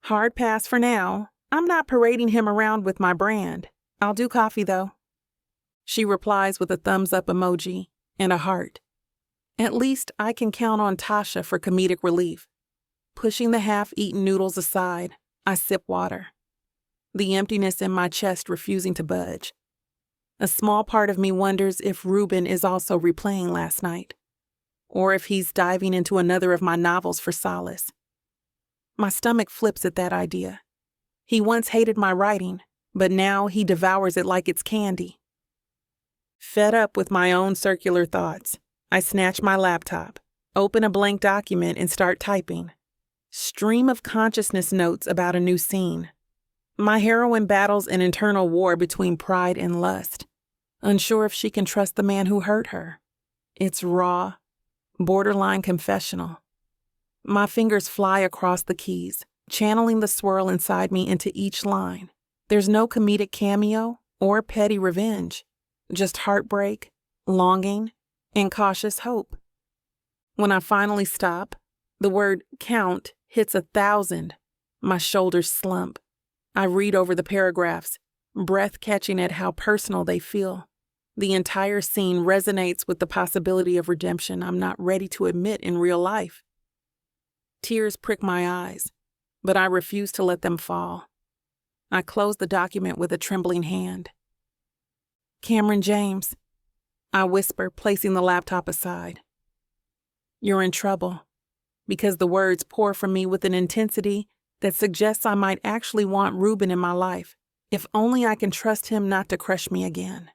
Hard pass for now. I'm not parading him around with my brand. I'll do coffee, though. She replies with a thumbs-up emoji and a heart. At least I can count on Tasha for comedic relief. Pushing the half-eaten noodles aside, I sip water. The emptiness in my chest refusing to budge. A small part of me wonders if Reuben is also replaying last night, or if he's diving into another of my novels for solace. My stomach flips at that idea. He once hated my writing, but now he devours it like it's candy. Fed up with my own circular thoughts, I snatch my laptop, open a blank document, and start typing. Stream of consciousness notes about a new scene. My heroine battles an internal war between pride and lust, unsure if she can trust the man who hurt her. It's raw, borderline confessional. My fingers fly across the keys, channeling the swirl inside me into each line. There's no comedic cameo or petty revenge, just heartbreak, longing, and cautious hope. When I finally stop, the word count hits 1,000. My shoulders slump. I read over the paragraphs, breath catching at how personal they feel. The entire scene resonates with the possibility of redemption I'm not ready to admit in real life. Tears prick my eyes, but I refuse to let them fall. I close the document with a trembling hand. Cameron James, I whisper, placing the laptop aside. You're in trouble, because the words pour from me with an intensity that suggests I might actually want Reuben in my life, if only I can trust him not to crush me again.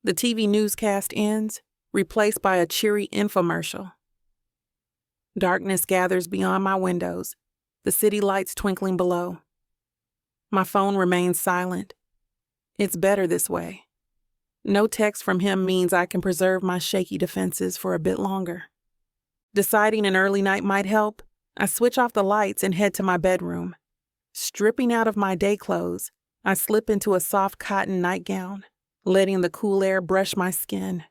The TV newscast ends, replaced by a cheery infomercial. Darkness gathers beyond my windows, the city lights twinkling below. My phone remains silent. It's better this way. No text from him means I can preserve my shaky defenses for a bit longer. Deciding an early night might help, I switch off the lights and head to my bedroom. Stripping out of my day clothes, I slip into a soft cotton nightgown, letting the cool air brush my skin.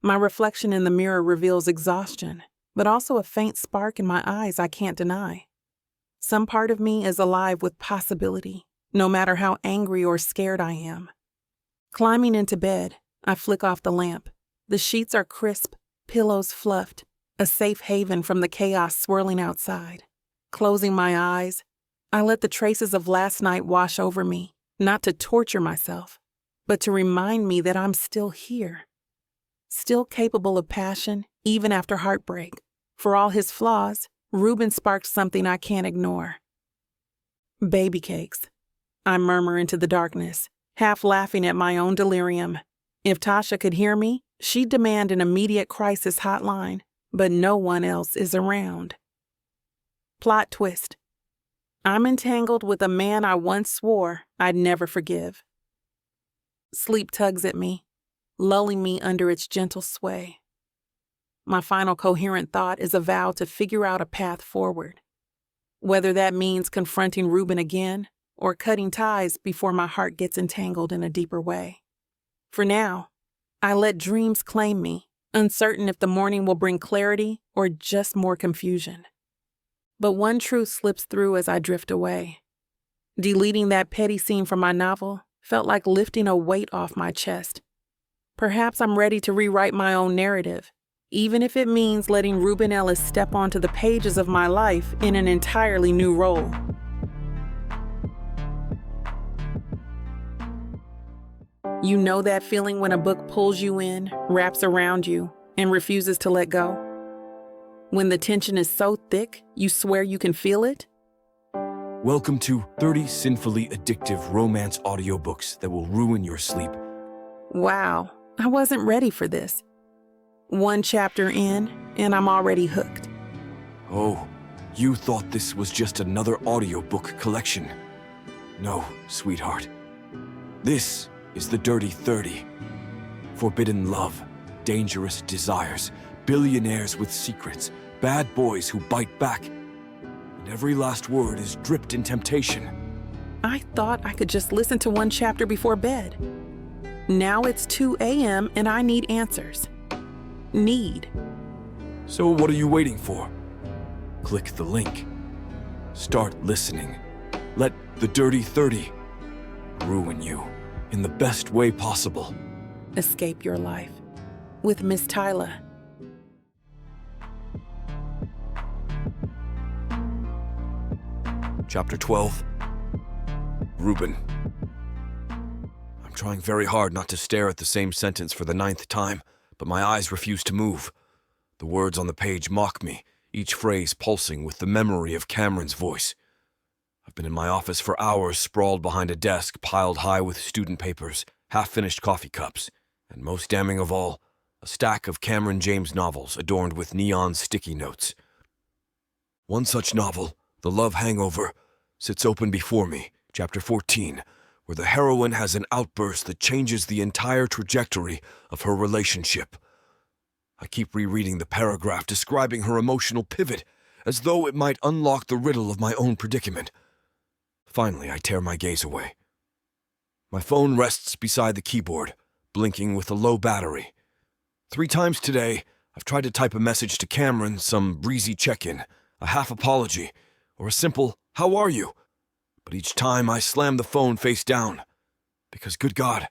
My reflection in the mirror reveals exhaustion, but also a faint spark in my eyes I can't deny. Some part of me is alive with possibility, no matter how angry or scared I am. Climbing into bed, I flick off the lamp. The sheets are crisp, pillows fluffed, a safe haven from the chaos swirling outside. Closing my eyes, I let the traces of last night wash over me, not to torture myself, but to remind me that I'm still here. Still capable of passion, even after heartbreak. For all his flaws, Reuben sparked something I can't ignore. Baby cakes, I murmur into the darkness, half laughing at my own delirium. If Tasha could hear me, she'd demand an immediate crisis hotline, but no one else is around. Plot twist. I'm entangled with a man I once swore I'd never forgive. Sleep tugs at me, lulling me under its gentle sway. My final coherent thought is a vow to figure out a path forward. whether that means confronting Reuben again or cutting ties before my heart gets entangled in a deeper way. For now, I let dreams claim me, uncertain if the morning will bring clarity or just more confusion. But one truth slips through as I drift away. Deleting that petty scene from my novel felt like lifting a weight off my chest. Perhaps I'm ready to rewrite my own narrative, even if it means letting Reuben Ellis step onto the pages of my life in an entirely new role. You know that feeling when a book pulls you in, wraps around you, and refuses to let go? When the tension is so thick, you swear you can feel it? Welcome to 30 sinfully addictive romance audiobooks that will ruin your sleep. Wow, I wasn't ready for this. One chapter in, and I'm already hooked. Oh, you thought this was just another audiobook collection. No, sweetheart. This is the Dirty 30. Forbidden love, dangerous desires, billionaires with secrets, bad boys who bite back. And every last word is dripped in temptation. I thought I could just listen to one chapter before bed. Now it's 2 a.m. and I need answers. Need. So what are you waiting for? Click the link. Start listening. Let the Dirty 30 ruin you in the best way possible. Escape your life with Miss Tyla. Chapter 12. Reuben. I'm trying very hard not to stare at the same sentence for the 9th time, but my eyes refuse to move. The words on the page mock me, each phrase pulsing with the memory of Cameron's voice. I've been in my office for hours, sprawled behind a desk piled high with student papers, half-finished coffee cups, and most damning of all, a stack of Cameron James novels adorned with neon sticky notes. One such novel, The Love Hangover, sits open before me, chapter 14, where the heroine has an outburst that changes the entire trajectory of her relationship. I keep rereading the paragraph describing her emotional pivot, as though it might unlock the riddle of my own predicament. Finally, I tear my gaze away. My phone rests beside the keyboard, blinking with a low battery. 3 times today, I've tried to type a message to Cameron, some breezy check-in, a half apology, or a simple, "How are you?" But each time I slam the phone face down, because good God,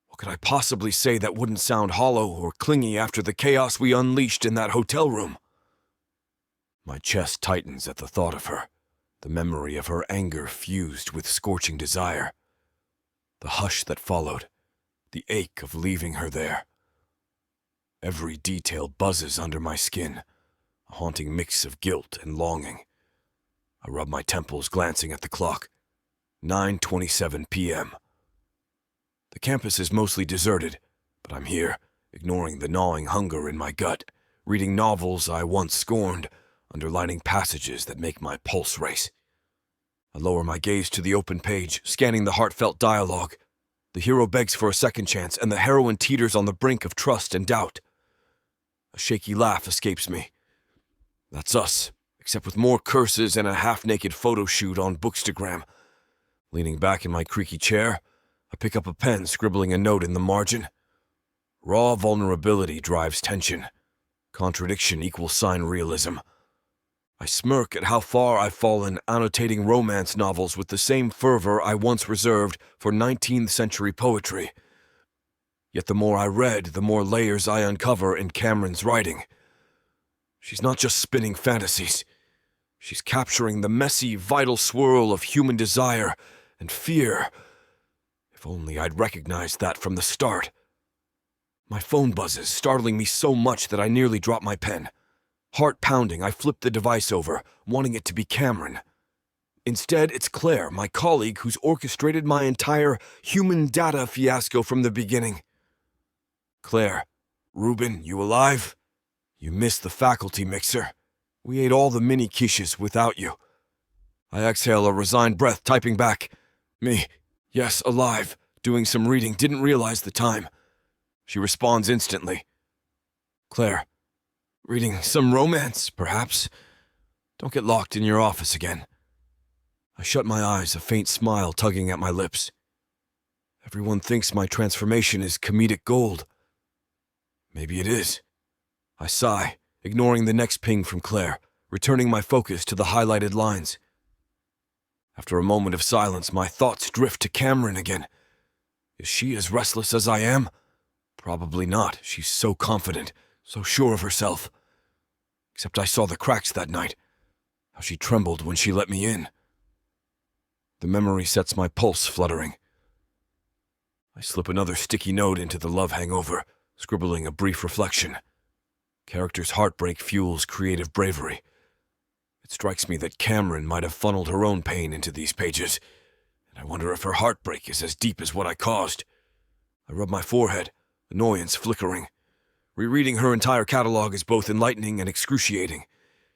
what could I possibly say that wouldn't sound hollow or clingy after the chaos we unleashed in that hotel room? My chest tightens at the thought of her, the memory of her anger fused with scorching desire. The hush that followed, the ache of leaving her there. Every detail buzzes under my skin, a haunting mix of guilt and longing. I rub my temples, glancing at the clock. 9:27 p.m. The campus is mostly deserted, but I'm here, ignoring the gnawing hunger in my gut, reading novels I once scorned, underlining passages that make my pulse race. I lower my gaze to the open page, scanning the heartfelt dialogue. The hero begs for a second chance, and the heroine teeters on the brink of trust and doubt. A shaky laugh escapes me. That's us, except with more curses and a half-naked photo shoot on Bookstagram. Leaning back in my creaky chair, I pick up a pen, scribbling a note in the margin. Raw vulnerability drives tension. Contradiction equals realism. I smirk at how far I've fallen annotating romance novels with the same fervor I once reserved for 19th century poetry. Yet the more I read, the more layers I uncover in Cameron's writing. She's not just spinning fantasies. She's capturing the messy, vital swirl of human desire and fear. If only I'd recognized that from the start. My phone buzzes, startling me so much that I nearly drop my pen. Heart pounding, I flip the device over, wanting it to be Cameron. Instead, it's Claire, my colleague who's orchestrated my entire human data fiasco from the beginning. Claire, Reuben, you alive? You missed the faculty mixer. We ate all the mini quiches without you. I exhale a resigned breath, typing back. Me, yes, alive, doing some reading, didn't realize the time. She responds instantly. Claire, reading some romance, perhaps? Don't get locked in your office again. I shut my eyes, a faint smile tugging at my lips. Everyone thinks my transformation is comedic gold. Maybe it is. I sigh, ignoring the next ping from Claire, returning my focus to the highlighted lines. After a moment of silence, my thoughts drift to Cameron again. Is she as restless as I am? Probably not. She's so confident, so sure of herself. Except I saw the cracks that night, how she trembled when she let me in. The memory sets my pulse fluttering. I slip another sticky note into the love hangover, scribbling a brief reflection. Character's heartbreak fuels creative bravery. It strikes me that Cameron might have funneled her own pain into these pages, and I wonder if her heartbreak is as deep as what I caused. I rub my forehead, annoyance flickering. Rereading her entire catalog is both enlightening and excruciating,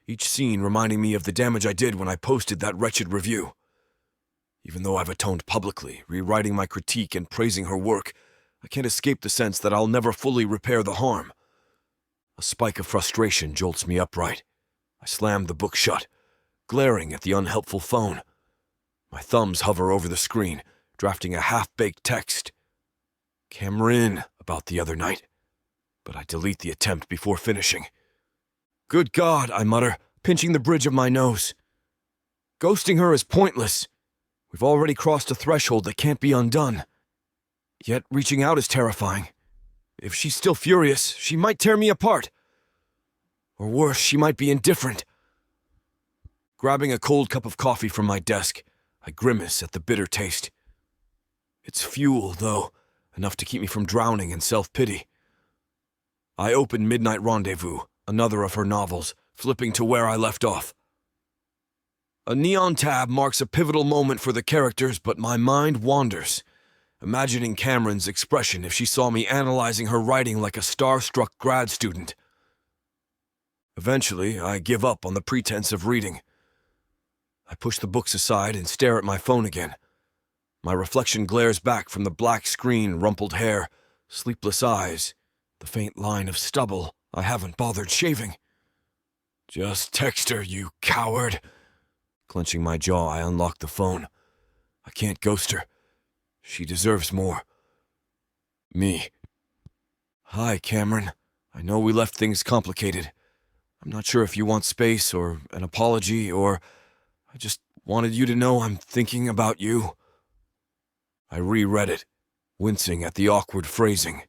each scene reminding me of the damage I did when I posted that wretched review. Even though I've atoned publicly, rewriting my critique and praising her work, I can't escape the sense that I'll never fully repair the harm. A spike of frustration jolts me upright. I slam the book shut, glaring at the unhelpful phone. My thumbs hover over the screen, drafting a half-baked text. Cameron about the other night, but I delete the attempt before finishing. Good God, I mutter, pinching the bridge of my nose. Ghosting her is pointless. We've already crossed a threshold that can't be undone. Yet reaching out is terrifying. If she's still furious, she might tear me apart. Or worse, she might be indifferent. Grabbing a cold cup of coffee from my desk, I grimace at the bitter taste. It's fuel, though, enough to keep me from drowning in self-pity. I open Midnight Rendezvous, another of her novels, flipping to where I left off. A neon tab marks a pivotal moment for the characters, but my mind wanders, imagining Cameron's expression if she saw me analyzing her writing like a star-struck grad student. Eventually, I give up on the pretense of reading. I push the books aside and stare at my phone again. My reflection glares back from the black screen, rumpled hair, sleepless eyes, the faint line of stubble I haven't bothered shaving. Just text her, you coward. Clenching my jaw, I unlock the phone. I can't ghost her. She deserves more. Me. Hi, Cameron. I know we left things complicated. I'm not sure if you want space or an apology, or I just wanted you to know I'm thinking about you. I reread it, wincing at the awkward phrasing.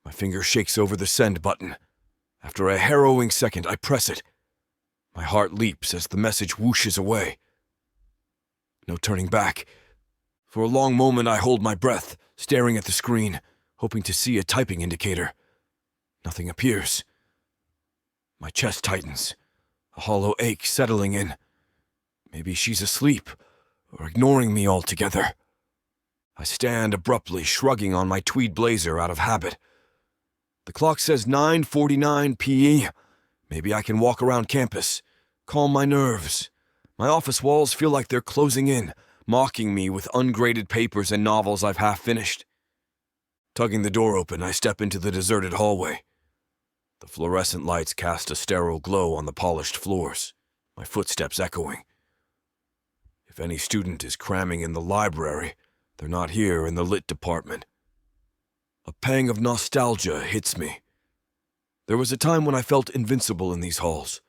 My finger shakes over the send button. After a harrowing second, I press it. My heart leaps as the message whooshes away. No turning back. For a long moment, I hold my breath, staring at the screen, hoping to see a typing indicator. Nothing appears. My chest tightens, a hollow ache settling in. Maybe she's asleep, or ignoring me altogether. I stand abruptly, shrugging on my tweed blazer out of habit. The clock says 9:49 p.m. Maybe I can walk around campus, calm my nerves. My office walls feel like they're closing in, mocking me with ungraded papers and novels I've half finished. Tugging the door open, I step into the deserted hallway. The fluorescent lights cast a sterile glow on the polished floors, my footsteps echoing. If any student is cramming in the library, they're not here in the lit department. A pang of nostalgia hits me. There was a time when I felt invincible in these halls.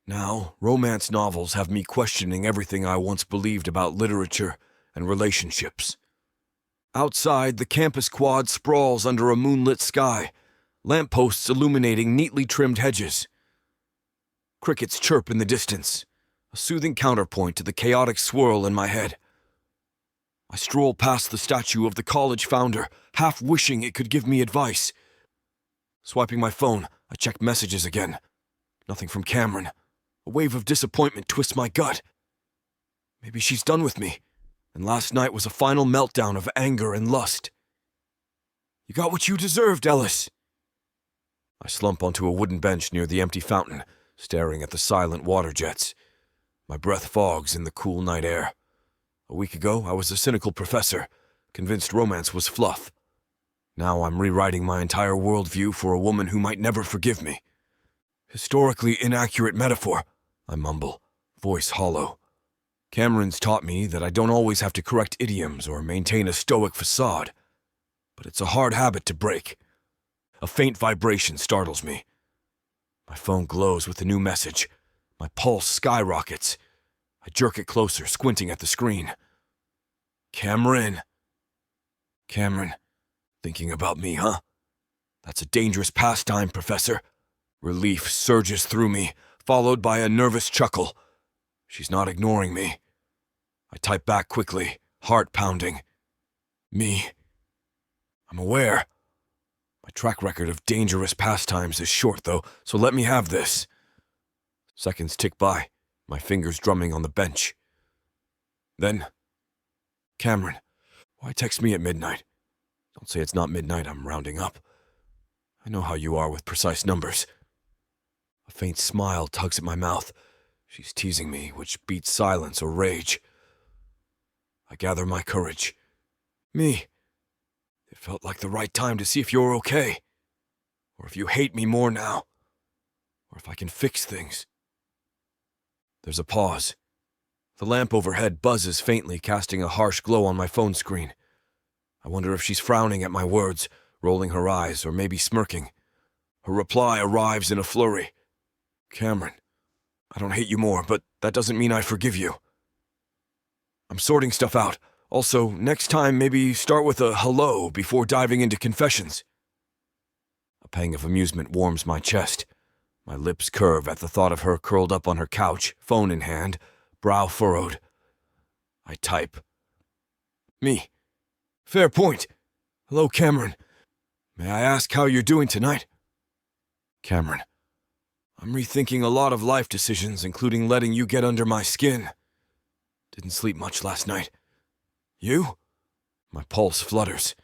Now, romance novels have me questioning everything I once believed about literature and relationships. Outside, the campus quad sprawls under a moonlit sky, lampposts illuminating neatly trimmed hedges. Crickets chirp in the distance, a soothing counterpoint to the chaotic swirl in my head. I stroll past the statue of the college founder, half wishing it could give me advice. Swiping my phone, I check messages again. Nothing from Cameron. A wave of disappointment twists my gut. Maybe she's done with me, and last night was a final meltdown of anger and lust. You got what you deserved, Ellis. I slump onto a wooden bench near the empty fountain, staring at the silent water jets. My breath fogs in the cool night air. A week ago, I was a cynical professor, convinced romance was fluff. Now I'm rewriting my entire worldview for a woman who might never forgive me. Historically inaccurate metaphor. I mumble, voice hollow. Cameron's taught me that I don't always have to correct idioms or maintain a stoic facade, but it's a hard habit to break. A faint vibration startles me. My phone glows with a new message. My pulse skyrockets. I jerk it closer, squinting at the screen. Cameron. Cameron, thinking about me, huh? That's a dangerous pastime, Professor. Relief surges through me, followed by a nervous chuckle. She's not ignoring me. I type back quickly, heart pounding. Me. I'm aware. My track record of dangerous pastimes is short, though, so let me have this. Seconds tick by, my fingers drumming on the bench. Then, Cameron, why text me at midnight? Don't say it's not midnight, I'm rounding up. I know how you are with precise numbers. A faint smile tugs at my mouth. She's teasing me, which beats silence or rage. I gather my courage. Me. It felt like the right time to see if you're okay. Or if you hate me more now. Or if I can fix things. There's a pause. The lamp overhead buzzes faintly, casting a harsh glow on my phone screen. I wonder if she's frowning at my words, rolling her eyes, or maybe smirking. Her reply arrives in a flurry. Cameron, I don't hate you more, but that doesn't mean I forgive you. I'm sorting stuff out. Also, next time maybe start with a hello before diving into confessions. A pang of amusement warms my chest. My lips curve at the thought of her curled up on her couch, phone in hand, brow furrowed. I type. Me. Fair point. Hello, Cameron. May I ask how you're doing tonight? Cameron. I'm rethinking a lot of life decisions, including letting you get under my skin. Didn't sleep much last night. You? My pulse flutters.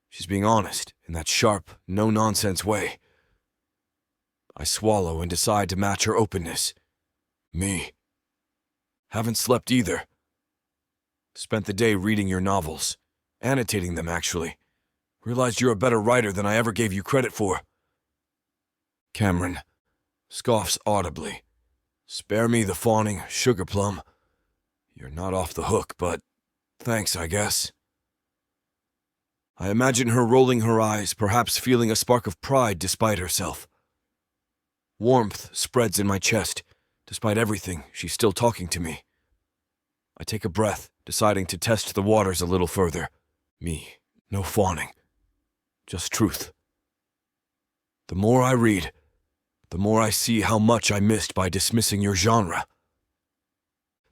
She's being honest, in that sharp, no-nonsense way. I swallow and decide to match her openness. Me. Haven't slept either. Spent the day reading your novels. Annotating them, actually. Realized you're a better writer than I ever gave you credit for. Cameron scoffs audibly. Spare me the fawning sugar plum. You're not off the hook, but thanks, I guess. I imagine her rolling her eyes, perhaps feeling a spark of pride despite herself. Warmth spreads in my chest. Despite everything, she's still talking to me. I take a breath, deciding to test the waters a little further. Me, no fawning. Just truth. The more I read, the more I see how much I missed by dismissing your genre.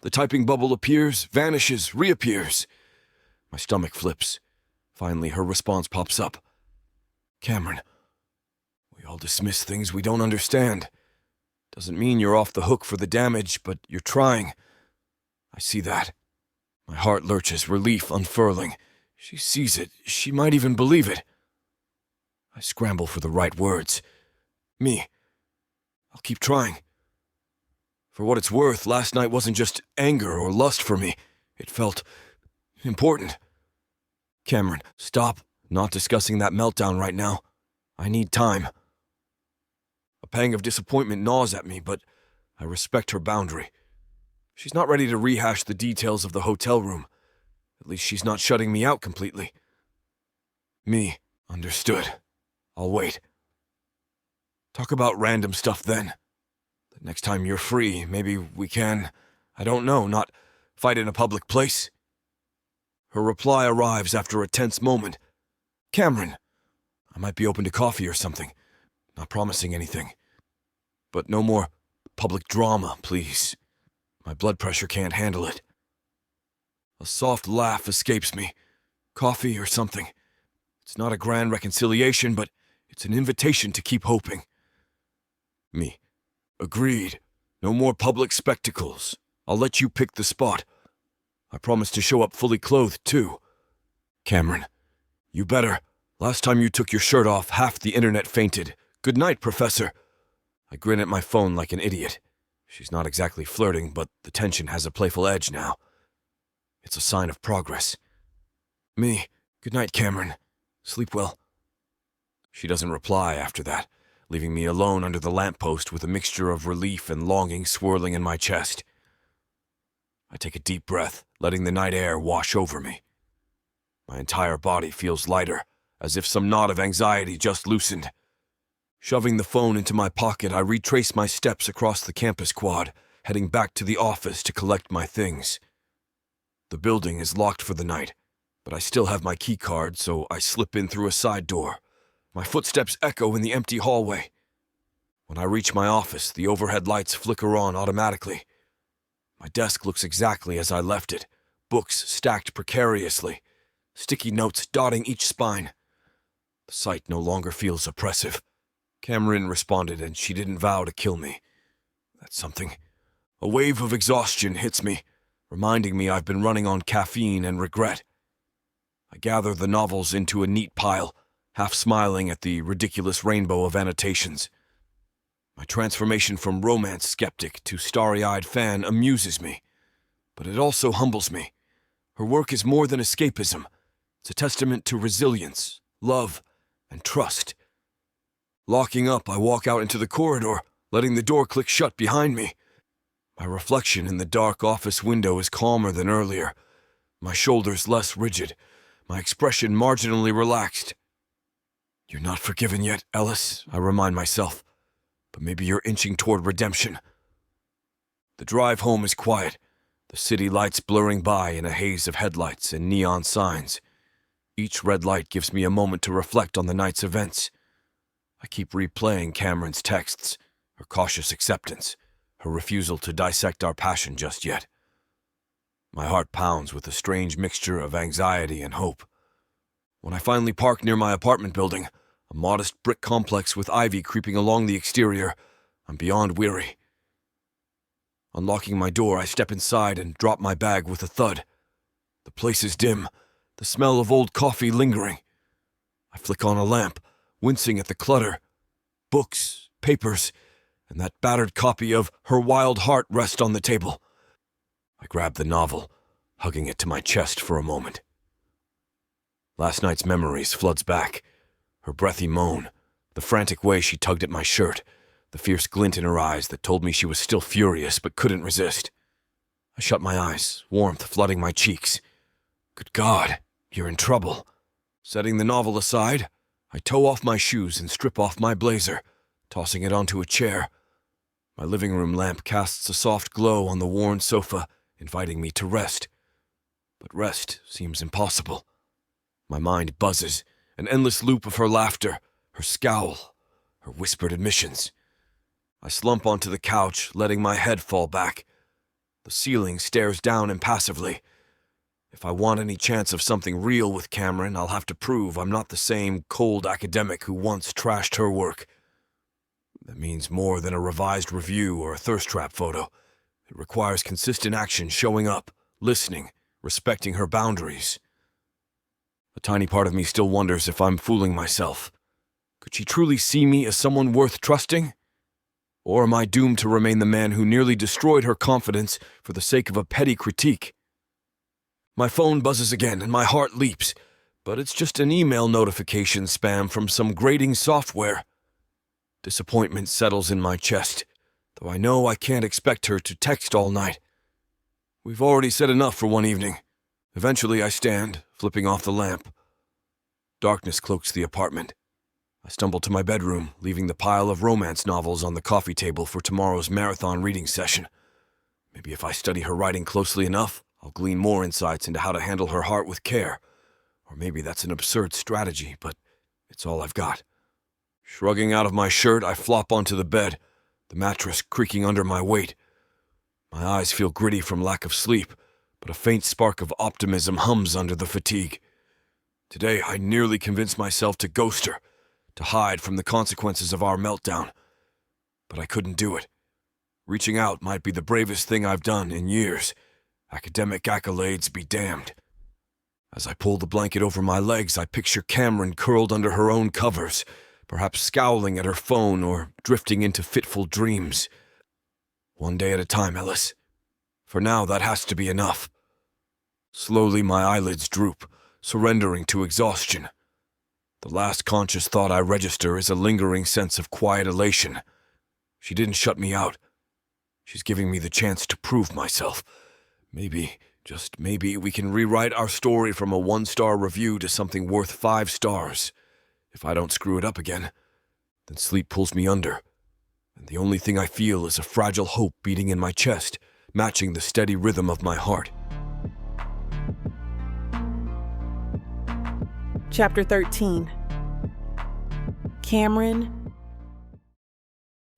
The typing bubble appears, vanishes, reappears. My stomach flips. Finally, her response pops up. Cameron, we all dismiss things we don't understand. Doesn't mean you're off the hook for the damage, but you're trying. I see that. My heart lurches, relief unfurling. She sees it. She might even believe it. I scramble for the right words. Me. I'll keep trying. For what it's worth, last night wasn't just anger or lust for me. It felt important. Cameron, stop. Not discussing that meltdown right now. I need time. A pang of disappointment gnaws at me, but I respect her boundary. She's not ready to rehash the details of the hotel room. At least she's not shutting me out completely. Me, understood. I'll wait. Talk about random stuff then. The next time you're free, maybe we can, I don't know, not fight in a public place. Her reply arrives after a tense moment. Cameron, I might be open to coffee or something. Not promising anything. But no more public drama, please. My blood pressure can't handle it. A soft laugh escapes me. Coffee or something. It's not a grand reconciliation, but it's an invitation to keep hoping. Me. Agreed. No more public spectacles. I'll let you pick the spot. I promise to show up fully clothed, too. Cameron. You better. Last time you took your shirt off, half the internet fainted. Good night, Professor. I grin at my phone like an idiot. She's not exactly flirting, but the tension has a playful edge now. It's a sign of progress. Me. Good night, Cameron. Sleep well. She doesn't reply after that. leaving me alone under the lamppost with a mixture of relief and longing swirling in my chest. I take a deep breath, letting the night air wash over me. My entire body feels lighter, as if some knot of anxiety just loosened. Shoving the phone into my pocket, I retrace my steps across the campus quad, heading back to the office to collect my things. The building is locked for the night, but I still have my key card, so I slip in through a side door. My footsteps echo in the empty hallway. When I reach my office, the overhead lights flicker on automatically. My desk looks exactly as I left it, books stacked precariously, sticky notes dotting each spine. The sight no longer feels oppressive. Cameron responded, and she didn't vow to kill me. That's something. A wave of exhaustion hits me, reminding me I've been running on caffeine and regret. I gather the novels into a neat pile, half smiling at the ridiculous rainbow of annotations. My transformation from romance skeptic to starry-eyed fan amuses me, but it also humbles me. Her work is more than escapism. It's a testament to resilience, love, and trust. Locking up, I walk out into the corridor, letting the door click shut behind me. My reflection in the dark office window is calmer than earlier, my shoulders less rigid, my expression marginally relaxed. You're not forgiven yet, Ellis, I remind myself, but maybe you're inching toward redemption. The drive home is quiet, the city lights blurring by in a haze of headlights and neon signs. Each red light gives me a moment to reflect on the night's events. I keep replaying Cameron's texts, her cautious acceptance, her refusal to dissect our passion just yet. My heart pounds with a strange mixture of anxiety and hope. When I finally park near my apartment building, a modest brick complex with ivy creeping along the exterior, I'm beyond weary. Unlocking my door, I step inside and drop my bag with a thud. The place is dim, the smell of old coffee lingering. I flick on a lamp, wincing at the clutter. Books, papers, and that battered copy of Her Wild Heart rest on the table. I grab the novel, hugging it to my chest for a moment. Last night's memories floods back. Her breathy moan, the frantic way she tugged at my shirt, the fierce glint in her eyes that told me she was still furious but couldn't resist. I shut my eyes, warmth flooding my cheeks. Good God, you're in trouble. Setting the novel aside, I toe off my shoes and strip off my blazer, tossing it onto a chair. My living room lamp casts a soft glow on the worn sofa, inviting me to rest. But rest seems impossible. My mind buzzes, an endless loop of her laughter, her scowl, her whispered admissions. I slump onto the couch, letting my head fall back. The ceiling stares down impassively. If I want any chance of something real with Cameron, I'll have to prove I'm not the same cold academic who once trashed her work. That means more than a revised review or a thirst trap photo. It requires consistent action, showing up, listening, respecting her boundaries. A tiny part of me still wonders if I'm fooling myself. Could she truly see me as someone worth trusting? Or am I doomed to remain the man who nearly destroyed her confidence for the sake of a petty critique? My phone buzzes again and my heart leaps, but it's just an email notification spam from some grading software. Disappointment settles in my chest, though I know I can't expect her to text all night. We've already said enough for one evening. Eventually I stand, flipping off the lamp. Darkness cloaks the apartment. I stumble to my bedroom, leaving the pile of romance novels on the coffee table for tomorrow's marathon reading session. Maybe if I study her writing closely enough, I'll glean more insights into how to handle her heart with care. Or maybe that's an absurd strategy, but it's all I've got. Shrugging out of my shirt, I flop onto the bed, the mattress creaking under my weight. My eyes feel gritty from lack of sleep, but a faint spark of optimism hums under the fatigue. Today, I nearly convinced myself to ghost her, to hide from the consequences of our meltdown. But I couldn't do it. Reaching out might be the bravest thing I've done in years. Academic accolades be damned. As I pull the blanket over my legs, I picture Cameron curled under her own covers, perhaps scowling at her phone or drifting into fitful dreams. One day at a time, Ellis. For now, that has to be enough. Slowly, my eyelids droop, surrendering to exhaustion. The last conscious thought I register is a lingering sense of quiet elation. She didn't shut me out. She's giving me the chance to prove myself. Maybe, just maybe, we can rewrite our story from a 1-star review to something worth 5 stars. If I don't screw it up again, then sleep pulls me under, and the only thing I feel is a fragile hope beating in my chest, matching the steady rhythm of my heart. Chapter 13. Cameron.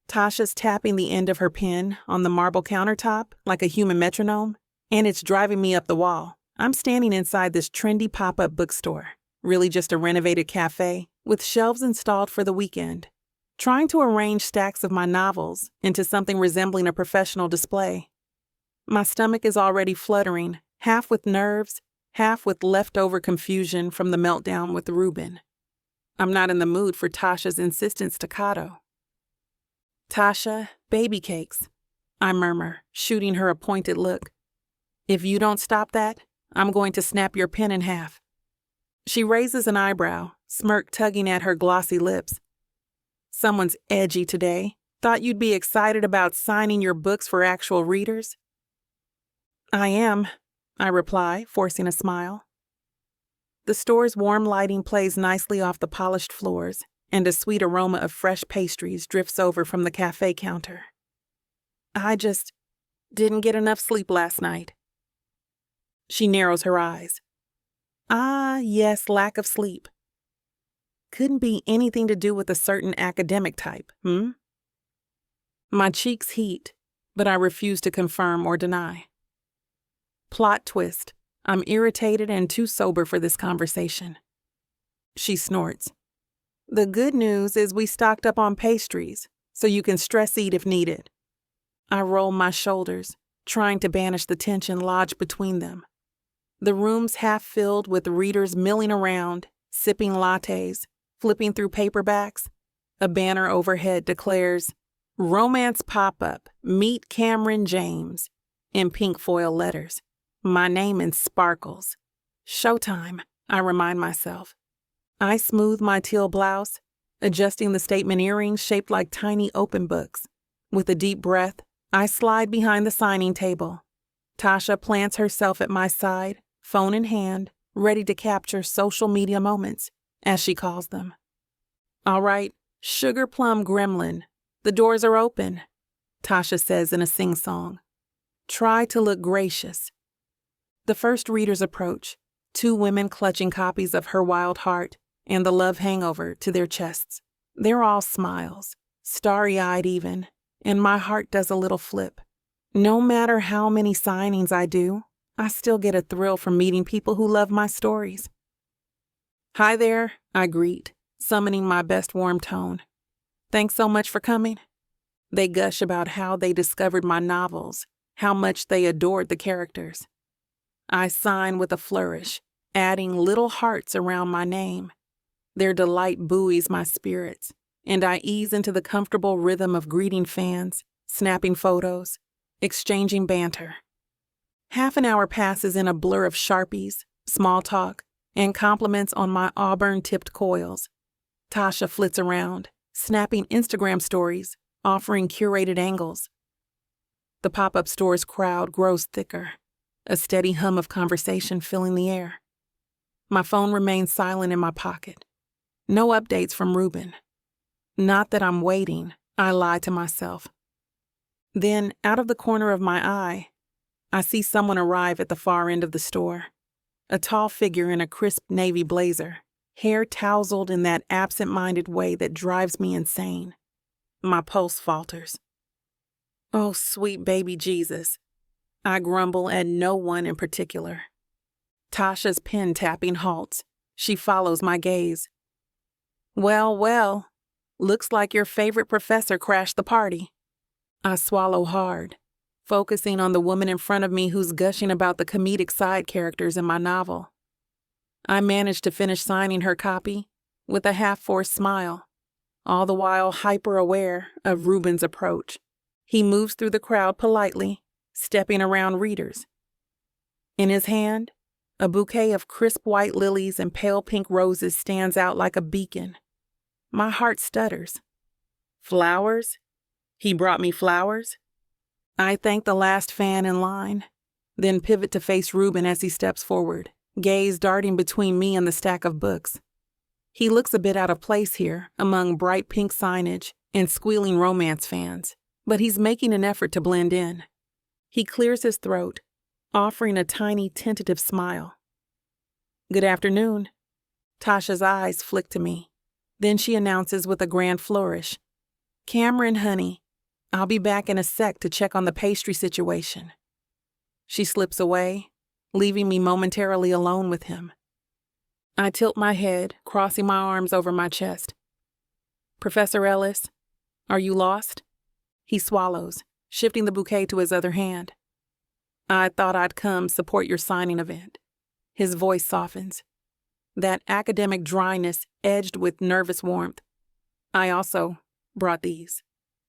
Tasha's tapping the end of her pen on the marble countertop like a human metronome, and it's driving me up the wall. I'm standing inside this trendy pop-up bookstore, really just a renovated cafe with shelves installed for the weekend, trying to arrange stacks of my novels into something resembling a professional display. My stomach is already fluttering, half with nerves, half with leftover confusion from the meltdown with Reuben. I'm not in the mood for Tasha's insistent staccato. "Tasha, baby cakes," I murmur, shooting her a pointed look. "If you don't stop that, I'm going to snap your pen in half." She raises an eyebrow, smirk tugging at her glossy lips. "Someone's edgy today. Thought you'd be excited about signing your books for actual readers?" "I am," I reply, forcing a smile. The store's warm lighting plays nicely off the polished floors, and a sweet aroma of fresh pastries drifts over from the cafe counter. "I just didn't get enough sleep last night." She narrows her eyes. "Ah, yes, lack of sleep. Couldn't be anything to do with a certain academic type, My cheeks heat, but I refuse to confirm or deny. Plot twist. I'm irritated and too sober for this conversation. She snorts. "The good news is we stocked up on pastries, so you can stress eat if needed." I roll my shoulders, trying to banish the tension lodged between them. The room's half filled with readers milling around, sipping lattes, flipping through paperbacks. A banner overhead declares, "Romance Pop-Up, Meet Cameron James," in pink foil letters. My name in sparkles. Showtime, I remind myself. I smooth my teal blouse, adjusting the statement earrings shaped like tiny open books. With a deep breath, I slide behind the signing table. Tasha plants herself at my side, phone in hand, ready to capture social media moments, as she calls them. "All right, sugar plum gremlin, the doors are open," Tasha says in a sing-song. "Try to look gracious." The first readers approach, 2 women clutching copies of Her Wild Heart and The Love Hangover to their chests. They're all smiles, starry-eyed even, and my heart does a little flip. No matter how many signings I do, I still get a thrill from meeting people who love my stories. "Hi there," I greet, summoning my best warm tone. "Thanks so much for coming." They gush about how they discovered my novels, how much they adored the characters. I sign with a flourish, adding little hearts around my name. Their delight buoys my spirits, and I ease into the comfortable rhythm of greeting fans, snapping photos, exchanging banter. Half an hour passes in a blur of Sharpies, small talk, and compliments on my auburn-tipped coils. Tasha flits around, snapping Instagram stories, offering curated angles. The pop-up store's crowd grows thicker, a steady hum of conversation filling the air. My phone remains silent in my pocket. No updates from Reuben. Not that I'm waiting, I lie to myself. Then, out of the corner of my eye, I see someone arrive at the far end of the store. A tall figure in a crisp navy blazer, hair tousled in that absent-minded way that drives me insane. My pulse falters. "Oh, sweet baby Jesus." I grumble at no one in particular. Tasha's pen tapping halts. She follows my gaze. "Well, well, looks like your favorite professor crashed the party." I swallow hard, focusing on the woman in front of me who's gushing about the comedic side characters in my novel. I manage to finish signing her copy with a half-forced smile, all the while hyper-aware of Reuben's approach. He moves through the crowd politely, stepping around readers. In his hand, A bouquet of crisp white lilies and pale pink roses stands out like a beacon. My heart stutters. Flowers? He brought me flowers? I thank the last fan in line, then pivot to face Reuben as he steps forward, gaze darting between me and the stack of books. He looks a bit out of place here among bright pink signage and squealing romance fans, but he's making an effort to blend in. He clears his throat, offering a tiny, tentative smile. Good afternoon. Tasha's eyes flick to me. Then she announces with a grand flourish, Cameron, honey, I'll be back in a sec to check on the pastry situation. She slips away, leaving me momentarily alone with him. I tilt my head, crossing my arms over my chest. Professor Ellis, are you lost? He swallows, shifting the bouquet to his other hand. I thought I'd come support your signing event. His voice softens, that academic dryness edged with nervous warmth. I also brought these.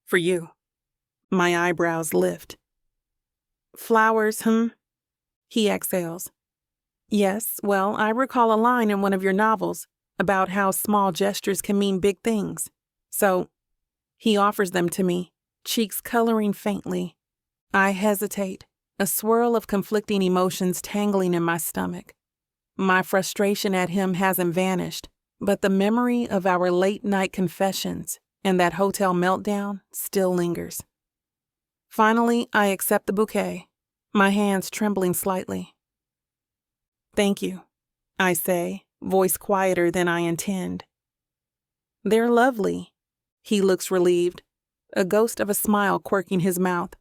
For you. My eyebrows lift. Flowers, He exhales. Yes, well, I recall a line in one of your novels about how small gestures can mean big things. So, he offers them to me, cheeks coloring faintly. I hesitate, a swirl of conflicting emotions tangling in my stomach. My frustration at him hasn't vanished, but the memory of our late-night confessions and that hotel meltdown still lingers. Finally, I accept the bouquet, my hands trembling slightly. Thank you, I say, voice quieter than I intend. They're lovely. He looks relieved, a ghost of a smile quirking his mouth.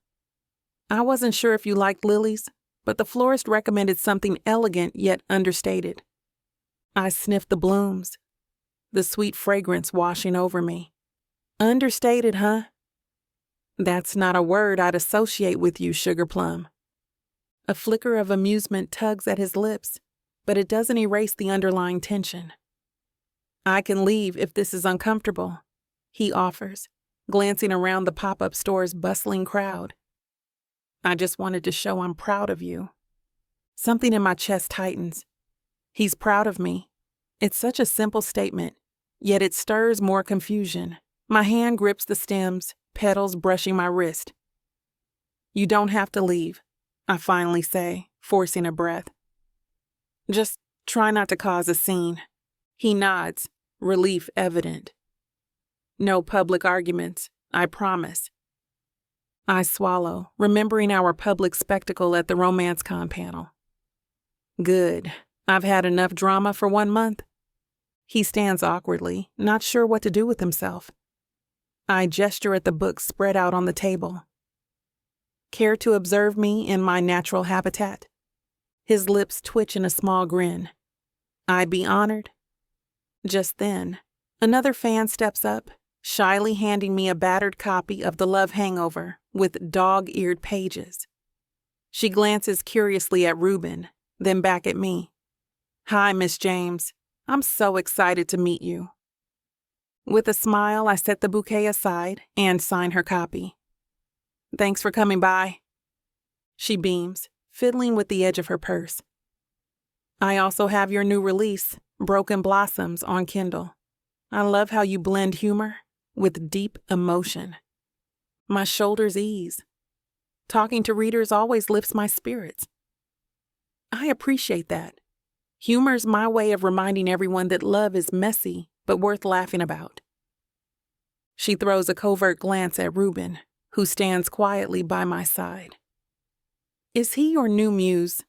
I wasn't sure if you liked lilies, but the florist recommended something elegant yet understated. I sniffed the blooms, the sweet fragrance washing over me. Understated, huh? That's not a word I'd associate with you, Sugar Plum. A flicker of amusement tugs at his lips, but it doesn't erase the underlying tension. I can leave if this is uncomfortable, he offers, glancing around the pop-up store's bustling crowd. I just wanted to show I'm proud of you. Something in my chest tightens. He's proud of me. It's such a simple statement, yet it stirs more confusion. My hand grips the stems, petals brushing my wrist. You don't have to leave, I finally say, forcing a breath. Just try not to cause a scene. He nods, relief evident. No public arguments, I promise. I swallow, remembering our public spectacle at the RomanceCon panel. Good. I've had enough drama for 1 month. He stands awkwardly, not sure what to do with himself. I gesture at the books spread out on the table. Care to observe me in my natural habitat? His lips twitch in a small grin. I'd be honored. Just then, another fan steps up, shyly handing me a battered copy of The Love Hangover with dog-eared pages. She glances curiously at Reuben, then back at me. Hi, Miss James. I'm so excited to meet you. With a smile, I set the bouquet aside and sign her copy. Thanks for coming by. She beams, fiddling with the edge of her purse. I also have your new release, Broken Blossoms, on Kindle. I love how you blend humor with deep emotion. My shoulders ease. Talking to readers always lifts my spirits. I appreciate that. Humor's my way of reminding everyone that love is messy, but worth laughing about. She throws a covert glance at Reuben, who stands quietly by my side. Is he your new muse?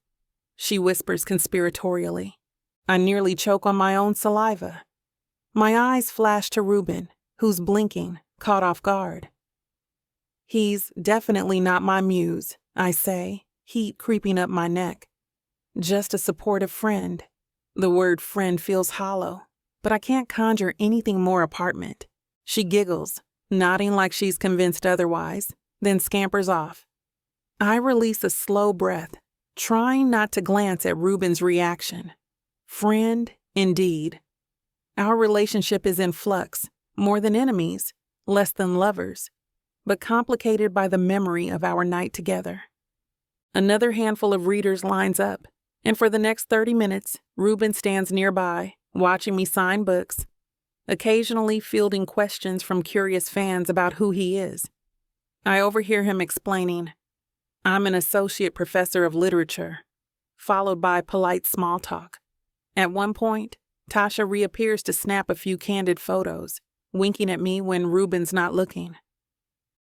She whispers conspiratorially. I nearly choke on my own saliva. My eyes flash to Reuben, who's blinking, caught off guard. He's definitely not my muse, I say, heat creeping up my neck. Just a supportive friend. The word friend feels hollow, but I can't conjure anything more apartment. She giggles, nodding like she's convinced otherwise, then scampers off. I release a slow breath, trying not to glance at Reuben's reaction. Friend, indeed. Our relationship is in flux, more than enemies, less than lovers, but complicated by the memory of our night together. Another handful of readers lines up, And for the next 30 minutes, Reuben stands nearby, watching me sign books, occasionally fielding questions from curious fans about who he is. I overhear him explaining, "I'm an associate professor of literature," followed by polite small talk. At one point, Tasha reappears to snap a few candid photos, winking at me when Reuben's not looking.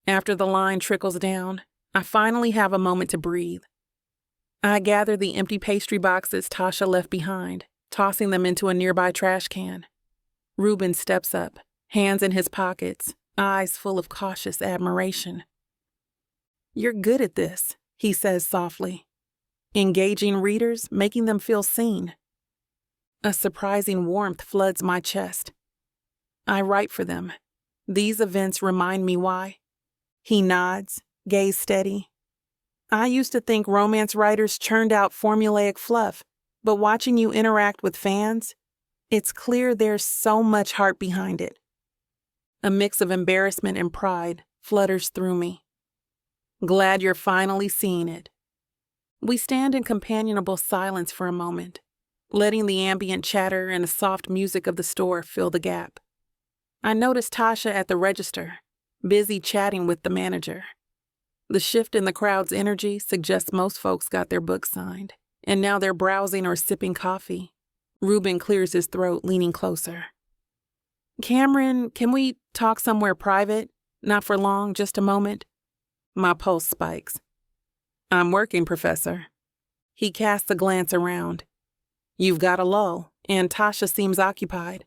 After the line trickles down, I finally have a moment to breathe. I gather the empty pastry boxes Tasha left behind, tossing them into a nearby trash can. Reuben steps up, hands in his pockets, eyes full of cautious admiration. "You're good at this," he says softly. "Engaging readers, making them feel seen." A surprising warmth floods my chest. I write for them. These events remind me why. He nods, gaze steady. I used to think romance writers churned out formulaic fluff, but watching you interact with fans, it's clear there's so much heart behind it. A mix of embarrassment and pride flutters through me. Glad you're finally seeing it. We stand in companionable silence for a moment, letting the ambient chatter and the soft music of the store fill the gap. I notice Tasha at the register, busy chatting with the manager. The shift in the crowd's energy suggests most folks got their books signed, and now they're browsing or sipping coffee. Reuben clears his throat, leaning closer. "Cameron, can we talk somewhere private? Not for long, just a moment." My pulse spikes. "I'm working, Professor." He casts a glance around. "You've got a lull, and Tasha seems occupied."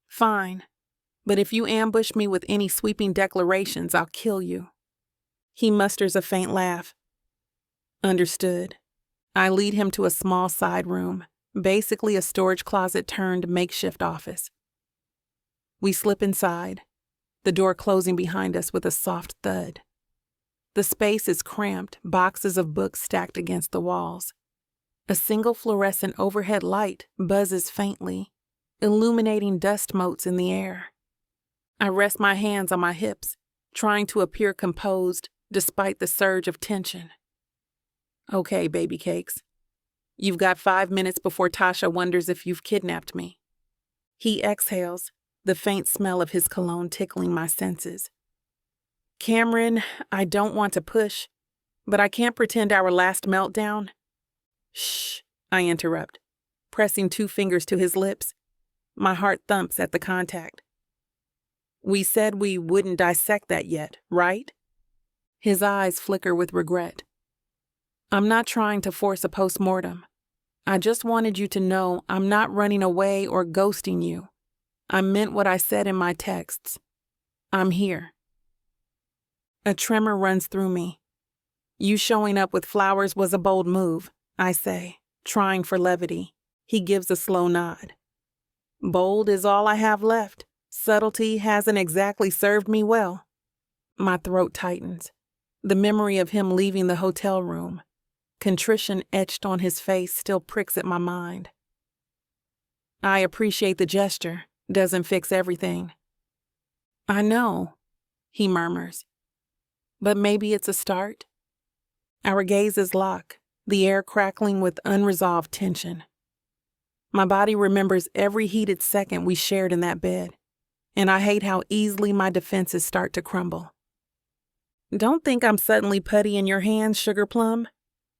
"Fine, but if you ambush me with any sweeping declarations, I'll kill you." He musters a faint laugh. "Understood." I lead him to a small side room, basically a storage closet turned makeshift office. We slip inside, the door closing behind us with a soft thud. The space is cramped, boxes of books stacked against the walls. A single fluorescent overhead light buzzes faintly, illuminating dust motes in the air. I rest my hands on my hips, trying to appear composed despite the surge of tension. "Okay, baby cakes. You've got 5 minutes before Tasha wonders if you've kidnapped me." He exhales, the faint smell of his cologne tickling my senses. "Cameron, I don't want to push, but I can't pretend our last meltdown." "Shh," I interrupt, pressing 2 fingers to his lips. My heart thumps at the contact. "We said we wouldn't dissect that yet, right?" His eyes flicker with regret. "I'm not trying to force a postmortem. I just wanted you to know I'm not running away or ghosting you. I meant what I said in my texts. I'm here." A tremor runs through me. "You showing up with flowers was a bold move," I say, trying for levity. He gives a slow nod. "Bold is all I have left. Subtlety hasn't exactly served me well." My throat tightens. The memory of him leaving the hotel room, contrition etched on his face, still pricks at my mind. "I appreciate the gesture. Doesn't fix everything." "I know," he murmurs. "But maybe it's a start." Our gazes lock, the air crackling with unresolved tension. My body remembers every heated second we shared in that bed, and I hate how easily my defenses start to crumble. "Don't think I'm suddenly putty in your hands, Sugar Plum,"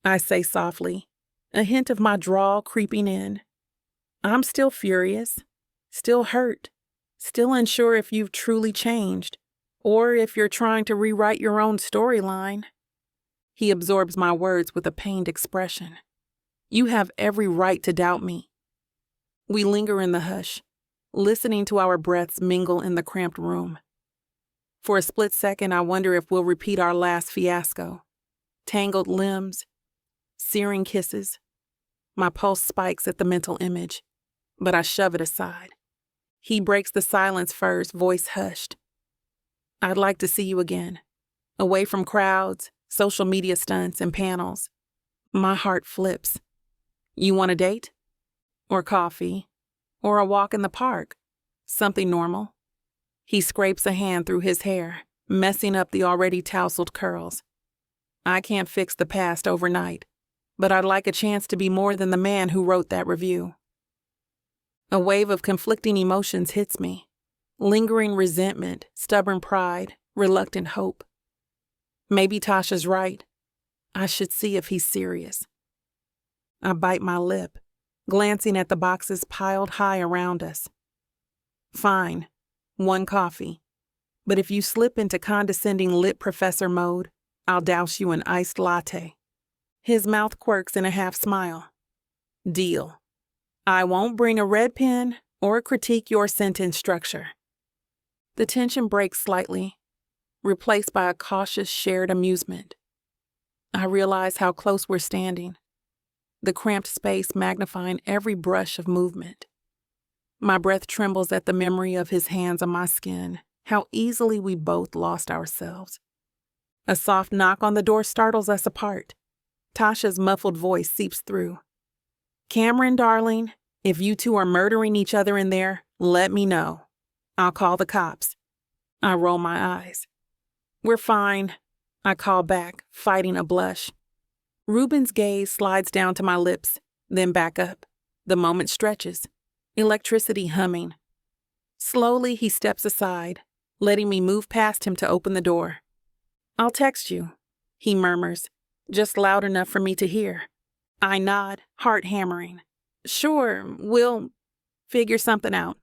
I say softly, a hint of my drawl creeping in. "I'm still furious, still hurt, still unsure if you've truly changed, or if you're trying to rewrite your own storyline." He absorbs my words with a pained expression. "You have every right to doubt me." We linger in the hush, listening to our breaths mingle in the cramped room. For a split second, I wonder if we'll repeat our last fiasco. Tangled limbs, searing kisses. My pulse spikes at the mental image, but I shove it aside. He breaks the silence first, voice hushed. "I'd like to see you again, away from crowds, social media stunts, and panels." My heart flips. "You want a date? Or coffee? Or a walk in the park? Something normal?" He scrapes a hand through his hair, messing up the already tousled curls. "I can't fix the past overnight, but I'd like a chance to be more than the man who wrote that review. A wave of conflicting emotions hits me. Lingering resentment, stubborn pride, reluctant hope. Maybe Tasha's right. I should see if he's serious. I bite my lip, glancing at the boxes piled high around us. Fine, 1 coffee. But if you slip into condescending lit professor mode, I'll douse you an iced latte. His mouth quirks in a half smile. Deal. I won't bring a red pen or critique your sentence structure. The tension breaks slightly, replaced by a cautious shared amusement. I realize how close we're standing, the cramped space magnifying every brush of movement. My breath trembles at the memory of his hands on my skin, how easily we both lost ourselves. A soft knock on the door startles us apart. Tasha's muffled voice seeps through. Cameron, darling, if you two are murdering each other in there, let me know. I'll call the cops. I roll my eyes. We're fine, I call back, fighting a blush. Reuben's gaze slides down to my lips, then back up. The moment stretches, electricity humming. Slowly, he steps aside, letting me move past him to open the door. I'll text you, he murmurs, just loud enough for me to hear. I nod, heart hammering. Sure, we'll figure something out.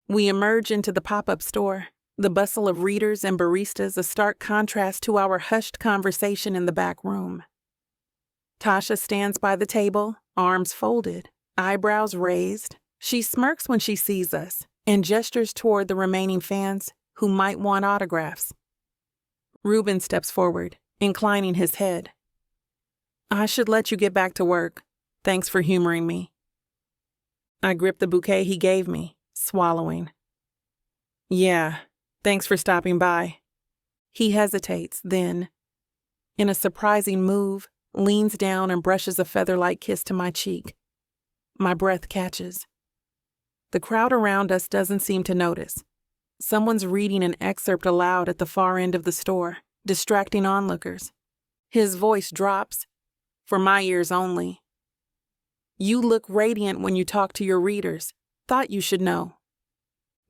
We emerge into the pop-up store, the bustle of readers and baristas a stark contrast to our hushed conversation in the back room. Tasha stands by the table, arms folded, eyebrows raised. She smirks when she sees us and gestures toward the remaining fans who might want autographs. Reuben steps forward, inclining his head. I should let you get back to work. Thanks for humoring me. I grip the bouquet he gave me, swallowing. Yeah, thanks for stopping by. He hesitates, then, in a surprising move, leans down and brushes a feather-like kiss to my cheek. My breath catches. The crowd around us doesn't seem to notice. Someone's reading an excerpt aloud at the far end of the store, distracting onlookers. His voice drops, for my ears only. You look radiant when you talk to your readers. Thought you should know.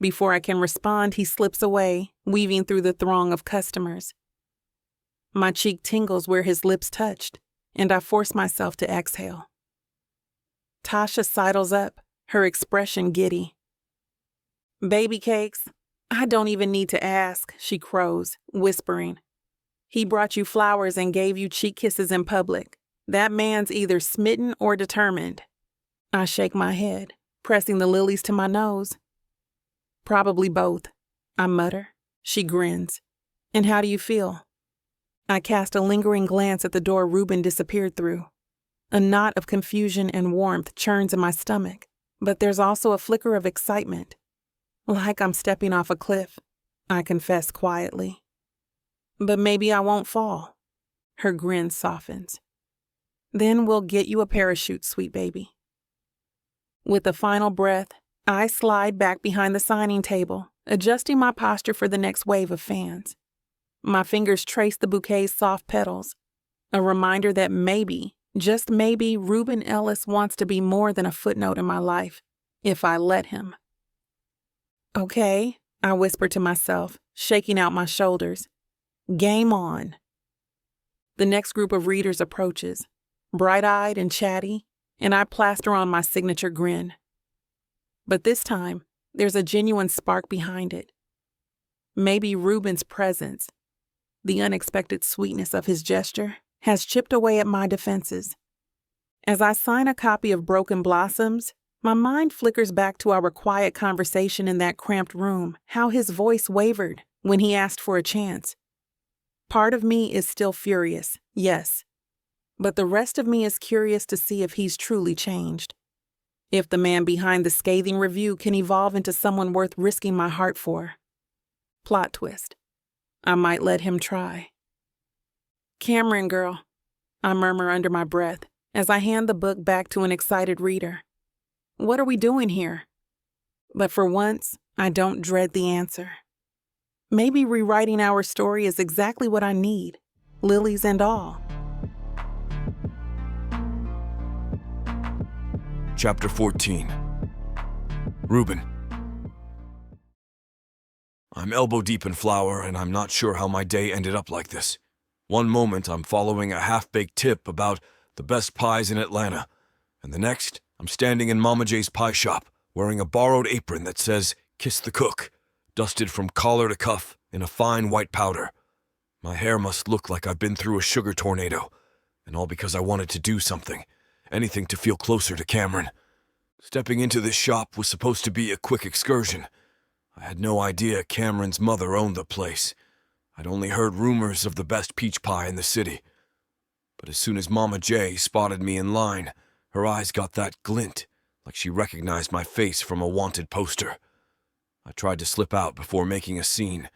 Before I can respond, he slips away, weaving through the throng of customers. My cheek tingles where his lips touched, and I force myself to exhale. Tasha sidles up, her expression giddy. Baby cakes? I don't even need to ask, she crows, whispering. He brought you flowers and gave you cheek kisses in public. That man's either smitten or determined. I shake my head, pressing the lilies to my nose. Probably both, I mutter. She grins. And how do you feel? I cast a lingering glance at the door Reuben disappeared through. A knot of confusion and warmth churns in my stomach, but there's also a flicker of excitement. Like I'm stepping off a cliff, I confess quietly. But maybe I won't fall. Her grin softens. Then we'll get you a parachute, sweet baby. With a final breath, I slide back behind the signing table, adjusting my posture for the next wave of fans. My fingers trace the bouquet's soft petals, a reminder that maybe, just maybe, Reuben Ellis wants to be more than a footnote in my life, if I let him. Okay, I whisper to myself, shaking out my shoulders. Game on. The next group of readers approaches, bright-eyed and chatty, and I plaster on my signature grin. But this time, there's a genuine spark behind it. Maybe Reuben's presence, the unexpected sweetness of his gesture, has chipped away at my defenses. As I sign a copy of Broken Blossoms, my mind flickers back to our quiet conversation in that cramped room, how his voice wavered when he asked for a chance. Part of me is still furious, yes, but the rest of me is curious to see if he's truly changed. If the man behind the scathing review can evolve into someone worth risking my heart for. Plot twist. I might let him try. Cameron, girl, I murmur under my breath as I hand the book back to an excited reader. What are we doing here? But for once, I don't dread the answer. Maybe rewriting our story is exactly what I need, lilies and all. Chapter 14. Reuben. I'm elbow deep in flour, and I'm not sure how my day ended up like this. One moment, I'm following a half-baked tip about the best pies in Atlanta, and the next, I'm standing in Mama J's pie shop, wearing a borrowed apron that says, "Kiss the Cook," dusted from collar to cuff in a fine white powder. My hair must look like I've been through a sugar tornado, and all because I wanted to do something, anything to feel closer to Cameron. Stepping into this shop was supposed to be a quick excursion. I had no idea Cameron's mother owned the place. I'd only heard rumors of the best peach pie in the city. But as soon as Mama J spotted me in line, her eyes got that glint, like she recognized my face from a wanted poster. I tried to slip out before making a scene,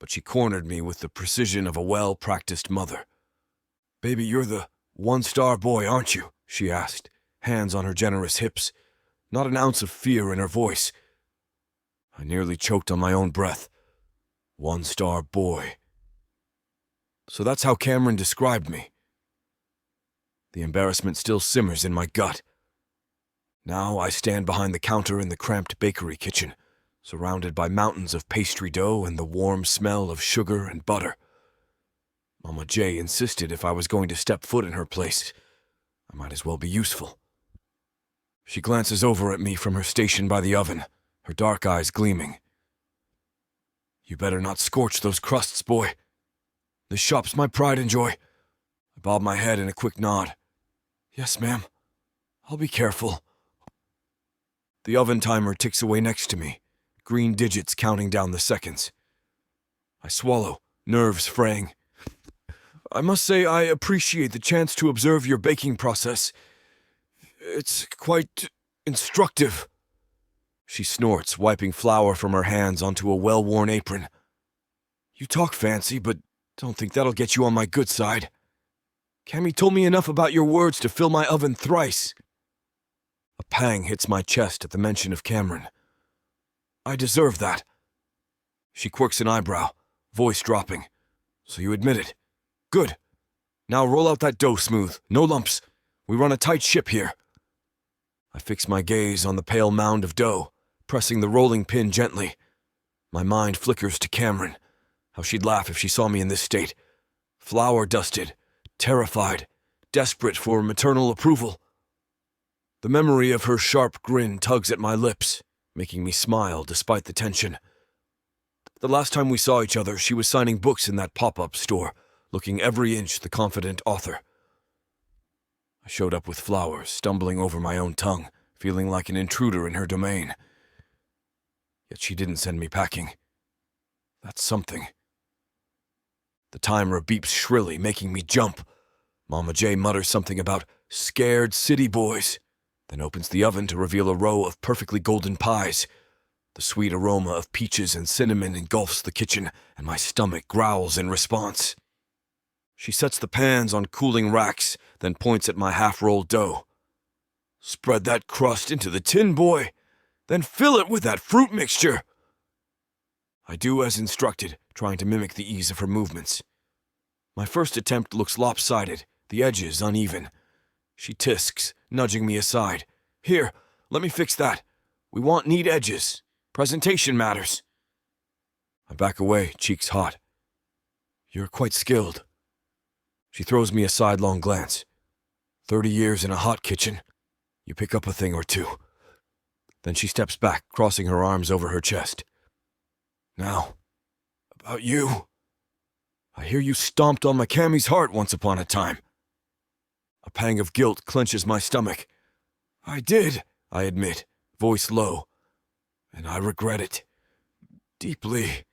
but she cornered me with the precision of a well-practiced mother. "Baby, you're the one-star boy, aren't you?" she asked, hands on her generous hips, not an ounce of fear in her voice. I nearly choked on my own breath. One-star boy. So that's how Cameron described me. The embarrassment still simmers in my gut. Now I stand behind the counter in the cramped bakery kitchen, surrounded by mountains of pastry dough and the warm smell of sugar and butter. Mama J insisted if I was going to step foot in her place, I might as well be useful. She glances over at me from her station by the oven, her dark eyes gleaming. "You better not scorch those crusts, boy. This shop's my pride and joy." I bob my head in a quick nod. "Yes, ma'am. I'll be careful." The oven timer ticks away next to me, green digits counting down the seconds. I swallow, nerves fraying. "I must say I appreciate the chance to observe your baking process. It's quite instructive." She snorts, wiping flour from her hands onto a well-worn apron. "You talk fancy, but don't think that'll get you on my good side. Cammy told me enough about your words to fill my oven thrice." A pang hits my chest at the mention of Cameron. "I deserve that." She quirks an eyebrow, voice dropping. "So you admit it. Good. Now roll out that dough smooth, no lumps. We run a tight ship here." I fix my gaze on the pale mound of dough, pressing the rolling pin gently. My mind flickers to Cameron, how she'd laugh if she saw me in this state. Flour-dusted, terrified, desperate for maternal approval. The memory of her sharp grin tugs at my lips, making me smile despite the tension. The last time we saw each other, she was signing books in that pop-up store, looking every inch the confident author. I showed up with flowers, stumbling over my own tongue, feeling like an intruder in her domain. Yet she didn't send me packing. That's something. The timer beeps shrilly, making me jump. Mama J mutters something about scared city boys, then opens the oven to reveal a row of perfectly golden pies. The sweet aroma of peaches and cinnamon engulfs the kitchen, and my stomach growls in response. She sets the pans on cooling racks, then points at my half-rolled dough. "Spread that crust into the tin, boy, then fill it with that fruit mixture." I do as instructed, trying to mimic the ease of her movements. My first attempt looks lopsided, the edges uneven. She tisks, nudging me aside. "Here, let me fix that. We want neat edges. Presentation matters." I back away, cheeks hot. "You're quite skilled." She throws me a sidelong glance. 30 years in a hot kitchen. You pick up a thing or two. Then she steps back, crossing her arms over her chest. "Now, about you. I hear you stomped on my Cammy's heart once upon a time." A pang of guilt clenches my stomach. "I did," I admit, voice low. "And I regret it. Deeply."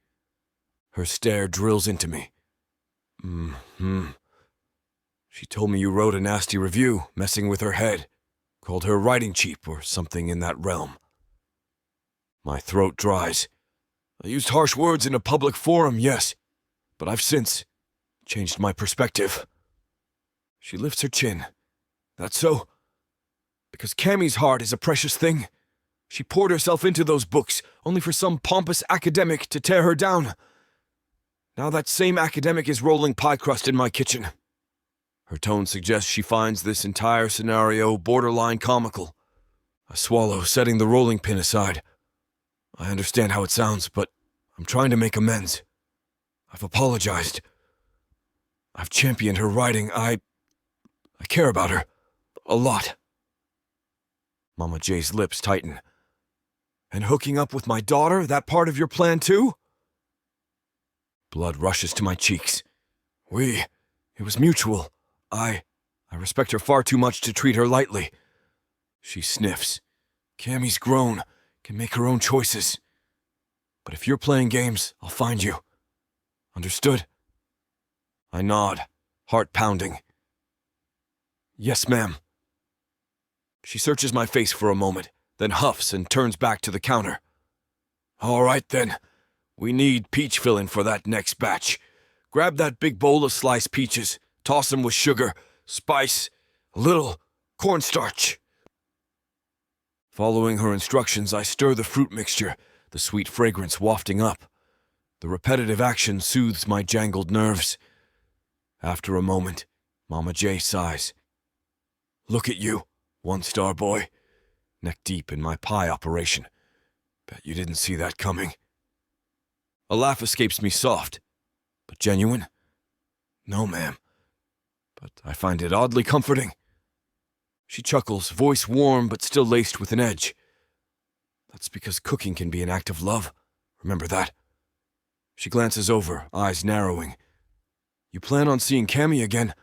Her stare drills into me. She told me you wrote a nasty review, messing with her head. Called her writing cheap or something in that realm. My throat dries. I used harsh words in a public forum, yes, but I've since changed my perspective. She lifts her chin. "That's so? Because Cammy's heart is a precious thing. She poured herself into those books, only for some pompous academic to tear her down. Now that same academic is rolling pie crust in my kitchen." Her tone suggests she finds this entire scenario borderline comical. I swallow, setting the rolling pin aside. I understand how it sounds, but I'm trying to make amends. I've apologized. I've championed her writing. I care about her. A lot. Mama J's lips tighten. And hooking up with my daughter, that part of your plan too? Blood rushes to my cheeks. It was mutual. I respect her far too much to treat her lightly. She sniffs. Cammie's grown, can make her own choices. But if you're playing games, I'll find you. Understood? I nod, heart pounding. Yes, ma'am. She searches my face for a moment, then huffs and turns back to the counter. All right, then. We need peach filling for that next batch. Grab that big bowl of sliced peaches, toss them with sugar, spice, a little cornstarch. Following her instructions, I stir the fruit mixture, the sweet fragrance wafting up. The repetitive action soothes my jangled nerves. After a moment, Mama J sighs. Look at you, one-star boy, neck deep in my pie operation. Bet you didn't see that coming. A laugh escapes me soft, but genuine. No, ma'am, but I find it oddly comforting. She chuckles, voice warm but still laced with an edge. That's because cooking can be an act of love. Remember that. She glances over, eyes narrowing. You plan on seeing Cammie again?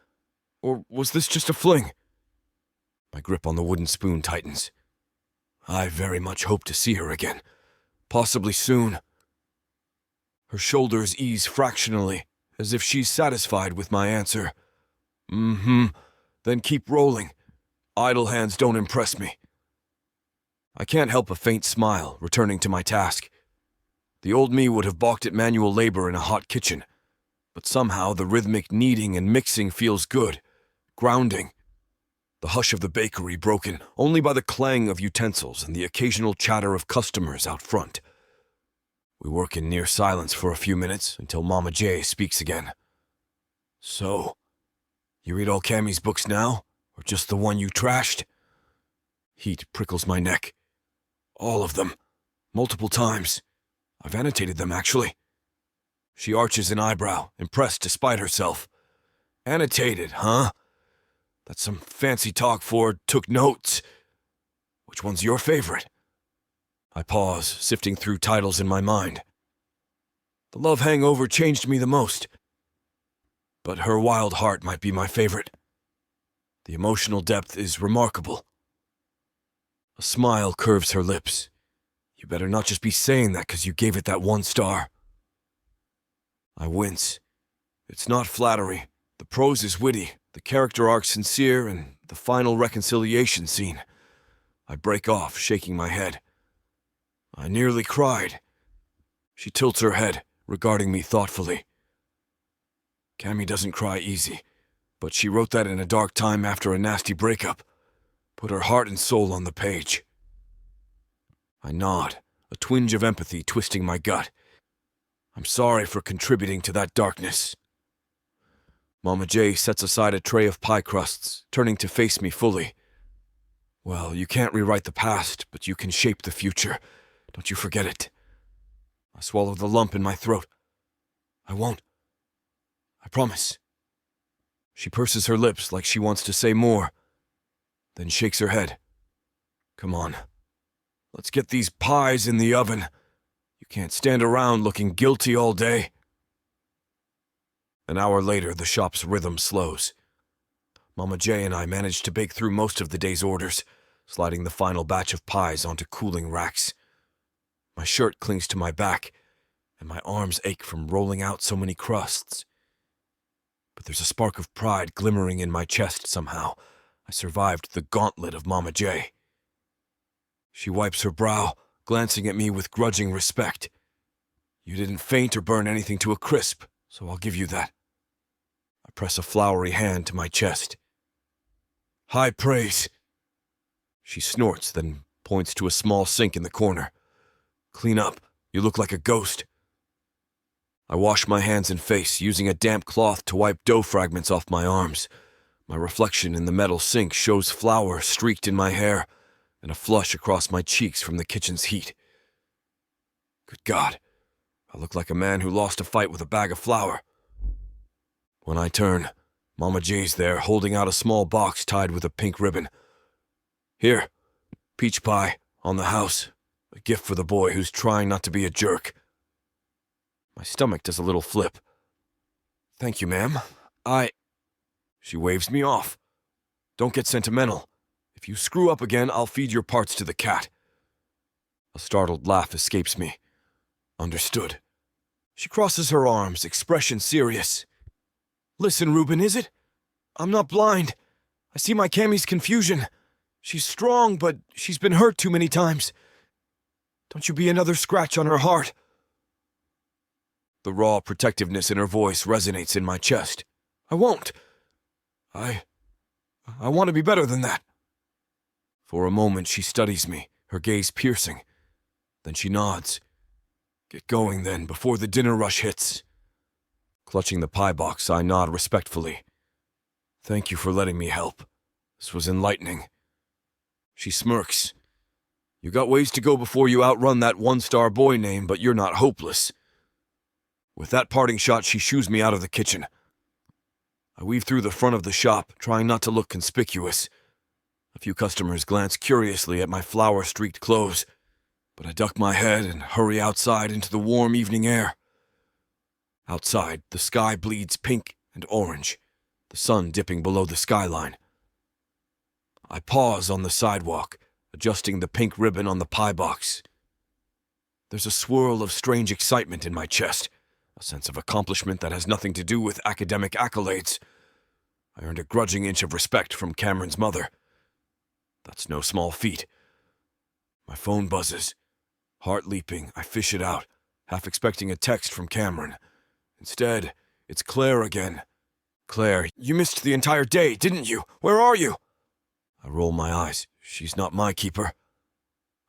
Or was this just a fling? My grip on the wooden spoon tightens. I very much hope to see her again. Possibly soon. Her shoulders ease fractionally, as if she's satisfied with my answer. Then keep rolling. Idle hands don't impress me. I can't help a faint smile, returning to my task. The old me would have balked at manual labor in a hot kitchen, but somehow the rhythmic kneading and mixing feels good, grounding. The hush of the bakery broken only by the clang of utensils and the occasional chatter of customers out front. We work in near silence for a few minutes until Mama J speaks again. So, you read all Cammie's books now, or just the one you trashed? Heat prickles my neck. All of them. Multiple times. I've annotated them, actually. She arches an eyebrow, impressed despite herself. Annotated, huh? That's some fancy talk for took notes. Which one's your favorite? I pause, sifting through titles in my mind. The Love Hangover changed me the most. But Her Wild Heart might be my favorite. The emotional depth is remarkable. A smile curves her lips. You better not just be saying that because you gave it that 1 star. I wince. It's not flattery. The prose is witty, the character arc sincere, and the final reconciliation scene. I break off, shaking my head. I nearly cried. She tilts her head, regarding me thoughtfully. Cammie doesn't cry easy, but she wrote that in a dark time after a nasty breakup. Put her heart and soul on the page. I nod, a twinge of empathy twisting my gut. I'm sorry for contributing to that darkness. Mama J sets aside a tray of pie crusts, turning to face me fully. Well, you can't rewrite the past, but you can shape the future. Don't you forget it. I swallow the lump in my throat. I won't. I promise. She purses her lips like she wants to say more, then shakes her head. Come on. Let's get these pies in the oven. You can't stand around looking guilty all day. An hour later, the shop's rhythm slows. Mama J and I manage to bake through most of the day's orders, sliding the final batch of pies onto cooling racks. My shirt clings to my back, and my arms ache from rolling out so many crusts. But there's a spark of pride glimmering in my chest somehow. I survived the gauntlet of Mama J. She wipes her brow, glancing at me with grudging respect. You didn't faint or burn anything to a crisp, so I'll give you that. I press a floury hand to my chest. High praise. She snorts, then points to a small sink in the corner. Clean up. You look like a ghost. I wash my hands and face, using a damp cloth to wipe dough fragments off my arms. My reflection in the metal sink shows flour streaked in my hair, and a flush across my cheeks from the kitchen's heat. Good God, I look like a man who lost a fight with a bag of flour. When I turn, Mama J's there, holding out a small box tied with a pink ribbon. Here, peach pie, on the house, a gift for the boy who's trying not to be a jerk. My stomach does a little flip. Thank you, ma'am. She waves me off. Don't get sentimental. If you screw up again, I'll feed your parts to the cat. A startled laugh escapes me. Understood. She crosses her arms, expression serious. Listen, Reuben, is it? I'm not blind. I see my Cammie's confusion. She's strong, but she's been hurt too many times. Don't you be another scratch on her heart. The raw protectiveness in her voice resonates in my chest. I won't. I want to be better than that. For a moment she studies me, her gaze piercing. Then she nods. Get going then, before the dinner rush hits. Clutching the pie box, I nod respectfully. Thank you for letting me help. This was enlightening. She smirks. You got ways to go before you outrun that one-star boy name, but you're not hopeless. With that parting shot, she shoos me out of the kitchen. I weave through the front of the shop, trying not to look conspicuous. A few customers glance curiously at my flour-streaked clothes, but I duck my head and hurry outside into the warm evening air. Outside, the sky bleeds pink and orange, the sun dipping below the skyline. I pause on the sidewalk, adjusting the pink ribbon on the pie box. There's a swirl of strange excitement in my chest, a sense of accomplishment that has nothing to do with academic accolades. I earned a grudging inch of respect from Cameron's mother. That's no small feat. My phone buzzes. Heart leaping, I fish it out, half expecting a text from Cameron. Instead, it's Claire again. Claire, you missed the entire day, didn't you? Where are you? I roll my eyes. She's not my keeper.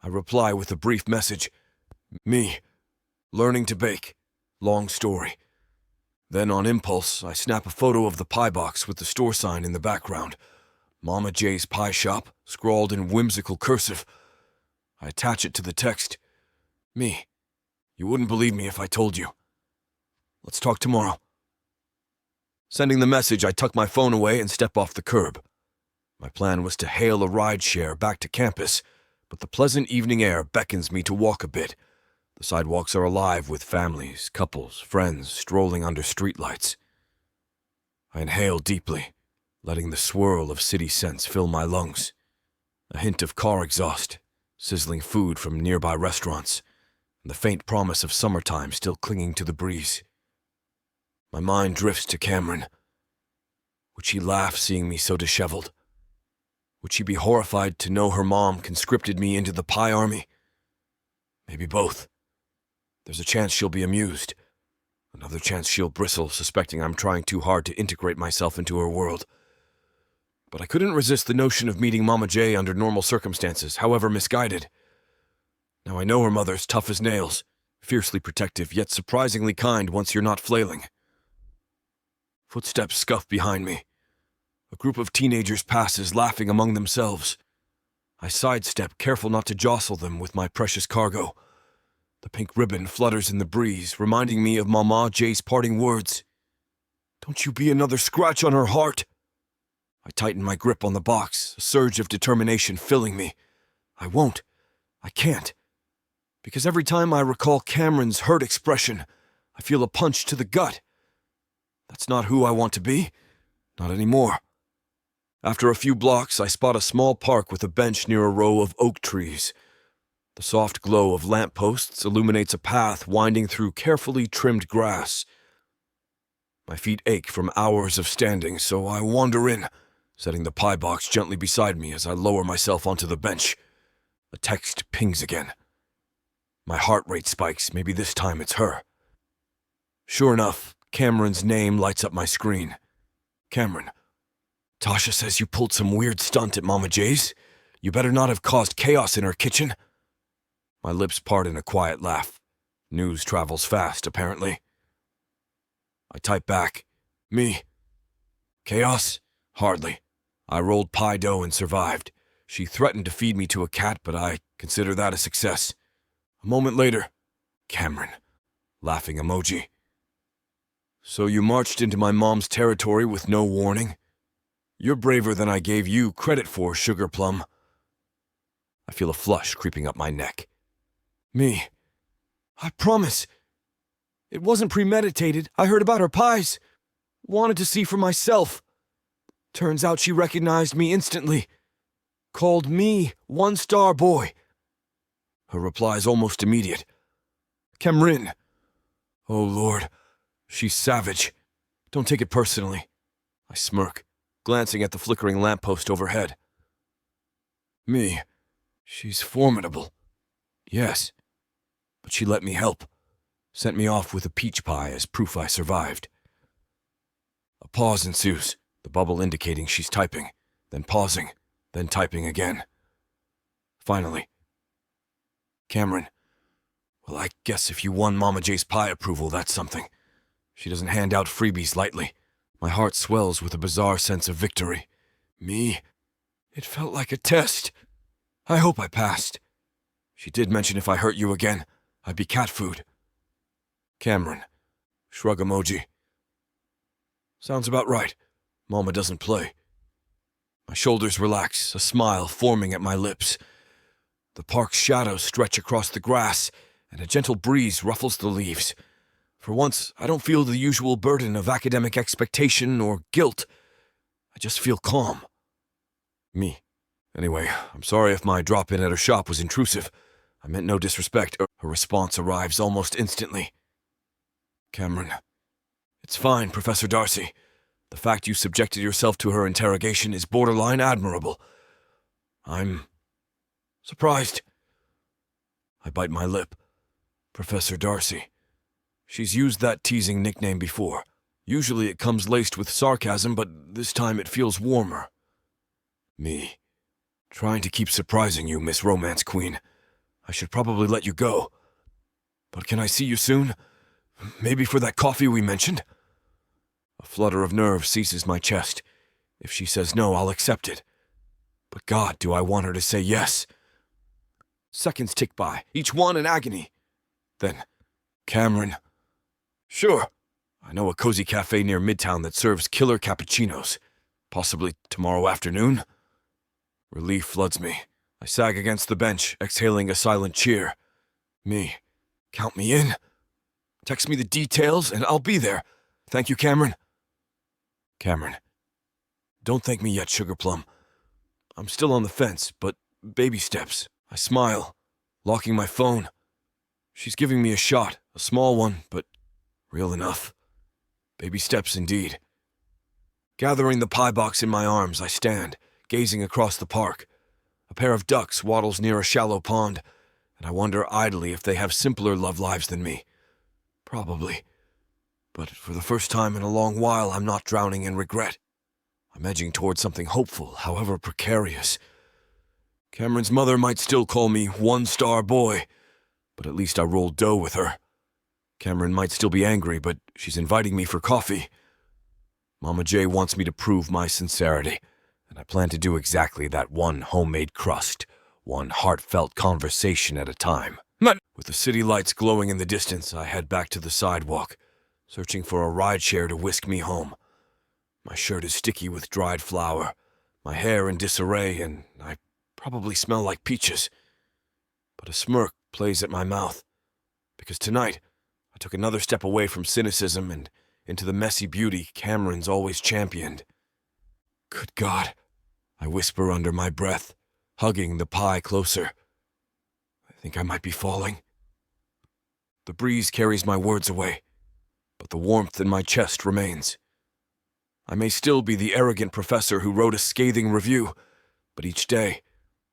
I reply with a brief message. Me. Learning to bake. Long story. Then on impulse, I snap a photo of the pie box with the store sign in the background. Mama J's Pie Shop, scrawled in whimsical cursive. I attach it to the text. Me. You wouldn't believe me if I told you. Let's talk tomorrow. Sending the message, I tuck my phone away and step off the curb. My plan was to hail a ride-share back to campus, but the pleasant evening air beckons me to walk a bit. The sidewalks are alive with families, couples, friends strolling under streetlights. I inhale deeply, letting the swirl of city scents fill my lungs. A hint of car exhaust, sizzling food from nearby restaurants, and the faint promise of summertime still clinging to the breeze. My mind drifts to Cameron. Would she laugh seeing me so disheveled? Would she be horrified to know her mom conscripted me into the pie army? Maybe both. There's a chance she'll be amused. Another chance she'll bristle, suspecting I'm trying too hard to integrate myself into her world. But I couldn't resist the notion of meeting Mama J under normal circumstances, however misguided. Now I know her mother's tough as nails, fiercely protective, yet surprisingly kind once you're not flailing. Footsteps scuff behind me. A group of teenagers passes, laughing among themselves. I sidestep, careful not to jostle them with my precious cargo. The pink ribbon flutters in the breeze, reminding me of Mama J's parting words. Don't you be another scratch on her heart. I tighten my grip on the box, a surge of determination filling me. I won't. I can't. Because every time I recall Cameron's hurt expression, I feel a punch to the gut. That's not who I want to be. Not anymore. After a few blocks, I spot a small park with a bench near a row of oak trees. The soft glow of lampposts illuminates a path winding through carefully trimmed grass. My feet ache from hours of standing, so I wander in, setting the pie box gently beside me as I lower myself onto the bench. A text pings again. My heart rate spikes. Maybe this time it's her. Sure enough, Cameron's name lights up my screen. Cameron. Tasha says you pulled some weird stunt at Mama J's. You better not have caused chaos in her kitchen. My lips part in a quiet laugh. News travels fast, apparently. I type back. Me. Chaos? Hardly. I rolled pie dough and survived. She threatened to feed me to a cat, but I consider that a success. A moment later, Cameron. Laughing emoji. So you marched into my mom's territory with no warning? You're braver than I gave you credit for, Sugar Plum. I feel a flush creeping up my neck. Me. I promise. It wasn't premeditated. I heard about her pies. Wanted to see for myself. Turns out she recognized me instantly. Called me one-star boy. Her reply is almost immediate. Cameron. Oh, Lord. She's savage. Don't take it personally. I smirk, glancing at the flickering lamppost overhead. Me. She's formidable. Yes. But she let me help. Sent me off with a peach pie as proof I survived. A pause ensues, the bubble indicating she's typing, then pausing, then typing again. Finally. Cameron. Well, I guess if you won Mama J's pie approval, that's something. She doesn't hand out freebies lightly. My heart swells with a bizarre sense of victory. Me? It felt like a test. I hope I passed. She did mention if I hurt you again, I'd be cat food. Cameron. Shrug emoji. Sounds about right. Mama doesn't play. My shoulders relax, a smile forming at my lips. The park's shadows stretch across the grass, and a gentle breeze ruffles the leaves. For once, I don't feel the usual burden of academic expectation or guilt. I just feel calm. Me. Anyway, I'm sorry if my drop-in at her shop was intrusive. I meant no disrespect. Her response arrives almost instantly. Cameron. It's fine, Professor Darcy. The fact you subjected yourself to her interrogation is borderline admirable. I'm surprised. I bite my lip. Professor Darcy. She's used that teasing nickname before. Usually it comes laced with sarcasm, but this time it feels warmer. Me. Trying to keep surprising you, Miss Romance Queen. I should probably let you go. But can I see you soon? Maybe for that coffee we mentioned? A flutter of nerves seizes my chest. If she says no, I'll accept it. But God, do I want her to say yes. Seconds tick by, each one an agony. Then, Cameron. Sure. I know a cozy cafe near Midtown that serves killer cappuccinos. Possibly tomorrow afternoon? Relief floods me. I sag against the bench, exhaling a silent cheer. Me. Count me in. Text me the details and I'll be there. Thank you, Cameron. Cameron. Don't thank me yet, Sugar Plum. I'm still on the fence, but baby steps. I smile, locking my phone. She's giving me a shot, a small one, but real enough. Baby steps indeed. Gathering the pie box in my arms, I stand, gazing across the park. A pair of ducks waddles near a shallow pond, and I wonder idly if they have simpler love lives than me. Probably. But for the first time in a long while, I'm not drowning in regret. I'm edging toward something hopeful, however precarious. Cameron's mother might still call me one-star boy, but at least I rolled dough with her. Cameron might still be angry, but she's inviting me for coffee. Mama J wants me to prove my sincerity, and I plan to do exactly that, one homemade crust, one heartfelt conversation at a time. With the city lights glowing in the distance, I head back to the sidewalk, searching for a rideshare to whisk me home. My shirt is sticky with dried flour, my hair in disarray, and I probably smell like peaches. But a smirk plays at my mouth, because tonight I took another step away from cynicism and into the messy beauty Cameron's always championed. Good God, I whisper under my breath, hugging the pie closer. I think I might be falling. The breeze carries my words away, but the warmth in my chest remains. I may still be the arrogant professor who wrote a scathing review, but each day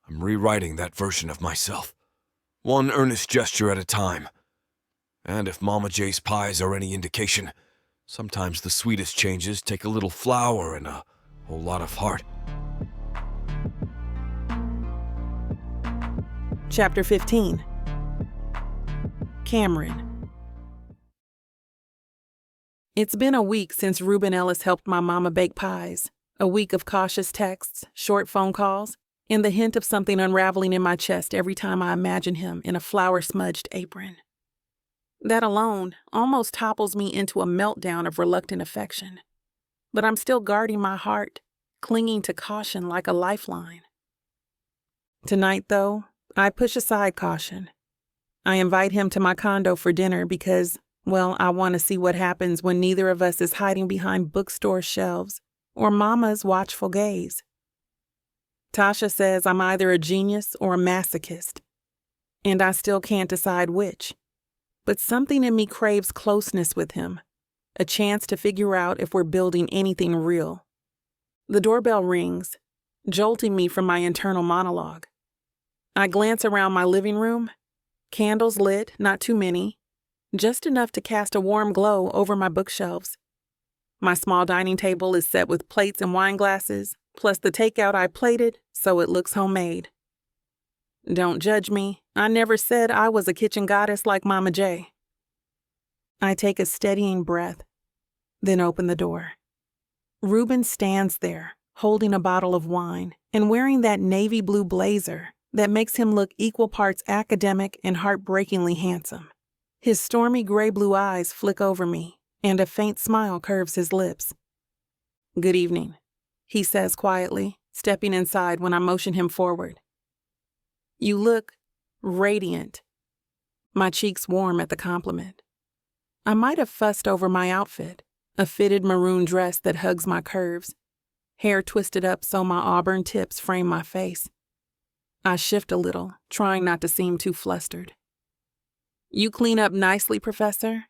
I'm rewriting that version of myself, one earnest gesture at a time. And if Mama J's pies are any indication, sometimes the sweetest changes take a little flour and a whole lot of heart. Chapter 15. Cameron. It's been a week since Reuben Ellis helped my mama bake pies. A week of cautious texts, short phone calls, and the hint of something unraveling in my chest every time I imagine him in a flour-smudged apron. That alone almost topples me into a meltdown of reluctant affection. But I'm still guarding my heart, clinging to caution like a lifeline. Tonight, though, I push aside caution. I invite him to my condo for dinner because, well, I want to see what happens when neither of us is hiding behind bookstore shelves or Mama's watchful gaze. Tasha says I'm either a genius or a masochist, and I still can't decide which. But something in me craves closeness with him, a chance to figure out if we're building anything real. The doorbell rings, jolting me from my internal monologue. I glance around my living room, candles lit, not too many, just enough to cast a warm glow over my bookshelves. My small dining table is set with plates and wine glasses, plus the takeout I plated so it looks homemade. Don't judge me. I never said I was a kitchen goddess like Mama J. I take a steadying breath, then open the door. Reuben stands there, holding a bottle of wine and wearing that navy blue blazer that makes him look equal parts academic and heartbreakingly handsome. His stormy gray-blue eyes flick over me, and a faint smile curves his lips. "Good evening," he says quietly, stepping inside when I motion him forward. "You look radiant." My cheeks warm at the compliment. I might have fussed over my outfit, a fitted maroon dress that hugs my curves, hair twisted up so my auburn tips frame my face. I shift a little, trying not to seem too flustered. "You clean up nicely, Professor,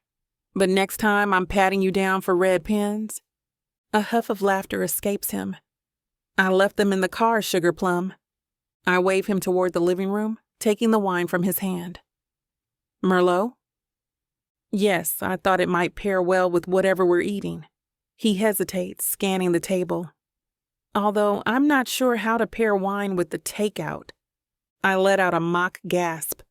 but next time I'm patting you down for red pens." A huff of laughter escapes him. "I left them in the car, Sugar Plum." I wave him toward the living room, taking the wine from his hand. "Merlot?" "Yes, I thought it might pair well with whatever we're eating." He hesitates, scanning the table. Although I'm not sure how to pair wine with the takeout. I let out a mock gasp.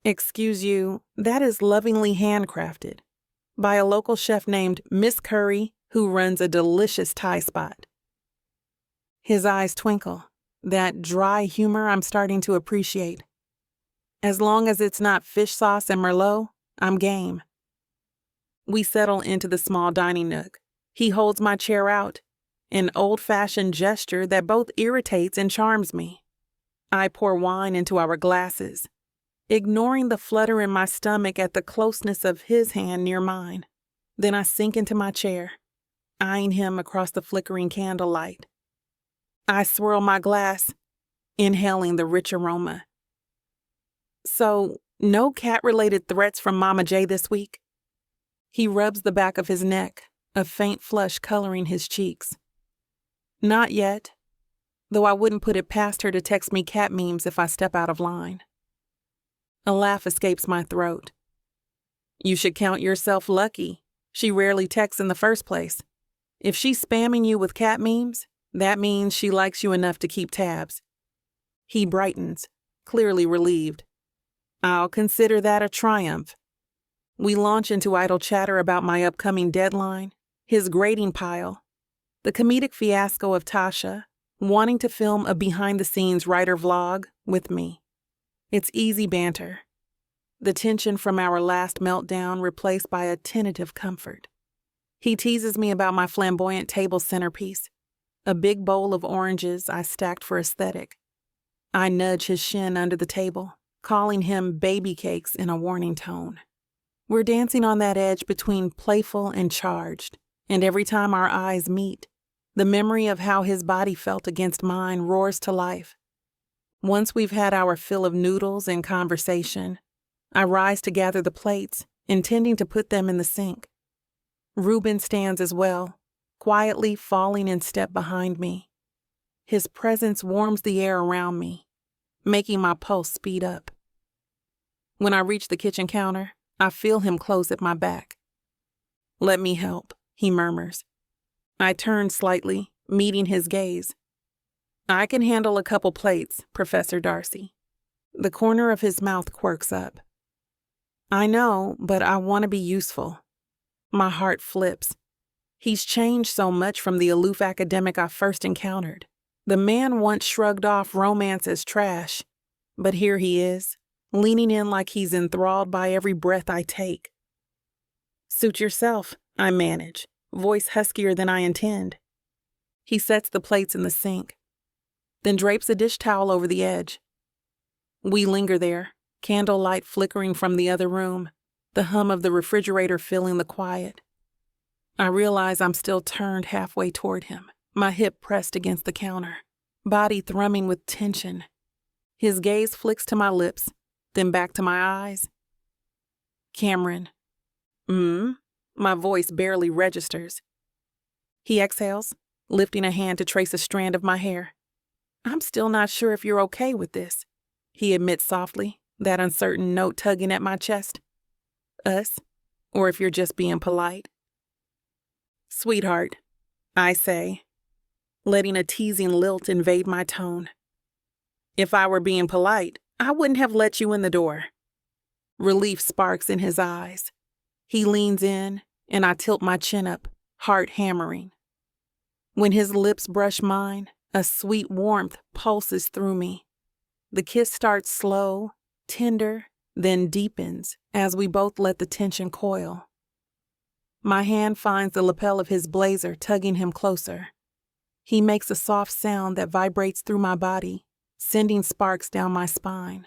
"Excuse you, that is lovingly handcrafted by a local chef named Miss Curry, who runs a delicious Thai spot." His eyes twinkle, that dry humor I'm starting to appreciate. As long as it's not fish sauce and Merlot, I'm game. We settle into the small dining nook. He holds my chair out, an old-fashioned gesture that both irritates and charms me. I pour wine into our glasses, ignoring the flutter in my stomach at the closeness of his hand near mine. Then I sink into my chair, eyeing him across the flickering candlelight. I swirl my glass, inhaling the rich aroma. "So, no cat-related threats from Mama J this week?" He rubs the back of his neck, a faint flush coloring his cheeks. "Not yet, though I wouldn't put it past her to text me cat memes if I step out of line." A laugh escapes my throat. "You should count yourself lucky. She rarely texts in the first place. If she's spamming you with cat memes, that means she likes you enough to keep tabs." He brightens, clearly relieved. "I'll consider that a triumph." We launch into idle chatter about my upcoming deadline, his grading pile, the comedic fiasco of Tasha wanting to film a behind-the-scenes writer vlog with me. It's easy banter, the tension from our last meltdown replaced by a tentative comfort. He teases me about my flamboyant table centerpiece, a big bowl of oranges I stacked for aesthetic. I nudge his shin under the table, calling him baby cakes in a warning tone. We're dancing on that edge between playful and charged, and every time our eyes meet, the memory of how his body felt against mine roars to life. Once we've had our fill of noodles and conversation, I rise to gather the plates, intending to put them in the sink. Reuben stands as well, quietly falling in step behind me. His presence warms the air around me, making my pulse speed up. When I reach the kitchen counter, I feel him close at my back. "Let me help," he murmurs. I turn slightly, meeting his gaze. "I can handle a couple plates, Professor Darcy." The corner of his mouth quirks up. "I know, but I want to be useful." My heart flips. He's changed so much from the aloof academic I first encountered. The man once shrugged off romance as trash, but here he is, leaning in like he's enthralled by every breath I take. Suit yourself, I manage, voice huskier than I intend. He sets the plates in the sink, then drapes a dish towel over the edge. We linger there, candlelight flickering from the other room, the hum of the refrigerator filling the quiet. I realize I'm still turned halfway toward him, my hip pressed against the counter, body thrumming with tension. His gaze flicks to my lips, then back to my eyes. Cameron. My voice barely registers. He exhales, lifting a hand to trace a strand of my hair. I'm still not sure if you're okay with this, he admits softly, that uncertain note tugging at my chest. Us, or if you're just being polite. Sweetheart, I say, letting a teasing lilt invade my tone. If I were being polite, I wouldn't have let you in the door. Relief sparks in his eyes. He leans in, and I tilt my chin up, heart hammering. When his lips brush mine, a sweet warmth pulses through me. The kiss starts slow, tender, then deepens as we both let the tension coil. My hand finds the lapel of his blazer, tugging him closer. He makes a soft sound that vibrates through my body, sending sparks down my spine.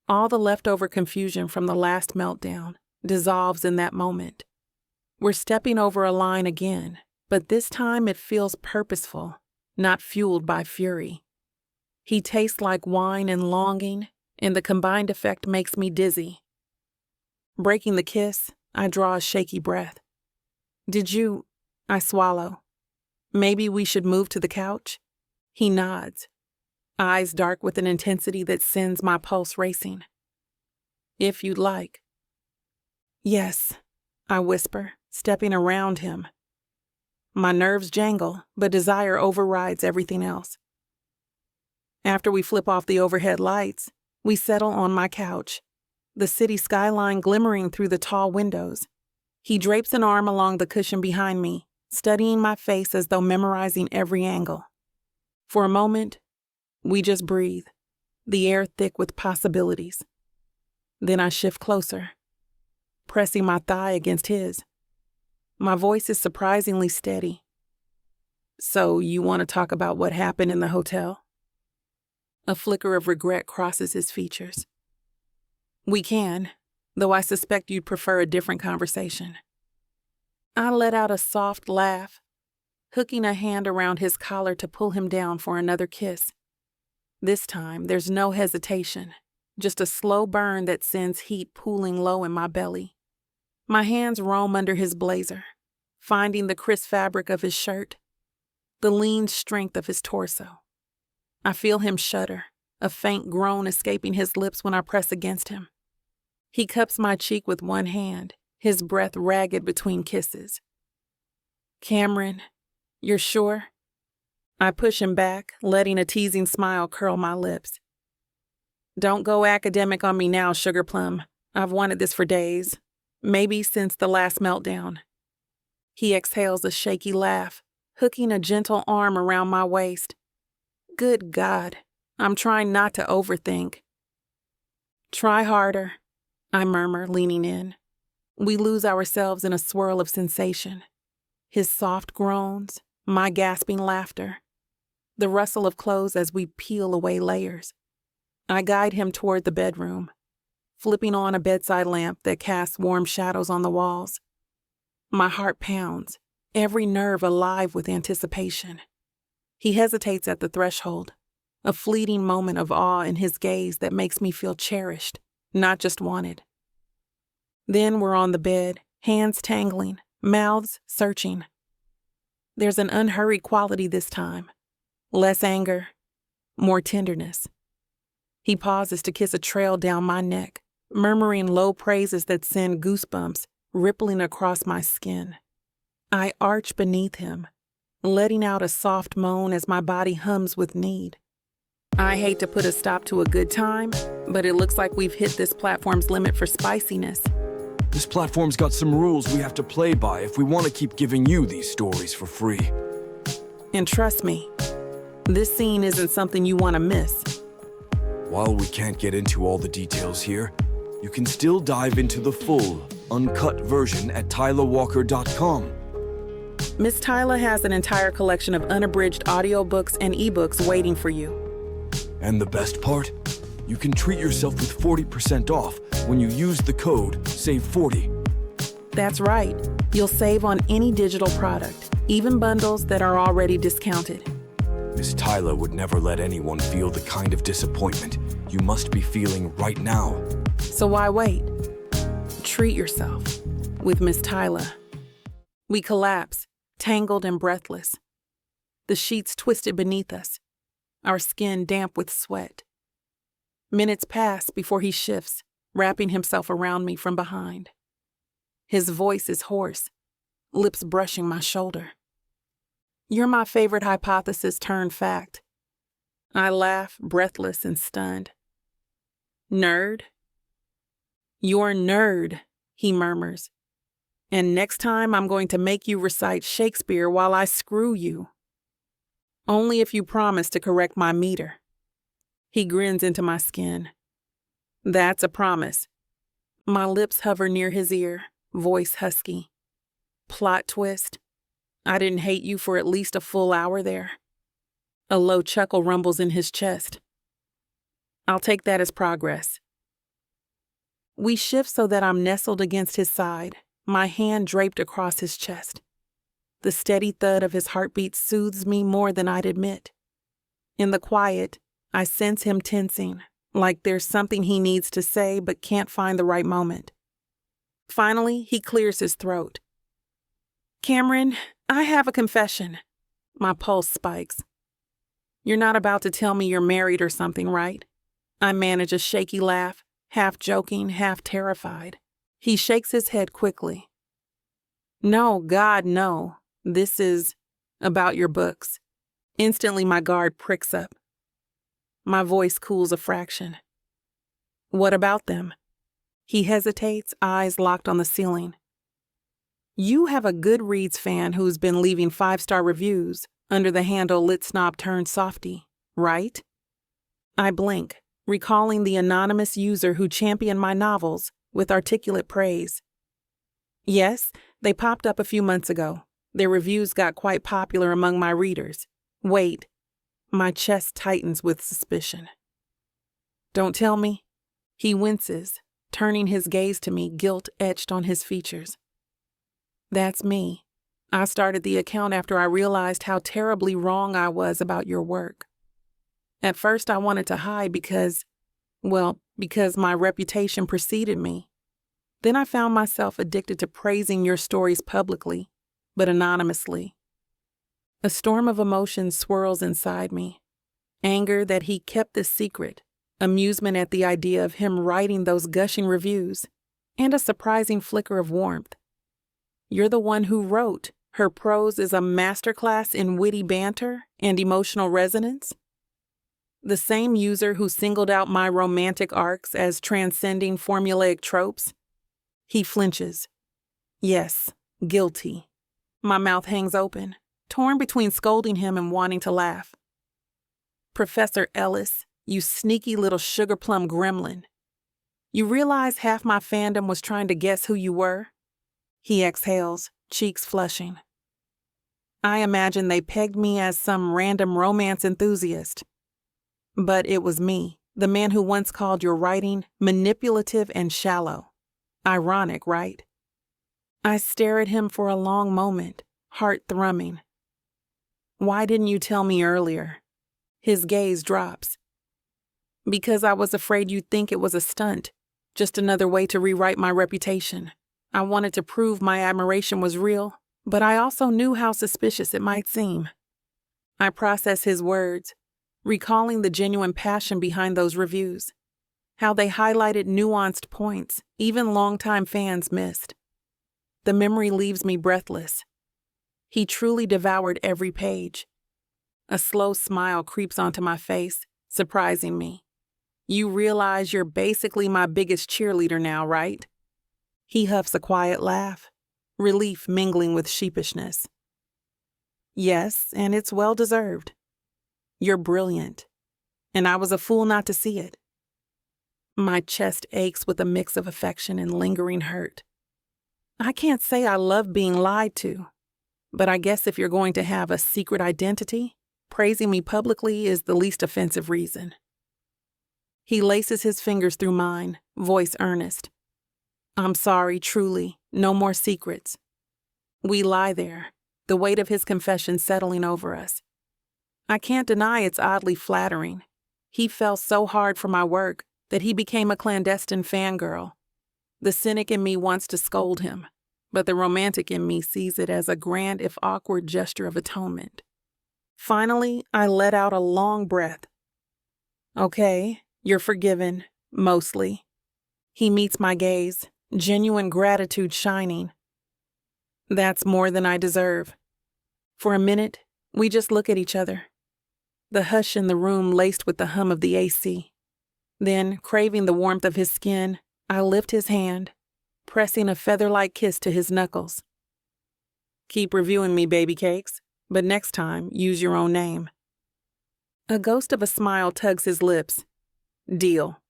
All the leftover confusion from the last meltdown dissolves in that moment. We're stepping over a line again, but this time it feels purposeful, not fueled by fury. He tastes like wine and longing, and the combined effect makes me dizzy. Breaking the kiss, I draw a shaky breath. I swallow. Maybe we should move to the couch? He nods, eyes dark with an intensity that sends my pulse racing. If you'd like. Yes, I whisper, stepping around him. My nerves jangle, but desire overrides everything else. After we flip off the overhead lights, we settle on my couch, the city skyline glimmering through the tall windows. He drapes an arm along the cushion behind me, studying my face as though memorizing every angle. For a moment, we just breathe, the air thick with possibilities. Then I shift closer, pressing my thigh against his. My voice is surprisingly steady. So you want to talk about what happened in the hotel? A flicker of regret crosses his features. We can, though I suspect you'd prefer a different conversation. I let out a soft laugh, hooking a hand around his collar to pull him down for another kiss. This time, there's no hesitation, just a slow burn that sends heat pooling low in my belly. My hands roam under his blazer, finding the crisp fabric of his shirt, the lean strength of his torso. I feel him shudder, a faint groan escaping his lips when I press against him. He cups my cheek with one hand, his breath ragged between kisses. Cameron, you're sure? I push him back, letting a teasing smile curl my lips. Don't go academic on me now, Sugar Plum. I've wanted this for days, maybe since the last meltdown. He exhales a shaky laugh, hooking a gentle arm around my waist. Good God, I'm trying not to overthink. Try harder, I murmur, leaning in. We lose ourselves in a swirl of sensation. His soft groans, my gasping laughter, the rustle of clothes as we peel away layers. I guide him toward the bedroom, flipping on a bedside lamp that casts warm shadows on the walls. My heart pounds, every nerve alive with anticipation. He hesitates at the threshold, a fleeting moment of awe in his gaze that makes me feel cherished, not just wanted. Then we're on the bed, hands tangling, mouths searching. There's an unhurried quality this time, less anger, more tenderness. He pauses to kiss a trail down my neck, murmuring low praises that send goosebumps rippling across my skin. I arch beneath him, letting out a soft moan as my body hums with need. I hate to put a stop to a good time, but it looks like we've hit this platform's limit for spiciness. This platform's got some rules we have to play by if we want to keep giving you these stories for free. And trust me, This scene isn't something you want to miss. While we can't get into all the details here, you can still dive into the full, uncut version at tylerwalker.com. Miss Tyler has an entire collection of unabridged audiobooks and ebooks waiting for you. And the best part? You can treat yourself with 40% off when you use the code SAVE40. That's right. You'll save on any digital product, even bundles that are already discounted. Miss Tyler would never let anyone feel the kind of disappointment you must be feeling right now. So why wait? Treat yourself with Miss Tyler. We collapse, tangled and breathless. The sheets twisted beneath us, our skin damp with sweat. Minutes pass before he shifts, wrapping himself around me from behind. His voice is hoarse, lips brushing my shoulder. You're my favorite hypothesis turned fact. I laugh, breathless and stunned. Nerd? You're nerd, he murmurs. And next time I'm going to make you recite Shakespeare while I screw you. Only if you promise to correct my meter. He grins into my skin. That's a promise. My lips hover near his ear, voice husky. Plot twist. I didn't hate you for at least a full hour there. A low chuckle rumbles in his chest. I'll take that as progress. We shift so that I'm nestled against his side, my hand draped across his chest. The steady thud of his heartbeat soothes me more than I'd admit. In the quiet, I sense him tensing, like there's something he needs to say but can't find the right moment. Finally, he clears his throat. Cameron, I have a confession. My pulse spikes. You're not about to tell me you're married or something, right? I manage a shaky laugh, half joking, half terrified. He shakes his head quickly. No, God, no. This is about your books. Instantly, my guard pricks up. My voice cools a fraction. What about them? He hesitates, eyes locked on the ceiling. You have a Goodreads fan who's been leaving 5-star reviews under the handle Lit Snob Turned Softy, right? I blink, recalling the anonymous user who championed my novels with articulate praise. Yes, they popped up a few months ago. Their reviews got quite popular among my readers. Wait, my chest tightens with suspicion. Don't tell me. He winces, turning his gaze to me, guilt etched on his features. That's me. I started the account after I realized how terribly wrong I was about your work. At first I wanted to hide because my reputation preceded me. Then I found myself addicted to praising your stories publicly, but anonymously. A storm of emotions swirls inside me. Anger that he kept this secret, amusement at the idea of him writing those gushing reviews, and a surprising flicker of warmth. You're the one who wrote, her prose is a masterclass in witty banter and emotional resonance? The same user who singled out my romantic arcs as transcending formulaic tropes? He flinches. Yes, guilty. My mouth hangs open, torn between scolding him and wanting to laugh. Professor Ellis, you sneaky little sugar plum gremlin. You realize half my fandom was trying to guess who you were? He exhales, cheeks flushing. I imagine they pegged me as some random romance enthusiast. But it was me, the man who once called your writing manipulative and shallow. Ironic, right? I stare at him for a long moment, heart thrumming. Why didn't you tell me earlier? His gaze drops. Because I was afraid you'd think it was a stunt, just another way to rewrite my reputation. I wanted to prove my admiration was real, but I also knew how suspicious it might seem. I process his words, recalling the genuine passion behind those reviews, how they highlighted nuanced points even longtime fans missed. The memory leaves me breathless. He truly devoured every page. A slow smile creeps onto my face, surprising me. You realize you're basically my biggest cheerleader now, right? He huffs a quiet laugh, relief mingling with sheepishness. Yes, and it's well deserved. You're brilliant. And I was a fool not to see it. My chest aches with a mix of affection and lingering hurt. I can't say I love being lied to, but I guess if you're going to have a secret identity, praising me publicly is the least offensive reason. He laces his fingers through mine, voice earnest. I'm sorry, truly, no more secrets. We lie there, the weight of his confession settling over us. I can't deny it's oddly flattering. He fell so hard for my work that he became a clandestine fangirl. The cynic in me wants to scold him, but the romantic in me sees it as a grand if awkward gesture of atonement. Finally, I let out a long breath. Okay, you're forgiven, mostly. He meets my gaze, genuine gratitude shining. That's more than I deserve. For a minute, we just look at each other. The hush in the room laced with the hum of the AC. Then, craving the warmth of his skin, I lift his hand, pressing a feather-like kiss to his knuckles. Keep reviewing me, baby cakes, but next time, use your own name. A ghost of a smile tugs his lips. Deal.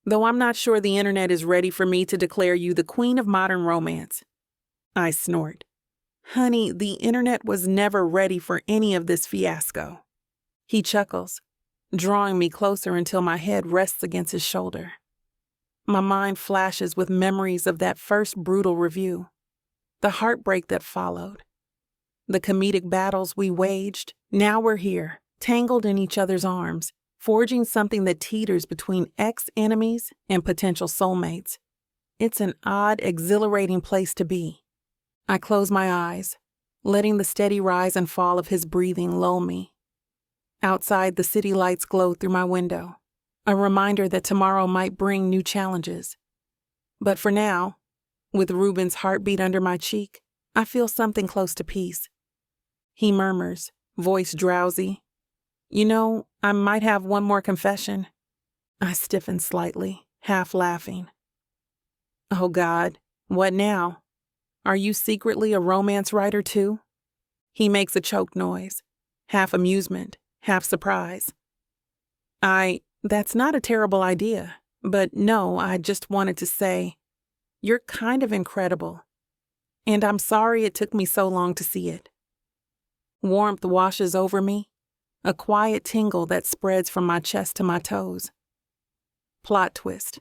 Though I'm not sure the internet is ready for me to declare you the queen of modern romance. I snort. Honey, the internet was never ready for any of this fiasco. He chuckles, drawing me closer until my head rests against his shoulder. My mind flashes with memories of that first brutal review, the heartbreak that followed, the comedic battles we waged. Now we're here, tangled in each other's arms, forging something that teeters between ex-enemies and potential soulmates. It's an odd, exhilarating place to be. I close my eyes, letting the steady rise and fall of his breathing lull me. Outside, the city lights glow through my window, a reminder that tomorrow might bring new challenges. But for now, with Reuben's heartbeat under my cheek, I feel something close to peace. He murmurs, voice drowsy, You know, I might have one more confession. I stiffen slightly, half laughing. Oh God, what now? Are you secretly a romance writer too? He makes a choked noise, half amusement, half surprise. That's not a terrible idea, but no, I just wanted to say, you're kind of incredible, and I'm sorry it took me so long to see it. Warmth washes over me, a quiet tingle that spreads from my chest to my toes. Plot twist.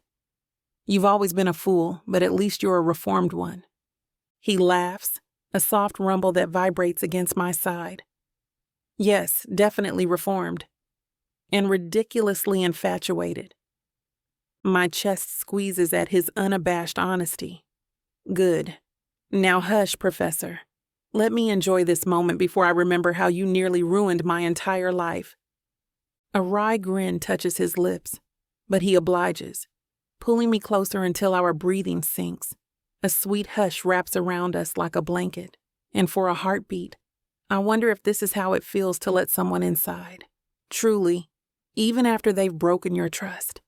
You've always been a fool, but at least you're a reformed one. He laughs, a soft rumble that vibrates against my side. Yes, definitely reformed. And ridiculously infatuated. My chest squeezes at his unabashed honesty. Good. Now hush, Professor. Let me enjoy this moment before I remember how you nearly ruined my entire life. A wry grin touches his lips, but he obliges, pulling me closer until our breathing sinks. A sweet hush wraps around us like a blanket, and for a heartbeat, I wonder if this is how it feels to let someone inside. Truly, even after they've broken your trust.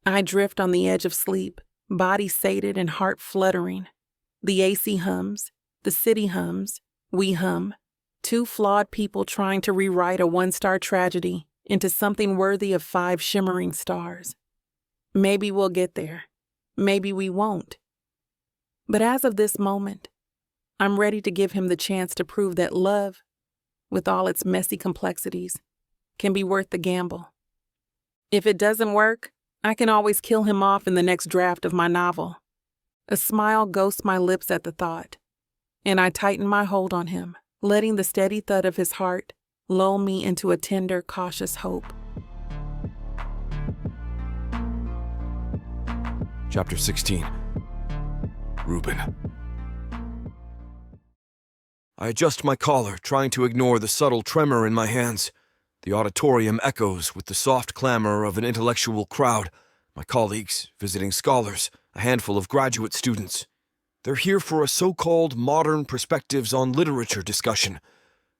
I drift on the edge of sleep, body sated and heart fluttering. The AC hums, the city hums, we hum. Two flawed people trying to rewrite a one-star tragedy into something worthy of 5 shimmering stars. Maybe we'll get there. Maybe we won't. But as of this moment, I'm ready to give him the chance to prove that love, with all its messy complexities, can be worth the gamble. If it doesn't work, I can always kill him off in the next draft of my novel. A smile ghosts my lips at the thought, and I tighten my hold on him, letting the steady thud of his heart lull me into a tender, cautious hope. Chapter 16. Reuben. I adjust my collar, trying to ignore the subtle tremor in my hands. The auditorium echoes with the soft clamor of an intellectual crowd. My colleagues, visiting scholars, a handful of graduate students. They're here for a so-called modern perspectives on literature discussion.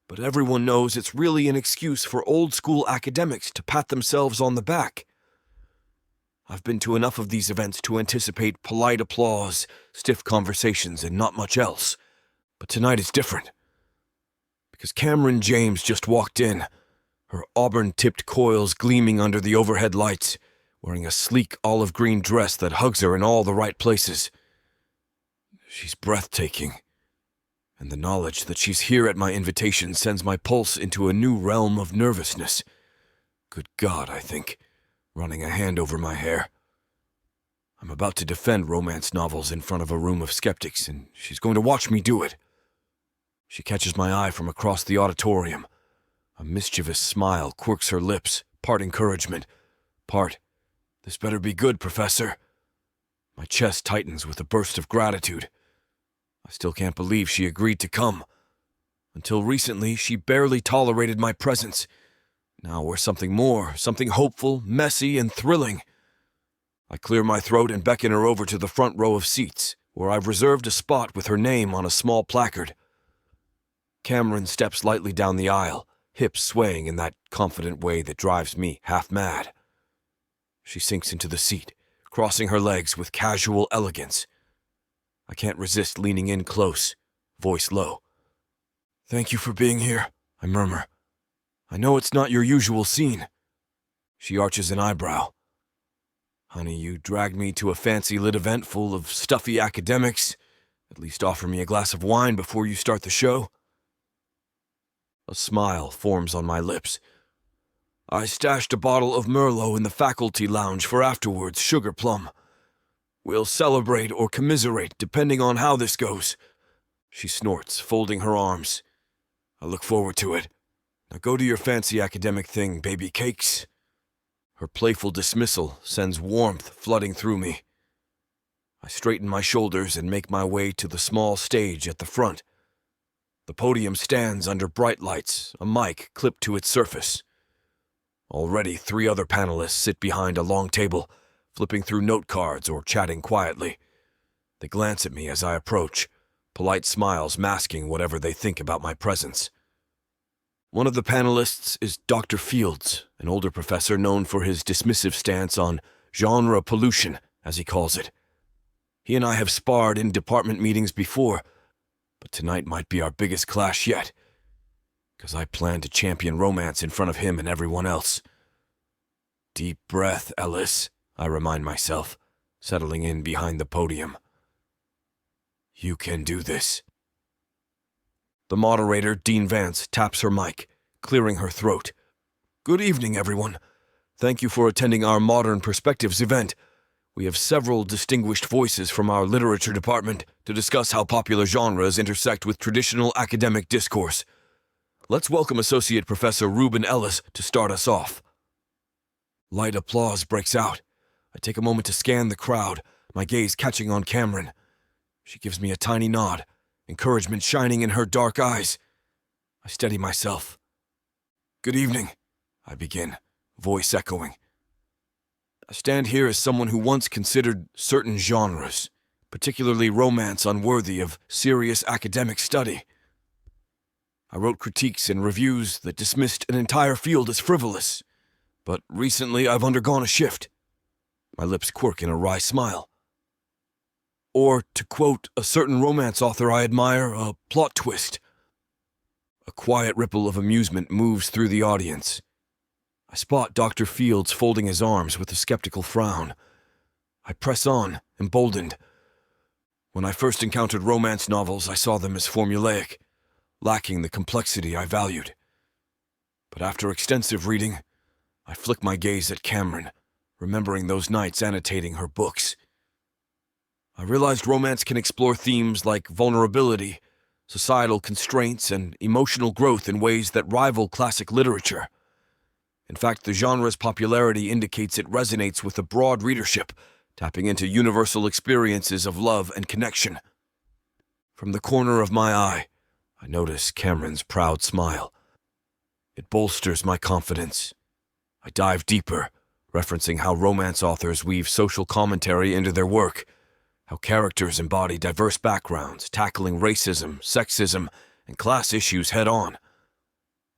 But everyone knows it's really an excuse for old-school academics to pat themselves on the back. I've been to enough of these events to anticipate polite applause, stiff conversations, and not much else. But tonight is different. Because Cameron James just walked in. her auburn-tipped coils gleaming under the overhead lights, wearing a sleek olive-green dress that hugs her in all the right places. She's breathtaking, and the knowledge that she's here at my invitation sends my pulse into a new realm of nervousness. Good God, I think, running a hand over my hair. I'm about to defend romance novels in front of a room of skeptics, and she's going to watch me do it. She catches my eye from across the auditorium. A mischievous smile quirks her lips, part encouragement, part, "This better be good, Professor." My chest tightens with a burst of gratitude. I still can't believe she agreed to come. Until recently, she barely tolerated my presence. Now we're something more, something hopeful, messy, and thrilling. I clear my throat and beckon her over to the front row of seats, where I've reserved a spot with her name on a small placard. Cameron steps lightly down the aisle, hips swaying in that confident way that drives me half mad. She sinks into the seat, crossing her legs with casual elegance. I can't resist leaning in close, voice low. "Thank you for being here," I murmur. "I know it's not your usual scene." She arches an eyebrow. "Honey, you dragged me to a fancy-lit event full of stuffy academics. At least offer me a glass of wine before you start the show." A smile forms on my lips. "I stashed a bottle of Merlot in the faculty lounge for afterwards, sugar plum. We'll celebrate or commiserate, depending on how this goes." She snorts, folding her arms. "I look forward to it. Now go to your fancy academic thing, baby cakes." Her playful dismissal sends warmth flooding through me. I straighten my shoulders and make my way to the small stage at the front. The podium stands under bright lights, a mic clipped to its surface. Already 3 other panelists sit behind a long table, flipping through note cards or chatting quietly. They glance at me as I approach, polite smiles masking whatever they think about my presence. One of the panelists is Dr. Fields, an older professor known for his dismissive stance on genre pollution, as he calls it. He and I have sparred in department meetings before, but tonight might be our biggest clash yet, because I plan to champion romance in front of him and everyone else. Deep breath, Ellis, I remind myself, settling in behind the podium. You can do this. The moderator, Dean Vance, taps her mic, clearing her throat. Good evening, everyone. Thank you for attending our Modern Perspectives event. We have several distinguished voices from our literature department to discuss how popular genres intersect with traditional academic discourse. Let's welcome Associate Professor Reuben Ellis to start us off. Light applause breaks out. I take a moment to scan the crowd, my gaze catching on Cameron. She gives me a tiny nod, encouragement shining in her dark eyes. I steady myself. Good evening, I begin, voice echoing. I stand here as someone who once considered certain genres, particularly romance, unworthy of serious academic study. I wrote critiques and reviews that dismissed an entire field as frivolous, but recently I've undergone a shift. My lips quirk in a wry smile. Or, to quote a certain romance author I admire, a plot twist. A quiet ripple of amusement moves through the audience. I spot Dr. Fields folding his arms with a skeptical frown. I press on, emboldened. When I first encountered romance novels, I saw them as formulaic, lacking the complexity I valued. But after extensive reading, I flick my gaze at Cameron, remembering those nights annotating her books. I realized romance can explore themes like vulnerability, societal constraints, and emotional growth in ways that rival classic literature. In fact, the genre's popularity indicates it resonates with a broad readership, tapping into universal experiences of love and connection. From the corner of my eye, I notice Cameron's proud smile. It bolsters my confidence. I dive deeper, referencing how romance authors weave social commentary into their work, how characters embody diverse backgrounds, tackling racism, sexism, and class issues head-on.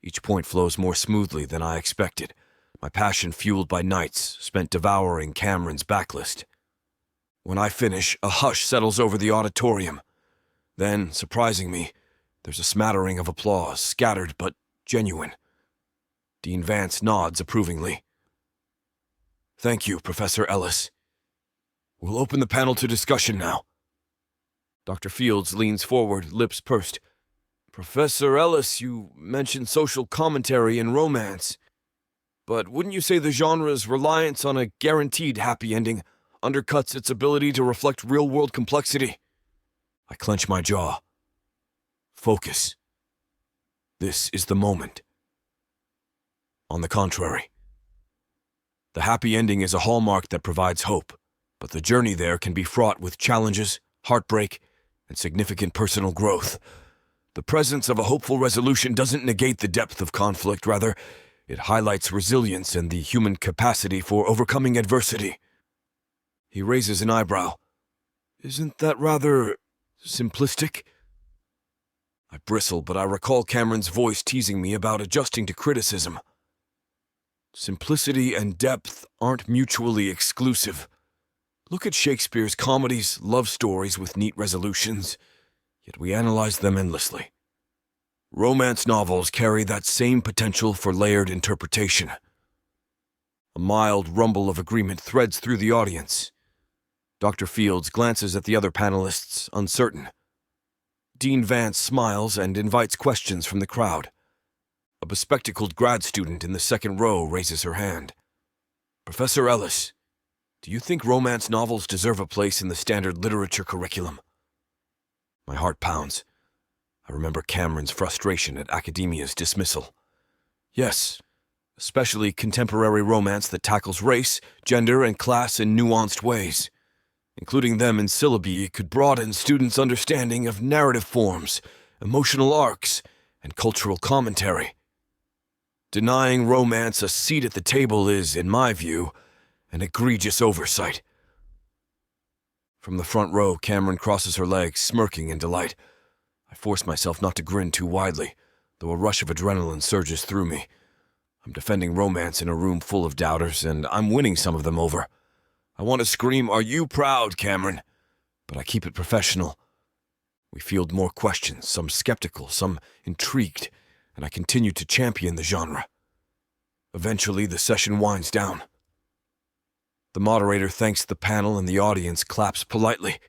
Each point flows more smoothly than I expected, my passion fueled by nights spent devouring Cameron's backlist. When I finish, a hush settles over the auditorium. Then, surprising me, there's a smattering of applause, scattered but genuine. Dean Vance nods approvingly. Thank you, Professor Ellis. We'll open the panel to discussion now. Dr. Fields leans forward, lips pursed. Professor Ellis, you mentioned social commentary and romance. But wouldn't you say the genre's reliance on a guaranteed happy ending undercuts its ability to reflect real-world complexity? I clench my jaw. Focus. This is the moment. On the contrary. The happy ending is a hallmark that provides hope, but the journey there can be fraught with challenges, heartbreak, and significant personal growth. The presence of a hopeful resolution doesn't negate the depth of conflict, rather, it highlights resilience and the human capacity for overcoming adversity. He raises an eyebrow. Isn't that rather simplistic? I bristle, but I recall Cameron's voice teasing me about adjusting to criticism. Simplicity and depth aren't mutually exclusive. Look at Shakespeare's comedies, love stories with neat resolutions, yet we analyze them endlessly. Romance novels carry that same potential for layered interpretation. A mild rumble of agreement threads through the audience. Dr. Fields glances at the other panelists, uncertain. Dean Vance smiles and invites questions from the crowd. A bespectacled grad student in the second row raises her hand. Professor Ellis, do you think romance novels deserve a place in the standard literature curriculum? My heart pounds. I remember Cameron's frustration at academia's dismissal. Yes, especially contemporary romance that tackles race, gender, and class in nuanced ways. Including them in syllabi could broaden students' understanding of narrative forms, emotional arcs, and cultural commentary. Denying romance a seat at the table is, in my view, an egregious oversight. From the front row, Cameron crosses her legs, smirking in delight. I force myself not to grin too widely, though a rush of adrenaline surges through me. I'm defending romance in a room full of doubters, and I'm winning some of them over. I want to scream, "Are you proud, Cameron?" But I keep it professional. We field more questions, some skeptical, some intrigued, and I continue to champion the genre. Eventually, the session winds down. The moderator thanks the panel and the audience claps politely.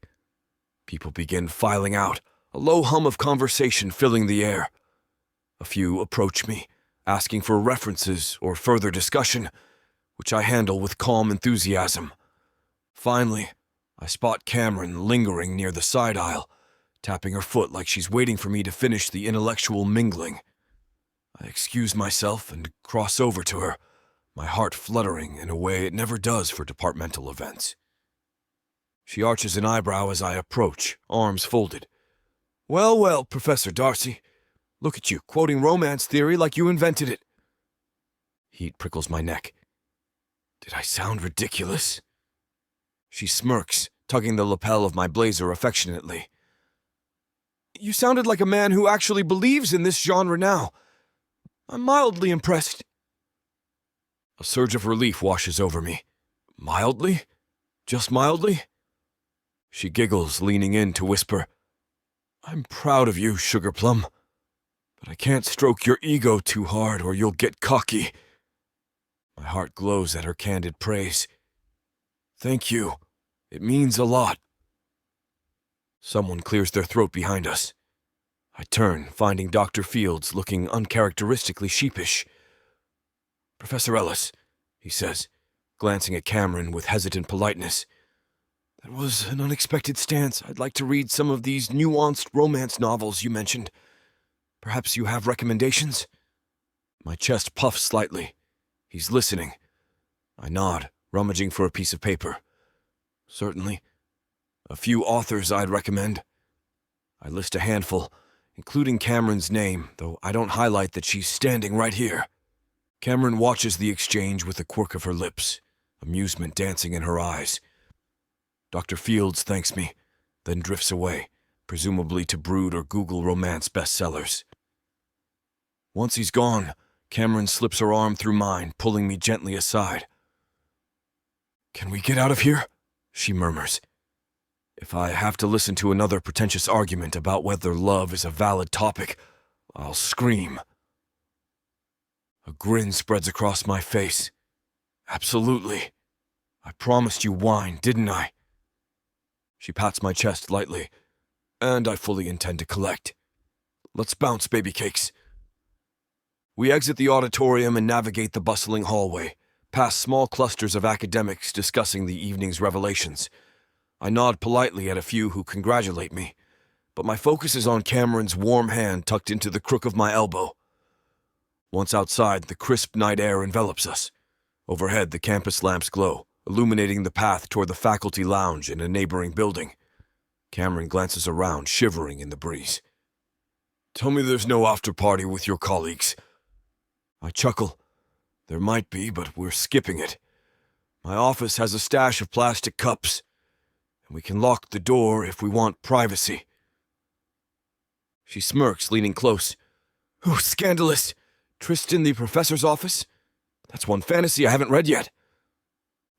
People begin filing out, a low hum of conversation filling the air. A few approach me, asking for references or further discussion, which I handle with calm enthusiasm. Finally, I spot Cameron lingering near the side aisle, tapping her foot like she's waiting for me to finish the intellectual mingling. I excuse myself and cross over to her, my heart fluttering in a way it never does for departmental events. She arches an eyebrow as I approach, arms folded. Well, well, Professor Darcy. Look at you, quoting romance theory like you invented it. Heat prickles my neck. Did I sound ridiculous? She smirks, tugging the lapel of my blazer affectionately. You sounded like a man who actually believes in this genre now. I'm mildly impressed. A surge of relief washes over me. Mildly? Just mildly? She giggles, leaning in to whisper, I'm proud of you, Sugar Plum, but I can't stroke your ego too hard or you'll get cocky. My heart glows at her candid praise. Thank you. It means a lot. Someone clears their throat behind us. I turn, finding Dr. Fields looking uncharacteristically sheepish. Professor Ellis, he says, glancing at Cameron with hesitant politeness. That was an unexpected stance. I'd like to read some of these nuanced romance novels you mentioned. Perhaps you have recommendations? My chest puffs slightly. He's listening. I nod, rummaging for a piece of paper. Certainly. A few authors I'd recommend. I list a handful, including Cameron's name, though I don't highlight that she's standing right here. Cameron watches the exchange with a quirk of her lips, amusement dancing in her eyes. Dr. Fields thanks me, then drifts away, presumably to brood or Google romance bestsellers. Once he's gone, Cameron slips her arm through mine, pulling me gently aside. Can we get out of here? She murmurs. If I have to listen to another pretentious argument about whether love is a valid topic, I'll scream. A grin spreads across my face. Absolutely. I promised you wine, didn't I? She pats my chest lightly, and I fully intend to collect. Let's bounce, baby cakes. We exit the auditorium and navigate the bustling hallway, past small clusters of academics discussing the evening's revelations. I nod politely at a few who congratulate me, but my focus is on Cameron's warm hand tucked into the crook of my elbow. Once outside, the crisp night air envelops us. Overhead, the campus lamps glow, illuminating the path toward the faculty lounge in a neighboring building. Cameron glances around, shivering in the breeze. Tell me there's no after-party with your colleagues. I chuckle. There might be, but we're skipping it. My office has a stash of plastic cups, and we can lock the door if we want privacy. She smirks, leaning close. Oh, scandalous! Tristan, the professor's office? That's one fantasy I haven't read yet.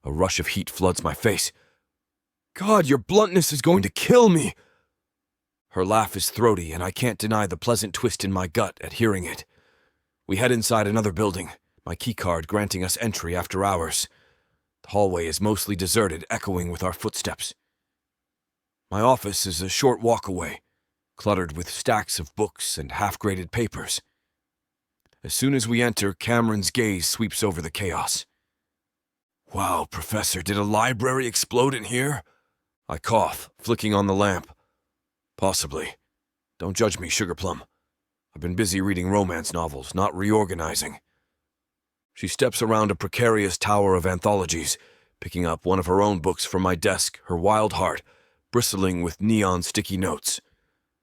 A rush of heat floods my face. God, your bluntness is going to kill me! Her laugh is throaty, and I can't deny the pleasant twist in my gut at hearing it. We head inside another building, my keycard granting us entry after hours. The hallway is mostly deserted, echoing with our footsteps. My office is a short walk away, cluttered with stacks of books and half-graded papers. As soon as we enter, Cameron's gaze sweeps over the chaos. Wow, Professor, did a library explode in here? I cough, flicking on the lamp. Possibly. Don't judge me, Sugarplum. I've been busy reading romance novels, not reorganizing. She steps around a precarious tower of anthologies, picking up one of her own books from my desk, her wild heart bristling with neon sticky notes.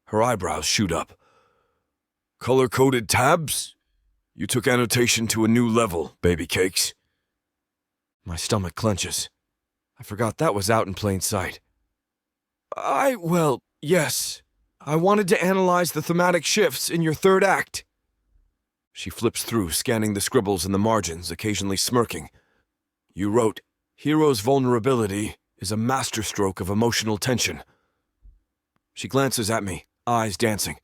Her eyebrows shoot up. Color-coded tabs? You took annotation to a new level, baby cakes. My stomach clenches. I forgot that was out in plain sight. Well, yes. I wanted to analyze the thematic shifts in your third act. She flips through, scanning the scribbles in the margins, occasionally smirking. You wrote, Hero's vulnerability is a masterstroke of emotional tension. She glances at me, eyes dancing.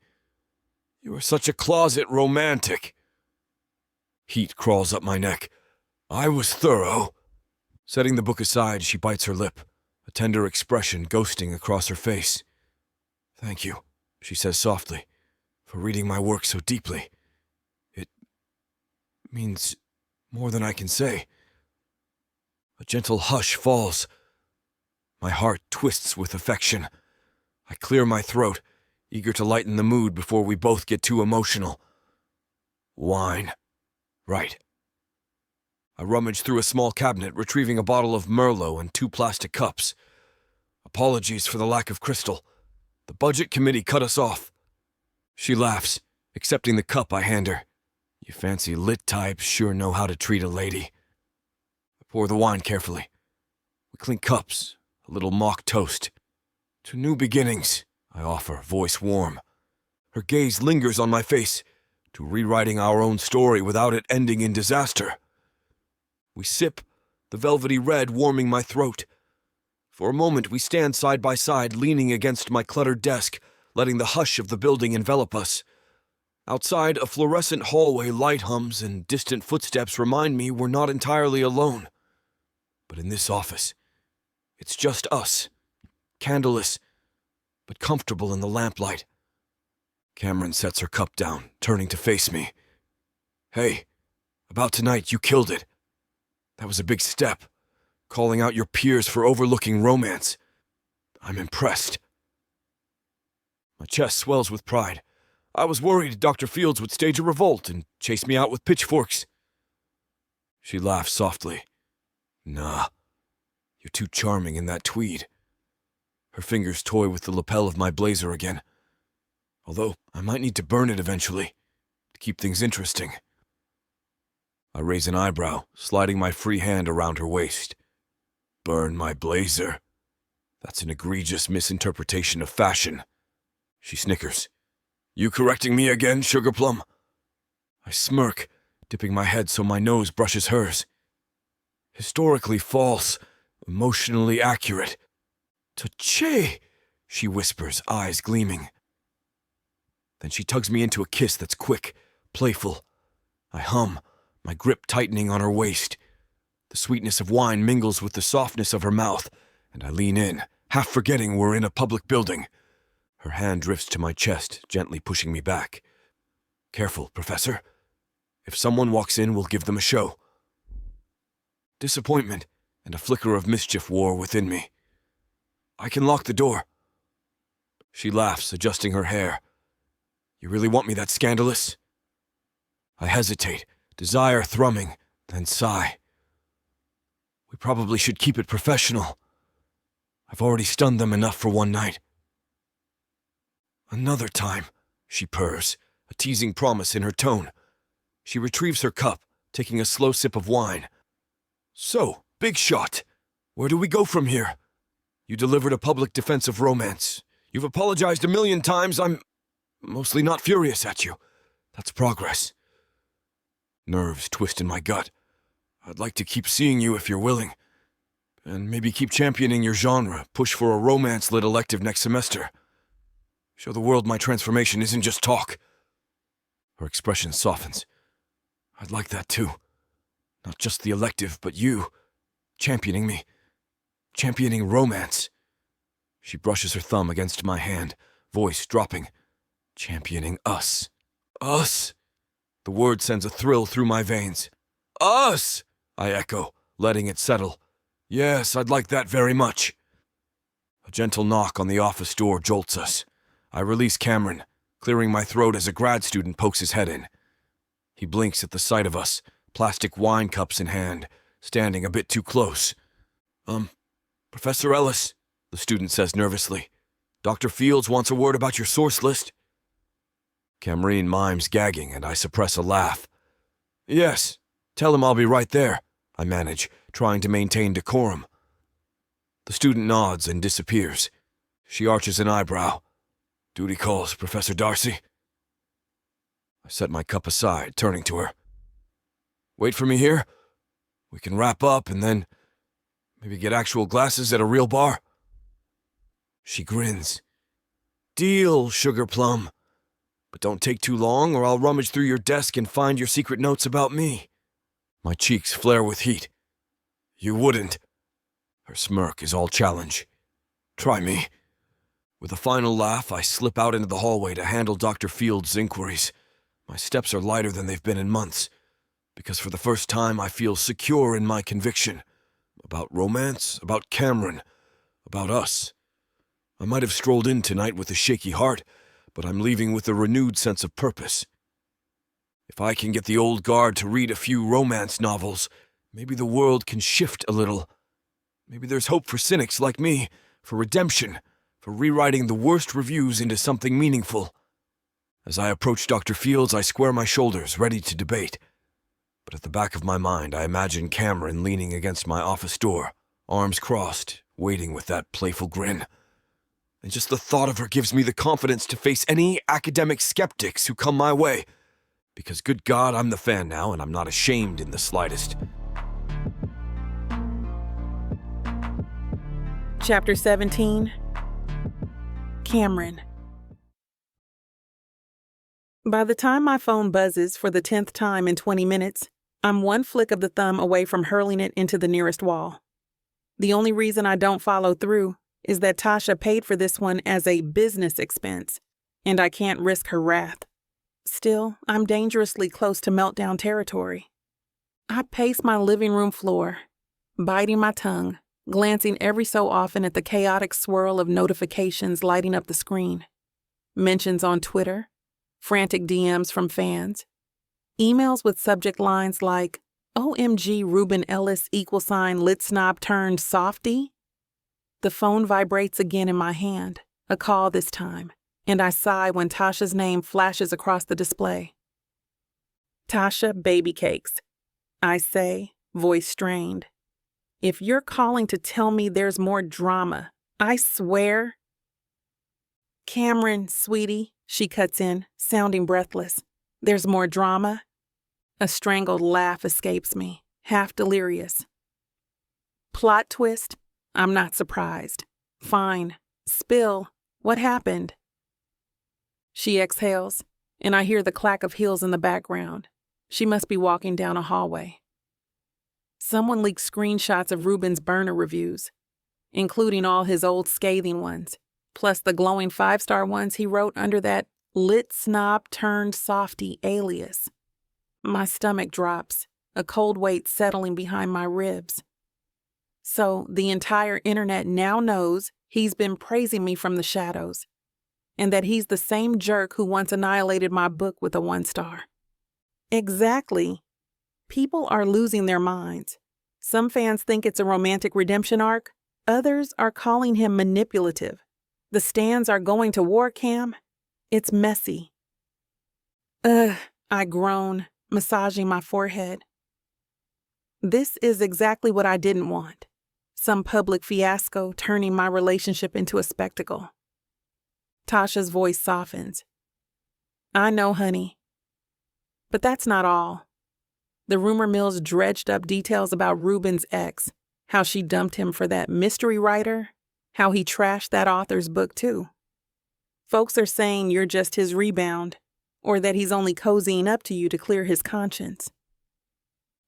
You are such a closet romantic. Heat crawls up my neck. I was thorough. Setting the book aside, she bites her lip, a tender expression ghosting across her face. Thank you, she says softly, for reading my work so deeply. It means more than I can say. A gentle hush falls. My heart twists with affection. I clear my throat, eager to lighten the mood before we both get too emotional. Wine. Right. I rummage through a small cabinet, retrieving a bottle of Merlot and 2 plastic cups. Apologies for the lack of crystal. The budget committee cut us off. She laughs, accepting the cup I hand her. You fancy lit types sure know how to treat a lady. I pour the wine carefully. We clink cups, a little mock toast. To new beginnings, I offer, voice warm. Her gaze lingers on my face, to rewriting our own story without it ending in disaster. We sip, the velvety red warming my throat. For a moment we stand side by side, leaning against my cluttered desk, letting the hush of the building envelop us. Outside, a fluorescent hallway light hums and distant footsteps remind me we're not entirely alone. But in this office, it's just us, candleless, but comfortable in the lamplight. Cameron sets her cup down, turning to face me. Hey, about tonight, you killed it. That was a big step, calling out your peers for overlooking romance. I'm impressed. My chest swells with pride. I was worried Dr. Fields would stage a revolt and chase me out with pitchforks. She laughs softly. Nah, you're too charming in that tweed. Her fingers toy with the lapel of my blazer again. Although I might need to burn it eventually, to keep things interesting. I raise an eyebrow, sliding my free hand around her waist. Burn my blazer? That's an egregious misinterpretation of fashion. She snickers. You correcting me again, Sugarplum? I smirk, dipping my head so my nose brushes hers. Historically false, emotionally accurate. Touché, she whispers, eyes gleaming. Then she tugs me into a kiss that's quick, playful. I hum, my grip tightening on her waist. The sweetness of wine mingles with the softness of her mouth, and I lean in, half forgetting we're in a public building. Her hand drifts to my chest, gently pushing me back. Careful, Professor. If someone walks in, we'll give them a show. Disappointment and a flicker of mischief war within me. I can lock the door. She laughs, adjusting her hair. You really want me that scandalous? I hesitate, desire thrumming, then sigh. We probably should keep it professional. I've already stunned them enough for one night. Another time, she purrs, a teasing promise in her tone. She retrieves her cup, taking a slow sip of wine. So, big shot. Where do we go from here? You delivered a public defense of romance. You've apologized 1,000,000 times. I'm mostly not furious at you. That's progress. Nerves twist in my gut. I'd like to keep seeing you if you're willing. And maybe keep championing your genre, push for a romance-lit elective next semester. Show the world my transformation isn't just talk. Her expression softens. I'd like that too. Not just the elective, but you. Championing me. Championing romance. She brushes her thumb against my hand, voice dropping. Championing us. Us! The word sends a thrill through my veins. Us! I echo, letting it settle. Yes, I'd like that very much. A gentle knock on the office door jolts us. I release Cameron, clearing my throat as a grad student pokes his head in. He blinks at the sight of us, plastic wine cups in hand, standing a bit too close. Professor Ellis, the student says nervously. Dr. Fields wants a word about your source list. Cameron mimes gagging, and I suppress a laugh. Yes, tell him I'll be right there, I manage, trying to maintain decorum. The student nods and disappears. She arches an eyebrow. Duty calls, Professor Darcy. I set my cup aside, turning to her. Wait for me here? We can wrap up and then maybe get actual glasses at a real bar? She grins. Deal, Sugar Plum. But don't take too long or I'll rummage through your desk and find your secret notes about me. My cheeks flare with heat. You wouldn't. Her smirk is all challenge. Try me. With a final laugh, I slip out into the hallway to handle Dr. Fields' inquiries. My steps are lighter than they've been in months, because for the first time I feel secure in my conviction. About romance, about Cameron, about us. I might have strolled in tonight with a shaky heart, but I'm leaving with a renewed sense of purpose. If I can get the old guard to read a few romance novels, maybe the world can shift a little. Maybe there's hope for cynics like me, for redemption, for rewriting the worst reviews into something meaningful. As I approach Dr. Fields, I square my shoulders, ready to debate. But at the back of my mind, I imagine Cameron leaning against my office door, arms crossed, waiting with that playful grin. And just the thought of her gives me the confidence to face any academic skeptics who come my way. Because good God, I'm the fan now, and I'm not ashamed in the slightest. Chapter 17. Cameron. By the time my phone buzzes for the 10th time in 20 minutes, I'm one flick of the thumb away from hurling it into the nearest wall. The only reason I don't follow through is that Tasha paid for this one as a business expense, and I can't risk her wrath. Still, I'm dangerously close to meltdown territory. I pace my living room floor, biting my tongue, glancing every so often at the chaotic swirl of notifications lighting up the screen. Mentions on Twitter, frantic DMs from fans, emails with subject lines like, OMG Reuben Ellis lit snob turned softy. The phone vibrates again in my hand, a call this time, and I sigh when Tasha's name flashes across the display. Tasha Baby Cakes, I say, voice strained. If you're calling to tell me there's more drama, I swear. Cameron, sweetie, she cuts in, sounding breathless. There's more drama? A strangled laugh escapes me, half delirious. Plot twist? I'm not surprised. Fine. Spill. What happened? She exhales, and I hear the clack of heels in the background. She must be walking down a hallway. Someone leaked screenshots of Reuben's burner reviews, including all his old scathing ones, plus the glowing 5-star ones he wrote under that lit snob turned softy alias. My stomach drops, a cold weight settling behind my ribs. So the entire internet now knows he's been praising me from the shadows, and that he's the same jerk who once annihilated my book with a 1-star. Exactly. People are losing their minds. Some fans think it's a romantic redemption arc. Others are calling him manipulative. The stans are going to war, Cam. It's messy. Ugh, I groan, massaging my forehead. This is exactly what I didn't want. Some public fiasco turning my relationship into a spectacle. Tasha's voice softens. I know, honey. But that's not all. The rumor mills dredged up details about Reuben's ex, how she dumped him for that mystery writer, how he trashed that author's book too. Folks are saying you're just his rebound, or that he's only cozying up to you to clear his conscience.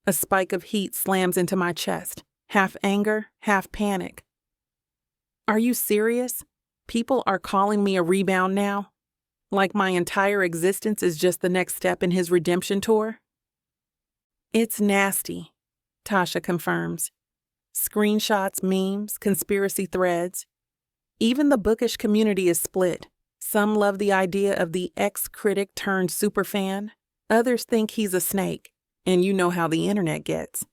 A spike of heat slams into my chest, half anger, half panic. Are you serious? People are calling me a rebound now? Like my entire existence is just the next step in his redemption tour? It's nasty, Tasha confirms. Screenshots, memes, conspiracy threads. Even the bookish community is split. Some love the idea of the ex-critic turned superfan. Others think he's a snake, and you know how the internet gets.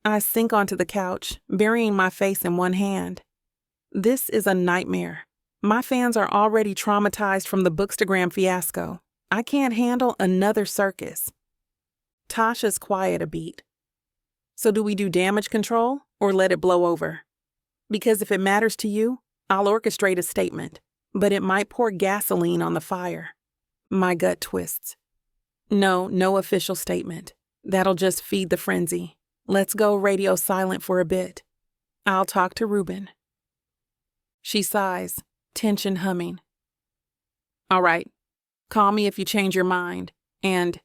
I sink onto the couch, burying my face in one hand. This is a nightmare. My fans are already traumatized from the Bookstagram fiasco. I can't handle another circus. Tasha's quiet a beat. So do we do damage control or let it blow over? Because if it matters to you, I'll orchestrate a statement, but it might pour gasoline on the fire. My gut twists. No official statement. That'll just feed the frenzy. Let's go radio silent for a bit. I'll talk to Reuben. She sighs, tension humming. All right. Call me if you change your mind. And,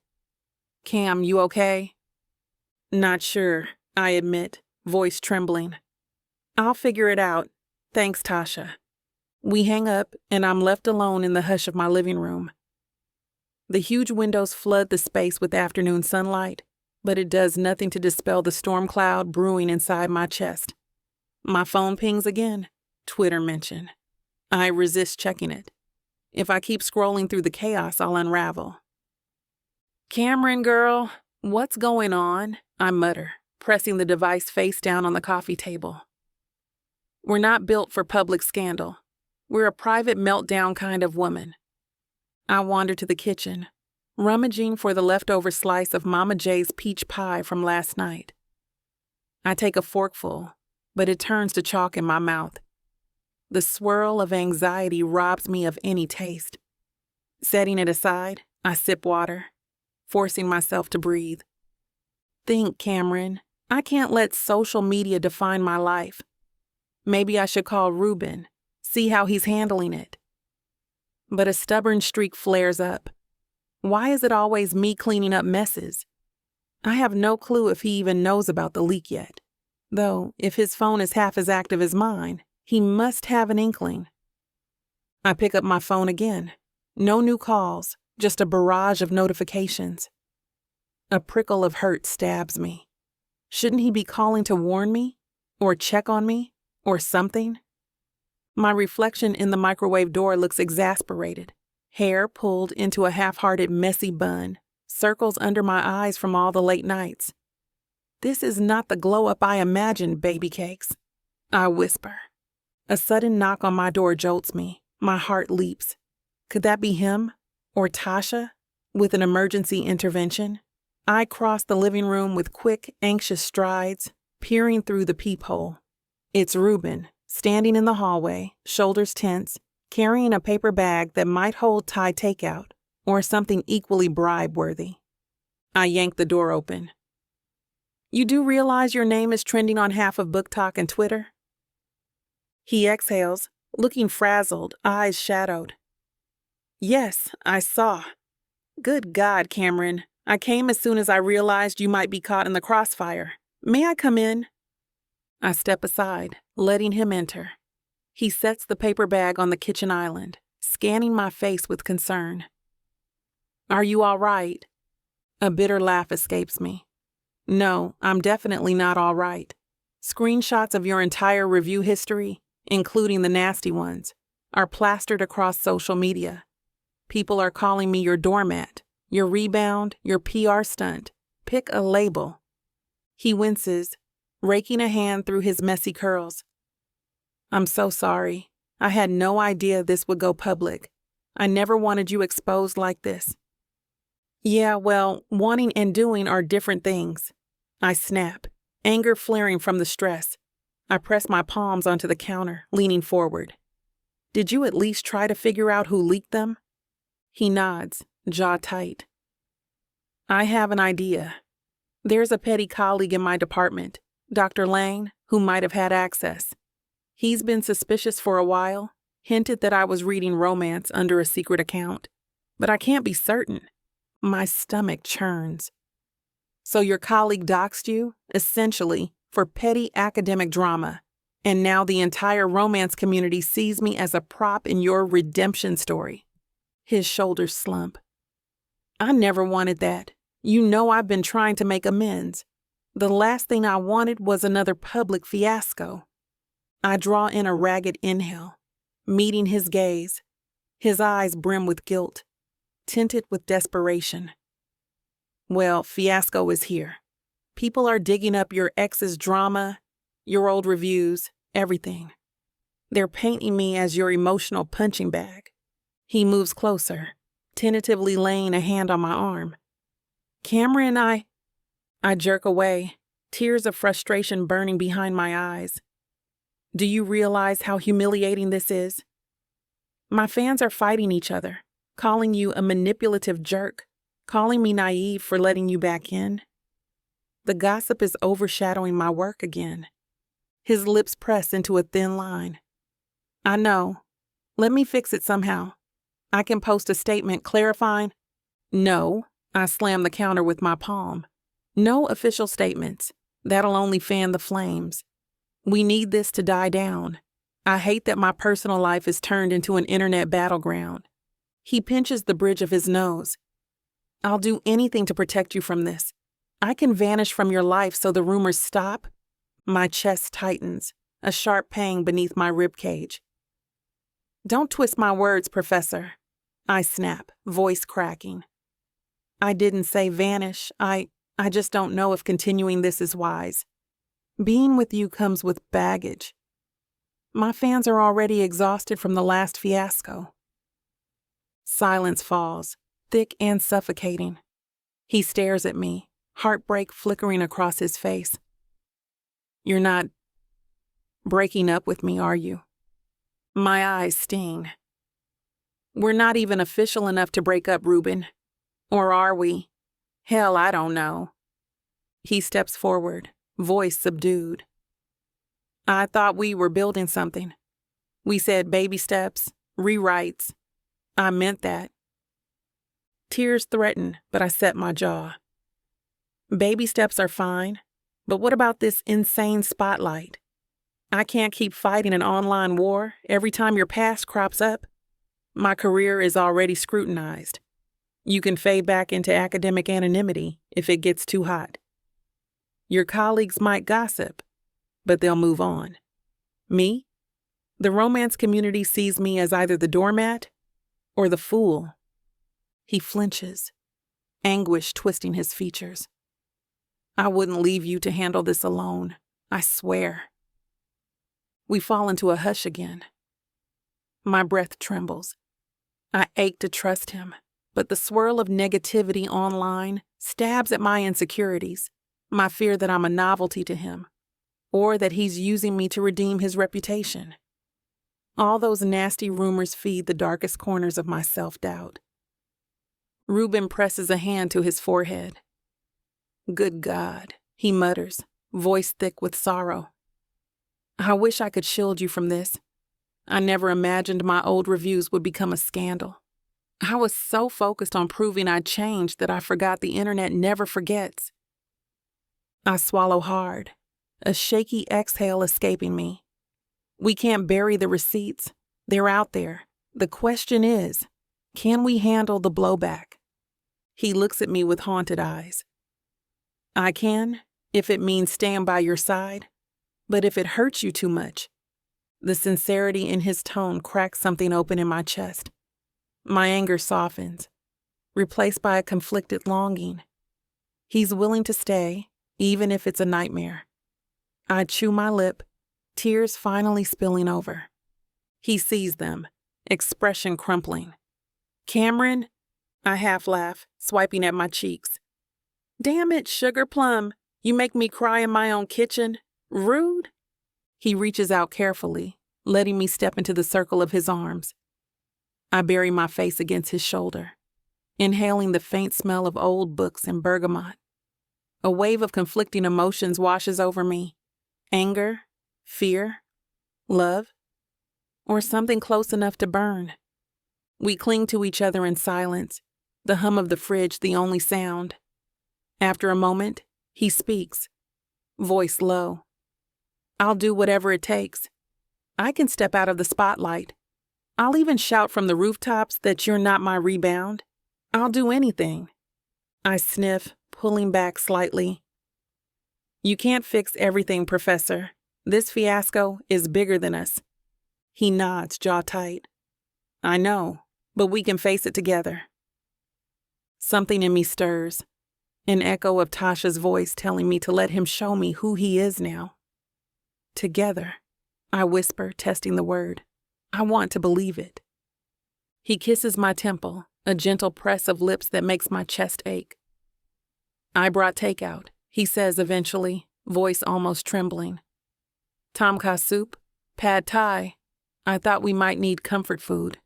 Cam, you okay? Not sure, I admit, voice trembling. I'll figure it out. Thanks, Tasha. We hang up, and I'm left alone in the hush of my living room. The huge windows flood the space with afternoon sunlight, but it does nothing to dispel the storm cloud brewing inside my chest. My phone pings again. Twitter mention. I resist checking it. If I keep scrolling through the chaos, I'll unravel. Cameron, girl, what's going on? I mutter, pressing the device face down on the coffee table. We're not built for public scandal. We're a private meltdown kind of woman. I wander to the kitchen, rummaging for the leftover slice of Mama J's peach pie from last night. I take a forkful, but it turns to chalk in my mouth. The swirl of anxiety robs me of any taste. Setting it aside, I sip water, forcing myself to breathe. Think, Cameron. I can't let social media define my life. Maybe I should call Reuben, see how he's handling it. But a stubborn streak flares up. Why is it always me cleaning up messes? I have no clue if he even knows about the leak yet. Though, if his phone is half as active as mine, he must have an inkling. I pick up my phone again. No new calls, just a barrage of notifications. A prickle of hurt stabs me. Shouldn't he be calling to warn me? Or check on me? Or something? My reflection in the microwave door looks exasperated. Hair pulled into a half-hearted messy bun. Circles under my eyes from all the late nights. This is not the glow-up I imagined, baby cakes. I whisper. A sudden knock on my door jolts me. My heart leaps. Could that be him? Or Tasha? With an emergency intervention? I cross the living room with quick, anxious strides, peering through the peephole. It's Reuben, standing in the hallway, shoulders tense, carrying a paper bag that might hold Thai takeout, or something equally bribe-worthy. I yank the door open. You do realize your name is trending on half of Book Talk and Twitter? He exhales, looking frazzled, eyes shadowed. Yes, I saw. Good God, Cameron, I came as soon as I realized you might be caught in the crossfire. May I come in? I step aside, letting him enter. He sets the paper bag on the kitchen island, scanning my face with concern. Are you all right? A bitter laugh escapes me. No, I'm definitely not all right. Screenshots of your entire review history, including the nasty ones, are plastered across social media. People are calling me your doormat, your rebound, your PR stunt. Pick a label. He winces, raking a hand through his messy curls. I'm so sorry. I had no idea this would go public. I never wanted you exposed like this. Yeah, well, wanting and doing are different things. I snap, anger flaring from the stress. I press my palms onto the counter, leaning forward. Did you at least try to figure out who leaked them? He nods, jaw tight. I have an idea. There's a petty colleague in my department, Dr. Lane, who might have had access. He's been suspicious for a while, hinted that I was reading romance under a secret account. But I can't be certain. My stomach churns. So your colleague doxed you, essentially, for petty academic drama, and now the entire romance community sees me as a prop in your redemption story. His shoulders slump. I never wanted that. You know I've been trying to make amends. The last thing I wanted was another public fiasco. I draw in a ragged inhale, meeting his gaze. His eyes brim with guilt, tinted with desperation. Well, fiasco is here. People are digging up your ex's drama, your old reviews, everything. They're painting me as your emotional punching bag. He moves closer, tentatively laying a hand on my arm. Cameron, I jerk away, tears of frustration burning behind my eyes. Do you realize how humiliating this is? My fans are fighting each other, calling you a manipulative jerk, calling me naive for letting you back in. The gossip is overshadowing my work again. His lips press into a thin line. I know. Let me fix it somehow. I can post a statement clarifying. No, I slam the counter with my palm. No official statements. That'll only fan the flames. We need this to die down. I hate that my personal life is turned into an internet battleground. He pinches the bridge of his nose. I'll do anything to protect you from this. I can vanish from your life so the rumors stop. My chest tightens, a sharp pang beneath my ribcage. Don't twist my words, Professor. I snap, voice cracking. I didn't say vanish. I just don't know if continuing this is wise. Being with you comes with baggage. My fans are already exhausted from the last fiasco. Silence falls, thick and suffocating. He stares at me, heartbreak flickering across his face. You're not breaking up with me, are you? My eyes sting. We're not even official enough to break up, Reuben. Or are we? Hell, I don't know. He steps forward, voice subdued. I thought we were building something. We said baby steps, rewrites. I meant that. Tears threaten, but I set my jaw. Baby steps are fine, but what about this insane spotlight? I can't keep fighting an online war every time your past crops up. My career is already scrutinized. You can fade back into academic anonymity if it gets too hot. Your colleagues might gossip, but they'll move on. Me? The romance community sees me as either the doormat or the fool. He flinches, anguish twisting his features. I wouldn't leave you to handle this alone, I swear. We fall into a hush again. My breath trembles. I ache to trust him, but the swirl of negativity online stabs at my insecurities, my fear that I'm a novelty to him, or that he's using me to redeem his reputation. All those nasty rumors feed the darkest corners of my self-doubt. Reuben presses a hand to his forehead. Good God, he mutters, voice thick with sorrow. I wish I could shield you from this. I never imagined my old reviews would become a scandal. I was so focused on proving I'd changed that I forgot the internet never forgets. I swallow hard, a shaky exhale escaping me. We can't bury the receipts. They're out there. The question is, can we handle the blowback? He looks at me with haunted eyes. I can, if it means staying by your side, but if it hurts you too much. The sincerity in his tone cracks something open in my chest. My anger softens, replaced by a conflicted longing. He's willing to stay, even if it's a nightmare. I chew my lip, tears finally spilling over. He sees them, expression crumpling. Cameron, I half laugh, swiping at my cheeks. Damn it, Sugar Plum, you make me cry in my own kitchen. Rude. He reaches out carefully, letting me step into the circle of his arms. I bury my face against his shoulder, inhaling the faint smell of old books and bergamot. A wave of conflicting emotions washes over me. Anger, fear, love, or something close enough to burn. We cling to each other in silence, the hum of the fridge the only sound. After a moment, he speaks, voice low. I'll do whatever it takes. I can step out of the spotlight. I'll even shout from the rooftops that you're not my rebound. I'll do anything. I sniff, pulling back slightly. You can't fix everything, Professor. This fiasco is bigger than us. He nods, jaw tight. I know, but we can face it together. Something in me stirs, an echo of Tasha's voice telling me to let him show me who he is now. Together, I whisper, testing the word. I want to believe it. He kisses my temple, a gentle press of lips that makes my chest ache. I brought takeout, he says eventually, voice almost trembling. Tom kha soup, pad thai. I thought we might need comfort food.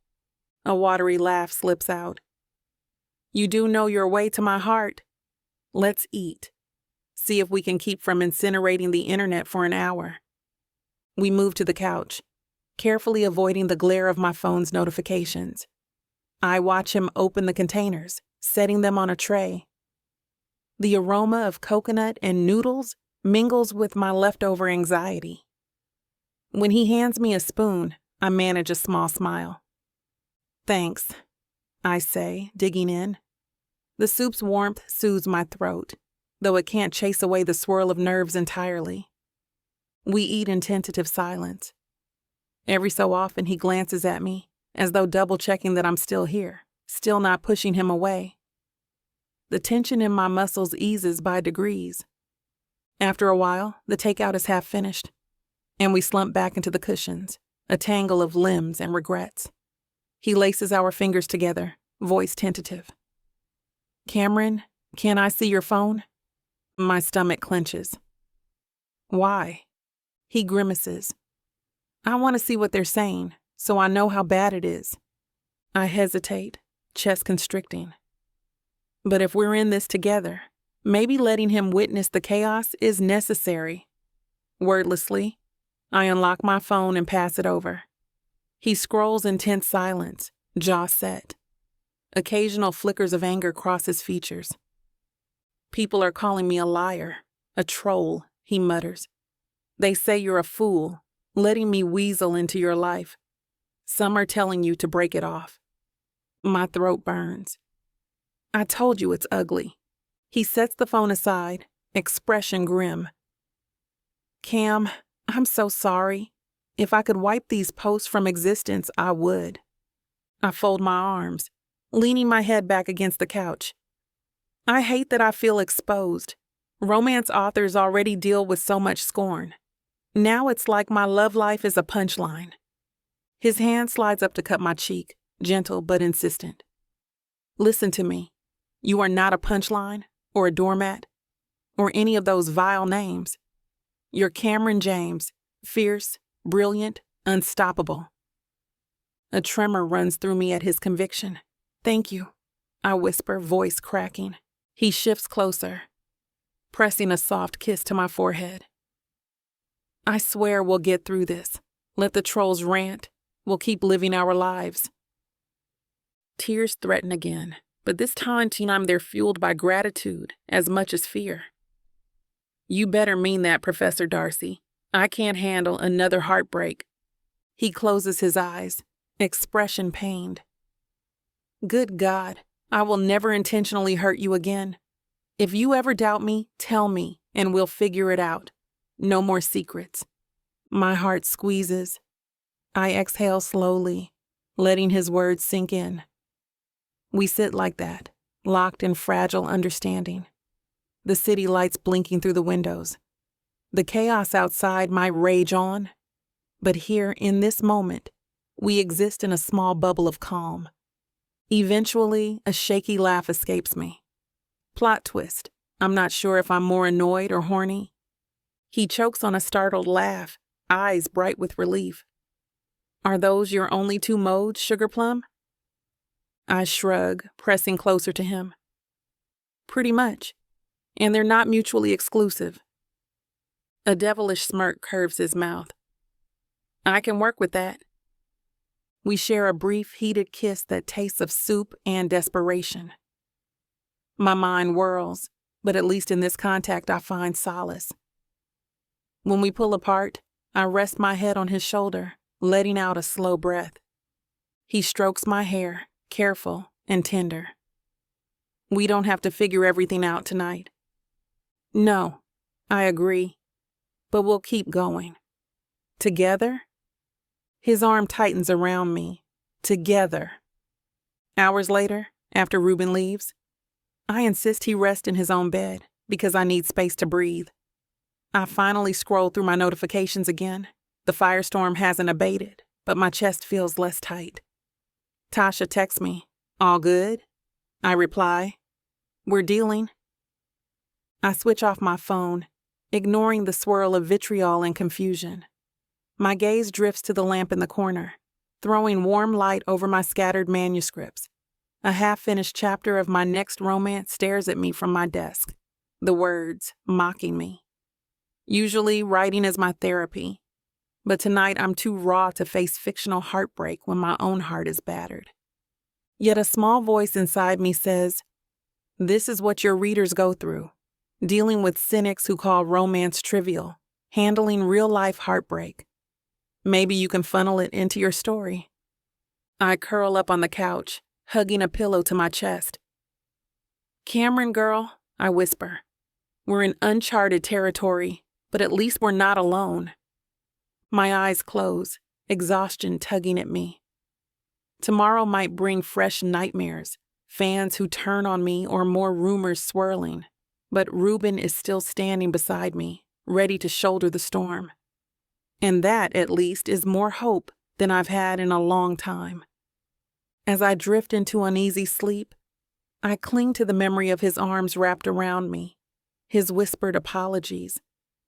A watery laugh slips out. You do know your way to my heart. Let's eat. See if we can keep from incinerating the internet for an hour. We move to the couch, carefully avoiding the glare of my phone's notifications. I watch him open the containers, setting them on a tray. The aroma of coconut and noodles mingles with my leftover anxiety. When he hands me a spoon, I manage a small smile. Thanks, I say, digging in. The soup's warmth soothes my throat, though it can't chase away the swirl of nerves entirely. We eat in tentative silence. Every so often he glances at me, as though double-checking that I'm still here, still not pushing him away. The tension in my muscles eases by degrees. After a while, the takeout is half finished, and we slump back into the cushions, a tangle of limbs and regrets. He laces our fingers together, voice tentative. Cameron, can I see your phone? My stomach clenches. Why? He grimaces. I want to see what they're saying, so I know how bad it is. I hesitate, chest constricting. But if we're in this together, maybe letting him witness the chaos is necessary. Wordlessly, I unlock my phone and pass it over. He scrolls in tense silence, jaw set. Occasional flickers of anger cross his features. People are calling me a liar, a troll, he mutters. They say you're a fool, letting me weasel into your life. Some are telling you to break it off. My throat burns. I told you it's ugly. He sets the phone aside, expression grim. Cam, I'm so sorry. If I could wipe these posts from existence, I would. I fold my arms, leaning my head back against the couch. I hate that I feel exposed. Romance authors already deal with so much scorn. Now it's like my love life is a punchline. His hand slides up to cut my cheek, gentle but insistent. Listen to me. You are not a punchline, or a doormat, or any of those vile names. You're Cameron James, fierce, brilliant, unstoppable. A tremor runs through me at his conviction. Thank you, I whisper, voice cracking. He shifts closer, pressing a soft kiss to my forehead. I swear we'll get through this. Let the trolls rant. We'll keep living our lives. Tears threaten again, but this time they're fueled by gratitude as much as fear. You better mean that, Professor Darcy. I can't handle another heartbreak. He closes his eyes, expression pained. Good God, I will never intentionally hurt you again. If you ever doubt me, tell me, and we'll figure it out. No more secrets. My heart squeezes. I exhale slowly, letting his words sink in. We sit like that, locked in fragile understanding. The city lights blinking through the windows. The chaos outside might rage on, but here, in this moment, we exist in a small bubble of calm. Eventually, a shaky laugh escapes me. Plot twist. I'm not sure if I'm more annoyed or horny. He chokes on a startled laugh, eyes bright with relief. Are those your only two modes, Sugar Plum? I shrug, pressing closer to him. Pretty much. And they're not mutually exclusive. A devilish smirk curves his mouth. I can work with that. We share a brief, heated kiss that tastes of soup and desperation. My mind whirls, but at least in this contact I find solace. When we pull apart, I rest my head on his shoulder, letting out a slow breath. He strokes my hair, careful and tender. We don't have to figure everything out tonight. No, I agree, but we'll keep going. Together? His arm tightens around me. Together. Hours later, after Reuben leaves, I insist he rest in his own bed because I need space to breathe. I finally scroll through my notifications again. The firestorm hasn't abated, but my chest feels less tight. Tasha texts me, "All good?" I reply, "We're dealing." I switch off my phone, ignoring the swirl of vitriol and confusion. My gaze drifts to the lamp in the corner, throwing warm light over my scattered manuscripts. A half-finished chapter of my next romance stares at me from my desk, the words mocking me. Usually, writing is my therapy, but tonight I'm too raw to face fictional heartbreak when my own heart is battered. Yet a small voice inside me says, "This is what your readers go through, dealing with cynics who call romance trivial, handling real-life heartbreak. Maybe you can funnel it into your story." I curl up on the couch, hugging a pillow to my chest. "Cameron, girl," I whisper. "We're in uncharted territory, but at least we're not alone." My eyes close, exhaustion tugging at me. Tomorrow might bring fresh nightmares, fans who turn on me or more rumors swirling, but Reuben is still standing beside me, ready to shoulder the storm. And that, at least, is more hope than I've had in a long time. As I drift into uneasy sleep, I cling to the memory of his arms wrapped around me, his whispered apologies,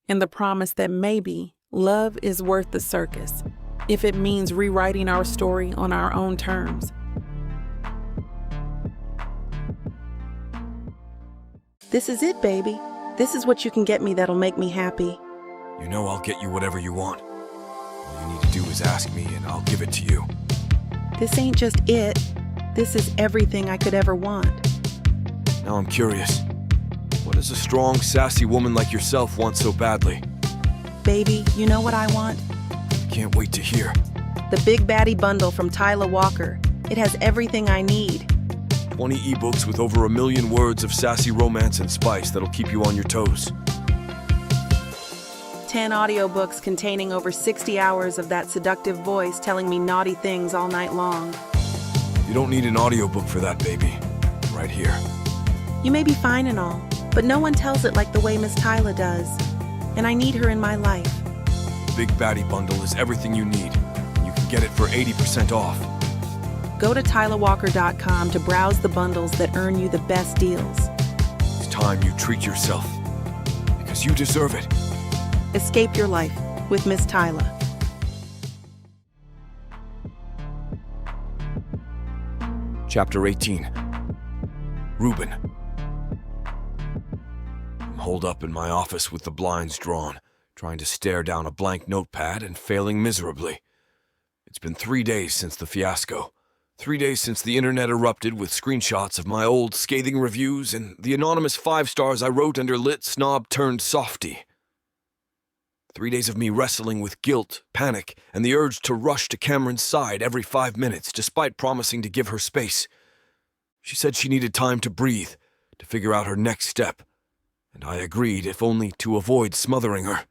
and the promise that maybe love is worth the circus, if it means rewriting our story on our own terms. This is it, baby. This is what you can get me that'll make me happy. You know I'll get you whatever you want. All you need to do is ask me and I'll give it to you. This ain't just it. This is everything I could ever want. Now I'm curious. What does a strong, sassy woman like yourself want so badly? Baby, you know what I want? Can't wait to hear. The Big Baddie Bundle from Tyler Walker. It has everything I need. 20 ebooks with over 1 million words of sassy romance and spice that'll keep you on your toes. 10 audiobooks containing over 60 hours of that seductive voice telling me naughty things all night long. You don't need an audiobook for that, baby. Right here. You may be fine and all, but no one tells it like the way Miss Tyler does. And I need her in my life. The Big Baddie Bundle is everything you need. You can get it for 80% off. Go to TylerWalker.com to browse the bundles that earn you the best deals. It's time you treat yourself. Because you deserve it. Escape your life with Miss Tyler. Chapter 18. Reuben. I'm holed up in my office with the blinds drawn, trying to stare down a blank notepad and failing miserably. It's been 3 days since the fiasco. 3 days since the internet erupted with screenshots of my old scathing reviews and the anonymous 5 stars I wrote under lit snob turned softy. 3 days of me wrestling with guilt, panic, and the urge to rush to Cameron's side every 5 minutes despite promising to give her space. She said she needed time to breathe, to figure out her next step, and I agreed, if only to avoid smothering her.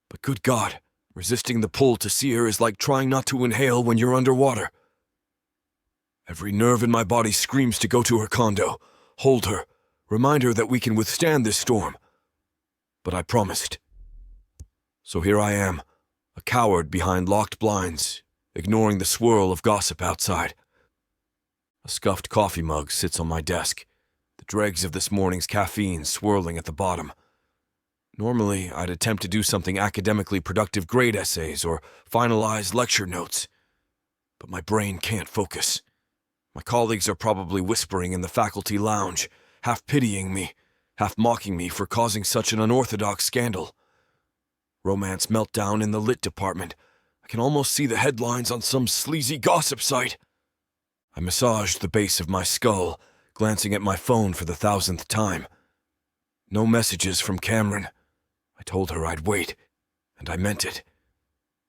But good God, resisting the pull to see her is like trying not to inhale when you're underwater. Every nerve in my body screams to go to her condo, hold her, remind her that we can withstand this storm. But I promised. So here I am, a coward behind locked blinds, ignoring the swirl of gossip outside. A scuffed coffee mug sits on my desk, the dregs of this morning's caffeine swirling at the bottom. Normally, I'd attempt to do something academically productive, grade essays or finalize lecture notes. But my brain can't focus. My colleagues are probably whispering in the faculty lounge, half pitying me, half mocking me for causing such an unorthodox scandal. Romance meltdown in the lit department. I can almost see the headlines on some sleazy gossip site. I massaged the base of my skull, glancing at my phone for the 1,000th time. No messages from Cameron. I told her I'd wait, and I meant it.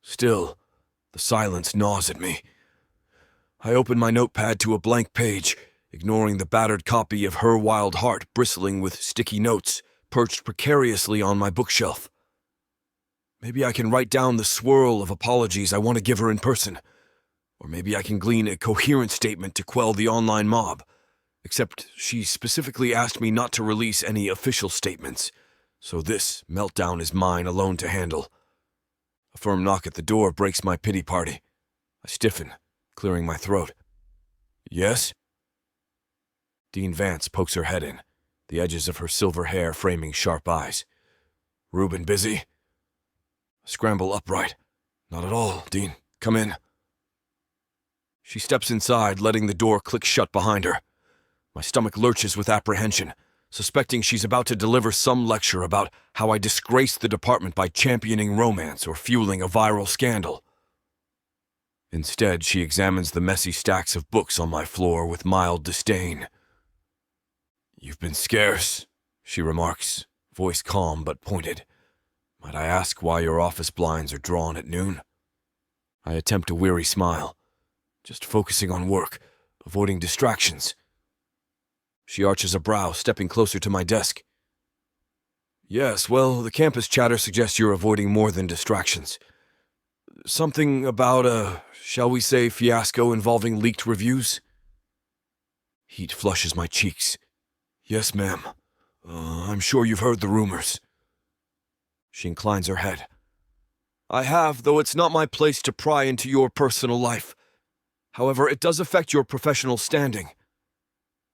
Still, the silence gnaws at me. I open my notepad to a blank page, ignoring the battered copy of Her Wild Heart bristling with sticky notes, perched precariously on my bookshelf. Maybe I can write down the swirl of apologies I want to give her in person. Or maybe I can glean a coherent statement to quell the online mob. Except she specifically asked me not to release any official statements, so this meltdown is mine alone to handle. A firm knock at the door breaks my pity party. I stiffen, clearing my throat. Yes? Dean Vance pokes her head in, the edges of her silver hair framing sharp eyes. Reuben busy? I scramble upright. Not at all, Dean. Come in. She steps inside, letting the door click shut behind her. My stomach lurches with apprehension, suspecting she's about to deliver some lecture about how I disgraced the department by championing romance or fueling a viral scandal. Instead, she examines the messy stacks of books on my floor with mild disdain. You've been scarce, she remarks, voice calm but pointed. Might I ask why your office blinds are drawn at noon? I attempt a weary smile, just focusing on work, avoiding distractions. She arches a brow, stepping closer to my desk. Yes, well, the campus chatter suggests you're avoiding more than distractions. Something about a, shall we say, fiasco involving leaked reviews? Heat flushes my cheeks. Yes, ma'am. I'm sure you've heard the rumors. She inclines her head. I have, though it's not my place to pry into your personal life. However, it does affect your professional standing.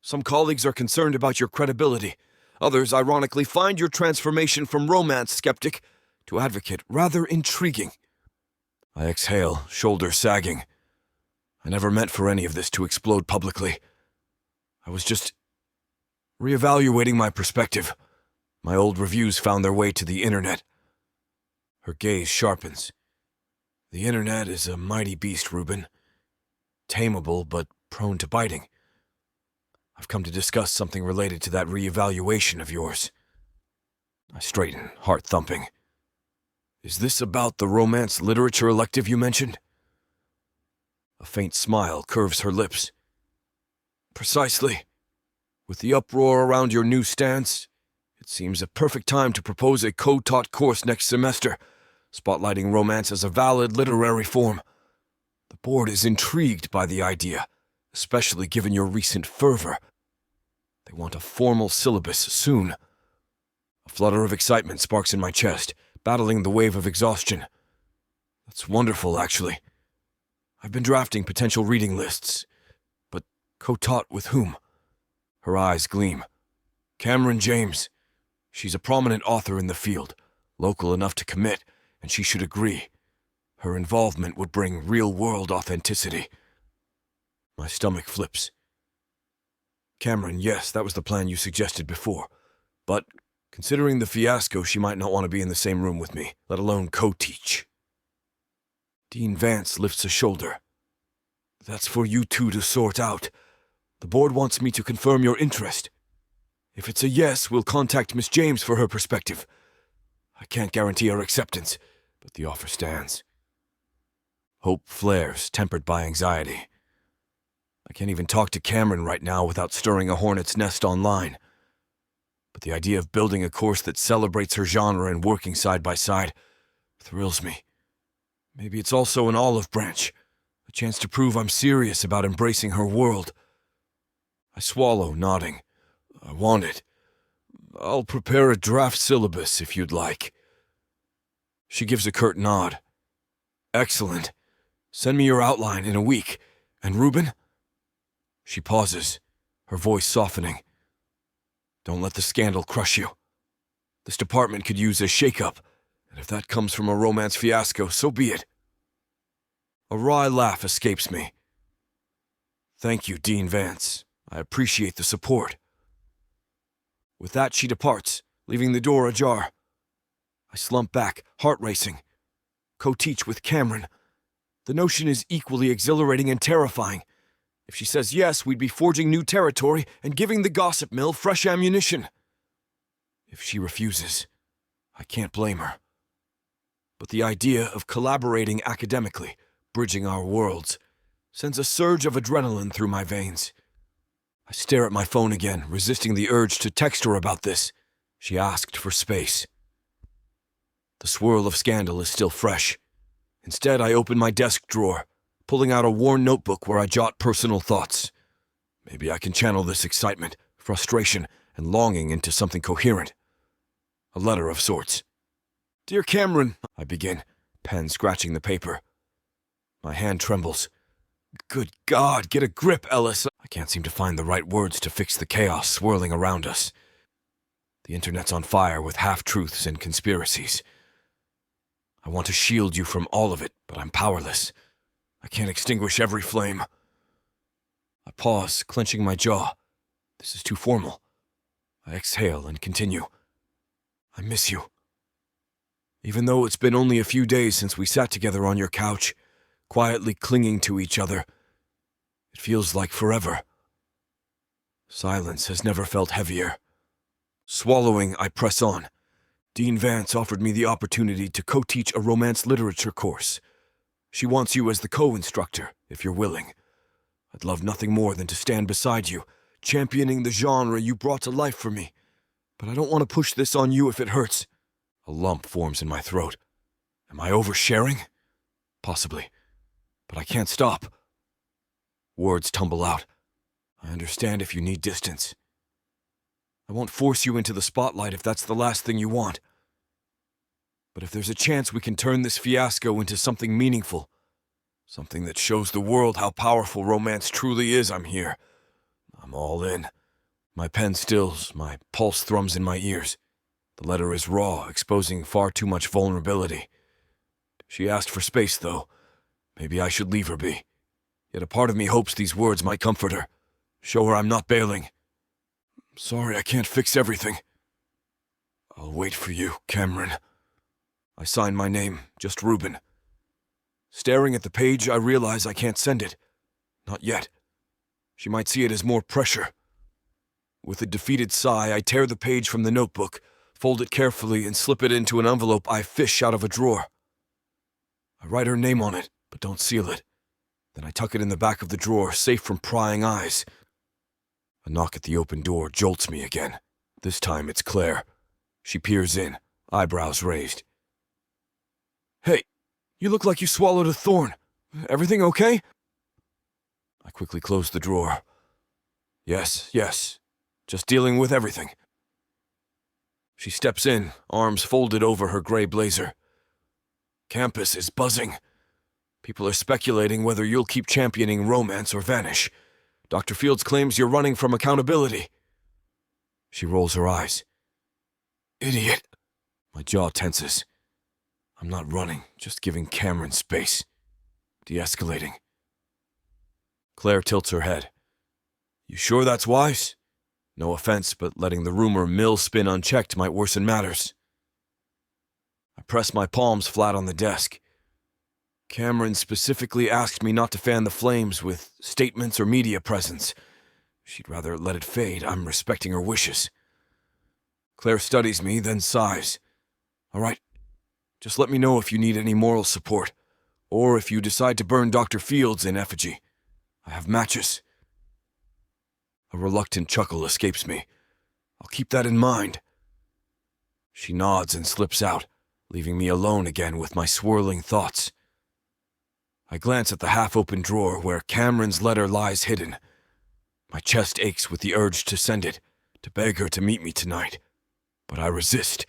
Some colleagues are concerned about your credibility. Others, ironically, find your transformation from romance skeptic to advocate rather intriguing. I exhale, shoulders sagging. I never meant for any of this to explode publicly. I was just reevaluating my perspective. My old reviews found their way to the internet. Her gaze sharpens. The internet is a mighty beast, Reuben. Tameable, but prone to biting. I've come to discuss something related to that reevaluation of yours. I straighten, heart thumping. Is this about the romance literature elective you mentioned? A faint smile curves her lips. Precisely. With the uproar around your new stance, it seems a perfect time to propose a co-taught course next semester, spotlighting romance as a valid literary form. The board is intrigued by the idea, especially given your recent fervor. They want a formal syllabus soon. A flutter of excitement sparks in my chest, battling the wave of exhaustion. That's wonderful, actually. I've been drafting potential reading lists, but co-taught with whom? Her eyes gleam. Cameron James. She's a prominent author in the field, local enough to commit, and she should agree. Her involvement would bring real-world authenticity. My stomach flips. Cameron, yes, that was the plan you suggested before. But, considering the fiasco, she might not want to be in the same room with me, let alone co-teach. Dean Vance lifts a shoulder. That's for you two to sort out. The board wants me to confirm your interest. If it's a yes, we'll contact Miss James for her perspective. I can't guarantee her acceptance, but the offer stands. Hope flares, tempered by anxiety. I can't even talk to Cameron right now without stirring a hornet's nest online. But the idea of building a course that celebrates her genre and working side by side thrills me. Maybe it's also an olive branch, a chance to prove I'm serious about embracing her world. I swallow, nodding. I want it. I'll prepare a draft syllabus if you'd like. She gives a curt nod. Excellent. Send me your outline in a week. And Reuben? She pauses, her voice softening. Don't let the scandal crush you. This department could use a shake-up, and if that comes from a romance fiasco, so be it. A wry laugh escapes me. Thank you, Dean Vance. I appreciate the support. With that, she departs, leaving the door ajar. I slump back, heart racing. Co-teach with Cameron. The notion is equally exhilarating and terrifying. If she says yes, we'd be forging new territory and giving the gossip mill fresh ammunition. If she refuses, I can't blame her. But the idea of collaborating academically, bridging our worlds, sends a surge of adrenaline through my veins. I stare at my phone again, resisting the urge to text her about this. She asked for space. The swirl of scandal is still fresh. Instead, I open my desk drawer, pulling out a worn notebook where I jot personal thoughts. Maybe I can channel this excitement, frustration, and longing into something coherent. A letter of sorts. Dear Cameron, I begin, pen scratching the paper. My hand trembles. Good God, get a grip, Ellis. I can't seem to find the right words to fix the chaos swirling around us. The internet's on fire with half-truths and conspiracies. I want to shield you from all of it, but I'm powerless. I can't extinguish every flame. I pause, clenching my jaw. This is too formal. I exhale and continue. I miss you. Even though it's been only a few days since we sat together on your couch, quietly clinging to each other, it feels like forever. Silence has never felt heavier. Swallowing, I press on. Dean Vance offered me the opportunity to co-teach a romance literature course. She wants you as the co-instructor, if you're willing. I'd love nothing more than to stand beside you, championing the genre you brought to life for me. But I don't want to push this on you if it hurts. A lump forms in my throat. Am I oversharing? Possibly. But I can't stop. Words tumble out. I understand if you need distance. I won't force you into the spotlight if that's the last thing you want. But if there's a chance we can turn this fiasco into something meaningful, something that shows the world how powerful romance truly is, I'm here. I'm all in. My pen stills, my pulse thrums in my ears. The letter is raw, exposing far too much vulnerability. She asked for space, though. Maybe I should leave her be. Yet a part of me hopes these words might comfort her. Show her I'm not bailing. Sorry, I can't fix everything. I'll wait for you, Cameron. I sign my name, just Reuben. Staring at the page, I realize I can't send it. Not yet. She might see it as more pressure. With a defeated sigh, I tear the page from the notebook, fold it carefully, and slip it into an envelope I fish out of a drawer. I write her name on it, but don't seal it. Then I tuck it in the back of the drawer, safe from prying eyes. A knock at the open door jolts me again. This time it's Claire. She peers in, eyebrows raised. Hey, you look like you swallowed a thorn. Everything okay? I quickly close the drawer. Yes. Just dealing with everything. She steps in, arms folded over her gray blazer. Campus is buzzing. People are speculating whether you'll keep championing romance or vanish. Dr. Fields claims you're running from accountability. She rolls her eyes. Idiot. My jaw tenses. I'm not running, just giving Cameron space. De-escalating. Claire tilts her head. You sure that's wise? No offense, but letting the rumor mill spin unchecked might worsen matters. I press my palms flat on the desk. Cameron specifically asked me not to fan the flames with statements or media presence. She'd rather let it fade. I'm respecting her wishes. Claire studies me, then sighs. All right, just let me know if you need any moral support, or if you decide to burn Dr. Fields in effigy. I have matches. A reluctant chuckle escapes me. I'll keep that in mind. She nods and slips out, leaving me alone again with my swirling thoughts. I glance at the half-open drawer where Cameron's letter lies hidden. My chest aches with the urge to send it, to beg her to meet me tonight. But I resist.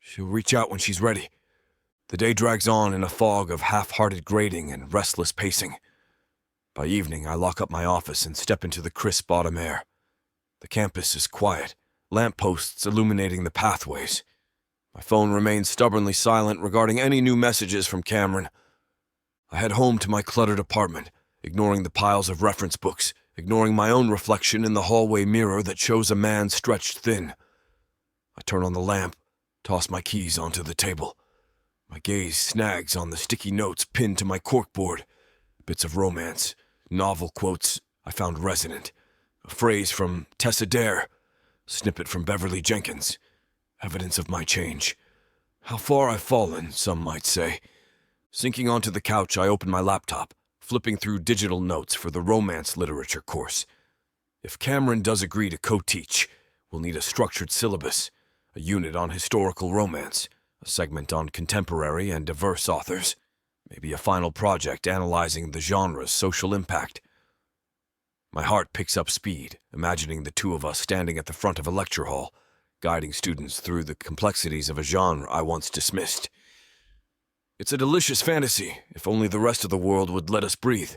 She'll reach out when she's ready. The day drags on in a fog of half-hearted grading and restless pacing. By evening, I lock up my office and step into the crisp autumn air. The campus is quiet, lampposts illuminating the pathways. My phone remains stubbornly silent regarding any new messages from Cameron. I head home to my cluttered apartment, ignoring the piles of reference books, ignoring my own reflection in the hallway mirror that shows a man stretched thin. I turn on the lamp, toss my keys onto the table. My gaze snags on the sticky notes pinned to my corkboard. Bits of romance, novel quotes I found resonant. A phrase from Tessa Dare, snippet from Beverly Jenkins. Evidence of my change. How far I've fallen, some might say. Sinking onto the couch, I open my laptop, flipping through digital notes for the romance literature course. If Cameron does agree to co-teach, we'll need a structured syllabus, a unit on historical romance, a segment on contemporary and diverse authors, maybe a final project analyzing the genre's social impact. My heart picks up speed, imagining the two of us standing at the front of a lecture hall, guiding students through the complexities of a genre I once dismissed. It's a delicious fantasy, if only the rest of the world would let us breathe.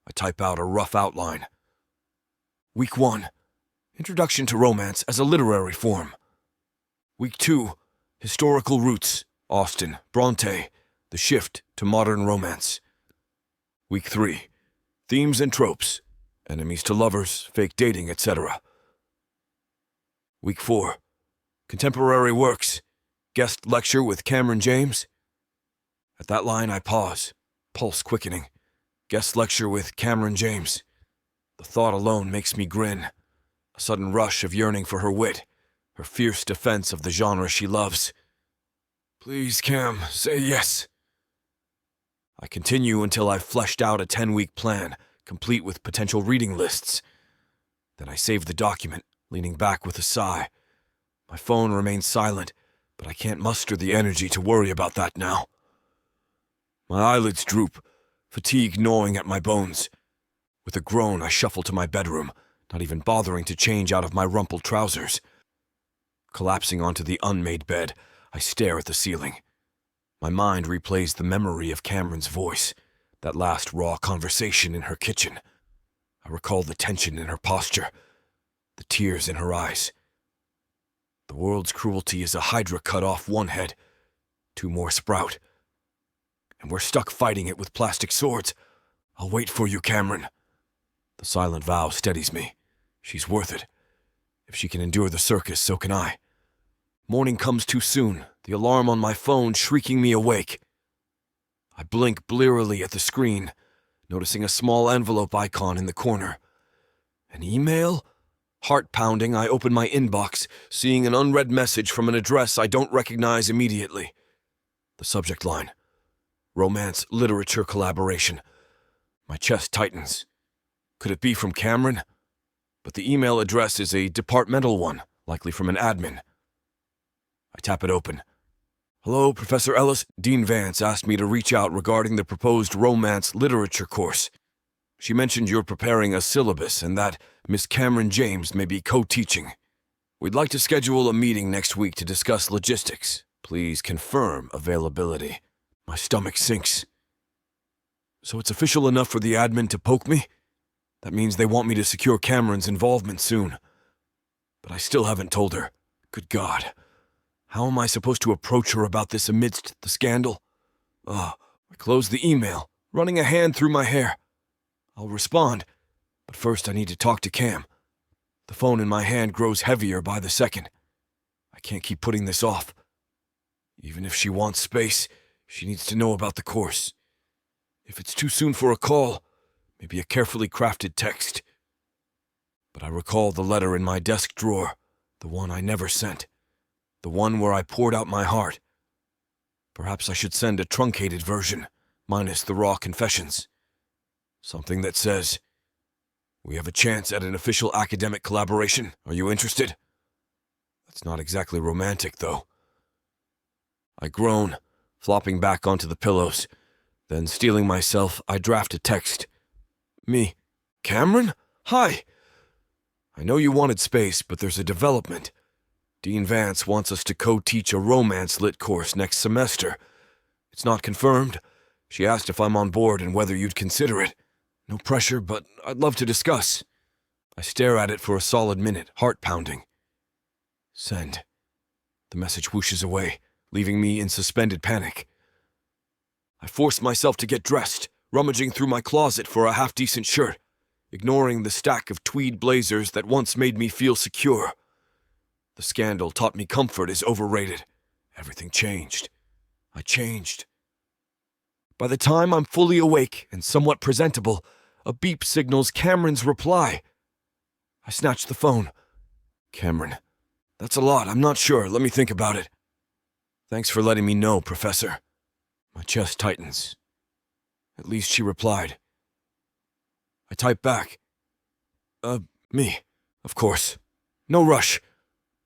I type out a rough outline. Week 1, Introduction to Romance as a Literary Form. Week 2, Historical Roots, Austen, Bronte, The Shift to Modern Romance. Week 3, Themes and Tropes, Enemies to Lovers, Fake Dating, etc. Week 4, Contemporary Works, Guest Lecture with Cameron James. At that line, I pause, pulse quickening. Guest lecture with Cameron James. The thought alone makes me grin. A sudden rush of yearning for her wit, her fierce defense of the genre she loves. Please, Cam, say yes. I continue until I've fleshed out a 10-week plan, complete with potential reading lists. Then I save the document, leaning back with a sigh. My phone remains silent, but I can't muster the energy to worry about that now. My eyelids droop, fatigue gnawing at my bones. With a groan, I shuffle to my bedroom, not even bothering to change out of my rumpled trousers. Collapsing onto the unmade bed, I stare at the ceiling. My mind replays the memory of Cameron's voice, that last raw conversation in her kitchen. I recall the tension in her posture, the tears in her eyes. The world's cruelty is a hydra cut off one head, 2 more sprout. And we're stuck fighting it with plastic swords. I'll wait for you, Cameron. The silent vow steadies me. She's worth it. If she can endure the circus, so can I. Morning comes too soon, the alarm on my phone shrieking me awake. I blink blearily at the screen, noticing a small envelope icon in the corner. An email? Heart pounding, I open my inbox, seeing an unread message from an address I don't recognize immediately. The subject line: Romance Literature Collaboration. My chest tightens. Could it be from Cameron? But the email address is a departmental one, likely from an admin. I tap it open. Hello, Professor Ellis. Dean Vance asked me to reach out regarding the proposed romance literature course. She mentioned you're preparing a syllabus and that Miss Cameron James may be co-teaching. We'd like to schedule a meeting next week to discuss logistics. Please confirm availability. My stomach sinks. So it's official enough for the admin to poke me? That means they want me to secure Cameron's involvement soon. But I still haven't told her. Good God. How am I supposed to approach her about this amidst the scandal? I close the email, running a hand through my hair. I'll respond, but first I need to talk to Cam. The phone in my hand grows heavier by the second. I can't keep putting this off. Even if she wants space, She needs to know about the course. If it's too soon for a call, maybe a carefully crafted text. But I recall the letter in my desk drawer, the one I never sent, the one where I poured out my heart. Perhaps I should send a truncated version, minus the raw confessions. Something that says, "We have a chance at an official academic collaboration. Are you interested?" That's not exactly romantic, though. I groan, flopping back onto the pillows. Then, steeling myself, I draft a text. Me. Cameron? Hi. I know you wanted space, but there's a development. Dean Vance wants us to co-teach a romance lit course next semester. It's not confirmed. She asked if I'm on board and whether you'd consider it. No pressure, but I'd love to discuss. I stare at it for a solid minute, heart pounding. Send. The message whooshes away, leaving me in suspended panic. I force myself to get dressed, rummaging through my closet for a half-decent shirt, ignoring the stack of tweed blazers that once made me feel secure. The scandal taught me comfort is overrated. Everything changed. I changed. By the time I'm fully awake and somewhat presentable, a beep signals Cameron's reply. I snatch the phone. Cameron. That's a lot. I'm not sure. Let me think about it. Thanks for letting me know, Professor. My chest tightens. At least she replied. I type back. Me. Of course. No rush.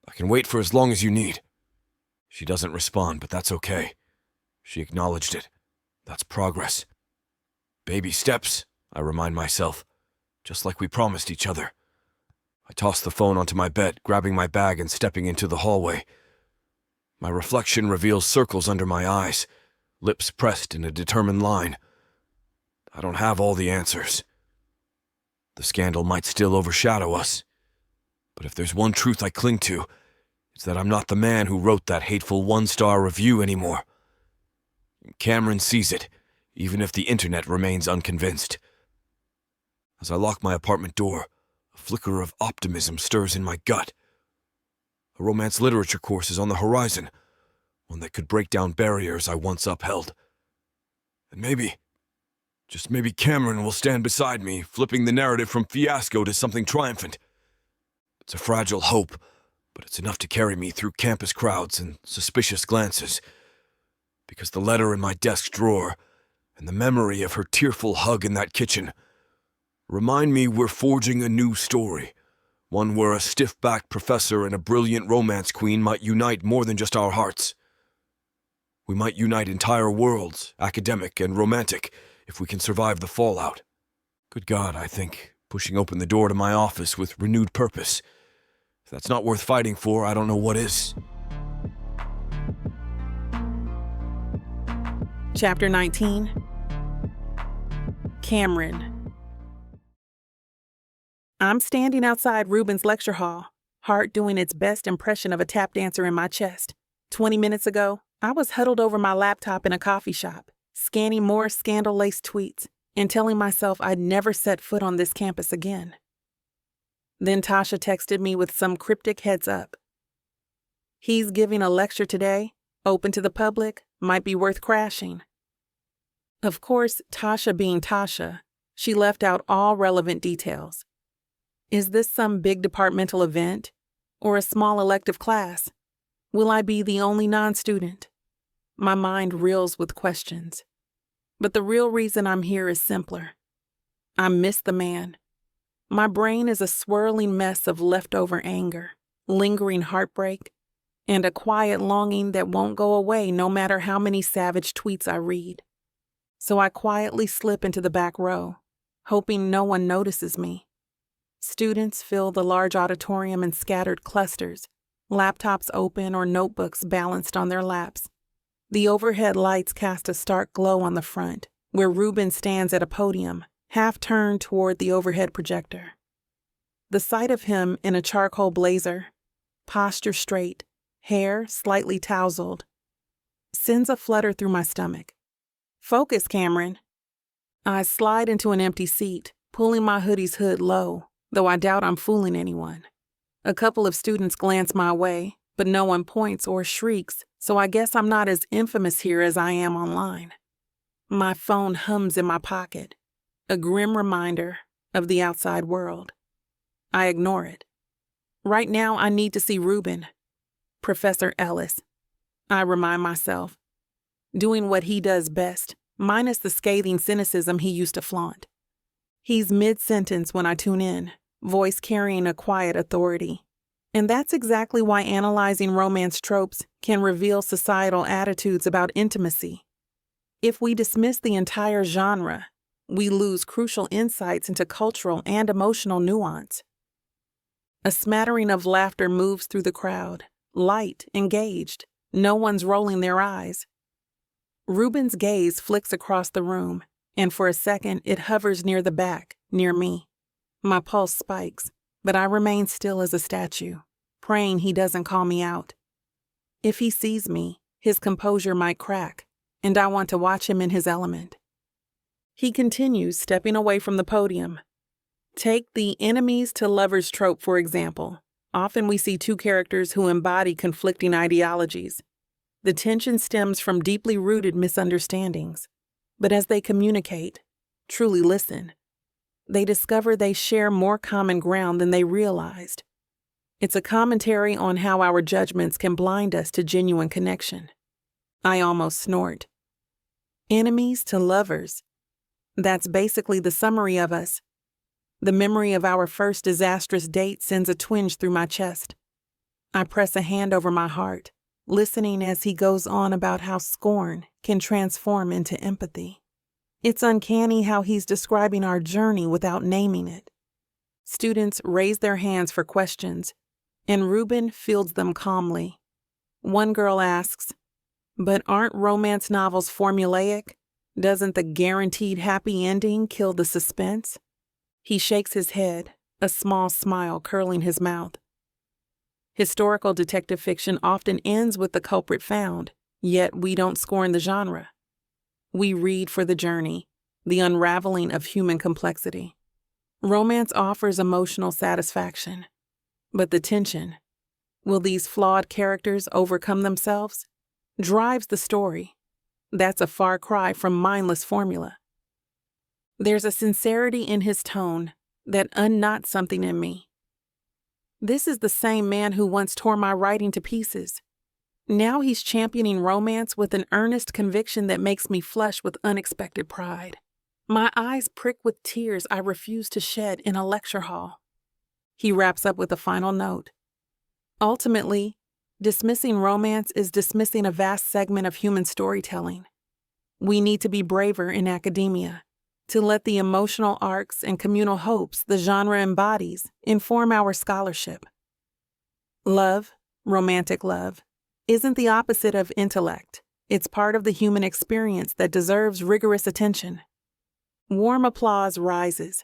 I can wait for as long as you need. She doesn't respond, but that's okay. She acknowledged it. That's progress. Baby steps, I remind myself, just like we promised each other. I toss the phone onto my bed, grabbing my bag and stepping into the hallway. My reflection reveals circles under my eyes, lips pressed in a determined line. I don't have all the answers. The scandal might still overshadow us. But if there's one truth I cling to, it's that I'm not the man who wrote that hateful one-star review anymore. Cameron sees it, even if the internet remains unconvinced. As I lock my apartment door, a flicker of optimism stirs in my gut. A romance literature course is on the horizon, one that could break down barriers I once upheld. And maybe, just maybe Cameron will stand beside me, flipping the narrative from fiasco to something triumphant. It's a fragile hope, but it's enough to carry me through campus crowds and suspicious glances. Because the letter in my desk drawer and the memory of her tearful hug in that kitchen remind me we're forging a new story, one where a stiff-backed professor and a brilliant romance queen might unite more than just our hearts. We might unite entire worlds, academic and romantic, if we can survive the fallout. Good God, I think, pushing open the door to my office with renewed purpose. If that's not worth fighting for, I don't know what is. Chapter 19. Cameron. I'm standing outside Reuben's lecture hall, heart doing its best impression of a tap dancer in my chest. 20 minutes ago, I was huddled over my laptop in a coffee shop, scanning more scandal-laced tweets and telling myself I'd never set foot on this campus again. Then Tasha texted me with some cryptic heads up. He's giving a lecture today, open to the public, might be worth crashing. Of course, Tasha being Tasha, she left out all relevant details. Is this some big departmental event or a small elective class? Will I be the only non-student? My mind reels with questions. But the real reason I'm here is simpler. I miss the man. My brain is a swirling mess of leftover anger, lingering heartbreak, and a quiet longing that won't go away no matter how many savage tweets I read. So I quietly slip into the back row, hoping no one notices me. Students fill the large auditorium in scattered clusters, laptops open or notebooks balanced on their laps. The overhead lights cast a stark glow on the front, where Reuben stands at a podium, half turned toward the overhead projector. The sight of him in a charcoal blazer, posture straight, hair slightly tousled, sends a flutter through my stomach. Focus, Cameron. I slide into an empty seat, pulling my hoodie's hood low, though I doubt I'm fooling anyone. A couple of students glance my way, but no one points or shrieks, so I guess I'm not as infamous here as I am online. My phone hums in my pocket, a grim reminder of the outside world. I ignore it. Right now, I need to see Reuben, Professor Ellis. I remind myself, doing what he does best, minus the scathing cynicism he used to flaunt. He's mid-sentence when I tune in, voice carrying a quiet authority. And that's exactly why analyzing romance tropes can reveal societal attitudes about intimacy. If we dismiss the entire genre, we lose crucial insights into cultural and emotional nuance. A smattering of laughter moves through the crowd, light, engaged. No one's rolling their eyes. Reuben's gaze flicks across the room, and for a second it hovers near the back, near me. My pulse spikes, but I remain still as a statue, praying he doesn't call me out. If he sees me, his composure might crack, and I want to watch him in his element. He continues, stepping away from the podium. Take the enemies to lovers trope, for example. Often we see two characters who embody conflicting ideologies. The tension stems from deeply rooted misunderstandings. But as they communicate, truly listen, they discover they share more common ground than they realized. It's a commentary on how our judgments can blind us to genuine connection. I almost snort. Enemies to lovers. That's basically the summary of us. The memory of our first disastrous date sends a twinge through my chest. I press a hand over my heart, listening as he goes on about how scorn can transform into empathy. It's uncanny how he's describing our journey without naming it. Students raise their hands for questions, and Reuben fields them calmly. One girl asks, "But aren't romance novels formulaic? Doesn't the guaranteed happy ending kill the suspense?" He shakes his head, a small smile curling his mouth. Historical detective fiction often ends with the culprit found, yet we don't scorn the genre. We read for the journey, the unraveling of human complexity. Romance offers emotional satisfaction, but the tension, will these flawed characters overcome themselves, drives the story. That's a far cry from mindless formula. There's a sincerity in his tone that unknots something in me. This is the same man who once tore my writing to pieces. Now he's championing romance with an earnest conviction that makes me flush with unexpected pride. My eyes prick with tears I refuse to shed in a lecture hall. He wraps up with a final note. Ultimately, dismissing romance is dismissing a vast segment of human storytelling. We need to be braver in academia, to let the emotional arcs and communal hopes the genre embodies inform our scholarship. Love, romantic love, isn't the opposite of intellect. It's part of the human experience that deserves rigorous attention. Warm applause rises.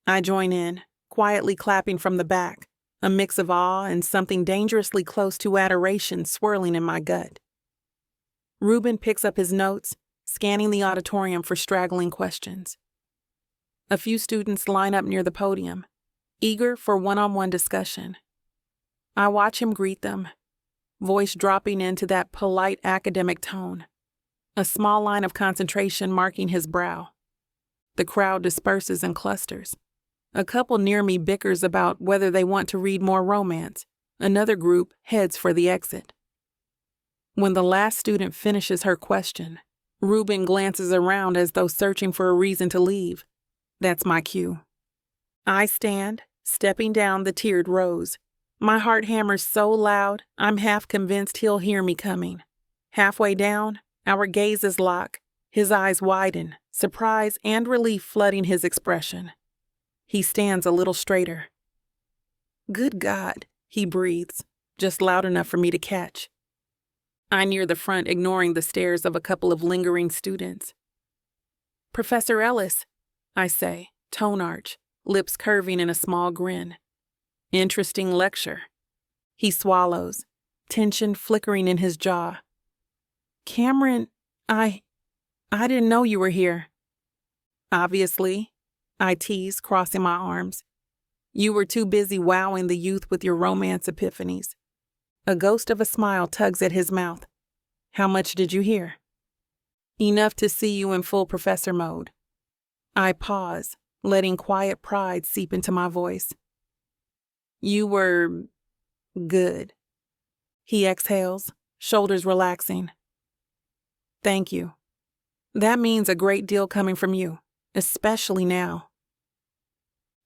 I join in, quietly clapping from the back, a mix of awe and something dangerously close to adoration swirling in my gut. Reuben picks up his notes, scanning the auditorium for straggling questions. A few students line up near the podium, eager for one-on-one discussion. I watch him greet them, voice dropping into that polite academic tone, a small line of concentration marking his brow. The crowd disperses in clusters. A couple near me bickers about whether they want to read more romance. Another group heads for the exit. When the last student finishes her question, Reuben glances around as though searching for a reason to leave. That's my cue. I stand, stepping down the tiered rows. My heart hammers so loud, I'm half convinced he'll hear me coming. Halfway down, our gazes lock, his eyes widen, surprise and relief flooding his expression. He stands a little straighter. "Good God," he breathes, just loud enough for me to catch. I near the front, ignoring the stares of a couple of lingering students. "Professor Ellis," I say, tone arch, lips curving in a small grin. "Interesting lecture." He swallows, tension flickering in his jaw. "Cameron, I didn't know you were here." "Obviously," I tease, crossing my arms. "You were too busy wowing the youth with your romance epiphanies." A ghost of a smile tugs at his mouth. How much did you hear? Enough to see you in full professor mode. I pause, letting quiet pride seep into my voice. You were good. He exhales, shoulders relaxing. Thank you. That means a great deal coming from you, especially now.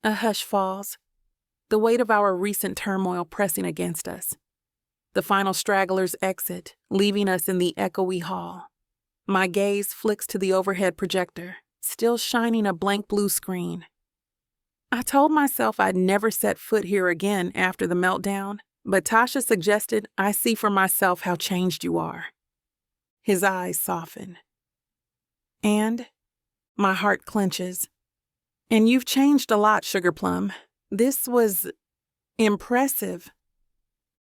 A hush falls, the weight of our recent turmoil pressing against us. The final stragglers exit, leaving us in the echoey hall. My gaze flicks to the overhead projector, still shining a blank blue screen. I told myself I'd never set foot here again after the meltdown, but Tasha suggested I see for myself how changed you are. His eyes soften. And my heart clenches. And you've changed a lot, Sugar Plum. This was impressive.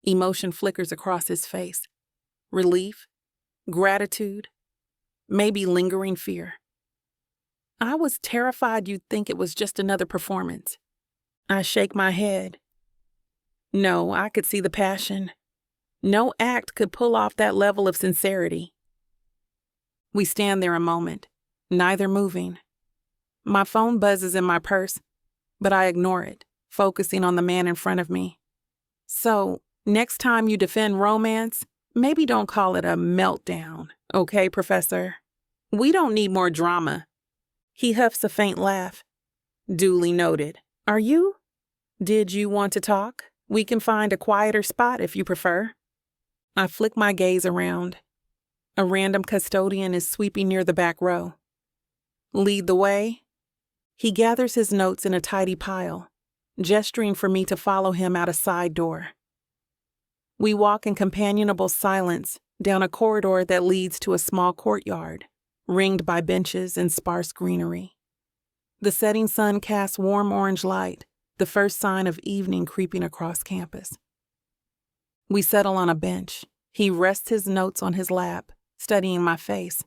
Emotion flickers across his face. Relief, gratitude, maybe lingering fear. I was terrified you'd think it was just another performance. I shake my head. No, I could see the passion. No act could pull off that level of sincerity. We stand there a moment, neither moving. My phone buzzes in my purse, but I ignore it, focusing on the man in front of me. So, next time you defend romance, maybe don't call it a meltdown, okay, Professor? We don't need more drama. He huffs a faint laugh. Duly noted. Are you? Did you want to talk? We can find a quieter spot if you prefer. I flick my gaze around. A random custodian is sweeping near the back row. Lead the way. He gathers his notes in a tidy pile, gesturing for me to follow him out a side door. We walk in companionable silence down a corridor that leads to a small courtyard, ringed by benches and sparse greenery. The setting sun casts warm orange light, the first sign of evening creeping across campus. We settle on a bench. He rests his notes on his lap, studying my face.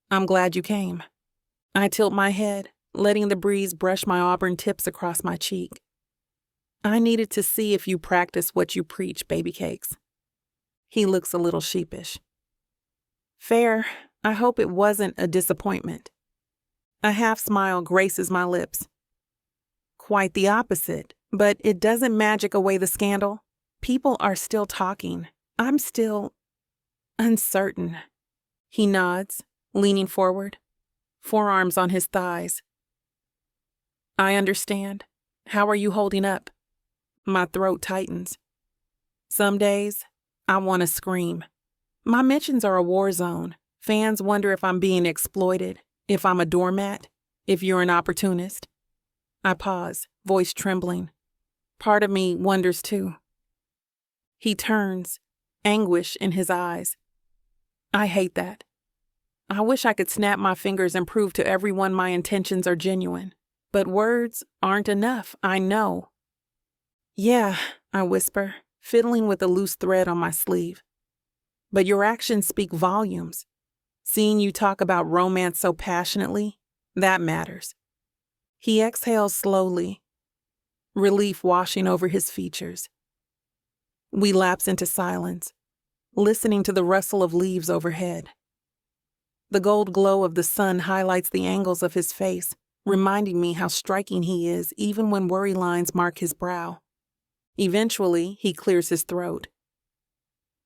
I'm glad you came. I tilt my head, letting the breeze brush my auburn tips across my cheek. I needed to see if you practice what you preach, baby cakes. He looks a little sheepish. Fair. I hope it wasn't a disappointment. A half smile graces my lips. Quite the opposite, but it doesn't magic away the scandal. People are still talking. I'm still uncertain. He nods, leaning forward, forearms on his thighs. I understand. How are you holding up? My throat tightens. Some days, I want to scream. My mentions are a war zone. Fans wonder if I'm being exploited, if I'm a doormat, if you're an opportunist. I pause, voice trembling. Part of me wonders too. He turns, anguish in his eyes. I hate that. I wish I could snap my fingers and prove to everyone my intentions are genuine. But words aren't enough, I know. Yeah, I whisper, fiddling with a loose thread on my sleeve. But your actions speak volumes. Seeing you talk about romance so passionately, that matters. He exhales slowly, relief washing over his features. We lapse into silence, listening to the rustle of leaves overhead. The gold glow of the sun highlights the angles of his face, reminding me how striking he is even when worry lines mark his brow. Eventually, he clears his throat.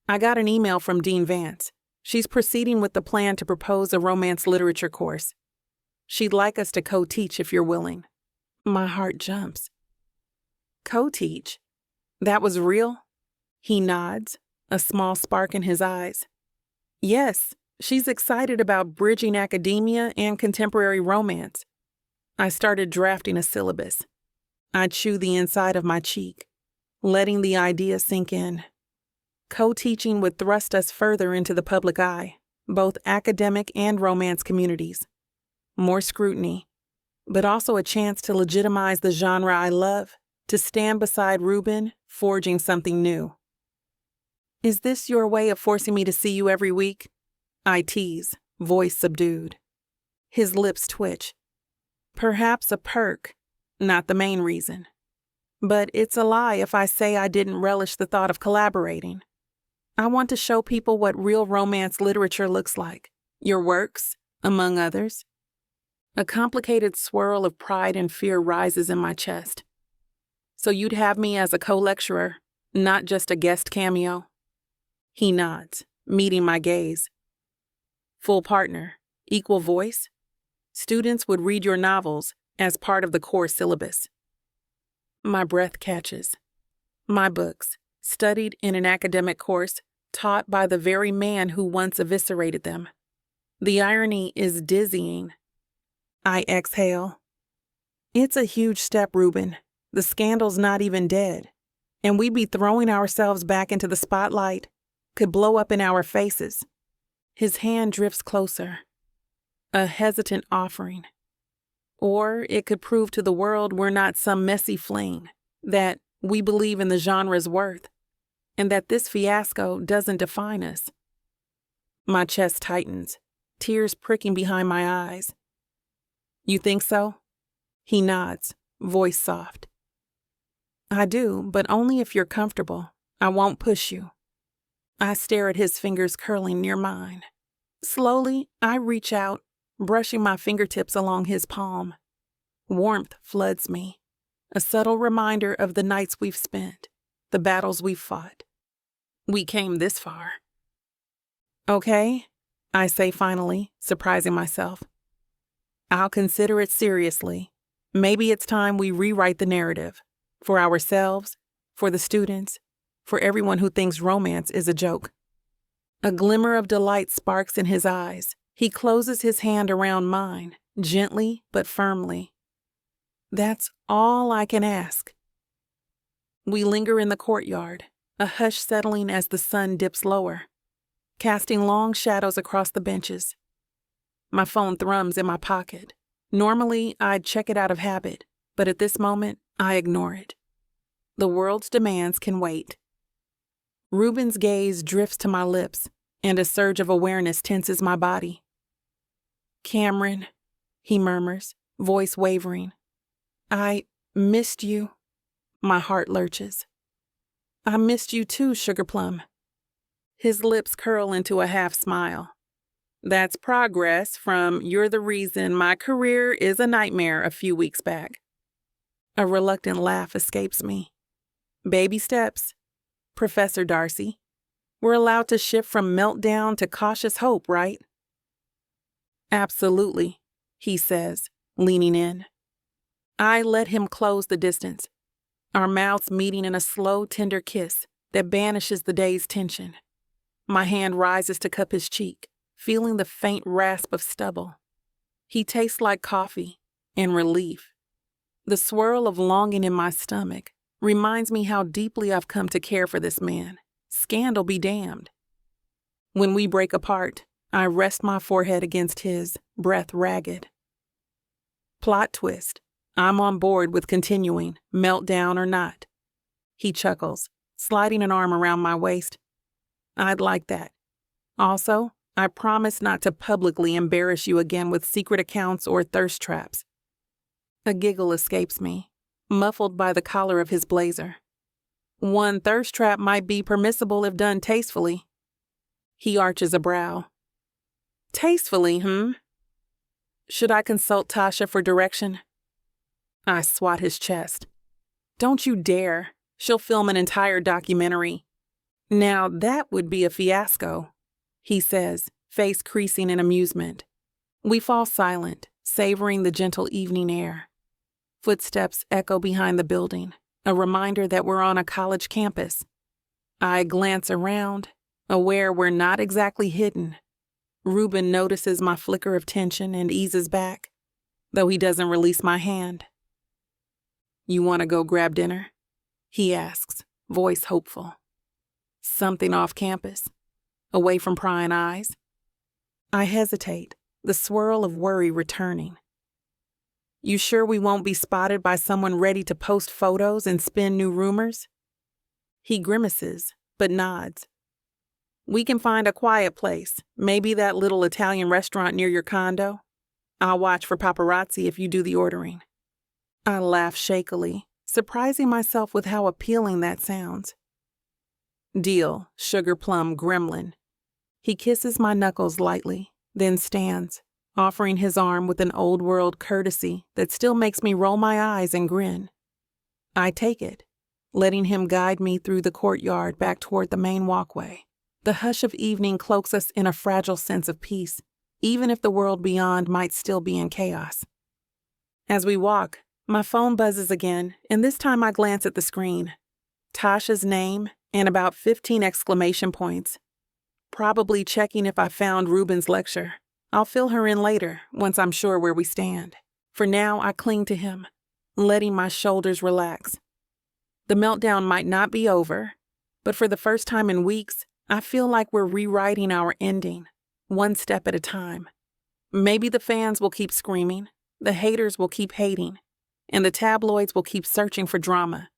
I got an email from Dean Vance. She's proceeding with the plan to propose a romance literature course. She'd like us to co-teach if you're willing. My heart jumps. Co-teach? That was real? He nods, a small spark in his eyes. Yes, she's excited about bridging academia and contemporary romance. I started drafting a syllabus. I chew the inside of my cheek, letting the idea sink in. Co-teaching would thrust us further into the public eye, both academic and romance communities. More scrutiny, but also a chance to legitimize the genre I love, to stand beside Reuben, forging something new. Is this your way of forcing me to see you every week? I tease, voice subdued. His lips twitch. Perhaps a perk, not the main reason. But it's a lie if I say I didn't relish the thought of collaborating. I want to show people what real romance literature looks like. Your works, among others. A complicated swirl of pride and fear rises in my chest. So you'd have me as a co-lecturer, not just a guest cameo? He nods, meeting my gaze. Full partner, equal voice? Students would read your novels as part of the core syllabus. My breath catches. My books, studied in an academic course, taught by the very man who once eviscerated them. The irony is dizzying. I exhale. It's a huge step, Reuben. The scandal's not even dead. And we'd be throwing ourselves back into the spotlight. Could blow up in our faces. His hand drifts closer. A hesitant offering. Or it could prove to the world we're not some messy fling, that we believe in the genre's worth, and that this fiasco doesn't define us. My chest tightens, tears pricking behind my eyes. You think so? He nods, voice soft. I do, but only if you're comfortable. I won't push you. I stare at his fingers curling near mine. Slowly, I reach out, brushing my fingertips along his palm. Warmth floods me, a subtle reminder of the nights we've spent, the battles we've fought. We came this far. Okay, I say finally, surprising myself. I'll consider it seriously. Maybe it's time we rewrite the narrative. For ourselves, for the students, for everyone who thinks romance is a joke. A glimmer of delight sparks in his eyes. He closes his hand around mine, gently but firmly. That's all I can ask. We linger in the courtyard, a hush settling as the sun dips lower, casting long shadows across the benches. My phone thrums in my pocket. Normally, I'd check it out of habit, but at this moment, I ignore it. The world's demands can wait. Reuben's gaze drifts to my lips, and a surge of awareness tenses my body. Cameron, he murmurs, voice wavering. I missed you. My heart lurches. I missed you too, Sugar Plum. His lips curl into a half smile. That's progress from "you're the reason my career is a nightmare" a few weeks back. A reluctant laugh escapes me. Baby steps. Professor Darcy. We're allowed to shift from meltdown to cautious hope, right? Absolutely, he says, leaning in. I let him close the distance, our mouths meeting in a slow, tender kiss that banishes the day's tension. My hand rises to cup his cheek, feeling the faint rasp of stubble. He tastes like coffee and relief. The swirl of longing in my stomach reminds me how deeply I've come to care for this man. Scandal be damned. When we break apart, I rest my forehead against his, breath ragged. Plot twist. I'm on board with continuing, meltdown or not. He chuckles, sliding an arm around my waist. I'd like that. Also, I promise not to publicly embarrass you again with secret accounts or thirst traps. A giggle escapes me, muffled by the collar of his blazer. One thirst trap might be permissible if done tastefully. He arches a brow. Tastefully, Should I consult Tasha for direction? I swat his chest. Don't you dare. She'll film an entire documentary. Now that would be a fiasco, he says, face creasing in amusement. We fall silent, savoring the gentle evening air. Footsteps echo behind the building, a reminder that we're on a college campus. I glance around, aware we're not exactly hidden. Reuben notices my flicker of tension and eases back, though he doesn't release my hand. You want to go grab dinner? He asks, voice hopeful. Something off campus, away from prying eyes? I hesitate, the swirl of worry returning. You sure we won't be spotted by someone ready to post photos and spin new rumors? He grimaces, but nods. We can find a quiet place, maybe that little Italian restaurant near your condo. I'll watch for paparazzi if you do the ordering. I laugh shakily, surprising myself with how appealing that sounds. Deal, sugar plum gremlin. He kisses my knuckles lightly, then stands, offering his arm with an old-world courtesy that still makes me roll my eyes and grin. I take it, letting him guide me through the courtyard back toward the main walkway. The hush of evening cloaks us in a fragile sense of peace, even if the world beyond might still be in chaos. As we walk, my phone buzzes again, and this time I glance at the screen. Tasha's name and about 15 exclamation points. Probably checking if I found Reuben's lecture. I'll fill her in later, once I'm sure where we stand. For now, I cling to him, letting my shoulders relax. The meltdown might not be over, but for the first time in weeks, I feel like we're rewriting our ending, one step at a time. Maybe the fans will keep screaming, the haters will keep hating, and the tabloids will keep searching for drama.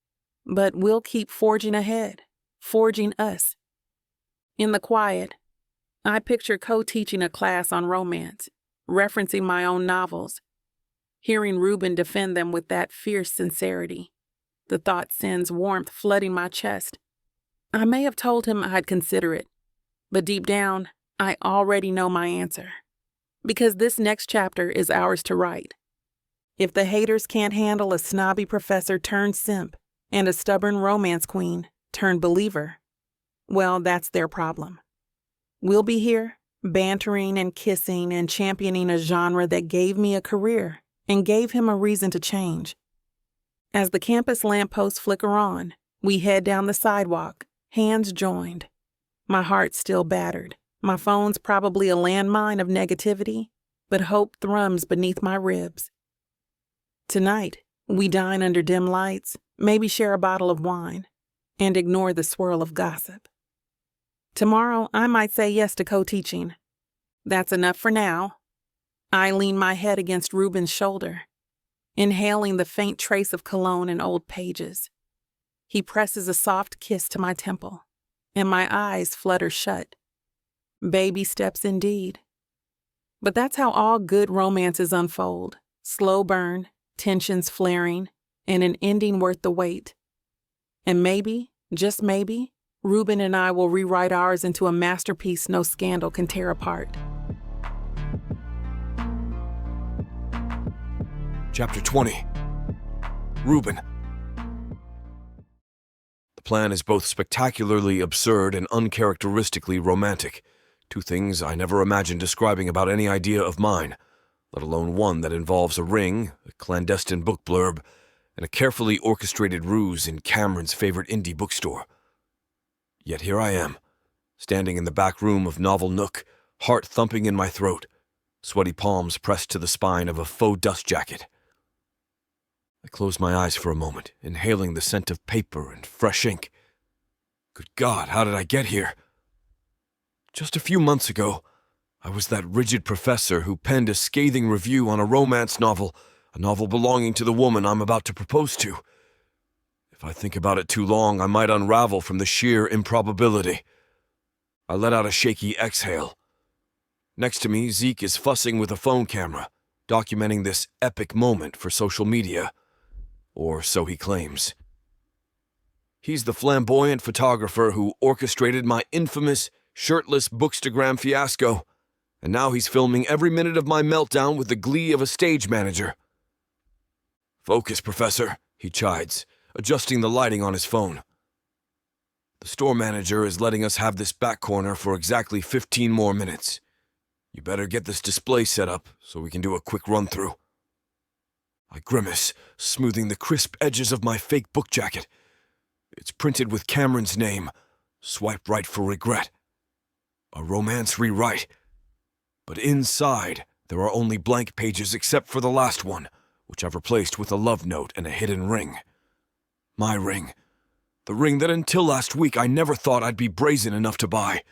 But we'll keep forging ahead, forging us. In the quiet, I picture co-teaching a class on romance, referencing my own novels, hearing Reuben defend them with that fierce sincerity. The thought sends warmth flooding my chest. I may have told him I'd consider it, but deep down, I already know my answer. Because this next chapter is ours to write. If the haters can't handle a snobby professor turned simp and a stubborn romance queen turned believer, well, that's their problem. We'll be here, bantering and kissing and championing a genre that gave me a career and gave him a reason to change. As the campus lampposts flicker on, we head down the sidewalk, hands joined. My heart still battered. My phone's probably a landmine of negativity, but hope thrums beneath my ribs. Tonight, we dine under dim lights, maybe share a bottle of wine, and ignore the swirl of gossip. Tomorrow, I might say yes to co-teaching. That's enough for now. I lean my head against Reuben's shoulder, inhaling the faint trace of cologne in old pages. He presses a soft kiss to my temple, and my eyes flutter shut. Baby steps indeed. But that's how all good romances unfold. Slow burn, tensions flaring, and an ending worth the wait. And maybe, just maybe, Reuben and I will rewrite ours into a masterpiece no scandal can tear apart. Chapter 20. Reuben. The plan is both spectacularly absurd and uncharacteristically romantic. Two things I never imagined describing about any idea of mine, let alone one that involves a ring, a clandestine book blurb, and a carefully orchestrated ruse in Cameron's favorite indie bookstore. Yet here I am, standing in the back room of Novel Nook, heart thumping in my throat, sweaty palms pressed to the spine of a faux dust jacket. I close my eyes for a moment, inhaling the scent of paper and fresh ink. Good God, how did I get here? Just a few months ago, I was that rigid professor who penned a scathing review on a romance novel, a novel belonging to the woman I'm about to propose to. If I think about it too long, I might unravel from the sheer improbability. I let out a shaky exhale. Next to me, Zeke is fussing with a phone camera, documenting this epic moment for social media. Or so he claims. He's the flamboyant photographer who orchestrated my infamous shirtless bookstagram fiasco, and now he's filming every minute of my meltdown with the glee of a stage manager. Focus, Professor, he chides, adjusting the lighting on his phone. The store manager is letting us have this back corner for exactly 15 more minutes. You better get this display set up so we can do a quick run-through. I grimace, smoothing the crisp edges of my fake book jacket. It's printed with Cameron's name. Swipe right for regret. A romance rewrite. But inside, there are only blank pages except for the last one, which I've replaced with a love note and a hidden ring. My ring. The ring that until last week I never thought I'd be brazen enough to buy.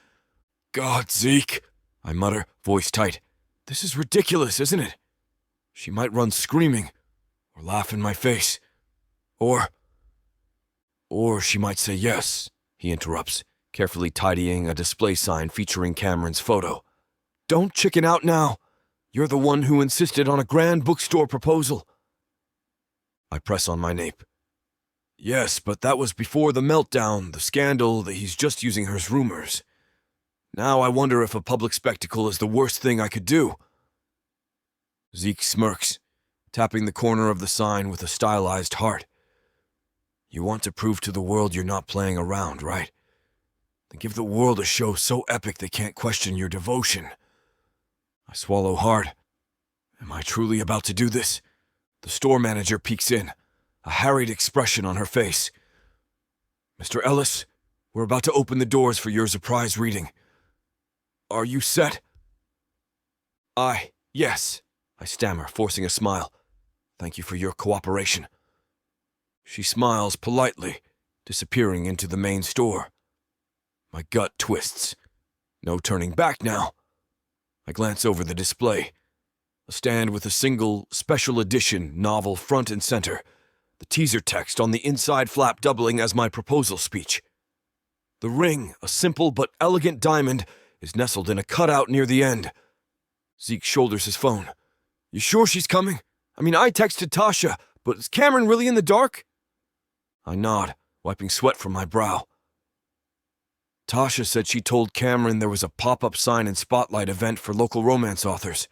God, Zeke, I mutter, voice tight. This is ridiculous, isn't it? She might run screaming, or laugh in my face. Or she might say yes, he interrupts, carefully tidying a display sign featuring Cameron's photo. Don't chicken out now. You're the one who insisted on a grand bookstore proposal. I press on my nape. Yes, but that was before the meltdown, the scandal, that he's just using her as rumors. Now I wonder if a public spectacle is the worst thing I could do. Zeke smirks, tapping the corner of the sign with a stylized heart. You want to prove to the world you're not playing around, right? Then give the world a show so epic they can't question your devotion. I swallow hard. Am I truly about to do this? The store manager peeks in, a harried expression on her face. Mr. Ellis, we're about to open the doors for your surprise reading. Are you set? Yes, I stammer, forcing a smile. Thank you for your cooperation. She smiles politely, disappearing into the main store. My gut twists. No turning back now. I glance over the display. A stand with a single, special edition novel front and center, the teaser text on the inside flap doubling as my proposal speech. The ring, a simple but elegant diamond, is nestled in a cutout near the end. Zeke shoulders his phone. You sure she's coming? I texted Tasha, but is Cameron really in the dark? I nod, wiping sweat from my brow. Tasha said she told Cameron there was a pop-up sign and spotlight event for local romance authors.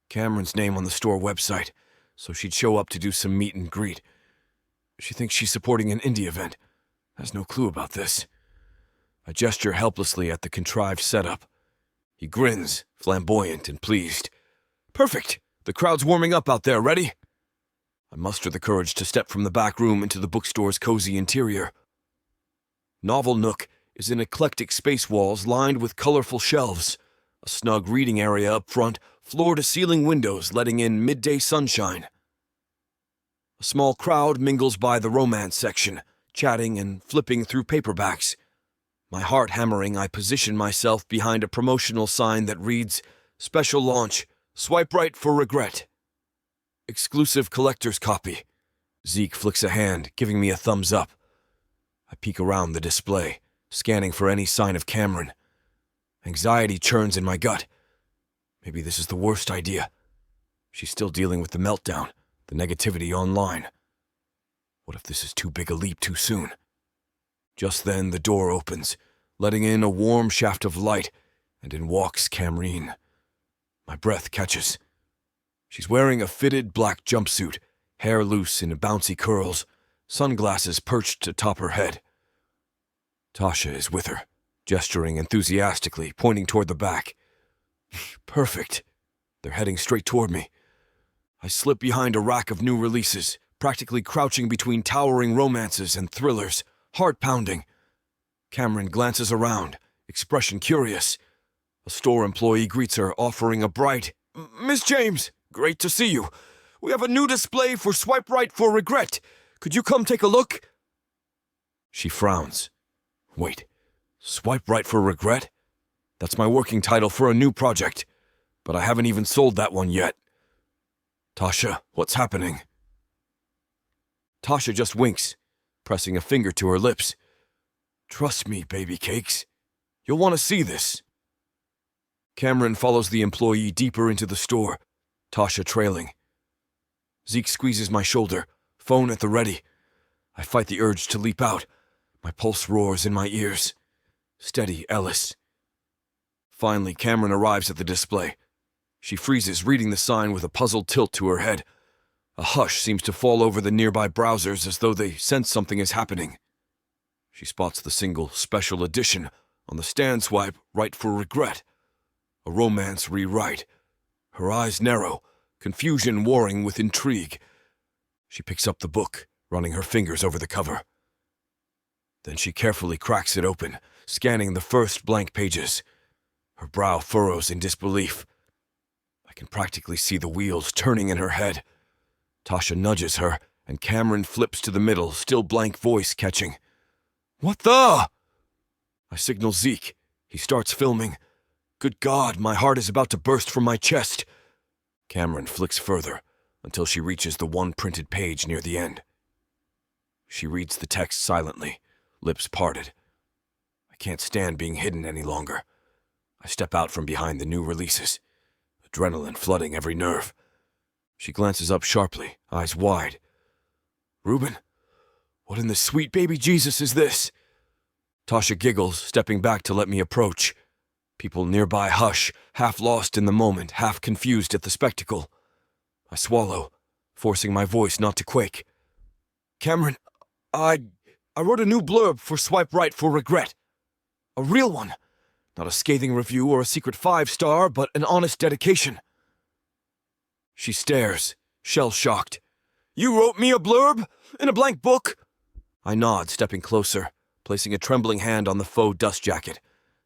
Cameron's name on the store website, so she'd show up to do some meet and greet. She thinks she's supporting an indie event. Has no clue about this. I gesture helplessly at the contrived setup. He grins, flamboyant and pleased. Perfect! The crowd's warming up out there, ready? I muster the courage to step from the back room into the bookstore's cozy interior. Novel Nook is in eclectic space walls lined with colorful shelves, a snug reading area up front, floor-to-ceiling windows letting in midday sunshine. A small crowd mingles by the romance section, chatting and flipping through paperbacks. My heart hammering, I position myself behind a promotional sign that reads, Special Launch, Swipe Right for Regret. Exclusive collector's copy. Zeke flicks a hand, giving me a thumbs up. I peek around the display, scanning for any sign of Cameron. Anxiety churns in my gut. Maybe this is the worst idea. She's still dealing with the meltdown, the negativity online. What if this is too big a leap too soon? Just then the door opens, letting in a warm shaft of light, and in walks Cameron. My breath catches. She's wearing a fitted black jumpsuit, hair loose in bouncy curls, sunglasses perched atop her head. Tasha is with her, gesturing enthusiastically, pointing toward the back. Perfect. They're heading straight toward me. I slip behind a rack of new releases, practically crouching between towering romances and thrillers, heart pounding. Cameron glances around, expression curious. A store employee greets her, offering a bright, Miss James, great to see you. We have a new display for Swipe Right for Regret. Could you come take a look? She frowns. Wait, Swipe Right for Regret? That's my working title for a new project, but I haven't even sold that one yet. Tasha, what's happening? Tasha just winks, pressing a finger to her lips. Trust me, baby cakes. You'll want to see this. Cameron follows the employee deeper into the store, Tasha trailing. Zeke squeezes my shoulder, phone at the ready. I fight the urge to leap out. My pulse roars in my ears. Steady, Ellis. Finally, Cameron arrives at the display. She freezes, reading the sign with a puzzled tilt to her head. A hush seems to fall over the nearby browsers as though they sense something is happening. She spots the single special edition on the stand swipe Right for Regret. A romance rewrite. Her eyes narrow, confusion warring with intrigue. She picks up the book, running her fingers over the cover. Then she carefully cracks it open, scanning the first blank pages. Her brow furrows in disbelief. I can practically see the wheels turning in her head. Tasha nudges her, and Cameron flips to the middle, still blank voice catching. What the? I signal Zeke. He starts filming. Good God, my heart is about to burst from my chest. Cameron flicks further, until she reaches the one printed page near the end. She reads the text silently, lips parted. I can't stand being hidden any longer. I step out from behind the new releases, adrenaline flooding every nerve. She glances up sharply, eyes wide. Reuben, What in the sweet baby Jesus is this? Tasha giggles, stepping back to let me approach. People nearby hush, half lost in the moment, half confused at the spectacle. I swallow, forcing my voice not to quake. Cameron, I wrote a new blurb for Swipe Right for Regret. A real one. Not a scathing review or a secret 5-star, but an honest dedication. She stares, shell-shocked. You wrote me a blurb? In a blank book? I nod, stepping closer, placing a trembling hand on the faux dust jacket.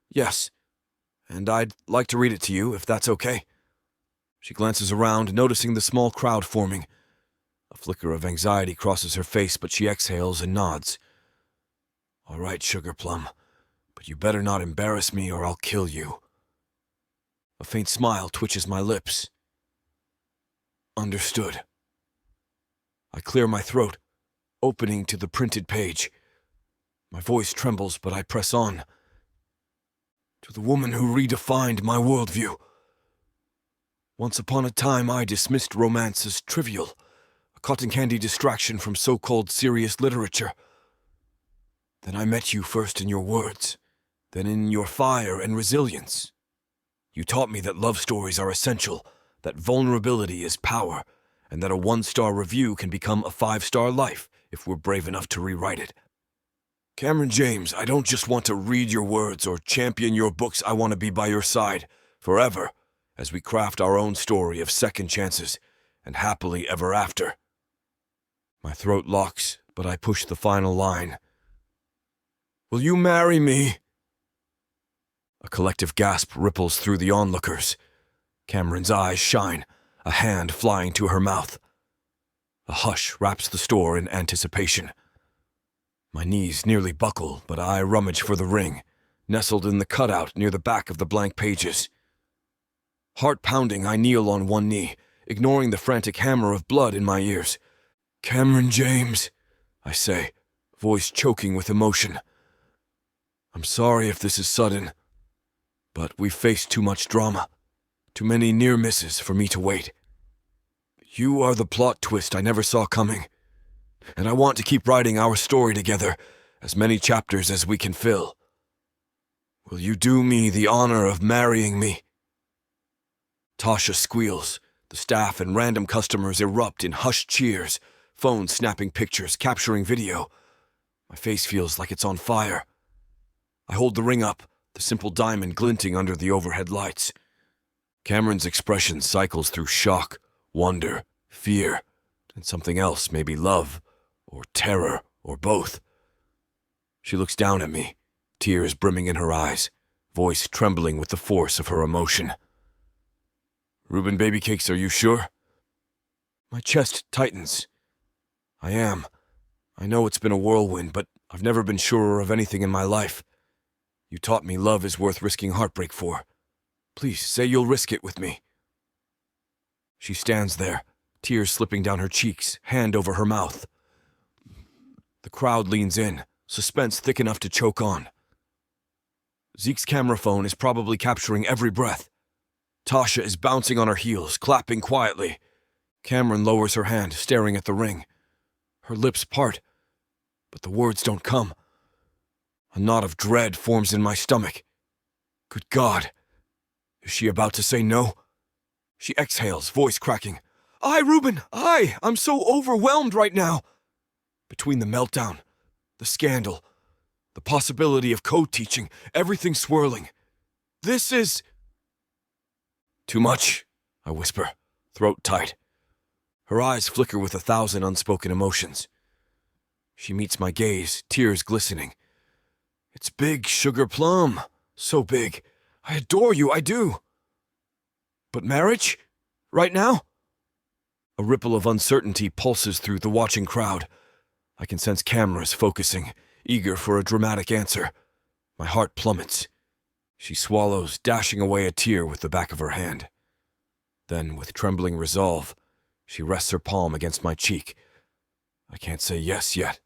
Yes, and I'd like to read it to you, if that's okay. She glances around, noticing the small crowd forming. A flicker of anxiety crosses her face, but she exhales and nods. All right, Sugar Plum, but you better not embarrass me or I'll kill you. A faint smile twitches my lips. Understood. I clear my throat, opening to the printed page. My voice trembles, but I press on. To the woman who redefined my worldview. Once upon a time, I dismissed romance as trivial, a cotton candy distraction from so-called serious literature. Then I met you first in your words, then in your fire and resilience. You taught me that love stories are essential, that vulnerability is power, and that a 1-star review can become a 5-star life if we're brave enough to rewrite it. Cameron James, I don't just want to read your words or champion your books. I want to be by your side, forever, as we craft our own story of second chances and happily ever after. My throat locks, but I push the final line. Will you marry me? A collective gasp ripples through the onlookers. Cameron's eyes shine, a hand flying to her mouth. A hush wraps the store in anticipation. My knees nearly buckle, but I rummage for the ring, nestled in the cutout near the back of the blank pages. Heart pounding, I kneel on one knee, ignoring the frantic hammer of blood in my ears. Cameron James, I say, voice choking with emotion. I'm sorry if this is sudden, but we've faced too much drama, too many near misses for me to wait. You are the plot twist I never saw coming, and I want to keep writing our story together, as many chapters as we can fill. Will you do me the honor of marrying me? Tasha squeals. The staff and random customers erupt in hushed cheers, phones snapping pictures, capturing video. My face feels like it's on fire. I hold the ring up, the simple diamond glinting under the overhead lights. Cameron's expression cycles through shock, wonder, fear, and something else, maybe love, or terror, or both. She looks down at me, tears brimming in her eyes, voice trembling with the force of her emotion. Reuben Baby Cakes, are you sure? My chest tightens. I am. I know it's been a whirlwind, but I've never been surer of anything in my life. You taught me love is worth risking heartbreak for. Please, say you'll risk it with me. She stands there, tears slipping down her cheeks, hand over her mouth. The crowd leans in, suspense thick enough to choke on. Zeke's camera phone is probably capturing every breath. Tasha is bouncing on her heels, clapping quietly. Cameron lowers her hand, staring at the ring. Her lips part, but the words don't come. A knot of dread forms in my stomach. Good God. Is she about to say no? She exhales, voice cracking. Reuben, I'm so overwhelmed right now. Between the meltdown, the scandal, the possibility of co-teaching, everything swirling. This is... Too much, I whisper, throat tight. Her eyes flicker with 1,000 unspoken emotions. She meets my gaze, tears glistening. It's big, Sugar Plum. So big. I adore you, I do. But marriage? Right now? A ripple of uncertainty pulses through the watching crowd. I can sense cameras focusing, eager for a dramatic answer. My heart plummets. She swallows, dashing away a tear with the back of her hand. Then, with trembling resolve, she rests her palm against my cheek. I can't say yes yet.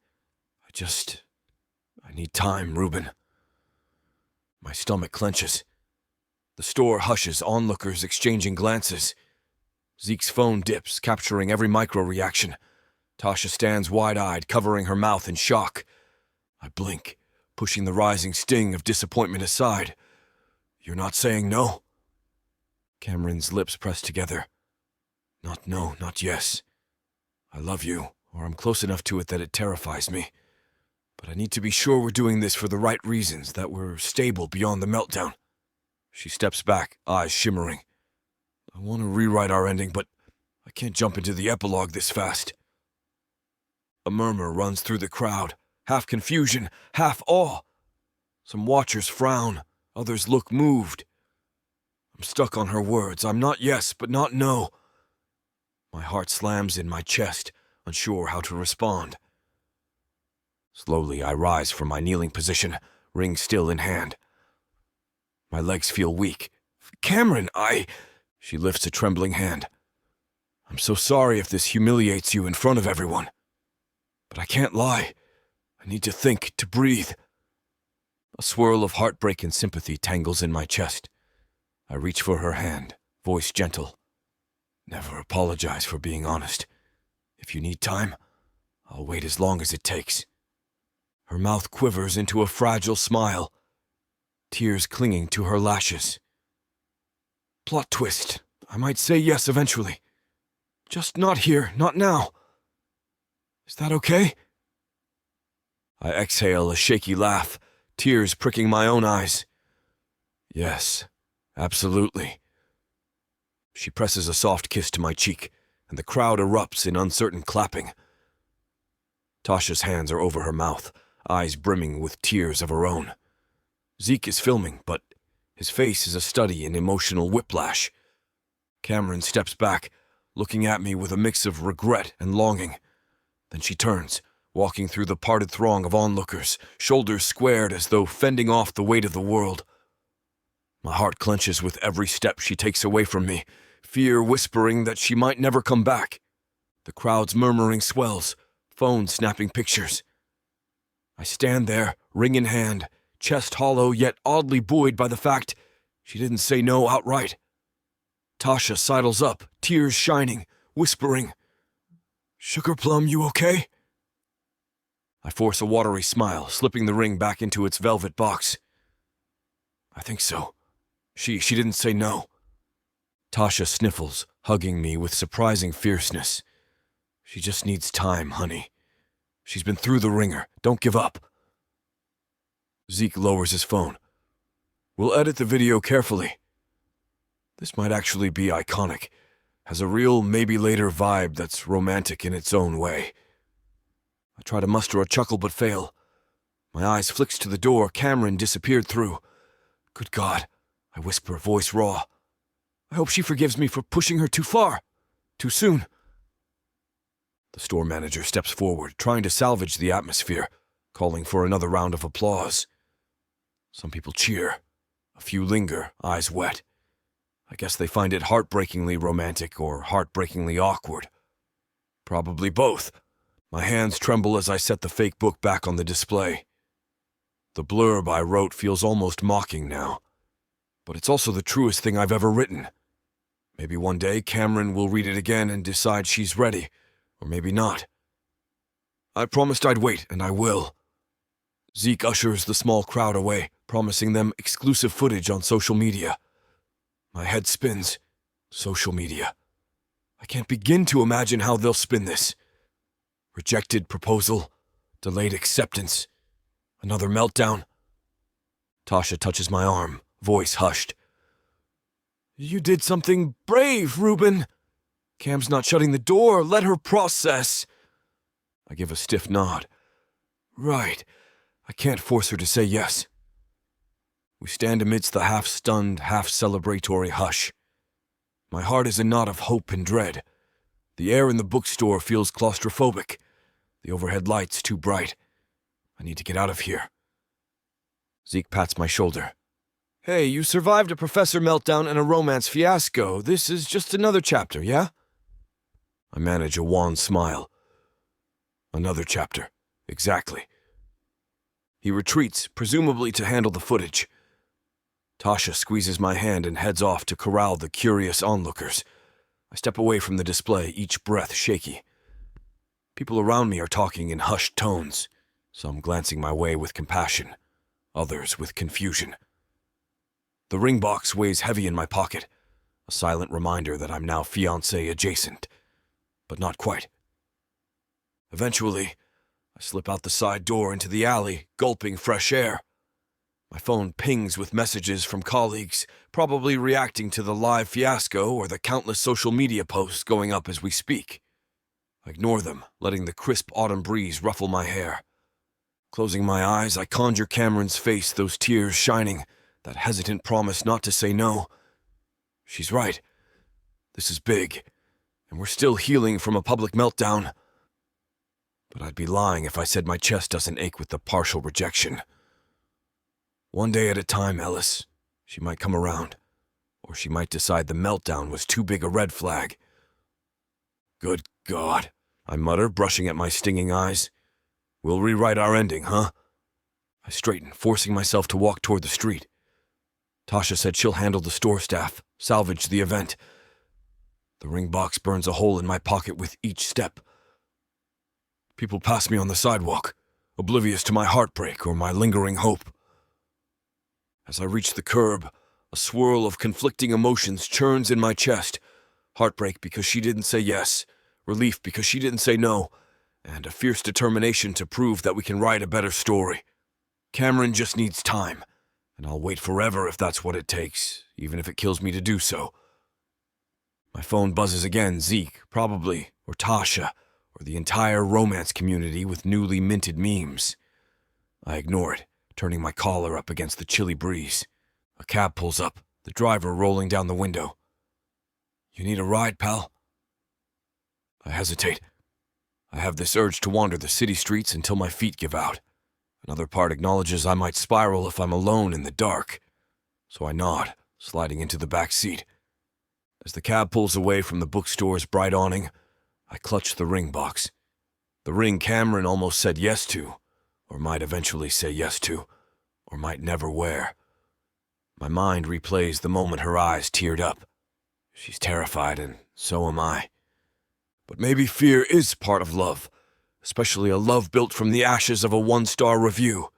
I need time, Reuben. My stomach clenches. The store hushes, onlookers exchanging glances. Zeke's phone dips, capturing every micro-reaction. Tasha stands wide-eyed, covering her mouth in shock. I blink, pushing the rising sting of disappointment aside. You're not saying no? Cameron's lips press together. Not no, not yes. I love you, or I'm close enough to it that it terrifies me. But I need to be sure we're doing this for the right reasons, that we're stable beyond the meltdown. She steps back, eyes shimmering. I want to rewrite our ending, but I can't jump into the epilogue this fast. A murmur runs through the crowd, half confusion, half awe. Some watchers frown, others look moved. I'm stuck on her words. I'm not yes, but not no. My heart slams in my chest, unsure how to respond. Slowly, I rise from my kneeling position, ring still in hand. My legs feel weak. Cameron, She lifts a trembling hand. I'm so sorry if this humiliates you in front of everyone. But I can't lie. I need to think, to breathe. A swirl of heartbreak and sympathy tangles in my chest. I reach for her hand, voice gentle. Never apologize for being honest. If you need time, I'll wait as long as it takes. Her mouth quivers into a fragile smile, tears clinging to her lashes. Plot twist. I might say yes eventually. Just not here, not now. Is that okay? I exhale a shaky laugh, tears pricking my own eyes. Yes, absolutely. She presses a soft kiss to my cheek, and the crowd erupts in uncertain clapping. Tasha's hands are over her mouth, eyes brimming with tears of her own. Zeke is filming, but his face is a study in emotional whiplash. Cameron steps back, looking at me with a mix of regret and longing. Then she turns, walking through the parted throng of onlookers, shoulders squared as though fending off the weight of the world. My heart clenches with every step she takes away from me, fear whispering that she might never come back. The crowd's murmuring swells, phones snapping pictures. I stand there, ring in hand, chest hollow yet oddly buoyed by the fact she didn't say no outright. Tasha sidles up, tears shining, whispering, "Sugar Plum, you okay?" I force a watery smile, slipping the ring back into its velvet box. I think so. She didn't say no. Tasha sniffles, hugging me with surprising fierceness. She just needs time, honey. She's been through the ringer. Don't give up. Zeke lowers his phone. We'll edit the video carefully. This might actually be iconic. Has a real maybe later vibe that's romantic in its own way. I try to muster a chuckle but fail. My eyes flicks to the door Cameron disappeared through. Good God, I whisper, voice raw. I hope she forgives me for pushing her too far, too soon. The store manager steps forward, trying to salvage the atmosphere, calling for another round of applause. Some people cheer. A few linger, eyes wet. I guess they find it heartbreakingly romantic or heartbreakingly awkward. Probably both. My hands tremble as I set the fake book back on the display. The blurb I wrote feels almost mocking now. But it's also the truest thing I've ever written. Maybe one day Cameron will read it again and decide she's ready, or maybe not. I promised I'd wait, and I will. Zeke ushers the small crowd away, promising them exclusive footage on social media. My head spins. Social media. I can't begin to imagine how they'll spin this. Rejected proposal, delayed acceptance, another meltdown. Tasha touches my arm, voice hushed. You did something brave, Reuben. Cam's not shutting the door. Let her process. I give a stiff nod. Right. I can't force her to say yes. We stand amidst the half-stunned, half-celebratory hush. My heart is a knot of hope and dread. The air in the bookstore feels claustrophobic. The overhead lights too bright. I need to get out of here. Zeke pats my shoulder. Hey, you survived a professor meltdown and a romance fiasco. This is just another chapter, yeah? I manage a wan smile. Another chapter. Exactly. He retreats, presumably to handle the footage. Tasha squeezes my hand and heads off to corral the curious onlookers. I step away from the display, each breath shaky. People around me are talking in hushed tones, some glancing my way with compassion, others with confusion. The ring box weighs heavy in my pocket, a silent reminder that I'm now fiancé adjacent, but not quite. Eventually, I slip out the side door into the alley, gulping fresh air. My phone pings with messages from colleagues, probably reacting to the live fiasco or the countless social media posts going up as we speak. I ignore them, letting the crisp autumn breeze ruffle my hair. Closing my eyes, I conjure Cameron's face, those tears shining, that hesitant promise not to say no. She's right. This is big, and we're still healing from a public meltdown. But I'd be lying if I said my chest doesn't ache with the partial rejection. One day at a time, Ellis. She might come around, or she might decide the meltdown was too big a red flag. Good God, I mutter, brushing at my stinging eyes. We'll rewrite our ending, huh? I straighten, forcing myself to walk toward the street. Tasha said she'll handle the store staff, salvage the event. The ring box burns a hole in my pocket with each step. People pass me on the sidewalk, oblivious to my heartbreak or my lingering hope. As I reach the curb, a swirl of conflicting emotions churns in my chest. Heartbreak because she didn't say yes, relief because she didn't say no, and a fierce determination to prove that we can write a better story. Cameron just needs time, and I'll wait forever if that's what it takes, even if it kills me to do so. My phone buzzes again, Zeke, probably, or Tasha, or the entire romance community with newly minted memes. I ignore it, turning my collar up against the chilly breeze. A cab pulls up, the driver rolling down the window. You need a ride, pal? I hesitate. I have this urge to wander the city streets until my feet give out. Another part acknowledges I might spiral if I'm alone in the dark. So I nod, sliding into the back seat. As the cab pulls away from the bookstore's bright awning, I clutch the ring box. The ring Cameron almost said yes to, or might eventually say yes to, or might never wear. My mind replays the moment her eyes teared up. She's terrified, and so am I. But maybe fear is part of love, especially a love built from the ashes of a one-star review.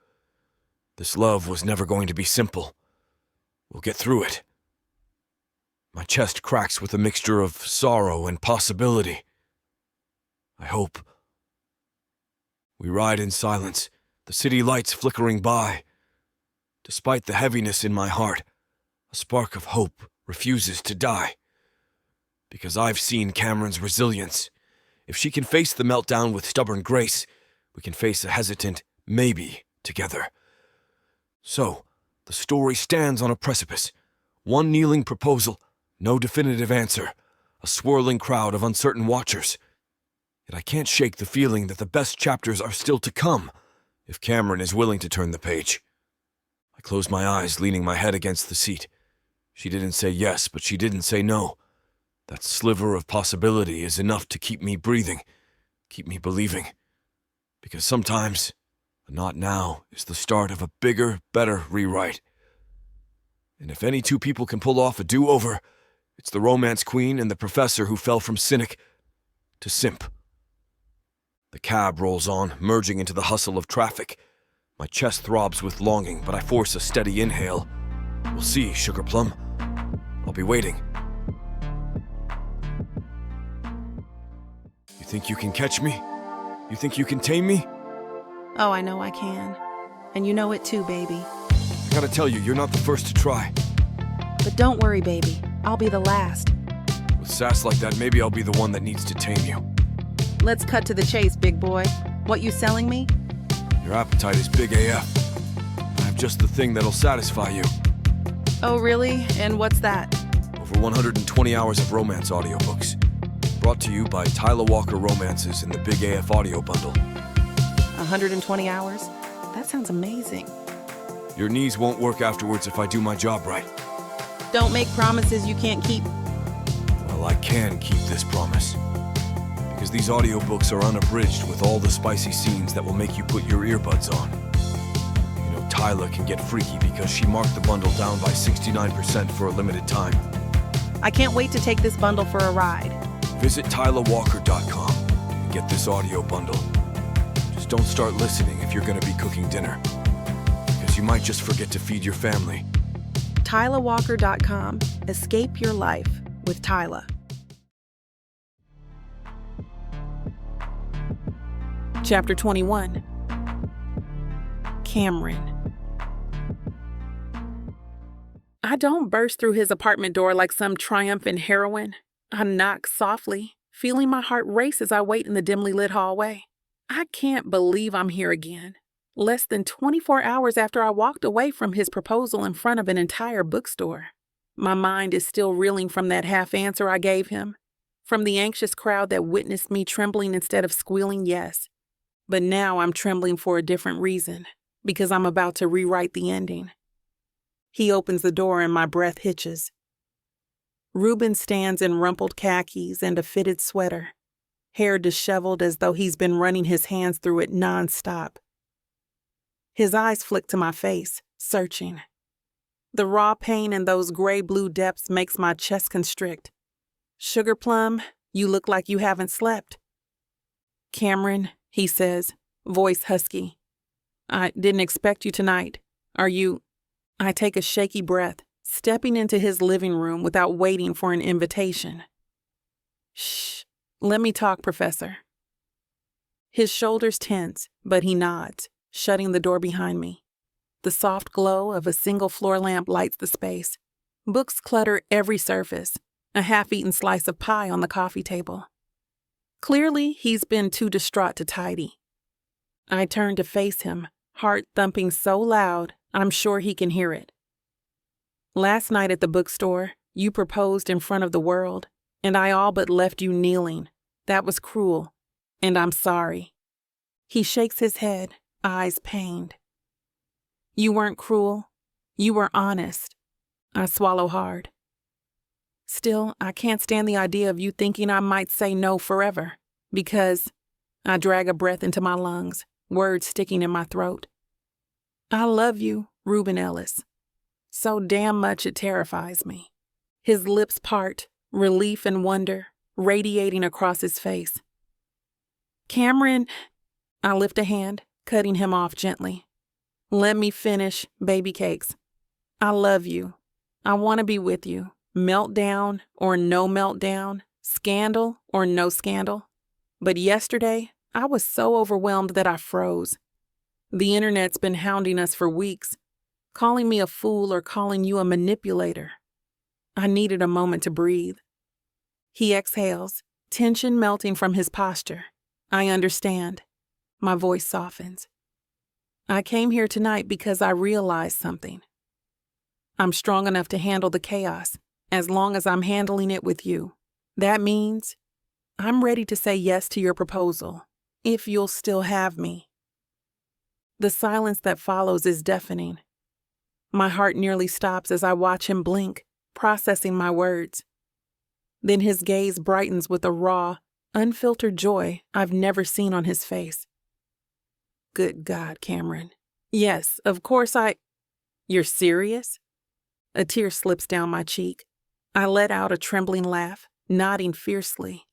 This love was never going to be simple. We'll get through it. My chest cracks with a mixture of sorrow and possibility. I hope. We ride in silence, the city lights flickering by. Despite the heaviness in my heart, a spark of hope refuses to die. Because I've seen Cameron's resilience. If she can face the meltdown with stubborn grace, we can face a hesitant maybe together. So, the story stands on a precipice. One kneeling proposal, no definitive answer, a swirling crowd of uncertain watchers. Yet I can't shake the feeling that the best chapters are still to come, if Cameron is willing to turn the page. I close my eyes, leaning my head against the seat. She didn't say yes, but she didn't say no. That sliver of possibility is enough to keep me breathing, keep me believing. Because sometimes, a not now is the start of a bigger, better rewrite. And if any two people can pull off a do-over, it's the romance queen and the professor who fell from cynic to simp. The cab rolls on, merging into the hustle of traffic. My chest throbs with longing, but I force a steady inhale. We'll see, Sugar Plum. I'll be waiting. You think you can catch me? You think you can tame me? Oh, I know I can. And you know it too, baby. I gotta tell you, you're not the first to try. But don't worry, baby. I'll be the last. With sass like that, maybe I'll be the one that needs to tame you. Let's cut to the chase, big boy. What you selling me? Your appetite is big AF. I have just the thing that'll satisfy you. Oh, really? And what's that? Over 120 hours of romance audiobooks. Brought to you by Tyler Walker Romances in the Big AF Audio Bundle. 120 hours? That sounds amazing. Your knees won't work afterwards if I do my job right. Don't make promises you can't keep. Well, I can keep this promise. Because these audiobooks are unabridged with all the spicy scenes that will make you put your earbuds on. You know, Tyler can get freaky because she marked the bundle down by 69% for a limited time. I can't wait to take this bundle for a ride. Visit TylerWalker.com and get this audio bundle. Just don't start listening if you're going to be cooking dinner, because you might just forget to feed your family. TylaWalker.com. Escape your life with Tyla. Chapter 21. Cameron. I don't burst through his apartment door like some triumphant heroine. I knock softly, feeling my heart race as I wait in the dimly lit hallway. I can't believe I'm here again. Less than 24 hours after I walked away from his proposal in front of an entire bookstore. My mind is still reeling from that half answer I gave him, from the anxious crowd that witnessed me trembling instead of squealing yes. But now I'm trembling for a different reason, because I'm about to rewrite the ending. He opens the door and my breath hitches. Reuben stands in rumpled khakis and a fitted sweater, hair disheveled as though he's been running his hands through it nonstop. His eyes flick to my face, searching. The raw pain in those gray-blue depths makes my chest constrict. Sugar Plum, you look like you haven't slept. Cameron, he says, voice husky. I didn't expect you tonight. Are you... I take a shaky breath, stepping into his living room without waiting for an invitation. Shh, let me talk, Professor. His shoulders tense, but he nods, shutting the door behind me. The soft glow of a single floor lamp lights the space. Books clutter every surface, a half-eaten slice of pie on the coffee table. Clearly, he's been too distraught to tidy. I turn to face him, heart thumping so loud, I'm sure he can hear it. Last night at the bookstore, you proposed in front of the world, and I all but left you kneeling. That was cruel, and I'm sorry. He shakes his head, eyes pained. You weren't cruel. You were honest. I swallow hard. Still, I can't stand the idea of you thinking I might say no forever, because I drag a breath into my lungs, words sticking in my throat. I love you, Reuben Ellis. So damn much it terrifies me. His lips part, relief and wonder radiating across his face. Cameron, I lift a hand, cutting him off gently. Let me finish, baby cakes. I love you. I want to be with you. Meltdown or no meltdown, scandal or no scandal. But yesterday, I was so overwhelmed that I froze. The internet's been hounding us for weeks, calling me a fool or calling you a manipulator. I needed a moment to breathe. He exhales, tension melting from his posture. I understand. My voice softens. I came here tonight because I realized something. I'm strong enough to handle the chaos, as long as I'm handling it with you. That means I'm ready to say yes to your proposal, if you'll still have me. The silence that follows is deafening. My heart nearly stops as I watch him blink, processing my words. Then his gaze brightens with a raw, unfiltered joy I've never seen on his face. Good God, Cameron. Yes, of course You're serious? A tear slips down my cheek. I let out a trembling laugh, nodding fiercely.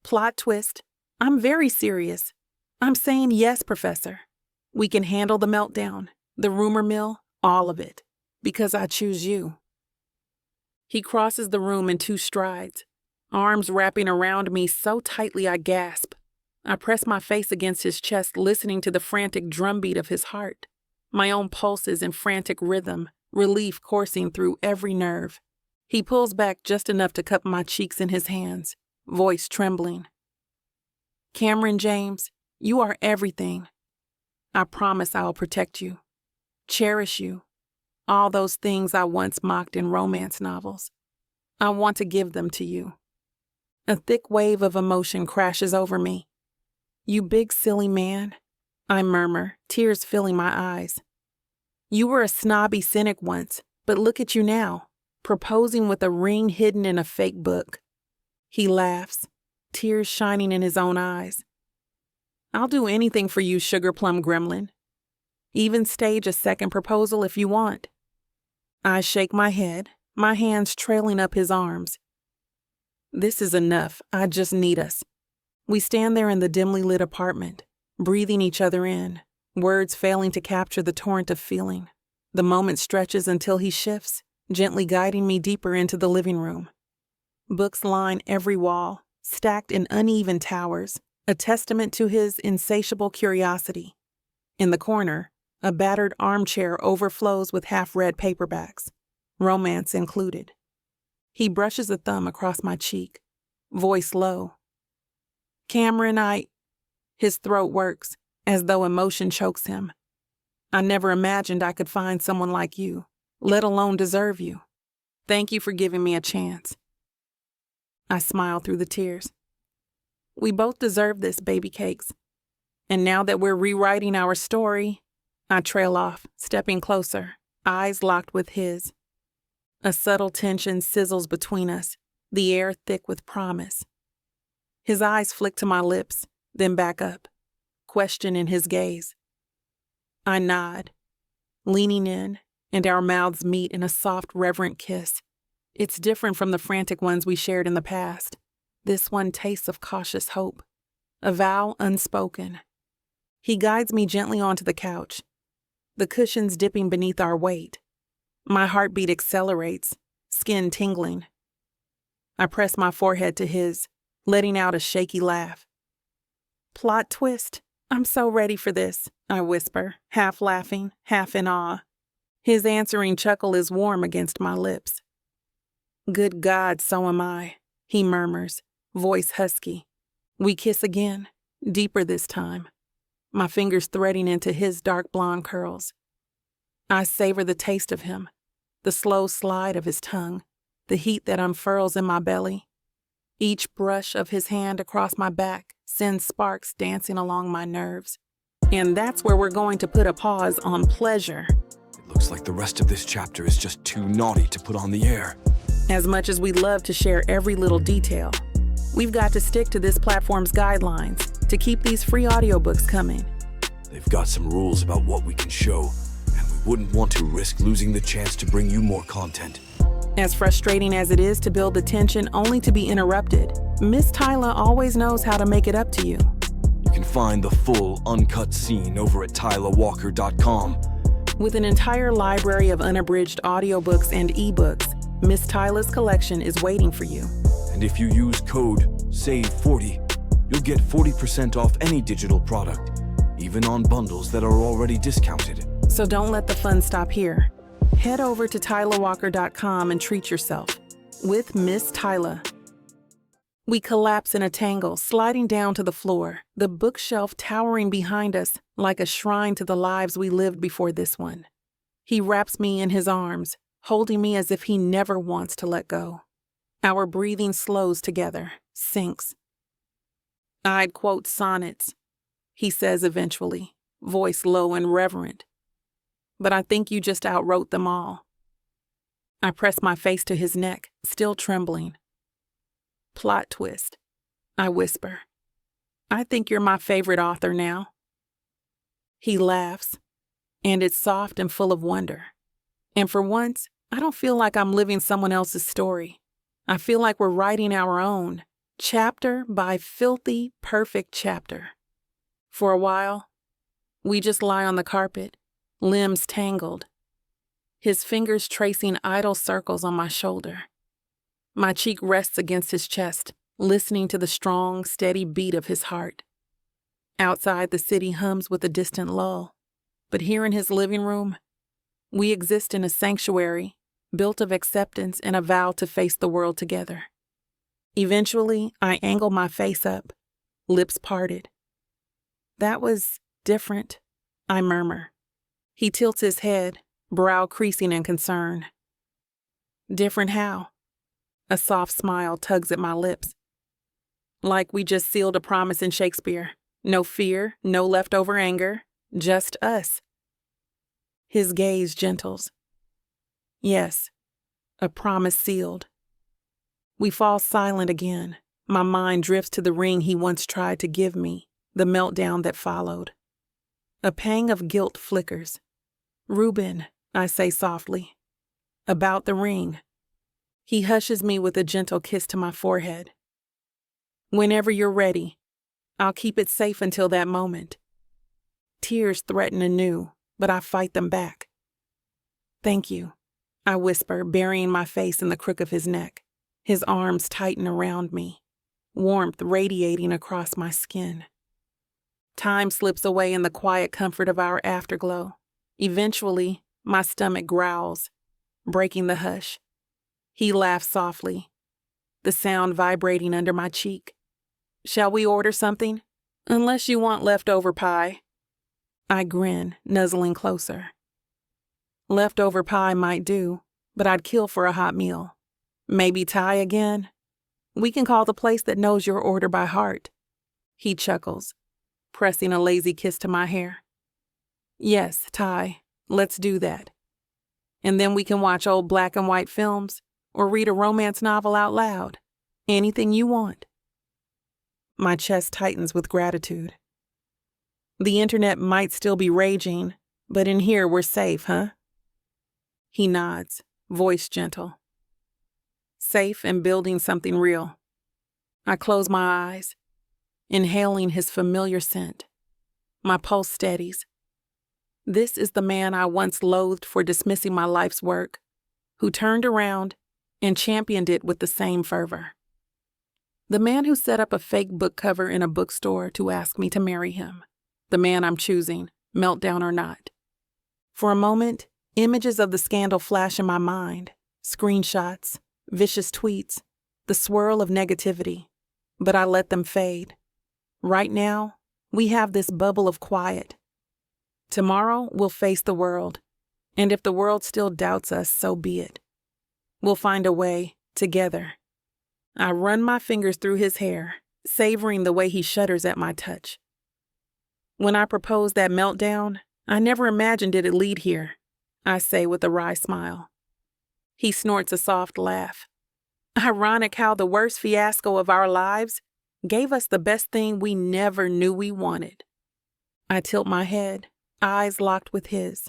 Plot twist. I'm very serious. I'm saying yes, Professor. We can handle the meltdown, the rumor mill, all of it, because I choose you. He crosses the room in 2 strides, arms wrapping around me so tightly I gasp. I press my face against his chest, listening to the frantic drumbeat of his heart, my own pulses in frantic rhythm, relief coursing through every nerve. He pulls back just enough to cup my cheeks in his hands, voice trembling. Cameron James, you are everything. I promise I'll protect you, cherish you, all those things I once mocked in romance novels. I want to give them to you. A thick wave of emotion crashes over me. You big silly man, I murmur, tears filling my eyes. You were a snobby cynic once, but look at you now, proposing with a ring hidden in a fake book. He laughs, tears shining in his own eyes. I'll do anything for you, Sugar Plum Gremlin. Even stage a second proposal if you want. I shake my head, my hands trailing up his arms. This is enough. I just need us. We stand there in the dimly lit apartment, breathing each other in, words failing to capture the torrent of feeling. The moment stretches until he shifts, gently guiding me deeper into the living room. Books line every wall, stacked in uneven towers, a testament to his insatiable curiosity. In the corner, a battered armchair overflows with half-read paperbacks, romance included. He brushes a thumb across my cheek, voice low. Cameron, His throat works, as though emotion chokes him. I never imagined I could find someone like you, let alone deserve you. Thank you for giving me a chance. I smile through the tears. We both deserve this, baby cakes. And now that we're rewriting our story, I trail off, stepping closer, eyes locked with his. A subtle tension sizzles between us, the air thick with promise. His eyes flick to my lips, then back up, question in his gaze. I nod, leaning in, and our mouths meet in a soft, reverent kiss. It's different from the frantic ones we shared in the past. This one tastes of cautious hope, a vow unspoken. He guides me gently onto the couch, the cushions dipping beneath our weight. My heartbeat accelerates, skin tingling. I press my forehead to his, letting out a shaky laugh. Plot twist. I'm so ready for this, I whisper, half laughing, half in awe. His answering chuckle is warm against my lips. Good God, so am I, he murmurs, voice husky. We kiss again, deeper this time, my fingers threading into his dark blonde curls. I savor the taste of him, the slow slide of his tongue, the heat that unfurls in my belly. Each brush of his hand across my back sends sparks dancing along my nerves. And that's where we're going to put a pause on pleasure. It looks like the rest of this chapter is just too naughty to put on the air. As much as we'd love to share every little detail, we've got to stick to this platform's guidelines to keep these free audiobooks coming. They've got some rules about what we can show, and we wouldn't want to risk losing the chance to bring you more content. As frustrating as it is to build the tension only to be interrupted, Miss Tyla always knows how to make it up to you. You can find the full, uncut scene over at tylawalker.com. With an entire library of unabridged audiobooks and ebooks, Miss Tyla's collection is waiting for you. And if you use code SAVE40, you'll get 40% off any digital product, even on bundles that are already discounted. So don't let the fun stop here. Head over to tylawalker.com and treat yourself with Miss Tyla. We collapse in a tangle, sliding down to the floor, the bookshelf towering behind us like a shrine to the lives we lived before this one. He wraps me in his arms, holding me as if he never wants to let go. Our breathing slows together, sinks. I'd quote sonnets, he says eventually, voice low and reverent. But I think you just outwrote them all. I press my face to his neck, still trembling. Plot twist, I whisper. I think you're my favorite author now. He laughs, and it's soft and full of wonder. And for once, I don't feel like I'm living someone else's story. I feel like we're writing our own, chapter by filthy, perfect chapter. For a while, we just lie on the carpet, limbs tangled, his fingers tracing idle circles on my shoulder. My cheek rests against his chest, listening to the strong, steady beat of his heart. Outside, the city hums with a distant lull, but here in his living room, we exist in a sanctuary built of acceptance and a vow to face the world together. Eventually, I angle my face up, lips parted. That was different, I murmur. He tilts his head, brow creasing in concern. Different how? A soft smile tugs at my lips. Like we just sealed a promise in Shakespeare. No fear, no leftover anger, just us. His gaze gentles. Yes, a promise sealed. We fall silent again. My mind drifts to the ring he once tried to give me, the meltdown that followed. A pang of guilt flickers. Reuben, I say softly. About the ring. He hushes me with a gentle kiss to my forehead. Whenever you're ready, I'll keep it safe until that moment. Tears threaten anew, but I fight them back. Thank you, I whisper, burying my face in the crook of his neck. His arms tighten around me, warmth radiating across my skin. Time slips away in the quiet comfort of our afterglow. Eventually, my stomach growls, breaking the hush. He laughs softly, the sound vibrating under my cheek. Shall we order something? Unless you want leftover pie. I grin, nuzzling closer. Leftover pie might do, but I'd kill for a hot meal. Maybe Thai again? We can call the place that knows your order by heart. He chuckles, pressing a lazy kiss to my hair. Yes, Thai, let's do that. And then we can watch old black and white films or read a romance novel out loud. Anything you want. My chest tightens with gratitude. The internet might still be raging, but in here we're safe, huh? He nods, voice gentle. Safe and building something real. I close my eyes, inhaling his familiar scent. My pulse steadies. This is the man I once loathed for dismissing my life's work, who turned around and championed it with the same fervor. The man who set up a fake book cover in a bookstore to ask me to marry him. The man I'm choosing, meltdown or not. For a moment, images of the scandal flash in my mind, screenshots, vicious tweets, the swirl of negativity, but I let them fade. Right now, we have this bubble of quiet. Tomorrow, we'll face the world, and if the world still doubts us, so be it. We'll find a way, together. I run my fingers through his hair, savoring the way he shudders at my touch. When I proposed that meltdown, I never imagined it'd lead here, I say with a wry smile. He snorts a soft laugh. Ironic how the worst fiasco of our lives gave us the best thing we never knew we wanted. I tilt my head, eyes locked with his.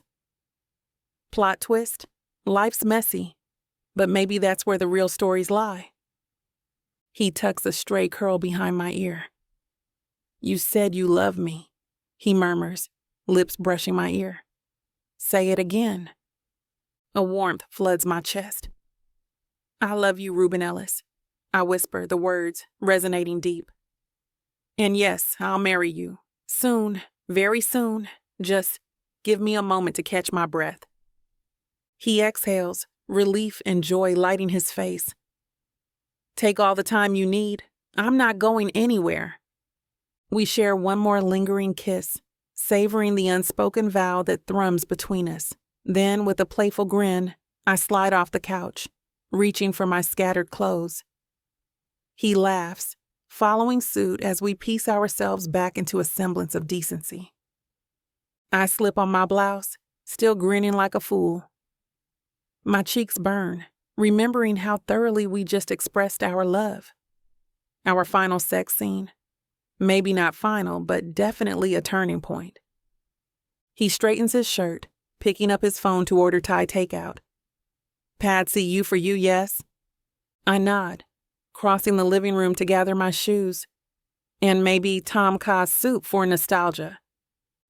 Plot twist, life's messy, but maybe that's where the real stories lie. He tucks a stray curl behind my ear. You said you love me, he murmurs, lips brushing my ear. Say it again. A warmth floods my chest. I love you, Reuben Ellis. I whisper, the words resonating deep. And yes, I'll marry you. Soon, very soon. Just give me a moment to catch my breath. He exhales, relief and joy lighting his face. Take all the time you need. I'm not going anywhere. We share one more lingering kiss, savoring the unspoken vow that thrums between us. Then, with a playful grin, I slide off the couch, reaching for my scattered clothes. He laughs, following suit as we piece ourselves back into a semblance of decency. I slip on my blouse, still grinning like a fool. My cheeks burn, remembering how thoroughly we just expressed our love. Our final sex scene. Maybe not final, but definitely a turning point. He straightens his shirt, picking up his phone to order Thai takeout. Patsy, you for you, yes? I nod, crossing the living room to gather my shoes. And maybe Tom Kha's soup for nostalgia.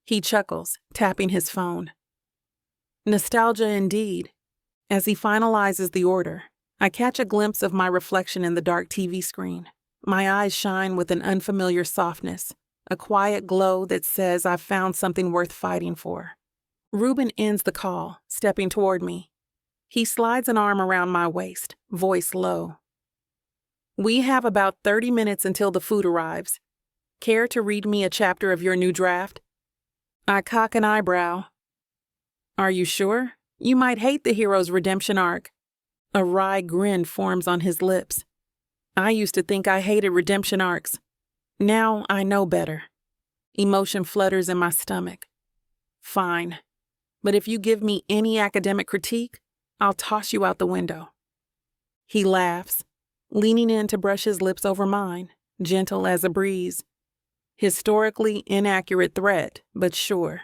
He chuckles, tapping his phone. Nostalgia indeed. As he finalizes the order, I catch a glimpse of my reflection in the dark TV screen. My eyes shine with an unfamiliar softness, a quiet glow that says I've found something worth fighting for. Reuben ends the call, stepping toward me. He slides an arm around my waist, voice low. We have about 30 minutes until the food arrives. Care to read me a chapter of your new draft? I cock an eyebrow. Are you sure? You might hate the hero's redemption arc. A wry grin forms on his lips. I used to think I hated redemption arcs. Now I know better. Emotion flutters in my stomach. Fine. But if you give me any academic critique, I'll toss you out the window. He laughs, leaning in to brush his lips over mine, gentle as a breeze. Historically inaccurate threat, but sure.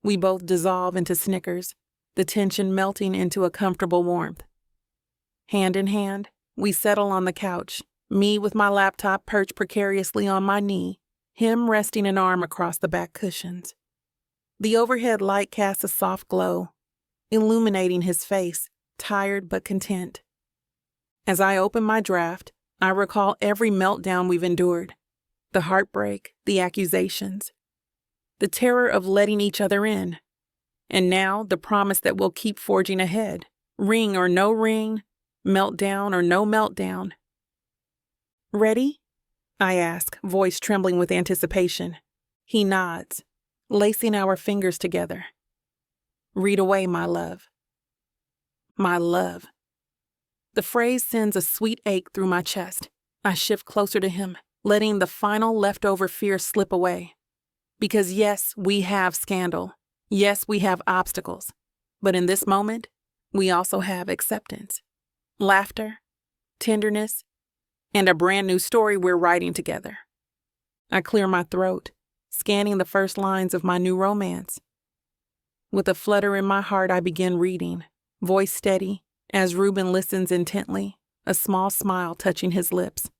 We both dissolve into snickers, the tension melting into a comfortable warmth. Hand in hand, we settle on the couch, Me with my laptop perched precariously on my knee, him resting an arm across the back cushions. The overhead light casts a soft glow, illuminating his face, tired but content. As I open my draft, I recall every meltdown we've endured, the heartbreak, the accusations, the terror of letting each other in, and now the promise that we'll keep forging ahead, ring or no ring, meltdown or no meltdown. Ready? I ask, voice trembling with anticipation. He nods, lacing our fingers together. Read away, my love. My love. The phrase sends a sweet ache through my chest. I shift closer to him, letting the final leftover fear slip away. Because yes, we have scandal. Yes, we have obstacles. But in this moment, we also have acceptance, laughter, tenderness, and a brand new story we're writing together. I clear my throat, scanning the first lines of my new romance. With a flutter in my heart, I begin reading, voice steady, as Reuben listens intently, a small smile touching his lips.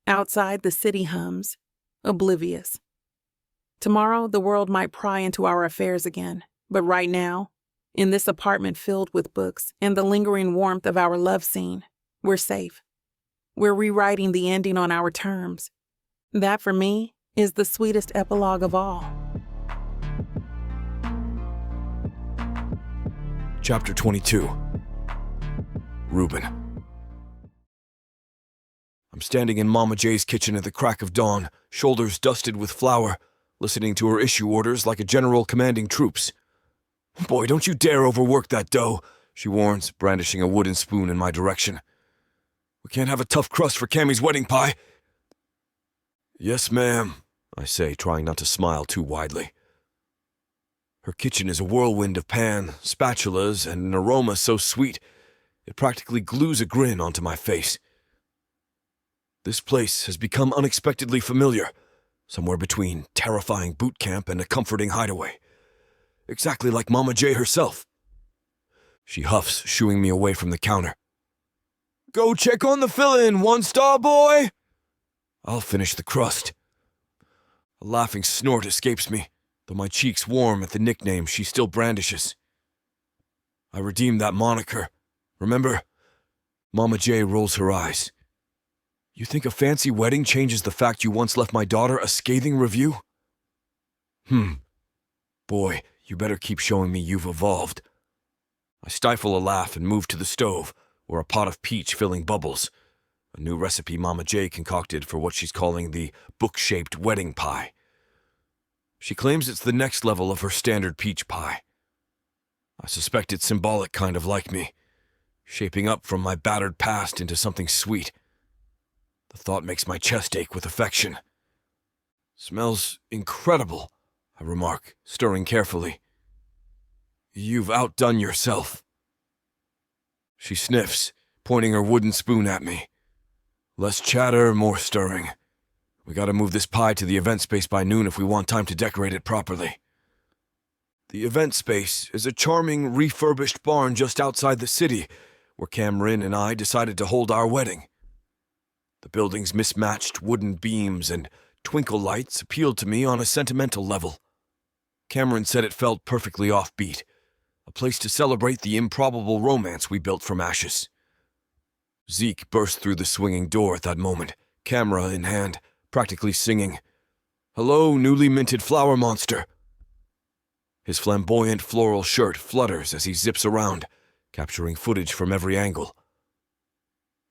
Outside, the city hums, oblivious. Tomorrow, the world might pry into our affairs again, but right now, in this apartment filled with books and the lingering warmth of our love scene, we're safe. We're rewriting the ending on our terms. That, for me, is the sweetest epilogue of all. Chapter 22. Reuben. I'm standing in Mama J's kitchen at the crack of dawn, shoulders dusted with flour, listening to her issue orders like a general commanding troops. "Boy, don't you dare overwork that dough," she warns, brandishing a wooden spoon in my direction. "We can't have a tough crust for Cammie's wedding pie." "Yes, ma'am," I say, trying not to smile too widely. Her kitchen is a whirlwind of pan, spatulas, and an aroma so sweet it practically glues a grin onto my face. This place has become unexpectedly familiar, somewhere between terrifying boot camp and a comforting hideaway. Exactly like Mama J herself. She huffs, shooing me away from the counter. "Go check on the fill-in, one-star boy!" I'll finish the crust. A laughing snort escapes me, though my cheeks warm at the nickname she still brandishes. I redeemed that moniker. Remember? Mama J rolls her eyes. "You think a fancy wedding changes the fact you once left my daughter a scathing review?" Boy, you better keep showing me you've evolved. I stifle a laugh and move to the stove, where a pot of peach filling bubbles, a new recipe Mama J concocted for what she's calling the book-shaped wedding pie. She claims it's the next level of her standard peach pie. I suspect it's symbolic, kind of like me, shaping up from my battered past into something sweet. The thought makes my chest ache with affection. "Smells incredible," I remark, stirring carefully. "You've outdone yourself." She sniffs, pointing her wooden spoon at me. "Less chatter, more stirring. We gotta move this pie to the event space by noon if we want time to decorate it properly." The event space is a charming, refurbished barn just outside the city, where Cameron and I decided to hold our wedding. The building's mismatched wooden beams and twinkle lights appealed to me on a sentimental level. Cameron said it felt perfectly offbeat, a place to celebrate the improbable romance we built from ashes. Zeke burst through the swinging door at that moment, camera in hand, practically singing, "Hello, newly minted flower monster." His flamboyant floral shirt flutters as he zips around, capturing footage from every angle.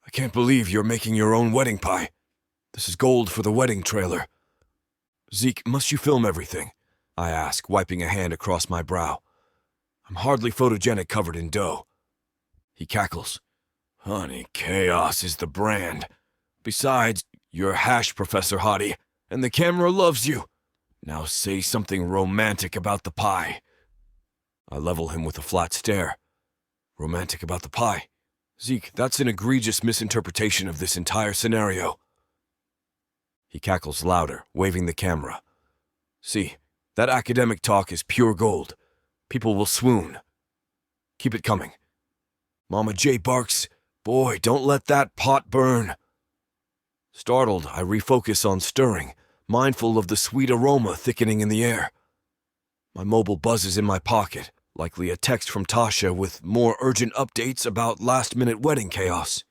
"I can't believe you're making your own wedding pie. This is gold for the wedding trailer." "Zeke, must you film everything?" I ask, wiping a hand across my brow. I'm hardly photogenic covered in dough. He cackles. "Honey, chaos is the brand. Besides, you're hash, Professor Hottie, and the camera loves you. Now say something romantic about the pie." I level him with a flat stare. "Romantic about the pie? Zeke, that's an egregious misinterpretation of this entire scenario." He cackles louder, waving the camera. "See, that academic talk is pure gold. People will swoon. Keep it coming. Mama J barks, 'Boy, don't let that pot burn.'" Startled, I refocus on stirring, mindful of the sweet aroma thickening in the air. My mobile buzzes in my pocket, likely a text from Tasha with more urgent updates about last-minute wedding chaos.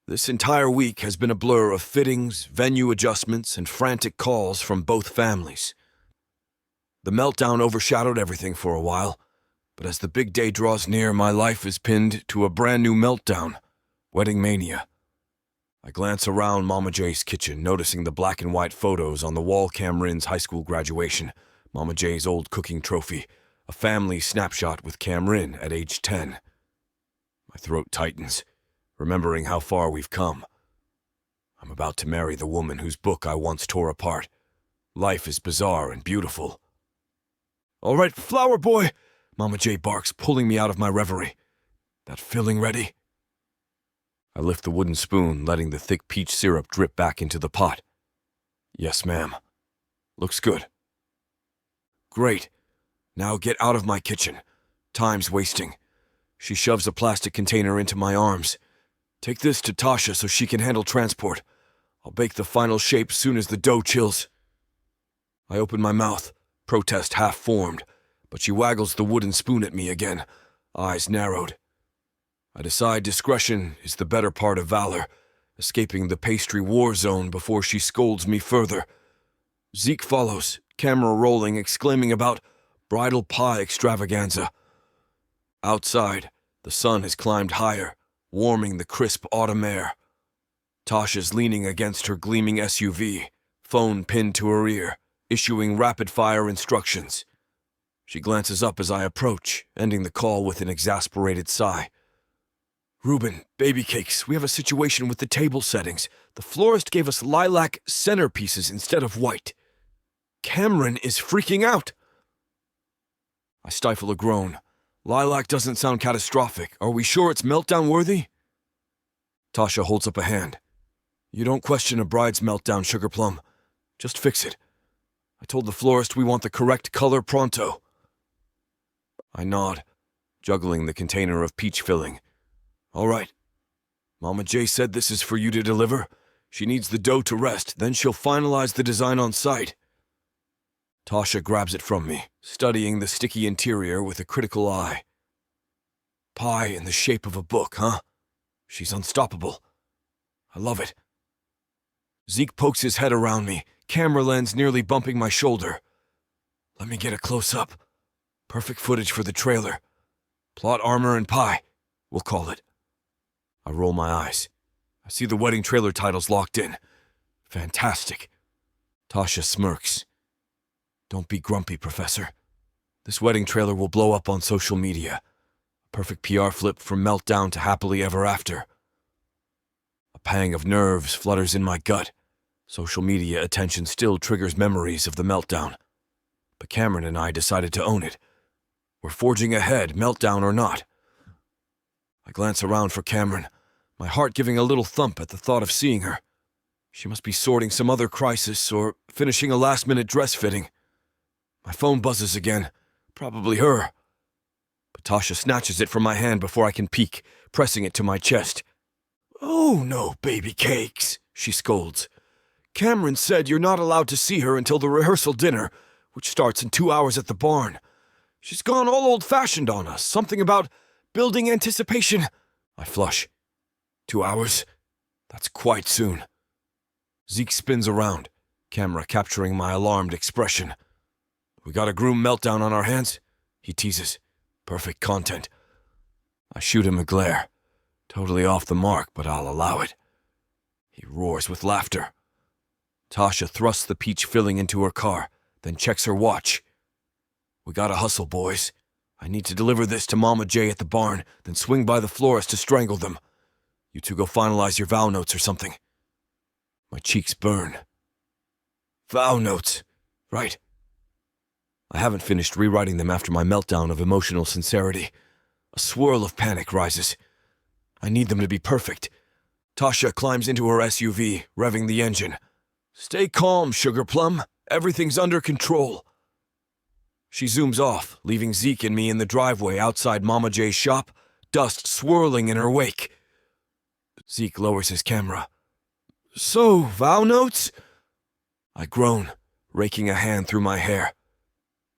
This entire week has been a blur of fittings, venue adjustments, and frantic calls from both families. The meltdown overshadowed everything for a while, but as the big day draws near, my life is pinned to a brand new meltdown, wedding mania. I glance around Mama J's kitchen, noticing the black and white photos on the wall. Cameron's high school graduation, Mama J's old cooking trophy, a family snapshot with Cameron at age 10. My throat tightens, remembering how far we've come. I'm about to marry the woman whose book I once tore apart. Life is bizarre and beautiful. "All right, flower boy," Mama J barks, pulling me out of my reverie. "That filling ready?" I lift the wooden spoon, letting the thick peach syrup drip back into the pot. "Yes, ma'am. Looks good." "Great. Now get out of my kitchen. Time's wasting." She shoves a plastic container into my arms. "Take this to Tasha so she can handle transport. I'll bake the final shape soon as the dough chills." I open my mouth, protest half formed, but she waggles the wooden spoon at me again, eyes narrowed. I decide discretion is the better part of valor, escaping the pastry war zone before she scolds me further. Zeke follows, camera rolling, exclaiming about bridal pie extravaganza. Outside, the sun has climbed higher, warming the crisp autumn air. Tasha's leaning against her gleaming SUV, phone pinned to her ear, issuing rapid-fire instructions. She glances up as I approach, ending the call with an exasperated sigh. "Reuben, baby cakes, we have a situation with the table settings. The florist gave us lilac centerpieces instead of white. Cameron is freaking out." I stifle a groan. "Lilac doesn't sound catastrophic. Are we sure it's meltdown-worthy?" Tasha holds up a hand. "You don't question a bride's meltdown, Sugar Plum. Just fix it. I told the florist we want the correct color pronto." I nod, juggling the container of peach filling. "All right. Mama J said this is for you to deliver. She needs the dough to rest, then she'll finalize the design on site." Tasha grabs it from me, studying the sticky interior with a critical eye. "Pie in the shape of a book, huh? She's unstoppable. I love it." Zeke pokes his head around me, camera lens nearly bumping my shoulder. "Let me get a close-up. Perfect footage for the trailer. Plot armor and pie, we'll call it." I roll my eyes. I see the wedding trailer titles locked in. Fantastic. Tasha smirks. "Don't be grumpy, Professor. This wedding trailer will blow up on social media. A perfect PR flip from meltdown to happily ever after." A pang of nerves flutters in my gut. Social media attention still triggers memories of the meltdown. But Cameron and I decided to own it. We're forging ahead, meltdown or not. I glance around for Cameron, my heart giving a little thump at the thought of seeing her. She must be sorting some other crisis or finishing a last-minute dress fitting. My phone buzzes again. Probably her. But Tasha snatches it from my hand before I can peek, pressing it to my chest. "Oh no, baby cakes," she scolds. "Cameron said you're not allowed to see her until the rehearsal dinner, which starts in 2 hours at the barn. She's gone all old-fashioned on us, something about building anticipation." I flush. 2 hours? That's quite soon. Zeke spins around, camera capturing my alarmed expression. "We got a groom meltdown on our hands?" he teases. Perfect content. I shoot him a glare. Totally off the mark, but I'll allow it. He roars with laughter. Tasha thrusts the peach filling into her car, then checks her watch. "We gotta hustle, boys. I need to deliver this to Mama J at the barn, then swing by the florist to strangle them. You two go finalize your vow notes or something." My cheeks burn. Vow notes. Right. I haven't finished rewriting them after my meltdown of emotional sincerity. A swirl of panic rises. I need them to be perfect. Tasha climbs into her SUV, revving the engine. "Stay calm, Sugar Plum. Everything's under control." She zooms off, leaving Zeke and me in the driveway outside Mama J's shop, dust swirling in her wake. Zeke lowers his camera. So, vow notes? I groan, raking a hand through my hair.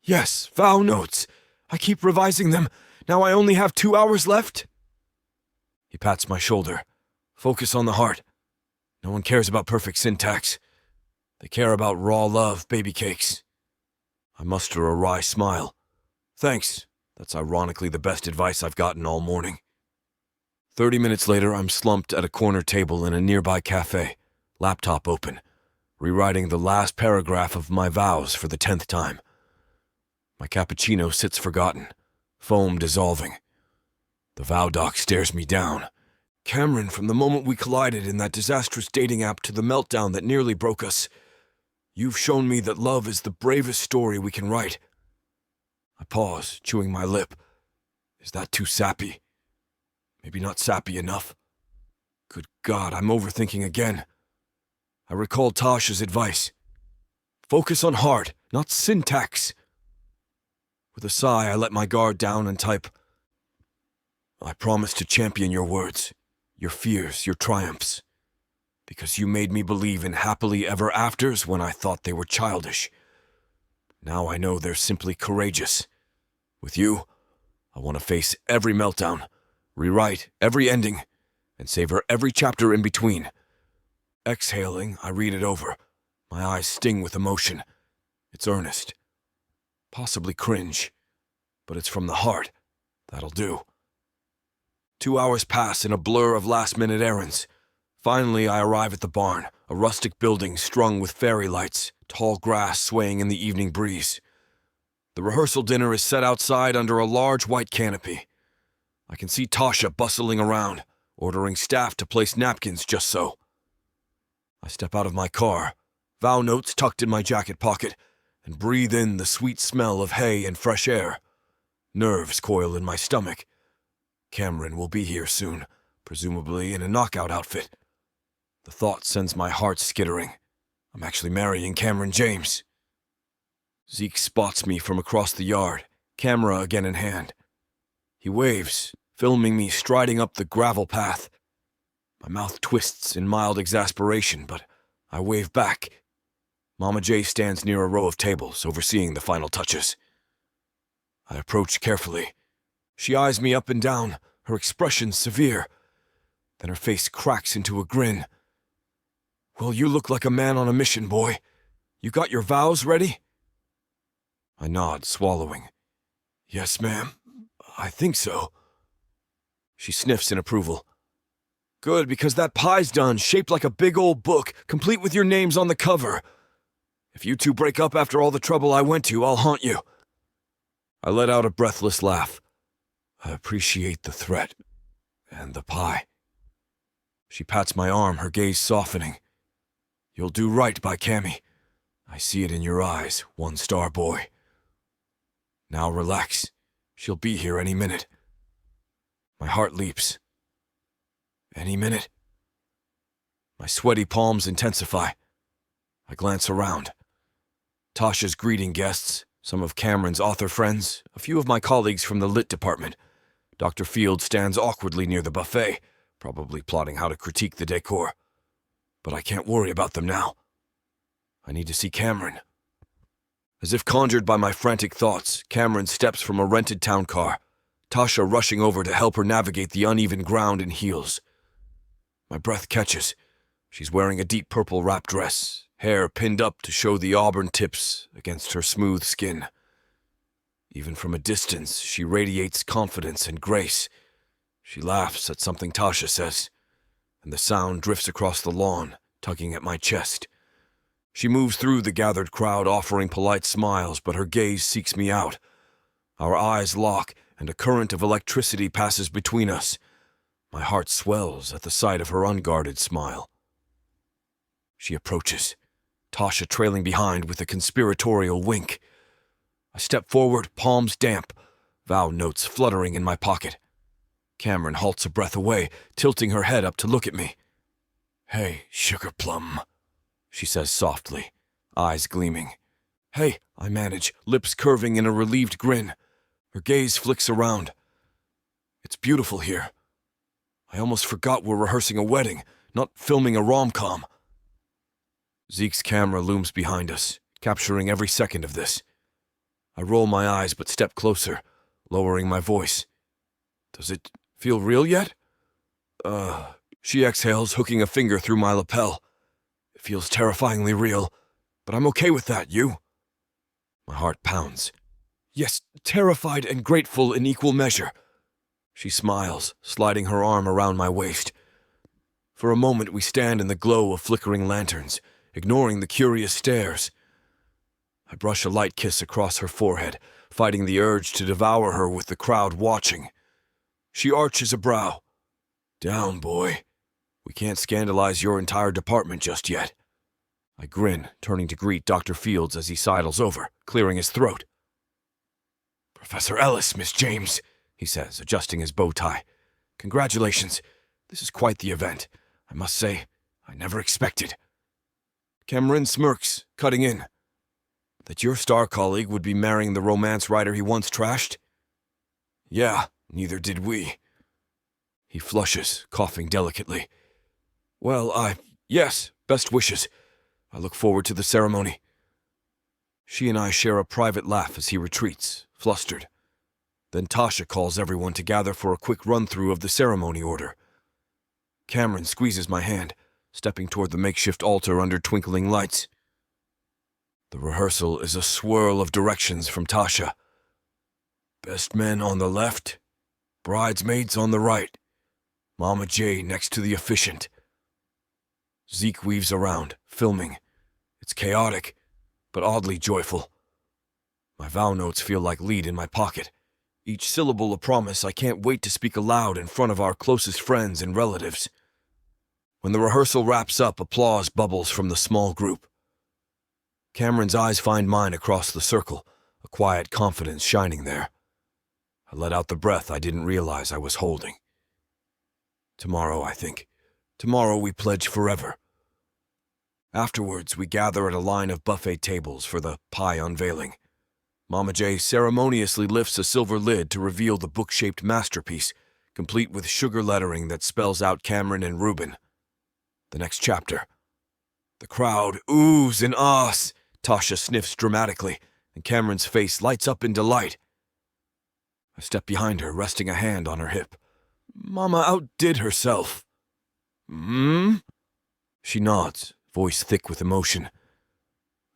Yes, vow notes. I keep revising them. Now I only have 2 hours left? He pats my shoulder. Focus on the heart. No one cares about perfect syntax. They care about raw love, baby cakes. I muster a wry smile. Thanks. That's ironically the best advice I've gotten all morning. 30 minutes later, I'm slumped at a corner table in a nearby cafe, laptop open, rewriting the last paragraph of my vows for the 10th time. My cappuccino sits forgotten, foam dissolving. The vow doc stares me down. Cameron, from the moment we collided in that disastrous dating app to the meltdown that nearly broke us, you've shown me that love is the bravest story we can write. I pause, chewing my lip. Is that too sappy? Maybe not sappy enough. Good God, I'm overthinking again. I recall Tasha's advice. Focus on heart, not syntax. With a sigh, I let my guard down and type, I promise to champion your words, your fears, your triumphs, because you made me believe in happily ever afters when I thought they were childish. Now I know they're simply courageous. With you, I want to face every meltdown, rewrite every ending, and savor every chapter in between. Exhaling, I read it over. My eyes sting with emotion. It's earnest. Possibly cringe, but it's from the heart. That'll do. 2 hours pass in a blur of last-minute errands. Finally, I arrive at the barn, a rustic building strung with fairy lights, tall grass swaying in the evening breeze. The rehearsal dinner is set outside under a large white canopy. I can see Tasha bustling around, ordering staff to place napkins just so. I step out of my car, vow notes tucked in my jacket pocket, and breathe in the sweet smell of hay and fresh air. Nerves coil in my stomach. Cameron will be here soon, presumably in a knockout outfit. The thought sends my heart skittering. I'm actually marrying Cameron James. Zeke spots me from across the yard, camera again in hand. He waves, filming me striding up the gravel path. My mouth twists in mild exasperation, but I wave back. Mama J stands near a row of tables, overseeing the final touches. I approach carefully. She eyes me up and down, her expression severe. Then her face cracks into a grin. Well, you look like a man on a mission, boy. You got your vows ready? I nod, swallowing. Yes, ma'am. I think so. She sniffs in approval. Good, because that pie's done, shaped like a big old book, complete with your names on the cover. If you two break up after all the trouble I went to, I'll haunt you. I let out a breathless laugh. I appreciate the threat. And the pie. She pats my arm, her gaze softening. You'll do right by Cammy. I see it in your eyes, one-star boy. Now relax. She'll be here any minute. My heart leaps. Any minute? My sweaty palms intensify. I glance around. Tasha's greeting guests, some of Cameron's author friends, a few of my colleagues from the lit department. Dr. Field stands awkwardly near the buffet, probably plotting how to critique the decor. But I can't worry about them now. I need to see Cameron. As if conjured by my frantic thoughts, Cameron steps from a rented town car, Tasha rushing over to help her navigate the uneven ground in heels. My breath catches. She's wearing a deep purple wrap dress, hair pinned up to show the auburn tips against her smooth skin. Even from a distance, she radiates confidence and grace. She laughs at something Tasha says, and the sound drifts across the lawn, tugging at my chest. She moves through the gathered crowd, offering polite smiles, but her gaze seeks me out. Our eyes lock, and a current of electricity passes between us. My heart swells at the sight of her unguarded smile. She approaches, Tasha trailing behind with a conspiratorial wink. I step forward, palms damp, vow notes fluttering in my pocket. Cameron halts a breath away, tilting her head up to look at me. Hey, sugar plum, she says softly, eyes gleaming. Hey, I manage, lips curving in a relieved grin. Her gaze flicks around. It's beautiful here. I almost forgot we're rehearsing a wedding, not filming a rom-com. Zeke's camera looms behind us, capturing every second of this. I roll my eyes but step closer, lowering my voice. Does it feel real yet? She exhales, hooking a finger through my lapel. It feels terrifyingly real, but I'm okay with that, you? My heart pounds. Yes, terrified and grateful in equal measure. She smiles, sliding her arm around my waist. For a moment we stand in the glow of flickering lanterns, ignoring the curious stares. I brush a light kiss across her forehead, fighting the urge to devour her with the crowd watching. She arches a brow. Down, boy. We can't scandalize your entire department just yet. I grin, turning to greet Dr. Fields as he sidles over, clearing his throat. Professor Ellis, Miss James, he says, adjusting his bow tie. Congratulations. This is quite the event. I must say, I never expected. Cameron smirks, cutting in. That your star colleague would be marrying the romance writer he once trashed? Yeah, neither did we. He flushes, coughing delicately. Well, yes, best wishes. I look forward to the ceremony. She and I share a private laugh as he retreats, flustered. Then Tasha calls everyone to gather for a quick run-through of the ceremony order. Cameron squeezes my hand, stepping toward the makeshift altar under twinkling lights. The rehearsal is a swirl of directions from Tasha. Best men on the left, bridesmaids on the right, Mama J next to the officiant. Zeke weaves around, filming. It's chaotic, but oddly joyful. My vow notes feel like lead in my pocket, each syllable a promise I can't wait to speak aloud in front of our closest friends and relatives. When the rehearsal wraps up, applause bubbles from the small group. Cameron's eyes find mine across the circle, a quiet confidence shining there. I let out the breath I didn't realize I was holding. Tomorrow, I think. Tomorrow we pledge forever. Afterwards, we gather at a line of buffet tables for the pie unveiling. Mama J ceremoniously lifts a silver lid to reveal the book-shaped masterpiece, complete with sugar lettering that spells out Cameron and Reuben. The next chapter. The crowd oohs and ahs. Tasha sniffs dramatically, and Cameron's face lights up in delight. I step behind her, resting a hand on her hip. Mama outdid herself. She nods, voice thick with emotion.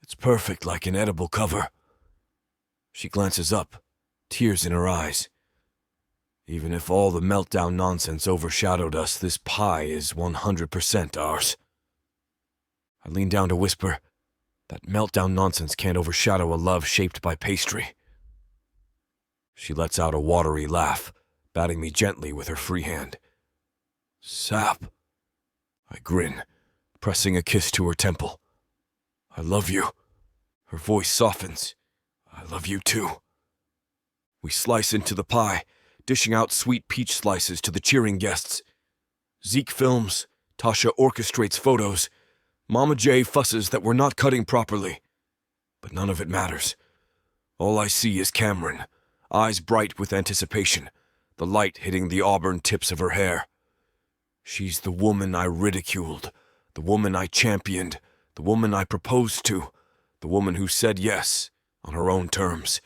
It's perfect like an edible cover. She glances up, tears in her eyes. Even if all the meltdown nonsense overshadowed us, this pie is 100% ours. I lean down to whisper, that meltdown nonsense can't overshadow a love shaped by pastry. She lets out a watery laugh, batting me gently with her free hand. Sap. I grin, pressing a kiss to her temple. I love you. Her voice softens. I love you too. We slice into the pie, dishing out sweet peach slices to the cheering guests. Zeke films, Tasha orchestrates photos. Mama J fusses that we're not cutting properly. But none of it matters. All I see is Cameron, eyes bright with anticipation, the light hitting the auburn tips of her hair. She's the woman I ridiculed, the woman I championed, the woman I proposed to, the woman who said yes, on her own terms.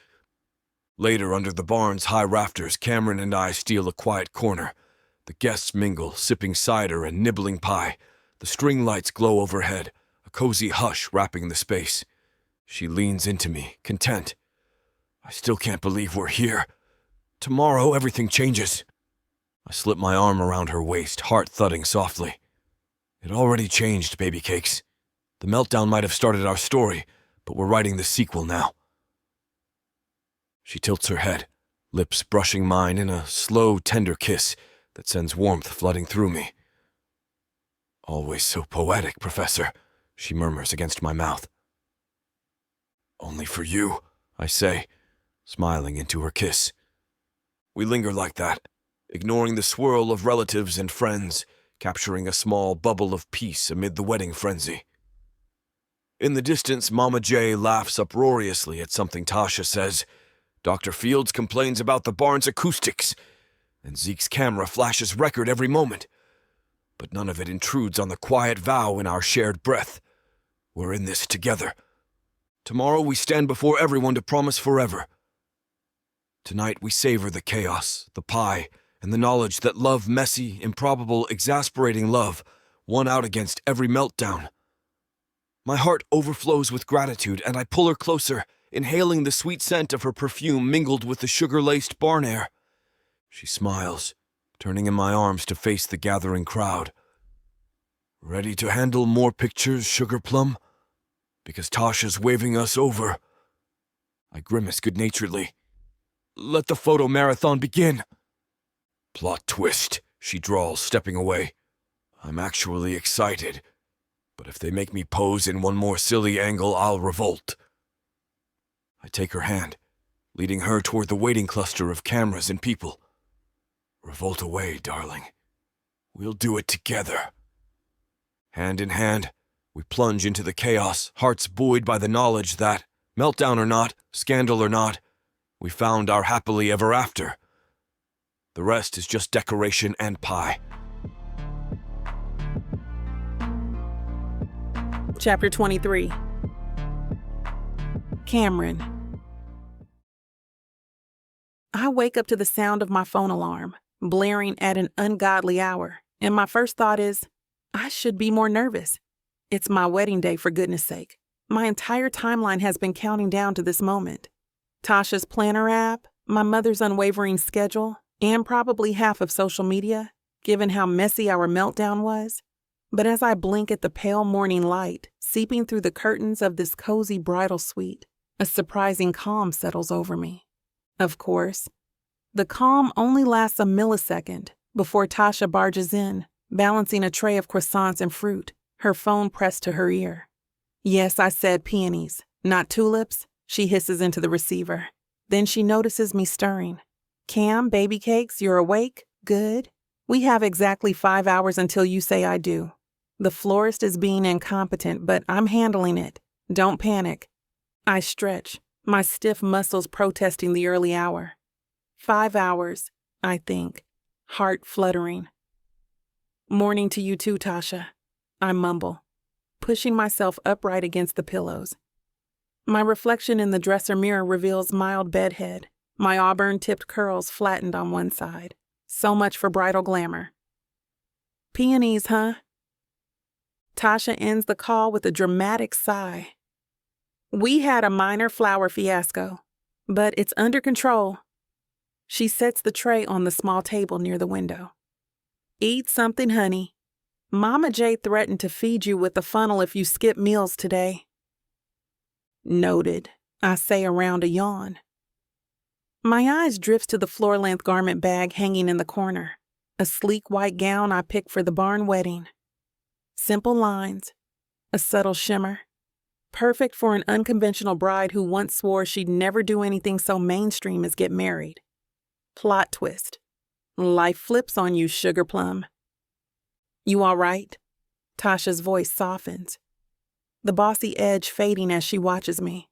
Later, under the barn's high rafters, Cameron and I steal a quiet corner. The guests mingle, sipping cider and nibbling pie. The string lights glow overhead, a cozy hush wrapping the space. She leans into me, content. I still can't believe we're here. Tomorrow, everything changes. I slip my arm around her waist, heart thudding softly. It already changed, baby cakes. The meltdown might have started our story, but we're writing the sequel now. She tilts her head, lips brushing mine in a slow, tender kiss that sends warmth flooding through me. Always so poetic, Professor, she murmurs against my mouth. Only for you, I say, smiling into her kiss. We linger like that, ignoring the swirl of relatives and friends, capturing a small bubble of peace amid the wedding frenzy. In the distance, Mama J laughs uproariously at something Tasha says. Dr. Fields complains about the barn's acoustics, and Zeke's camera flashes record every moment. But none of it intrudes on the quiet vow in our shared breath. We're in this together. Tomorrow we stand before everyone to promise forever. Tonight we savor the chaos, the pie, and the knowledge that love, messy, improbable, exasperating love, won out against every meltdown. My heart overflows with gratitude, and I pull her closer, inhaling the sweet scent of her perfume mingled with the sugar-laced barn air. She smiles, turning in my arms to face the gathering crowd. Ready to handle more pictures, Sugar Plum? Because Tasha's waving us over. I grimace good-naturedly. Let the photo marathon begin. Plot twist, she drawls, stepping away. I'm actually excited, but if they make me pose in one more silly angle, I'll revolt. I take her hand, leading her toward the waiting cluster of cameras and people. Revolt away, darling. We'll do it together. Hand in hand, we plunge into the chaos, hearts buoyed by the knowledge that, meltdown or not, scandal or not, we found our happily ever after. The rest is just decoration and pie. Chapter 23. Cameron. I wake up to the sound of my phone alarm, blaring at an ungodly hour, and my first thought is, I should be more nervous. It's my wedding day, for goodness sake. My entire timeline has been counting down to this moment. Tasha's planner app, my mother's unwavering schedule, and probably half of social media, given how messy our meltdown was. But as I blink at the pale morning light seeping through the curtains of this cozy bridal suite, a surprising calm settles over me. Of course, the calm only lasts a millisecond before Tasha barges in, balancing a tray of croissants and fruit, her phone pressed to her ear. Yes, I said peonies, not tulips, she hisses into the receiver. Then she notices me stirring. Cam, baby cakes, you're awake? Good. We have exactly 5 hours until you say I do. The florist is being incompetent, but I'm handling it. Don't panic. I stretch, my stiff muscles protesting the early hour. 5 hours, I think, heart fluttering. Morning to you too, Tasha, I mumble, pushing myself upright against the pillows. My reflection in the dresser mirror reveals mild bedhead, my auburn-tipped curls flattened on one side. So much for bridal glamour. Peonies, huh? Tasha ends the call with a dramatic sigh. We had a minor flower fiasco, but it's under control. She sets the tray on the small table near the window. Eat something, honey. Mama J threatened to feed you with a funnel if you skip meals today. Noted, I say around a yawn. My eyes drifts to the floor-length garment bag hanging in the corner, a sleek white gown I picked for the barn wedding. Simple lines, a subtle shimmer, perfect for an unconventional bride who once swore she'd never do anything so mainstream as get married. Plot twist. Life flips on you, Sugar Plum. You all right? Tasha's voice softens, the bossy edge fading as she watches me.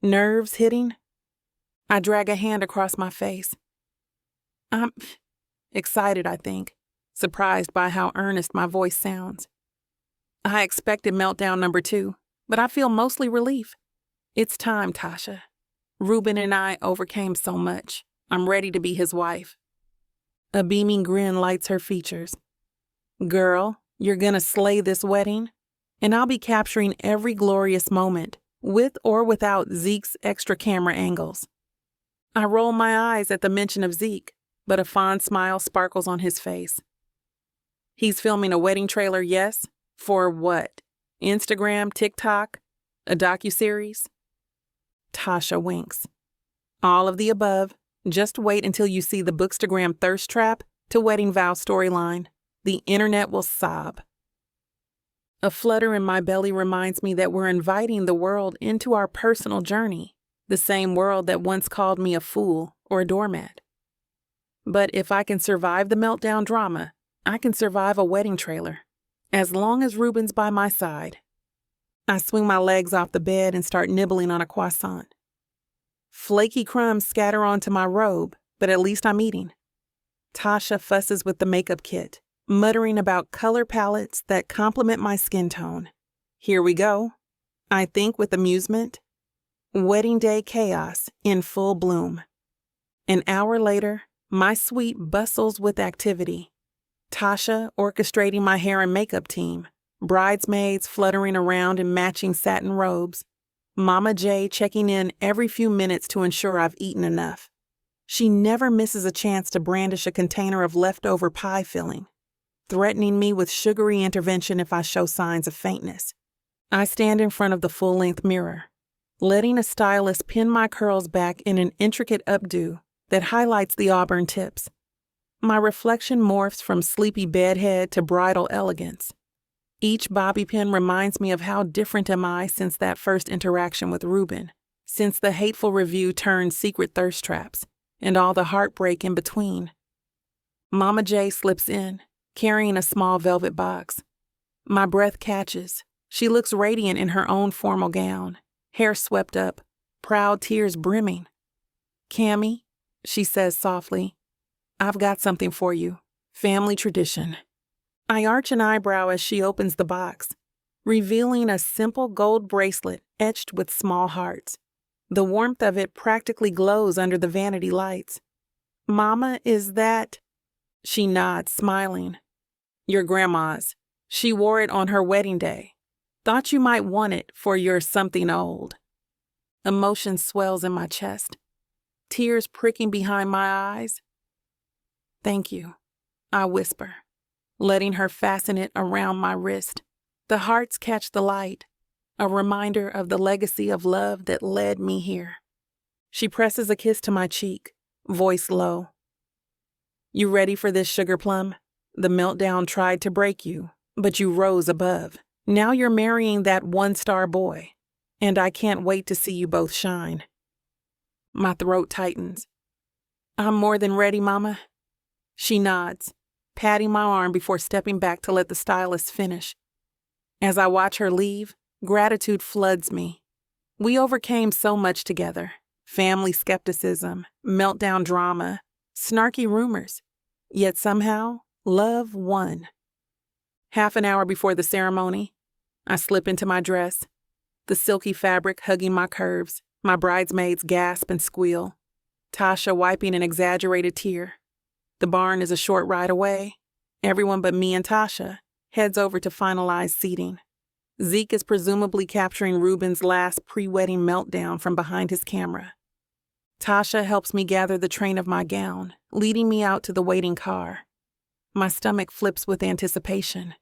Nerves hitting? I drag a hand across my face. I'm excited, I think, surprised by how earnest my voice sounds. I expected meltdown number 2, but I feel mostly relief. It's time, Tasha. Reuben and I overcame so much. I'm ready to be his wife. A beaming grin lights her features. Girl, you're gonna slay this wedding, and I'll be capturing every glorious moment, with or without Zeke's extra camera angles. I roll my eyes at the mention of Zeke, but a fond smile sparkles on his face. He's filming a wedding trailer, yes? For what? Instagram, TikTok, a docuseries? Tasha winks. All of the above. Just wait until you see the Bookstagram thirst trap to wedding vow storyline. The internet will sob. A flutter in my belly reminds me that we're inviting the world into our personal journey, the same world that once called me a fool or a doormat. But if I can survive the meltdown drama, I can survive a wedding trailer, as long as Reuben's by my side. I swing my legs off the bed and start nibbling on a croissant. Flaky crumbs scatter onto my robe, but at least I'm eating. Tasha fusses with the makeup kit, muttering about color palettes that complement my skin tone. Here we go. I think with amusement. Wedding day chaos in full bloom. An hour later, my suite bustles with activity. Tasha orchestrating my hair and makeup team. Bridesmaids fluttering around in matching satin robes. Mama J checking in every few minutes to ensure I've eaten enough. She never misses a chance to brandish a container of leftover pie filling, threatening me with sugary intervention if I show signs of faintness. I stand in front of the full-length mirror, letting a stylist pin my curls back in an intricate updo that highlights the auburn tips. My reflection morphs from sleepy bedhead to bridal elegance. Each bobby pin reminds me of how different am I since that first interaction with Reuben, since the hateful review turned secret thirst traps, and all the heartbreak in between. Mama J slips in, carrying a small velvet box. My breath catches. She looks radiant in her own formal gown, hair swept up, proud tears brimming. "Cammy," she says softly, "I've got something for you. Family tradition." I arch an eyebrow as she opens the box, revealing a simple gold bracelet etched with small hearts. The warmth of it practically glows under the vanity lights. "Mama, is that?" She nods, smiling. "Your grandma's. She wore it on her wedding day. Thought you might want it for your something old." Emotion swells in my chest, tears pricking behind my eyes. "Thank you," I whisper, letting her fasten it around my wrist. The hearts catch the light, a reminder of the legacy of love that led me here. She presses a kiss to my cheek, voice low. "You ready for this, sugar plum? The meltdown tried to break you, but you rose above. Now you're marrying that one-star boy, and I can't wait to see you both shine." My throat tightens. "I'm more than ready, Mama." She nods, patting my arm before stepping back to let the stylist finish. As I watch her leave, gratitude floods me. We overcame so much together: family skepticism, meltdown drama, snarky rumors. Yet somehow, love won. Half an hour before the ceremony, I slip into my dress, the silky fabric hugging my curves, my bridesmaids gasp and squeal, Tasha wiping an exaggerated tear. The barn is a short ride away. Everyone but me and Tasha heads over to finalize seating. Zeke is presumably capturing Reuben's last pre-wedding meltdown from behind his camera. Tasha helps me gather the train of my gown, leading me out to the waiting car. My stomach flips with anticipation.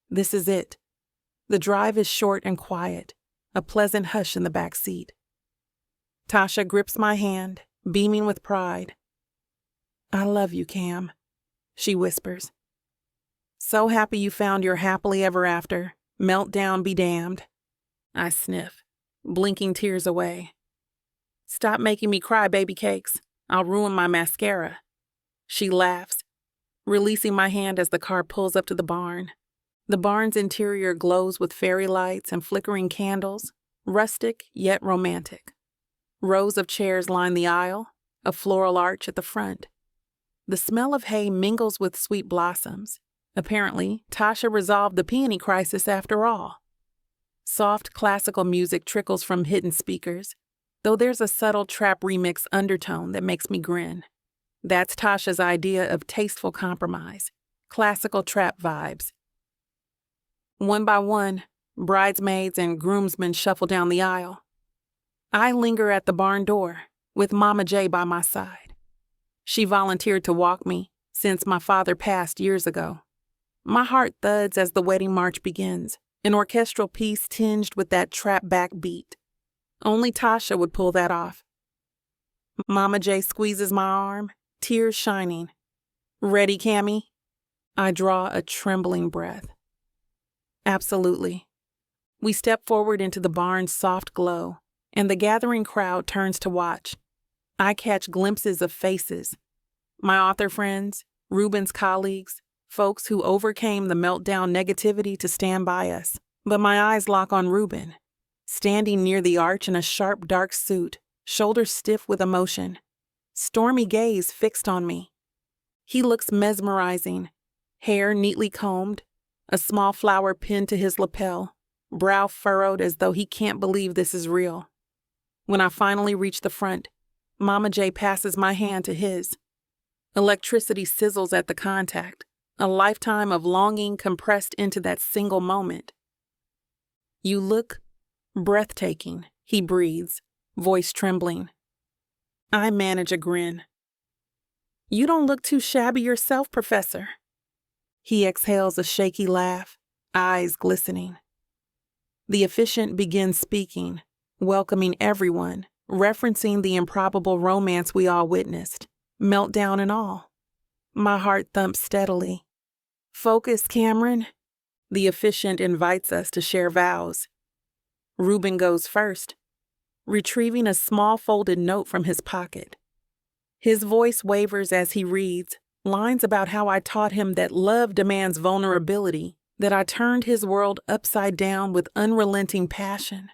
This is it. The drive is short and quiet, a pleasant hush in the back seat. Tasha grips my hand, beaming with pride. "I love you, Cam," she whispers. "So happy you found your happily ever after. Meltdown be damned." I sniff, blinking tears away. "Stop making me cry, baby cakes. I'll ruin my mascara." She laughs, releasing my hand as the car pulls up to the barn. The barn's interior glows with fairy lights and flickering candles, rustic yet romantic. Rows of chairs line the aisle, a floral arch at the front. The smell of hay mingles with sweet blossoms. Apparently, Tasha resolved the peony crisis after all. Soft classical music trickles from hidden speakers, though there's a subtle trap remix undertone that makes me grin. That's Tasha's idea of tasteful compromise, classical trap vibes. One by one, bridesmaids and groomsmen shuffle down the aisle. I linger at the barn door, with Mama J by my side. She volunteered to walk me, since my father passed years ago. My heart thuds as the wedding march begins, an orchestral piece tinged with that trap back beat. Only Tasha would pull that off. Mama J squeezes my arm, tears shining. "Ready, Cammy?" I draw a trembling breath. Absolutely. We step forward into the barn's soft glow, and the gathering crowd turns to watch. I catch glimpses of faces. My author friends, Reuben's colleagues, folks who overcame the meltdown negativity to stand by us. But my eyes lock on Reuben, standing near the arch in a sharp dark suit, shoulders stiff with emotion, stormy gaze fixed on me. He looks mesmerizing, hair neatly combed, a small flower pinned to his lapel, brow furrowed as though he can't believe this is real. When I finally reach the front, Mama J passes my hand to his. Electricity sizzles at the contact, a lifetime of longing compressed into that single moment. "You look breathtaking," he breathes, voice trembling. I manage a grin. "You don't look too shabby yourself, Professor." He exhales a shaky laugh, eyes glistening. The officiant begins speaking, welcoming everyone, referencing the improbable romance we all witnessed, meltdown and all. My heart thumps steadily. "Focus, Cameron." The officiant invites us to share vows. Reuben goes first, retrieving a small folded note from his pocket. His voice wavers as he reads, lines about how I taught him that love demands vulnerability, that I turned his world upside down with unrelenting passion.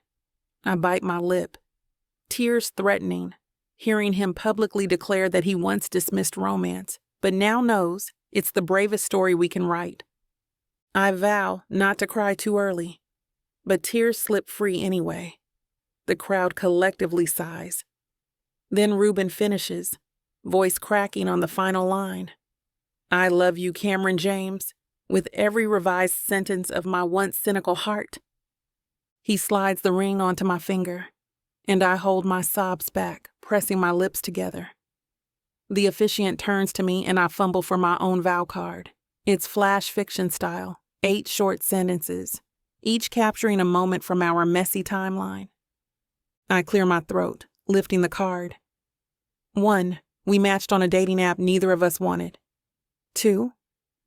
I bite my lip, tears threatening, hearing him publicly declare that he once dismissed romance, but now knows it's the bravest story we can write. I vow not to cry too early, but tears slip free anyway. The crowd collectively sighs. Then Reuben finishes, voice cracking on the final line. "I love you, Cameron James, with every revised sentence of my once cynical heart." He slides the ring onto my finger, and I hold my sobs back, pressing my lips together. The officiant turns to me and I fumble for my own vow card. It's flash fiction style, 8 short sentences, each capturing a moment from our messy timeline. I clear my throat, lifting the card. 1. We matched on a dating app neither of us wanted. 2.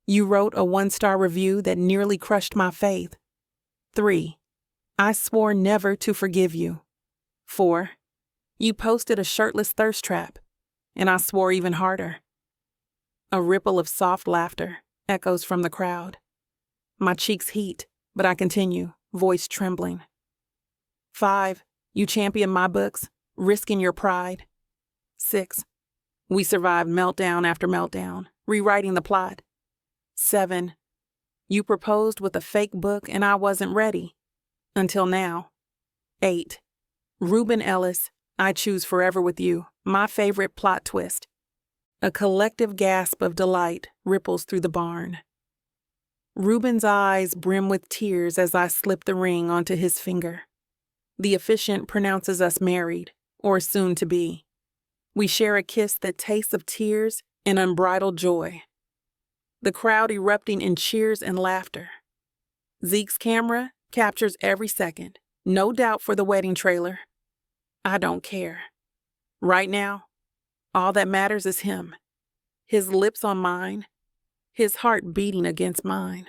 You wrote a 1-star review that nearly crushed my faith. 3. I swore never to forgive you. 4. You posted a shirtless thirst trap, and I swore even harder. A ripple of soft laughter echoes from the crowd. My cheeks heat, but I continue, voice trembling. 5. You championed my books, risking your pride. 6. We survived meltdown after meltdown, rewriting the plot. 7. You proposed with a fake book and I wasn't ready. Until now. 8. Reuben Ellis, I choose forever with you, my favorite plot twist. A collective gasp of delight ripples through the barn. Reuben's eyes brim with tears as I slip the ring onto his finger. The officiant pronounces us married, or soon to be. We share a kiss that tastes of tears and unbridled joy. The crowd erupting in cheers and laughter. Zeke's camera captures every second, no doubt for the wedding trailer. I don't care. Right now, all that matters is him. His lips on mine, his heart beating against mine.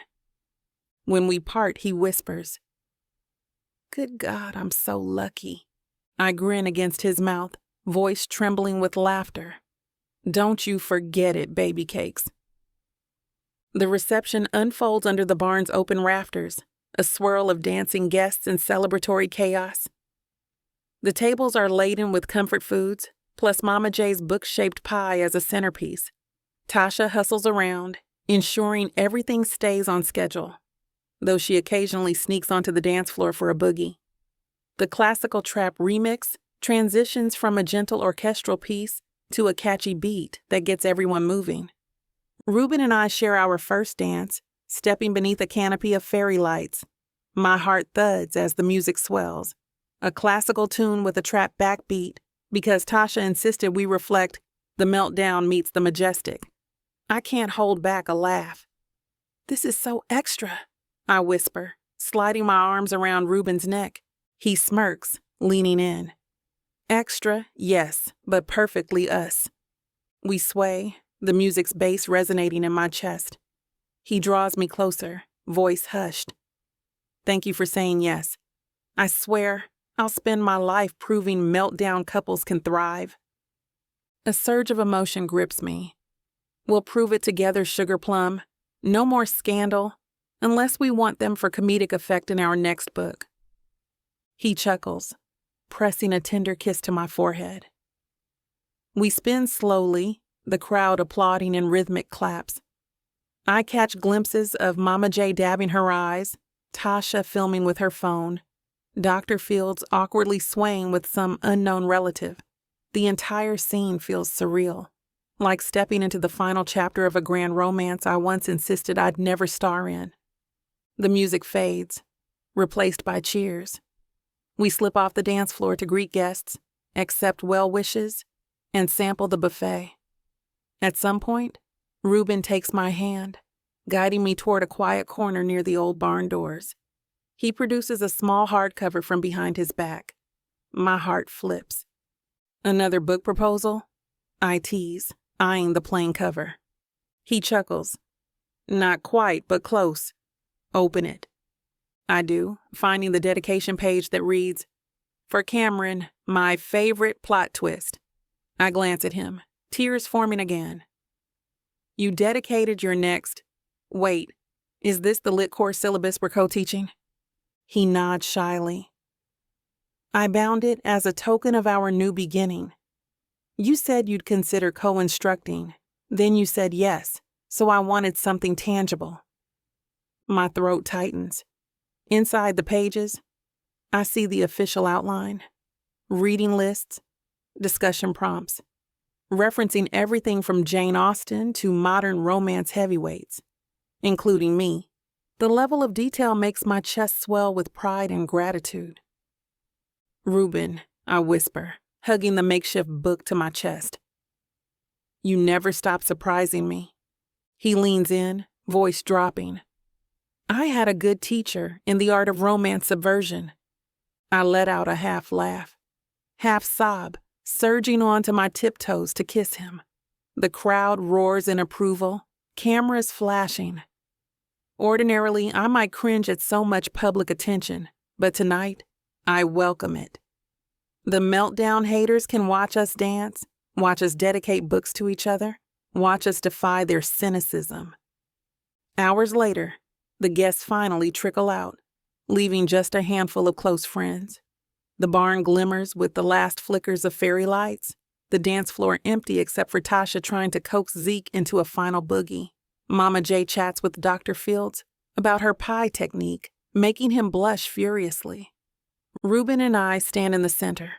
When we part, he whispers, "Good God, I'm so lucky." I grin against his mouth, voice trembling with laughter. Don't you forget it, baby cakes. The reception unfolds under the barn's open rafters, a swirl of dancing guests and celebratory chaos. The tables are laden with comfort foods, plus Mama J's book-shaped pie as a centerpiece. Tasha hustles around, ensuring everything stays on schedule, though she occasionally sneaks onto the dance floor for a boogie. The classical trap remix transitions from a gentle orchestral piece to a catchy beat that gets everyone moving. Reuben and I share our first dance, stepping beneath a canopy of fairy lights. My heart thuds as the music swells, a classical tune with a trap backbeat, because Tasha insisted we reflect the meltdown meets the majestic. I can't hold back a laugh. "This is so extra," I whisper, sliding my arms around Reuben's neck. He smirks, leaning in. Extra, yes, but perfectly us. We sway, the music's bass resonating in my chest. He draws me closer, voice hushed. "Thank you for saying yes. I swear, I'll spend my life proving meltdown couples can thrive." A surge of emotion grips me. We'll prove it together, Sugar Plum. No more scandal, unless we want them for comedic effect in our next book. He chuckles, pressing a tender kiss to my forehead. We spin slowly, the crowd applauding in rhythmic claps. I catch glimpses of Mama J dabbing her eyes, Tasha filming with her phone, Dr. Fields awkwardly swaying with some unknown relative. The entire scene feels surreal, like stepping into the final chapter of a grand romance I once insisted I'd never star in. The music fades, replaced by cheers. We slip off the dance floor to greet guests, accept well wishes, and sample the buffet. At some point, Reuben takes my hand, guiding me toward a quiet corner near the old barn doors. He produces a small hardcover from behind his back. My heart flips. Another book proposal? I tease, eyeing the plain cover. He chuckles. Not quite, but close. Open it. I do, finding the dedication page that reads, "For Cameron, my favorite plot twist." I glance at him, tears forming again. You dedicated your next... Wait, is this the lit course syllabus we're co-teaching? He nods shyly. I bound it as a token of our new beginning. You said you'd consider co-instructing. Then you said yes, so I wanted something tangible. My throat tightens. Inside the pages, I see the official outline, reading lists, discussion prompts, referencing everything from Jane Austen to modern romance heavyweights, including me. The level of detail makes my chest swell with pride and gratitude. Reuben, I whisper, hugging the makeshift book to my chest. You never stop surprising me. He leans in, voice dropping. I had a good teacher in the art of romance subversion. I let out a half laugh, half sob, surging onto my tiptoes to kiss him. The crowd roars in approval, cameras flashing. Ordinarily, I might cringe at so much public attention, but tonight, I welcome it. The meltdown haters can watch us dance, watch us dedicate books to each other, watch us defy their cynicism. Hours later, the guests finally trickle out, leaving just a handful of close friends. The barn glimmers with the last flickers of fairy lights, the dance floor empty except for Tasha trying to coax Zeke into a final boogie. Mama J chats with Dr. Fields about her pie technique, making him blush furiously. Reuben and I stand in the center,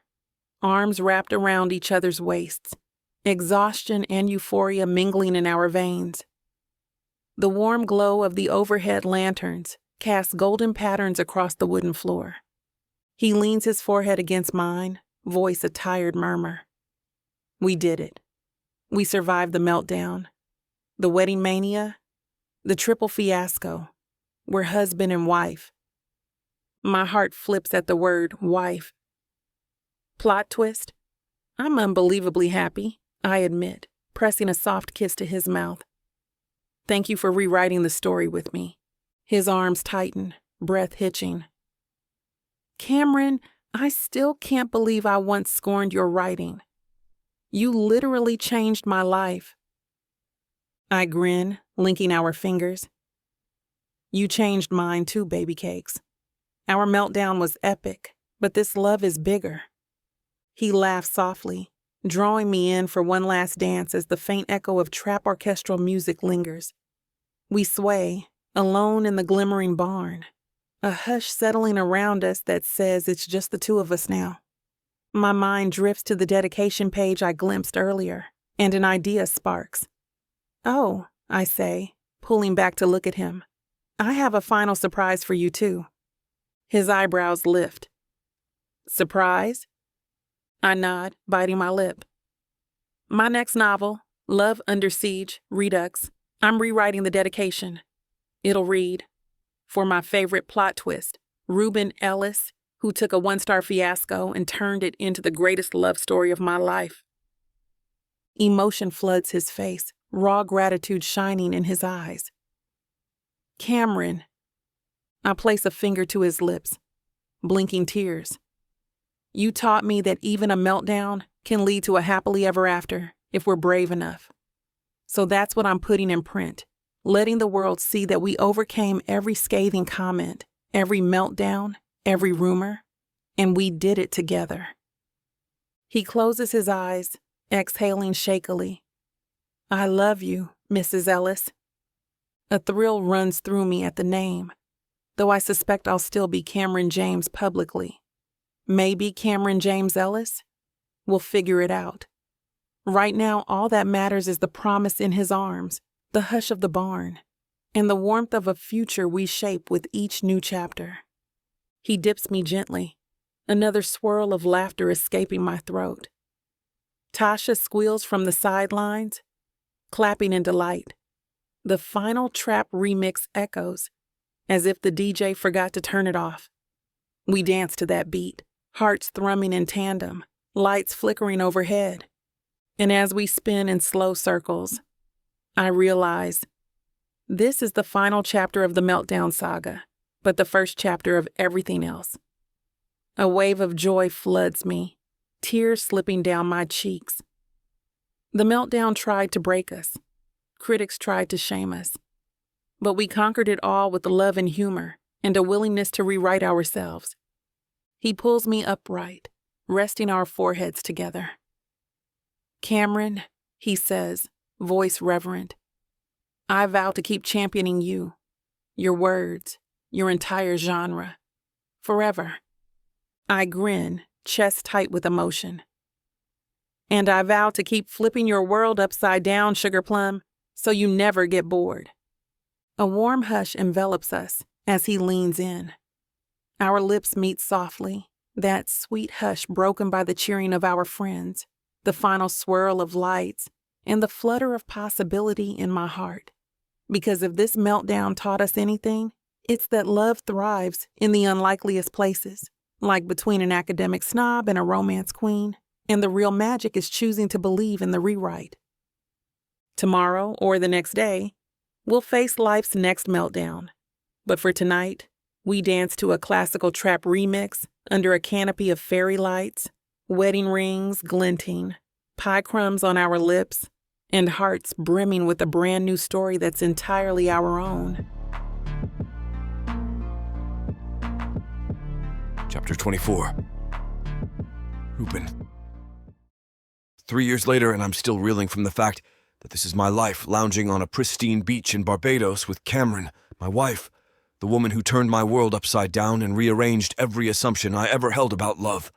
arms wrapped around each other's waists, exhaustion and euphoria mingling in our veins. The warm glow of the overhead lanterns casts golden patterns across the wooden floor. He leans his forehead against mine, voice a tired murmur. We did it. We survived the meltdown, the wedding mania, the triple fiasco. We're husband and wife. My heart flips at the word wife. Plot twist? I'm unbelievably happy, I admit, pressing a soft kiss to his mouth. Thank you for rewriting the story with me. His arms tighten, breath hitching. Cameron, I still can't believe I once scorned your writing. You literally changed my life. I grin, linking our fingers. You changed mine too, baby cakes. Our meltdown was epic, but this love is bigger. He laughs softly, drawing me in for one last dance as the faint echo of trap orchestral music lingers. We sway, alone in the glimmering barn, a hush settling around us that says it's just the two of us now. My mind drifts to the dedication page I glimpsed earlier, and an idea sparks. Oh, I say, pulling back to look at him. I have a final surprise for you too. His eyebrows lift. Surprise? I nod, biting my lip. My next novel, Love Under Siege, Redux, I'm rewriting the dedication. It'll read, for my favorite plot twist, Reuben Ellis, who took a 1-star fiasco and turned it into the greatest love story of my life. Emotion floods his face, raw gratitude shining in his eyes. Cameron. I place a finger to his lips, blinking tears. You taught me that even a meltdown can lead to a happily ever after if we're brave enough. So that's what I'm putting in print, letting the world see that we overcame every scathing comment, every meltdown, every rumor, and we did it together. He closes his eyes, exhaling shakily. I love you, Mrs. Ellis. A thrill runs through me at the name. though I suspect I'll still be Cameron James publicly. Maybe Cameron James Ellis? We'll figure it out. Right now, all that matters is the promise in his arms, the hush of the barn, and the warmth of a future we shape with each new chapter. He dips me gently, another swirl of laughter escaping my throat. Tasha squeals from the sidelines, clapping in delight. The final trap remix echoes, as if the DJ forgot to turn it off. We dance to that beat, hearts thrumming in tandem, lights flickering overhead. And as we spin in slow circles, I realize this is the final chapter of the Meltdown saga, but the first chapter of everything else. A wave of joy floods me, tears slipping down my cheeks. The Meltdown tried to break us. Critics tried to shame us. But we conquered it all with love and humor and a willingness to rewrite ourselves. He pulls me upright, resting our foreheads together. "Cameron," he says, voice reverent, "I vow to keep championing you, your words, your entire genre, forever." I grin, chest tight with emotion. "And I vow to keep flipping your world upside down, Sugar Plum, so you never get bored." A warm hush envelops us as he leans in. Our lips meet softly, that sweet hush broken by the cheering of our friends, the final swirl of lights, and the flutter of possibility in my heart. Because if this meltdown taught us anything, it's that love thrives in the unlikeliest places, like between an academic snob and a romance queen, and the real magic is choosing to believe in the rewrite. Tomorrow, or the next day, we'll face life's next meltdown. But for tonight, we dance to a classical trap remix under a canopy of fairy lights, wedding rings glinting, pie crumbs on our lips, and hearts brimming with a brand new story that's entirely our own. Chapter 24. Reuben. 3 years later, and I'm still reeling from the fact that this is my life, lounging on a pristine beach in Barbados with Cameron, my wife, the woman who turned my world upside down and rearranged every assumption I ever held about love.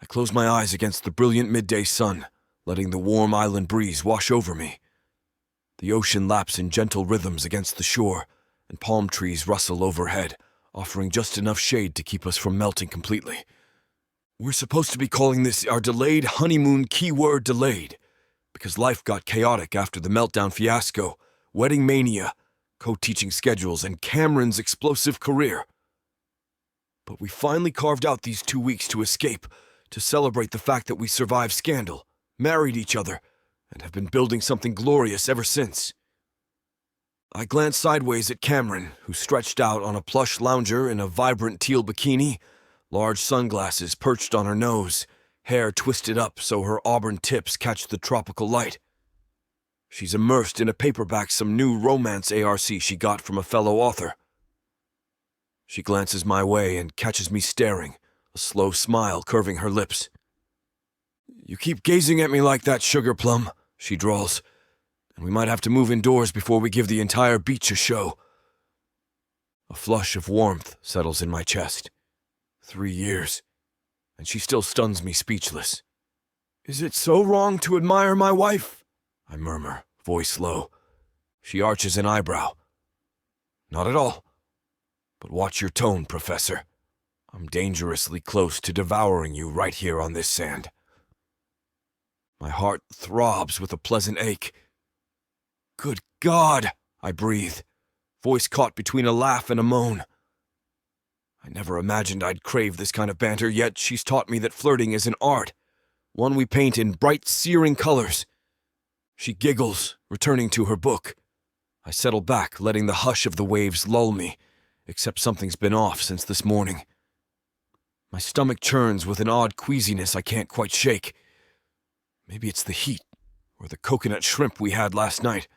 I close my eyes against the brilliant midday sun, letting the warm island breeze wash over me. The ocean laps in gentle rhythms against the shore, and palm trees rustle overhead, offering just enough shade to keep us from melting completely. We're supposed to be calling this our delayed honeymoon, keyword delayed, because life got chaotic after the meltdown fiasco, wedding mania, co-teaching schedules, and Cameron's explosive career. But we finally carved out these 2 weeks to escape, to celebrate the fact that we survived scandal, married each other, and have been building something glorious ever since. I glanced sideways at Cameron, who stretched out on a plush lounger in a vibrant teal bikini, large sunglasses perched on her nose, hair twisted up so her auburn tips catch the tropical light. She's immersed in a paperback some new romance ARC she got from a fellow author. She glances my way and catches me staring, a slow smile curving her lips. "You keep gazing at me like that, Sugar Plum," she drawls, "and we might have to move indoors before we give the entire beach a show." A flush of warmth settles in my chest. 3 years, and she still stuns me speechless. "Is it so wrong to admire my wife?" I murmur, voice low. She arches an eyebrow. "Not at all. But watch your tone, Professor. I'm dangerously close to devouring you right here on this sand." My heart throbs with a pleasant ache. "Good God," I breathe, voice caught between a laugh and a moan. I never imagined I'd crave this kind of banter, yet she's taught me that flirting is an art, one we paint in bright, searing colors. She giggles, returning to her book. I settle back, letting the hush of the waves lull me, except something's been off since this morning. My stomach churns with an odd queasiness I can't quite shake. Maybe it's the heat, or the coconut shrimp we had last night.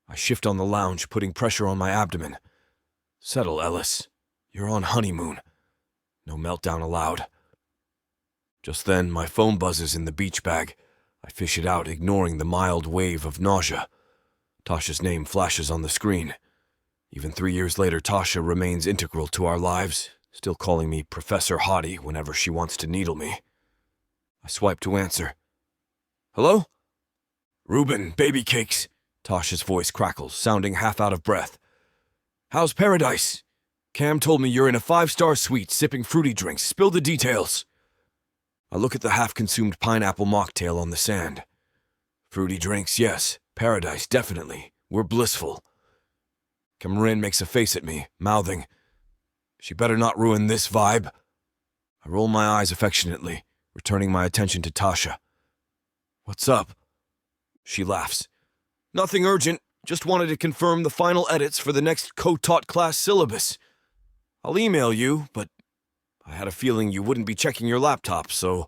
I shift on the lounge, putting pressure on my abdomen. "Settle, Ellis. You're on honeymoon. No meltdown allowed." Just then, my phone buzzes in the beach bag. I fish it out, ignoring the mild wave of nausea. Tasha's name flashes on the screen. Even 3 years later, Tasha remains integral to our lives, still calling me Professor Hottie whenever she wants to needle me. I swipe to answer. Hello? Reuben, baby cakes. Tasha's voice crackles, sounding half out of breath. How's paradise? Cam told me you're in a 5-star suite sipping fruity drinks. Spill the details. I look at the half-consumed pineapple mocktail on the sand. Fruity drinks, yes. Paradise, definitely. We're blissful. Cameron makes a face at me, mouthing, She better not ruin this vibe. I roll my eyes affectionately, returning my attention to Tasha. What's up? She laughs. Nothing urgent. Just wanted to confirm the final edits for the next co-taught class syllabus. I'll email you, but I had a feeling you wouldn't be checking your laptop, so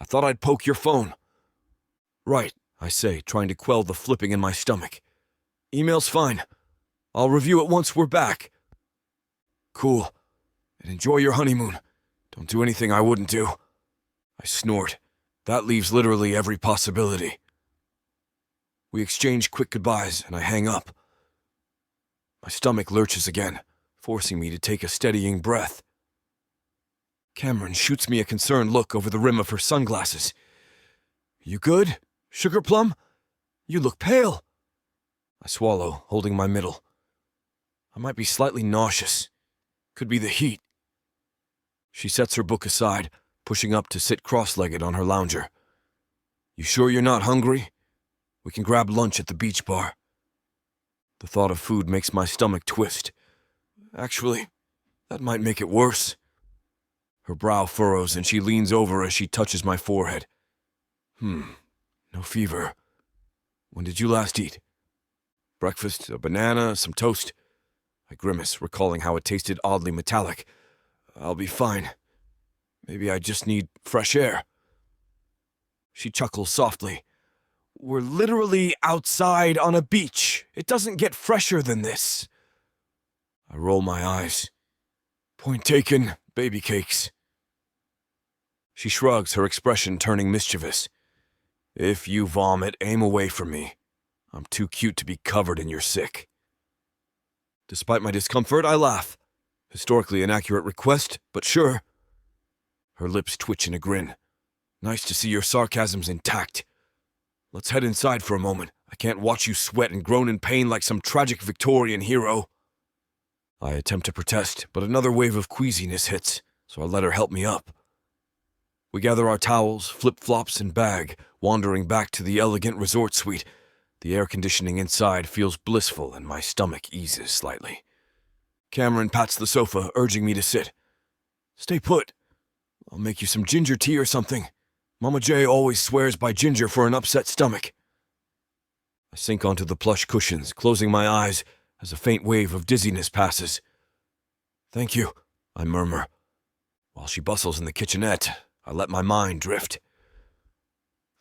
I thought I'd poke your phone. Right, I say, trying to quell the flipping in my stomach. Email's fine. I'll review it once we're back. Cool. And enjoy your honeymoon. Don't do anything I wouldn't do. I snort. That leaves literally every possibility. We exchange quick goodbyes, and I hang up. My stomach lurches again, forcing me to take a steadying breath. Cameron shoots me a concerned look over the rim of her sunglasses. You good, Sugar Plum? You look pale. I swallow, holding my middle. I might be slightly nauseous. Could be the heat. She sets her book aside, pushing up to sit cross-legged on her lounger. You sure you're not hungry? We can grab lunch at the beach bar. The thought of food makes my stomach twist. Actually, that might make it worse. Her brow furrows and she leans over as she touches my forehead. No fever. When did you last eat? Breakfast, a banana, some toast. I grimace, recalling how it tasted oddly metallic. I'll be fine. Maybe I just need fresh air. She chuckles softly. We're literally outside on a beach. It doesn't get fresher than this. I roll my eyes. Point taken, baby cakes. She shrugs, her expression turning mischievous. If you vomit, aim away from me. I'm too cute to be covered in your sick. Despite my discomfort, I laugh. Historically inaccurate request, but sure. Her lips twitch in a grin. Nice to see your sarcasm's intact. Let's head inside for a moment. I can't watch you sweat and groan in pain like some tragic Victorian hero. I attempt to protest, but another wave of queasiness hits, so I let her help me up. We gather our towels, flip-flops, and bag, wandering back to the elegant resort suite. The air conditioning inside feels blissful and my stomach eases slightly. Cameron pats the sofa, urging me to sit. Stay put. I'll make you some ginger tea or something. Mama J always swears by ginger for an upset stomach. I sink onto the plush cushions, closing my eyes as a faint wave of dizziness passes. Thank you, I murmur. While she bustles in the kitchenette, I let my mind drift.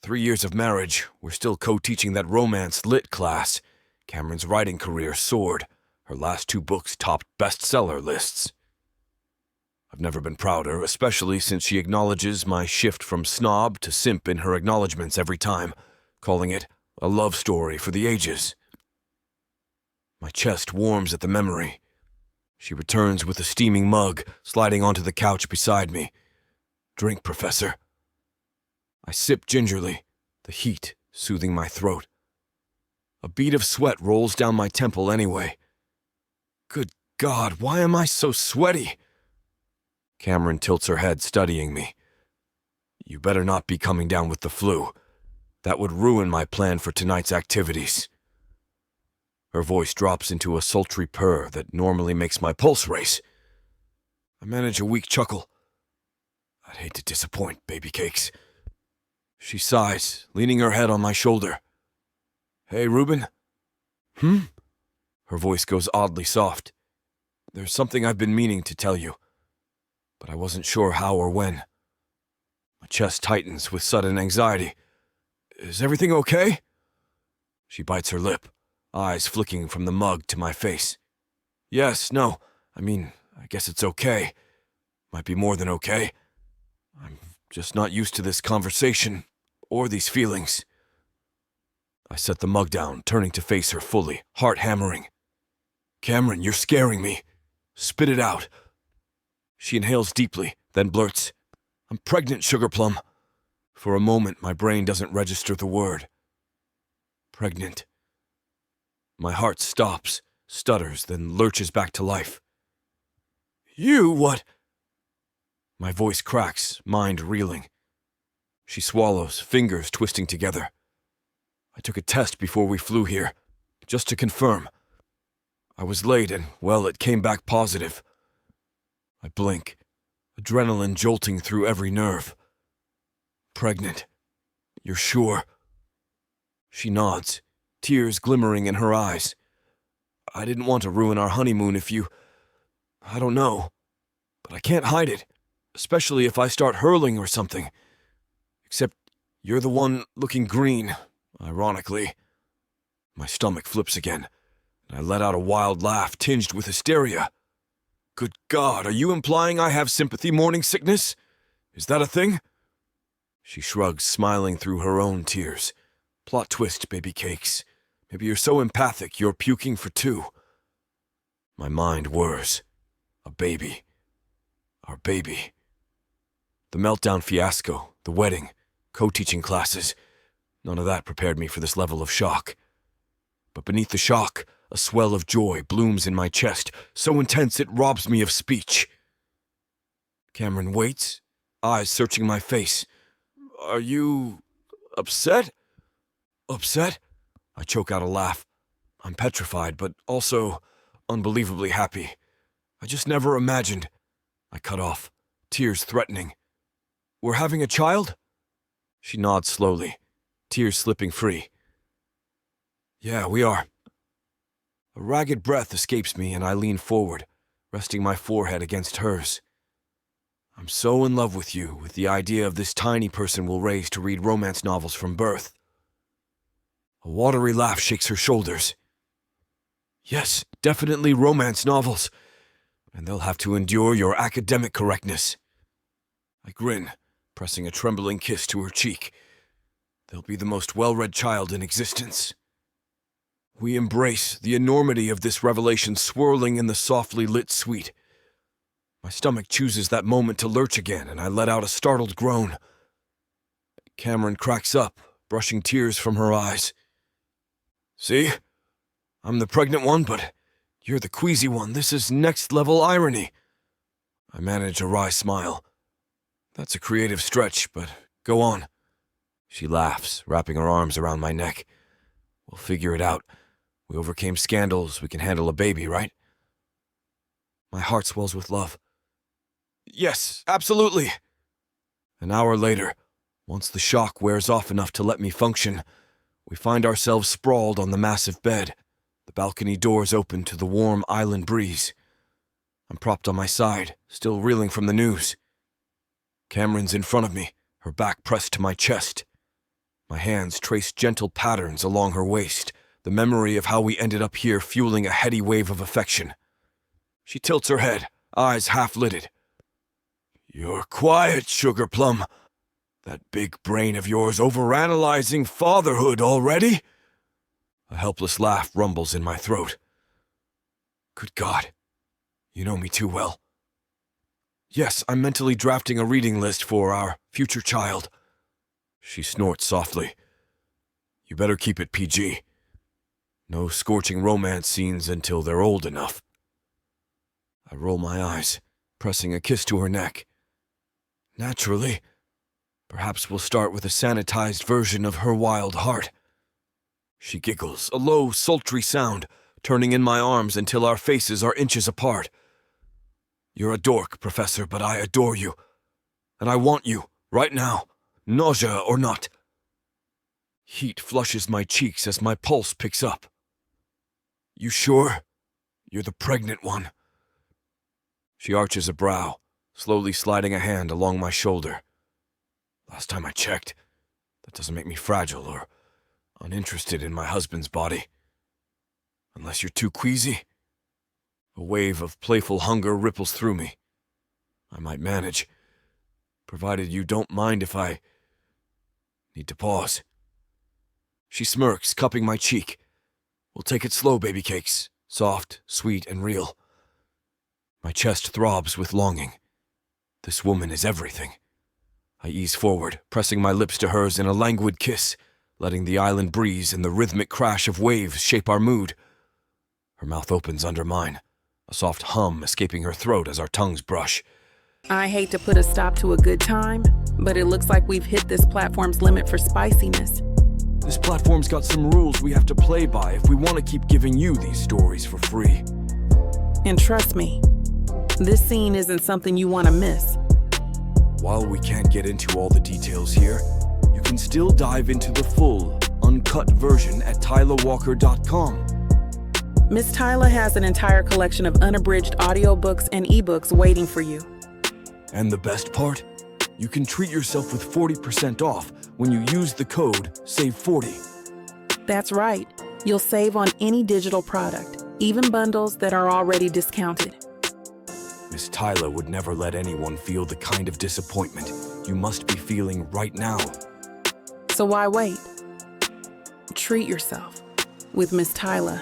3 years of marriage, we're still co-teaching that romance lit class. Cameron's writing career soared. Her last 2 books topped bestseller lists. I've never been prouder, especially since she acknowledges my shift from snob to simp in her acknowledgments every time, calling it a love story for the ages. My chest warms at the memory. She returns with a steaming mug, sliding onto the couch beside me. Drink, Professor. I sip gingerly, the heat soothing my throat. A bead of sweat rolls down my temple anyway. Good God, why am I so sweaty? Cameron tilts her head, studying me. You better not be coming down with the flu. That would ruin my plan for tonight's activities. Her voice drops into a sultry purr that normally makes my pulse race. I manage a weak chuckle. I'd hate to disappoint, baby cakes. She sighs, leaning her head on my shoulder. Hey, Reuben? Her voice goes oddly soft. There's something I've been meaning to tell you, but I wasn't sure how or when. My chest tightens with sudden anxiety. Is everything okay? She bites her lip, eyes flicking from the mug to my face. Yes, no, I guess it's okay. Might be more than okay. I'm just not used to this conversation, or these feelings. I set the mug down, turning to face her fully, heart hammering. Cameron, you're scaring me. Spit it out. She inhales deeply, then blurts, I'm pregnant, Sugar Plum. For a moment, my brain doesn't register the word. Pregnant. My heart stops, stutters, then lurches back to life. You what? My voice cracks, mind reeling. She swallows, fingers twisting together. I took a test before we flew here, just to confirm. I was late and, well, it came back positive. I blink, adrenaline jolting through every nerve. Pregnant. You're sure? She nods, tears glimmering in her eyes. I didn't want to ruin our honeymoon if you... I don't know. But I can't hide it, especially if I start hurling or something. Except you're the one looking green, ironically. My stomach flips again, and I let out a wild laugh tinged with hysteria. Good God, are you implying I have sympathy morning sickness? Is that a thing? She shrugs, smiling through her own tears. Plot twist, baby cakes. Maybe you're so empathic you're puking for two. My mind whirs. A baby. Our baby. The meltdown fiasco, the wedding, co-teaching classes. None of that prepared me for this level of shock. But beneath the shock, a swell of joy blooms in my chest, so intense it robs me of speech. Cameron waits, eyes searching my face. Are you... upset? Upset? I choke out a laugh. I'm petrified, but also unbelievably happy. I just never imagined... I cut off, tears threatening. We're having a child? She nods slowly, tears slipping free. Yeah, we are. A ragged breath escapes me and I lean forward, resting my forehead against hers. I'm so in love with you, with the idea of this tiny person we'll raise to read romance novels from birth. A watery laugh shakes her shoulders. Yes, definitely romance novels. And they'll have to endure your academic correctness. I grin, pressing a trembling kiss to her cheek. They'll be the most well-read child in existence. We embrace the enormity of this revelation swirling in the softly lit suite. My stomach chooses that moment to lurch again, and I let out a startled groan. Cameron cracks up, brushing tears from her eyes. See? I'm the pregnant one, but you're the queasy one. This is next-level irony. I manage a wry smile. That's a creative stretch, but go on. She laughs, wrapping her arms around my neck. We'll figure it out. We overcame scandals. We can handle a baby, right? My heart swells with love. Yes, absolutely. An hour later, once the shock wears off enough to let me function, we find ourselves sprawled on the massive bed, the balcony doors open to the warm island breeze. I'm propped on my side, still reeling from the news. Cameron's in front of me, her back pressed to my chest. My hands trace gentle patterns along her waist, the memory of how we ended up here fueling a heady wave of affection. She tilts her head, eyes half-lidded. You're quiet, Sugar Plum. That big brain of yours overanalyzing fatherhood already? A helpless laugh rumbles in my throat. Good God, you know me too well. Yes, I'm mentally drafting a reading list for our future child. She snorts softly. You better keep it PG. No scorching romance scenes until they're old enough. I roll my eyes, pressing a kiss to her neck. Naturally. Perhaps we'll start with a sanitized version of her wild heart. She giggles, a low, sultry sound, turning in my arms until our faces are inches apart. You're a dork, Professor, but I adore you. And I want you, right now, nausea or not. Heat flushes my cheeks as my pulse picks up. You sure? You're the pregnant one. She arches a brow, slowly sliding a hand along my shoulder. Last time I checked, that doesn't make me fragile or uninterested in my husband's body. Unless you're too queasy. A wave of playful hunger ripples through me. I might manage, provided you don't mind if I need to pause. She smirks, cupping my cheek. We'll take it slow, baby cakes. soft, sweet, and real. My chest throbs with longing. This woman is everything. I ease forward, pressing my lips to hers in a languid kiss, letting the island breeze and the rhythmic crash of waves shape our mood. Her mouth opens under mine, a soft hum escaping her throat as our tongues brush. I hate to put a stop to a good time, but it looks like we've hit this platform's limit for spiciness. This platform's got some rules we have to play by if we want to keep giving you these stories for free. And trust me, this scene isn't something you want to miss. While we can't get into all the details here, you can still dive into the full, uncut version at tylawalker.com. Miss Tyla has an entire collection of unabridged audiobooks and ebooks waiting for you. And the best part? You can treat yourself with 40% off when you use the code SAVE40. That's right. You'll save on any digital product, even bundles that are already discounted. Miss Tyla would never let anyone feel the kind of disappointment you must be feeling right now. So why wait? Treat yourself with Miss Tyla.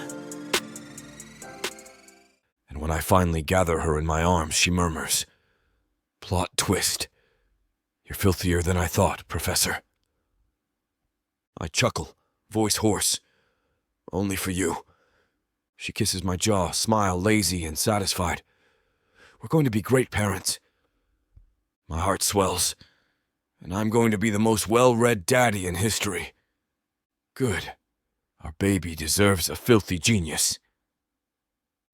And when I finally gather her in my arms, she murmurs, "Plot twist. You're filthier than I thought, Professor." I chuckle, voice hoarse. "Only for you." She kisses my jaw, smile lazy and satisfied. "We're going to be great parents." My heart swells, and I'm going to be the most well-read daddy in history. Good. Our baby deserves a filthy genius.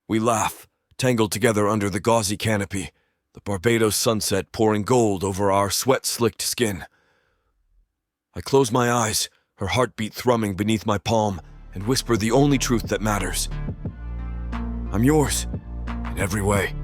We laugh, tangled together under the gauzy canopy, the Barbados sunset pouring gold over our sweat-slicked skin. I close my eyes, her heartbeat thrumming beneath my palm, and whisper the only truth that matters. I'm yours, in every way.